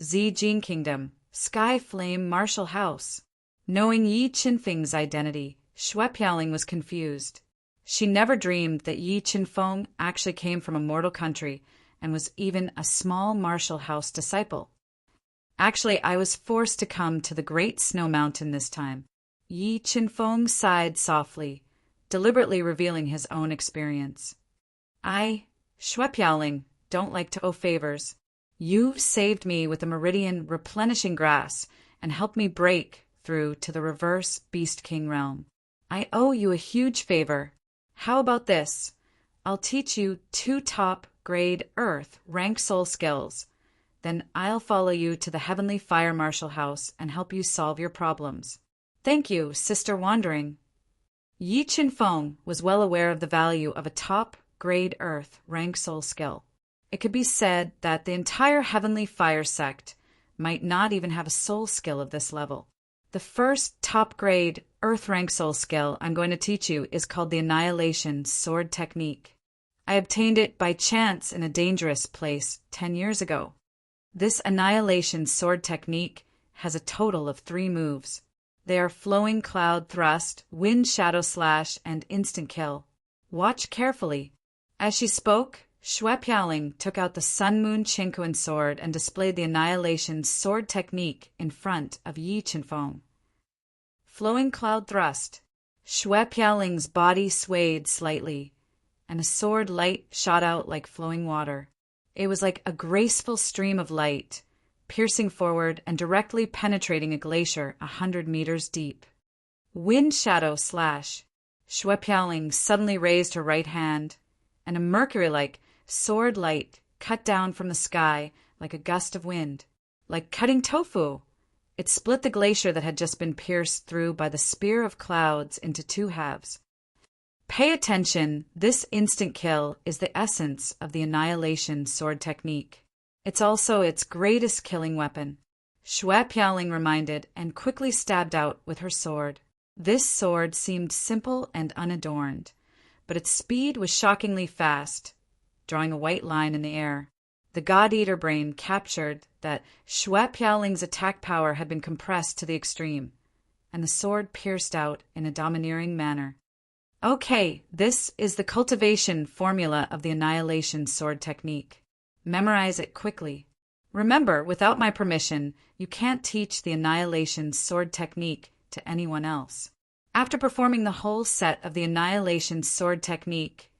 Zijin Kingdom, Sky Flame Marshal House. Knowing Yi Qinfeng's identity, Xue Piaoling was confused. She never dreamed that Yi Qinfeng actually came from a mortal country and was even a small martial house disciple. Actually, I was forced to come to the Great Snow Mountain this time. Yi Qinfeng sighed softly, deliberately revealing his own experience. I, Xue Piaoling, don't like to owe favors. You've saved me with the meridian replenishing grass and helped me break through to the Reverse Beast King realm. I owe you a huge favor. How about this? I'll teach you 2 top-grade Earth rank soul skills. Then I'll follow you to the Heavenly Fire Marshal House and help you solve your problems. Thank you, Sister Wandering. Yi Qinfeng was well aware of the value of a top-grade Earth rank soul skill. It could be said that the entire Heavenly Fire sect might not even have a soul skill of this level. The first top-grade Earth rank soul skill I'm going to teach you is called the Annihilation Sword Technique. I obtained it by chance in a dangerous place 10 years ago. This Annihilation Sword Technique has a total of 3 moves. They are Flowing Cloud Thrust, Wind Shadow Slash, and Instant Kill. Watch carefully. As she spoke, Xue Piaoling took out the Sun Moon Qinkuan sword and displayed the Annihilation Sword Technique in front of Yi Qinfeng. Flowing Cloud Thrust. Xue Piaoling's body swayed slightly, and a sword light shot out like flowing water. It was like a graceful stream of light, piercing forward and directly penetrating a glacier 100 meters deep. Wind Shadow Slash. Xue Piaoling suddenly raised her right hand, and a mercury-like sword light cut down from the sky like a gust of wind. Like cutting tofu, it split the glacier that had just been pierced through by the spear of clouds into 2 halves. Pay attention, this instant kill is the essence of the Annihilation Sword Technique. It's also its greatest killing weapon. Xue Piaoling reminded and quickly stabbed out with her sword. This sword seemed simple and unadorned, but its speed was shockingly fast, drawing a white line in the air. The God-Eater brain captured that Xue Piaoling's attack power had been compressed to the extreme, and the sword pierced out in a domineering manner. Okay, this is the cultivation formula of the Annihilation Sword Technique. Memorize it quickly. Remember, without my permission, you can't teach the Annihilation Sword Technique to anyone else. After performing the whole set of the Annihilation Sword Technique,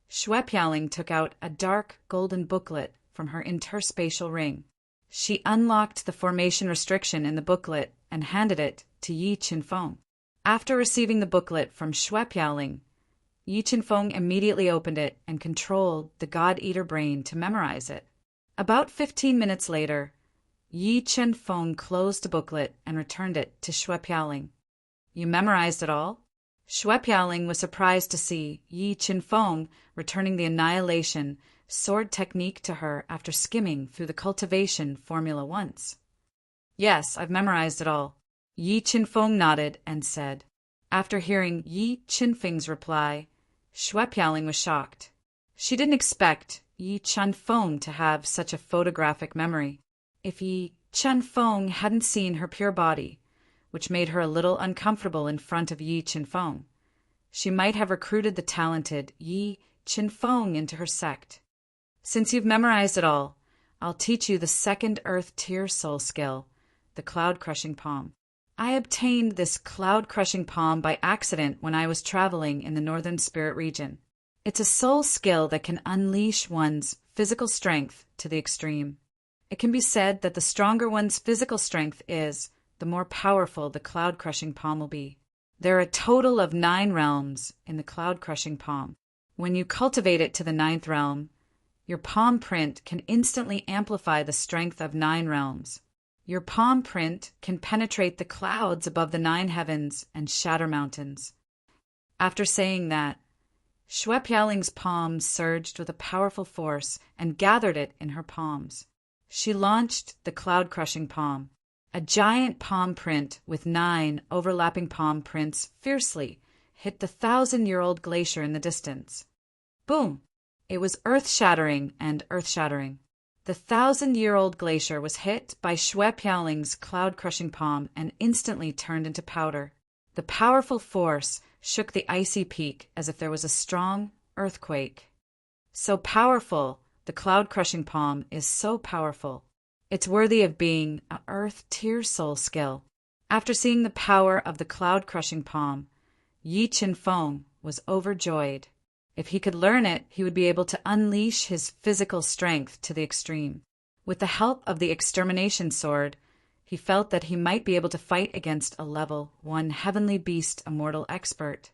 Xue Piaoling took out a dark golden booklet from her interspatial ring. She unlocked the formation restriction in the booklet and handed it to Yi Qinfeng. After receiving the booklet from Xue Piaoling, Yi Qinfeng immediately opened it and controlled the God-Eater brain to memorize it. About 15 minutes later, Yi Qinfeng closed the booklet and returned it to Xue Piaoling. You memorized it all? Xue Piaoling was surprised to see Yi Qinfeng returning the annihilation sword technique to her after skimming through the cultivation formula once. Yes, I've memorized it all. Yi Qinfeng nodded and said. After hearing Yi Qinfeng's reply, Xue Piaoling was shocked. She didn't expect Yi Qinfeng to have such a photographic memory. If Yi Qinfeng hadn't seen her pure body, which made her a little uncomfortable in front of Yi Qinfeng, she might have recruited the talented Yi Qinfeng into her sect. Since you've memorized it all, I'll teach you the second Earth Tier Soul skill, the Cloud-Crushing Palm. I obtained this Cloud-Crushing Palm by accident when I was traveling in the Northern Spirit region. It's a soul skill that can unleash one's physical strength to the extreme. It can be said that the stronger one's physical strength is, the more powerful the Cloud-Crushing Palm will be. There are a total of 9 realms in the Cloud-Crushing Palm. When you cultivate it to the 9th realm, your palm print can instantly amplify the strength of 9 realms. Your palm print can penetrate the clouds above the 9 heavens and shatter mountains. After saying that, Xue Piaoling's palms surged with a powerful force and gathered it in her palms. She launched the Cloud-Crushing Palm, a giant palm print with 9 overlapping palm prints fiercely hit the 1,000-year-old glacier in the distance. Boom! It was earth-shattering and earth-shattering. The 1,000-year-old glacier was hit by Xue Piaoling's Cloud-Crushing Palm and instantly turned into powder. The powerful force shook the icy peak as if there was a strong earthquake. So powerful, the Cloud-Crushing Palm is so powerful. It's worthy of being an Earth Tier Soul skill. After seeing the power of the Cloud-Crushing Palm, Yi Qinfeng was overjoyed. If he could learn it, he would be able to unleash his physical strength to the extreme. With the help of the Extermination Sword, he felt that he might be able to fight against a level 1 Heavenly Beast Immortal Expert.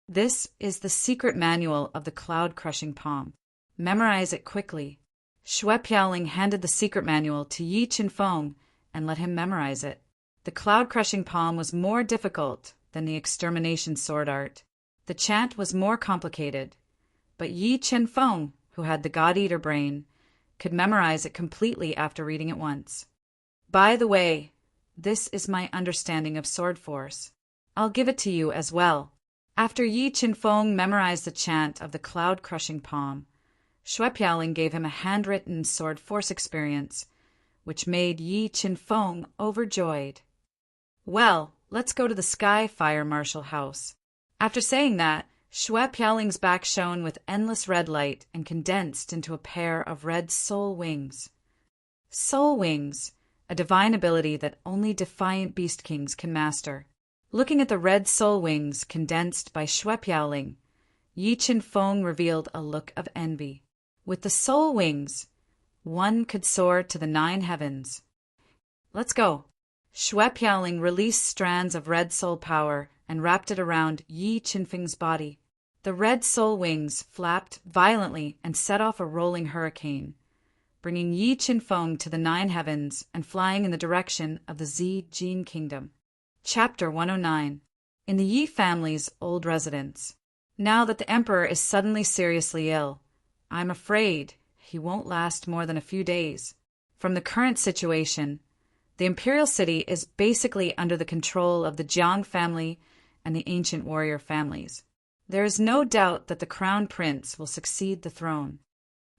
This is the secret manual of the Cloud-Crushing Palm. Memorize it quickly. Xue Piaoling handed the secret manual to Yi Qinfeng and let him memorize it. The Cloud-Crushing Palm was more difficult than the Extermination Sword art. The chant was more complicated, but Yi Qinfeng, who had the God-Eater brain, could memorize it completely after reading it once. By the way, this is my understanding of sword force. I'll give it to you as well. After Yi Qinfeng memorized the chant of the Cloud-Crushing Palm, Xue Piaoling gave him a handwritten sword force experience, which made Yi Qinfeng overjoyed. Well, let's go to the Sky Fire Marshal House. After saying that, Xue Piaoling's back shone with endless red light and condensed into a pair of red soul wings. Soul wings, a divine ability that only defiant beast kings can master. Looking at the red soul wings condensed by Xue Piaoling, Yi Qinfeng revealed a look of envy. With the soul wings, one could soar to the 9 heavens. Let's go. Xue Piaoling released strands of red soul power and wrapped it around Yi Qinfeng's body. The red soul wings flapped violently and set off a rolling hurricane, bringing Yi Qinfeng to the 9 heavens and flying in the direction of the Zi Jin Kingdom. Chapter 109. In the Yi family's old residence. Now that the emperor is suddenly seriously ill, I'm afraid he won't last more than a few days. From the current situation, the imperial city is basically under the control of the Jiang family and the ancient warrior families. There is no doubt that the crown prince will succeed the throne.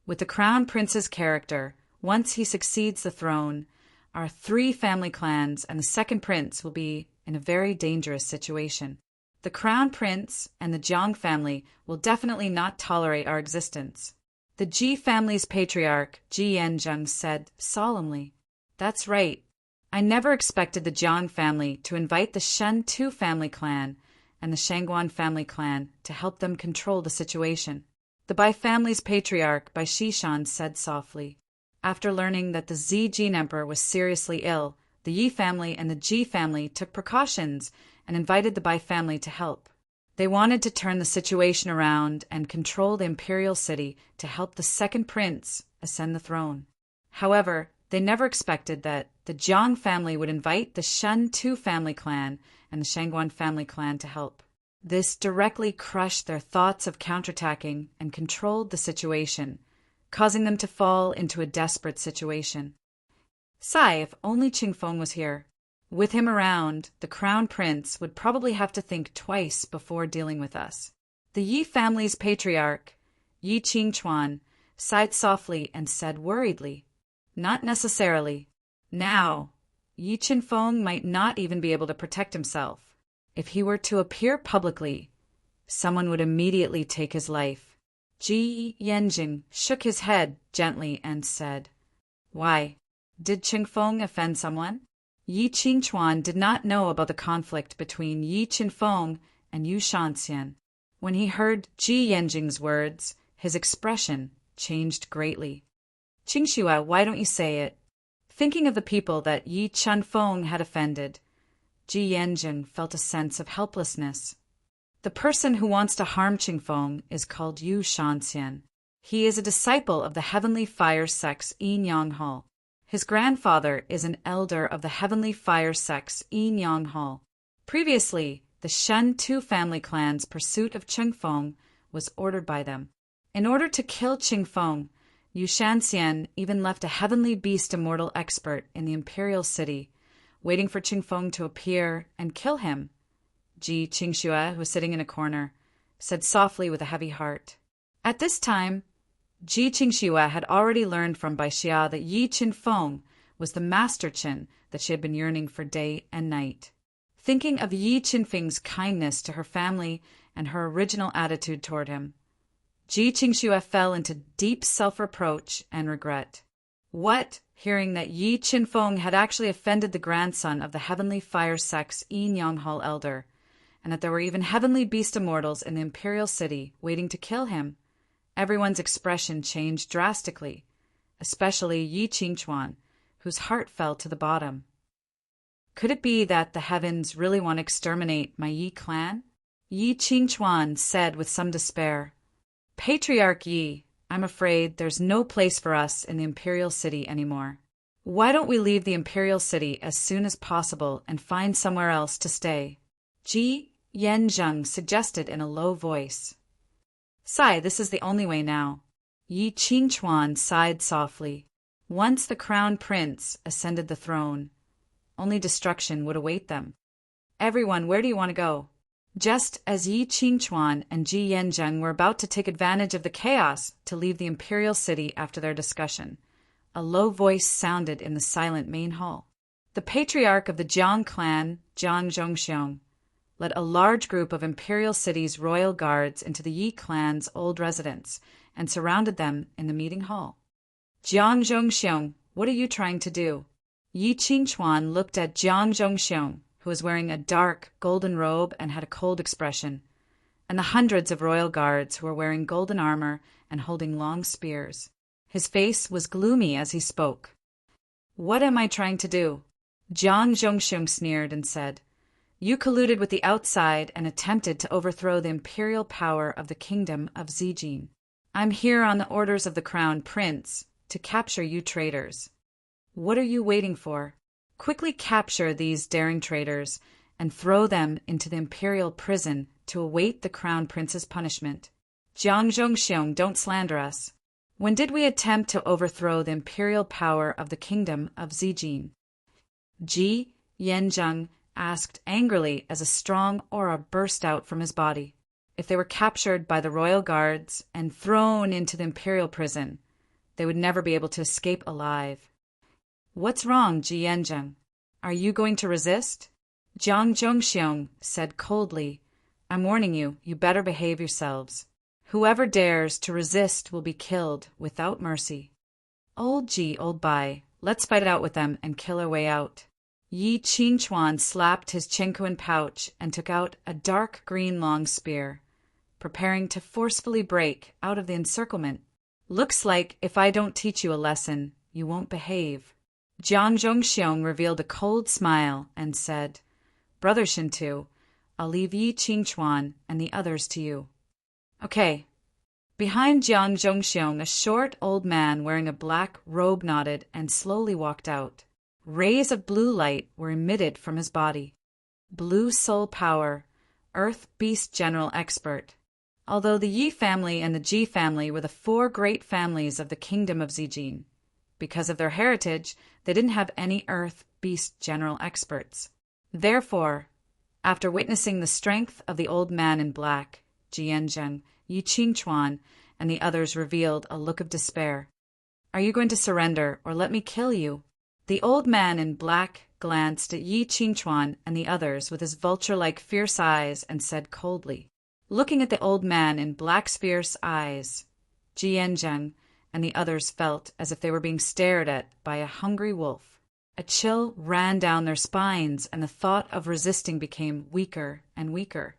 With the crown prince's character, once he succeeds the throne, our 3 family clans and the second prince will be in a very dangerous situation. The crown prince and the Jiang family will definitely not tolerate our existence. The Ji family's patriarch, Ji Yanzheng, said solemnly, "That's right. I never expected the Jiang family to invite the Shen Tu family clan and the Shangguan family clan to help them control the situation." The Bai family's patriarch, Bai Shishan, said softly, After learning that the Zijin emperor was seriously ill, the Yi family and the Ji family took precautions and invited the Bai family to help. They wanted to turn the situation around and control the imperial city to help the second prince ascend the throne. However, they never expected that the Jiang family would invite the Shen Tu family clan and the Shangguan family clan to help. This directly crushed their thoughts of counterattacking and controlled the situation, causing them to fall into a desperate situation. Sigh, if only Qingfeng was here. With him around, the crown prince would probably have to think twice before dealing with us. The Yi family's patriarch, Yi Qingchuan, sighed softly and said worriedly, "Not necessarily. Now, Yi Qingfeng might not even be able to protect himself. If he were to appear publicly, someone would immediately take his life." Ji Yanjing shook his head gently and said, "Why? Did Qingfeng offend someone?" Yi Qingchuan did not know about the conflict between Yi Qingfeng and Yu Shanxian. When he heard Ji Yanjing's words, his expression changed greatly. "Qingxue, why don't you say it?" Thinking of the people that Yi Qingfeng had offended, Ji Yanjing felt a sense of helplessness. The person who wants to harm Qingfeng is called Yu Shanxian. He is a disciple of the Heavenly Fire sect's Yin Yang Hall. His grandfather is an elder of the Heavenly Fire sect's Yin Yang Hall. Previously, the Shen Tu family clan's pursuit of Qingfeng was ordered by them. In order to kill Qingfeng, Yu Shanxian even left a heavenly beast immortal expert in the imperial city, waiting for Qingfeng to appear and kill him. Ji Qingxue, who was sitting in a corner, said softly with a heavy heart. At this time, Ji Qingxue had already learned from Bai Xia that Yi Qingfeng was the master Qin that she had been yearning for day and night. Thinking of Yi Qingfeng's kindness to her family and her original attitude toward him, Ji Qingxue fell into deep self-reproach and regret. What? Hearing that Yi Qingfeng had actually offended the grandson of the Heavenly Fire sect's Yin Yang Hall elder, and that there were even heavenly beast immortals in the imperial city waiting to kill him, everyone's expression changed drastically, especially Yi Qingchuan, whose heart fell to the bottom. Could it be that the heavens really want to exterminate my Yi clan? Yi Qingchuan said with some despair, "Patriarch Yi, I'm afraid there's no place for us in the imperial city anymore. Why don't we leave the imperial city as soon as possible and find somewhere else to stay?" Ji Yanzheng suggested in a low voice. "Sigh, this is the only way now." Yi Qingchuan sighed softly. Once the crown prince ascended the throne, only destruction would await them. "Everyone, where do you want to go?" Just as Yi Qingchuan and Ji Yanzheng were about to take advantage of the chaos to leave the imperial city after their discussion, a low voice sounded in the silent main hall. The patriarch of the Jiang clan, Jiang Zhongxiong, led a large group of imperial city's royal guards into the Yi clan's old residence and surrounded them in the meeting hall. "Jiang Zhongxiong, what are you trying to do?" Yi Qingchuan looked at Jiang Zhongxiong, who was wearing a dark golden robe and had a cold expression, and the hundreds of royal guards who were wearing golden armor and holding long spears. His face was gloomy as he spoke. "What am I trying to do?" Jiang Zhongxiong sneered and said, "You colluded with the outside and attempted to overthrow the imperial power of the kingdom of Zijin. I'm here on the orders of the crown prince to capture you traitors. What are you waiting for? Quickly capture these daring traitors and throw them into the imperial prison to await the crown prince's punishment. Jiang Zhongxiong, don't slander us. When did we attempt to overthrow the imperial power of the kingdom of Zijin?" Ji Yanzheng asked angrily as a strong aura burst out from his body. If they were captured by the royal guards and thrown into the imperial prison, they would never be able to escape alive. "What's wrong, Ji Yanzheng? Are you going to resist?" Jiang Zhongxiong said coldly, "I'm warning you, you better behave yourselves. Whoever dares to resist will be killed without mercy." "Old Ji, old Bai, let's fight it out with them and kill our way out." Yi Qingchuan slapped his Qingquan pouch and took out a dark green long spear, preparing to forcefully break out of the encirclement. "Looks like if I don't teach you a lesson, you won't behave. Jiang Zhongxiong revealed a cold smile and said, Brother Shintu, I'll leave Yi Qingchuan and the others to you. Okay. Behind Jiang Zhongxiong, a short old man wearing a black robe nodded and slowly walked out. Rays of blue light were emitted from his body. Blue soul power, Earth Beast General Expert. Although the Yi family and the Ji family were the four great families of the kingdom of Zijin, because of their heritage, they didn't have any Earth Beast General Experts. Therefore, after witnessing the strength of the old man in black, Jianzheng, Yi Qingchuan, and the others revealed a look of despair. Are you going to surrender, or let me kill you? The old man in black glanced at Yi Qingchuan and the others with his vulture-like fierce eyes and said coldly. Looking at the old man in black's fierce eyes, Jianzheng and the others felt as if they were being stared at by a hungry wolf. A chill ran down their spines, and the thought of resisting became weaker and weaker.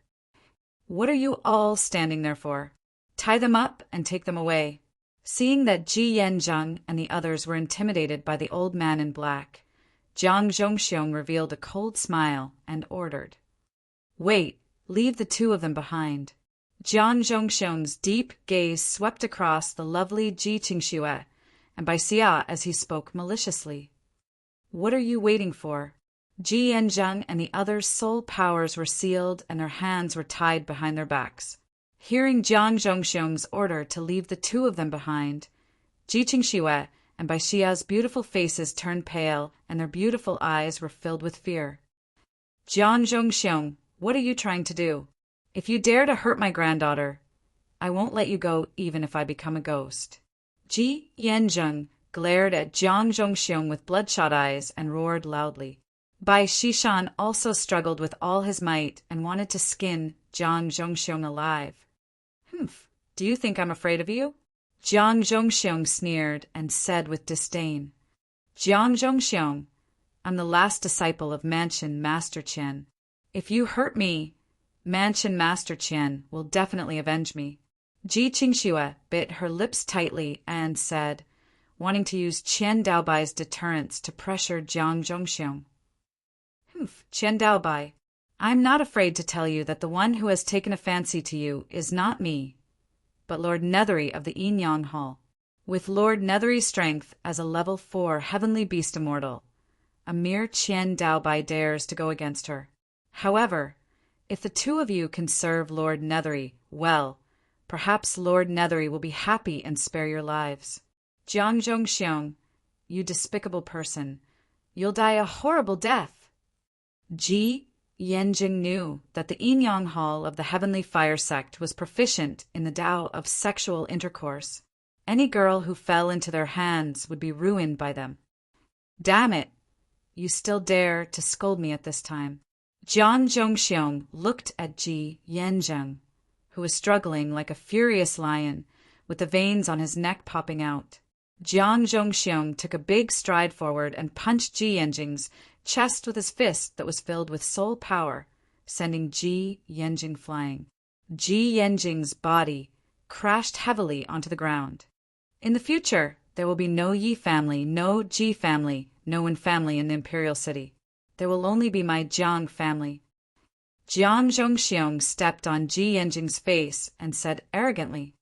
What are you all standing there for? Tie them up and take them away. Seeing that Ji Yanzheng and the others were intimidated by the old man in black, Jiang Zhongxiong revealed a cold smile and ordered, Wait, leave the two of them behind. Jiang Zhongxiong's deep gaze swept across the lovely Ji Qingxue and by Xia as he spoke maliciously. What are you waiting for? Ji Yanzheng and the others' soul powers were sealed and their hands were tied behind their backs. Hearing Jiang Zhongxiong's order to leave the two of them behind, Ji Qingxue and Bai Xia's beautiful faces turned pale and their beautiful eyes were filled with fear. Jiang Zhongxiong, what are you trying to do? If you dare to hurt my granddaughter, I won't let you go even if I become a ghost. Ji Yanzheng glared at Jiang Zhongxiong with bloodshot eyes and roared loudly. Bai Xishan also struggled with all his might and wanted to skin Jiang Zhongxiong alive. Humph, do you think I'm afraid of you? Jiang Zhongxiong sneered and said with disdain. Jiang Zhongxiong, I'm the last disciple of Mansion Master Qian. If you hurt me, Mansion Master Qian will definitely avenge me. Ji Qingxue bit her lips tightly and said, wanting to use Qian Daobai's deterrence to pressure Jiang Zhongxiong. Humph, Qian Daobai, I'm not afraid to tell you that the one who has taken a fancy to you is not me, but Lord Nethery of the Yinyang Hall. With Lord Nethery's strength as a level 4 heavenly beast immortal, a mere Qian Daobai dares to go against her. However, if the two of you can serve Lord Nethery well, perhaps Lord Nethery will be happy and spare your lives. Jiang Zhongxiong, you despicable person, you'll die a horrible death. Ji Yanjing knew that the Yinyang Hall of the Heavenly Fire Sect was proficient in the Tao of sexual intercourse. Any girl who fell into their hands would be ruined by them. Damn it! You still dare to scold me at this time. Jiang Zhongxiong looked at Ji Yanzheng, who was struggling like a furious lion, with the veins on his neck popping out. Jiang Zhongxiong took a big stride forward and punched Ji Yanjing's chest with his fist that was filled with soul power, sending Ji Yanjing flying. Ji Yanjing's body crashed heavily onto the ground. In the future, there will be no Yi family, no Ji family, no Wen family in the Imperial City. There will only be my Jiang family. Jiang Zhongxiong stepped on Ji Yanjing's face and said arrogantly,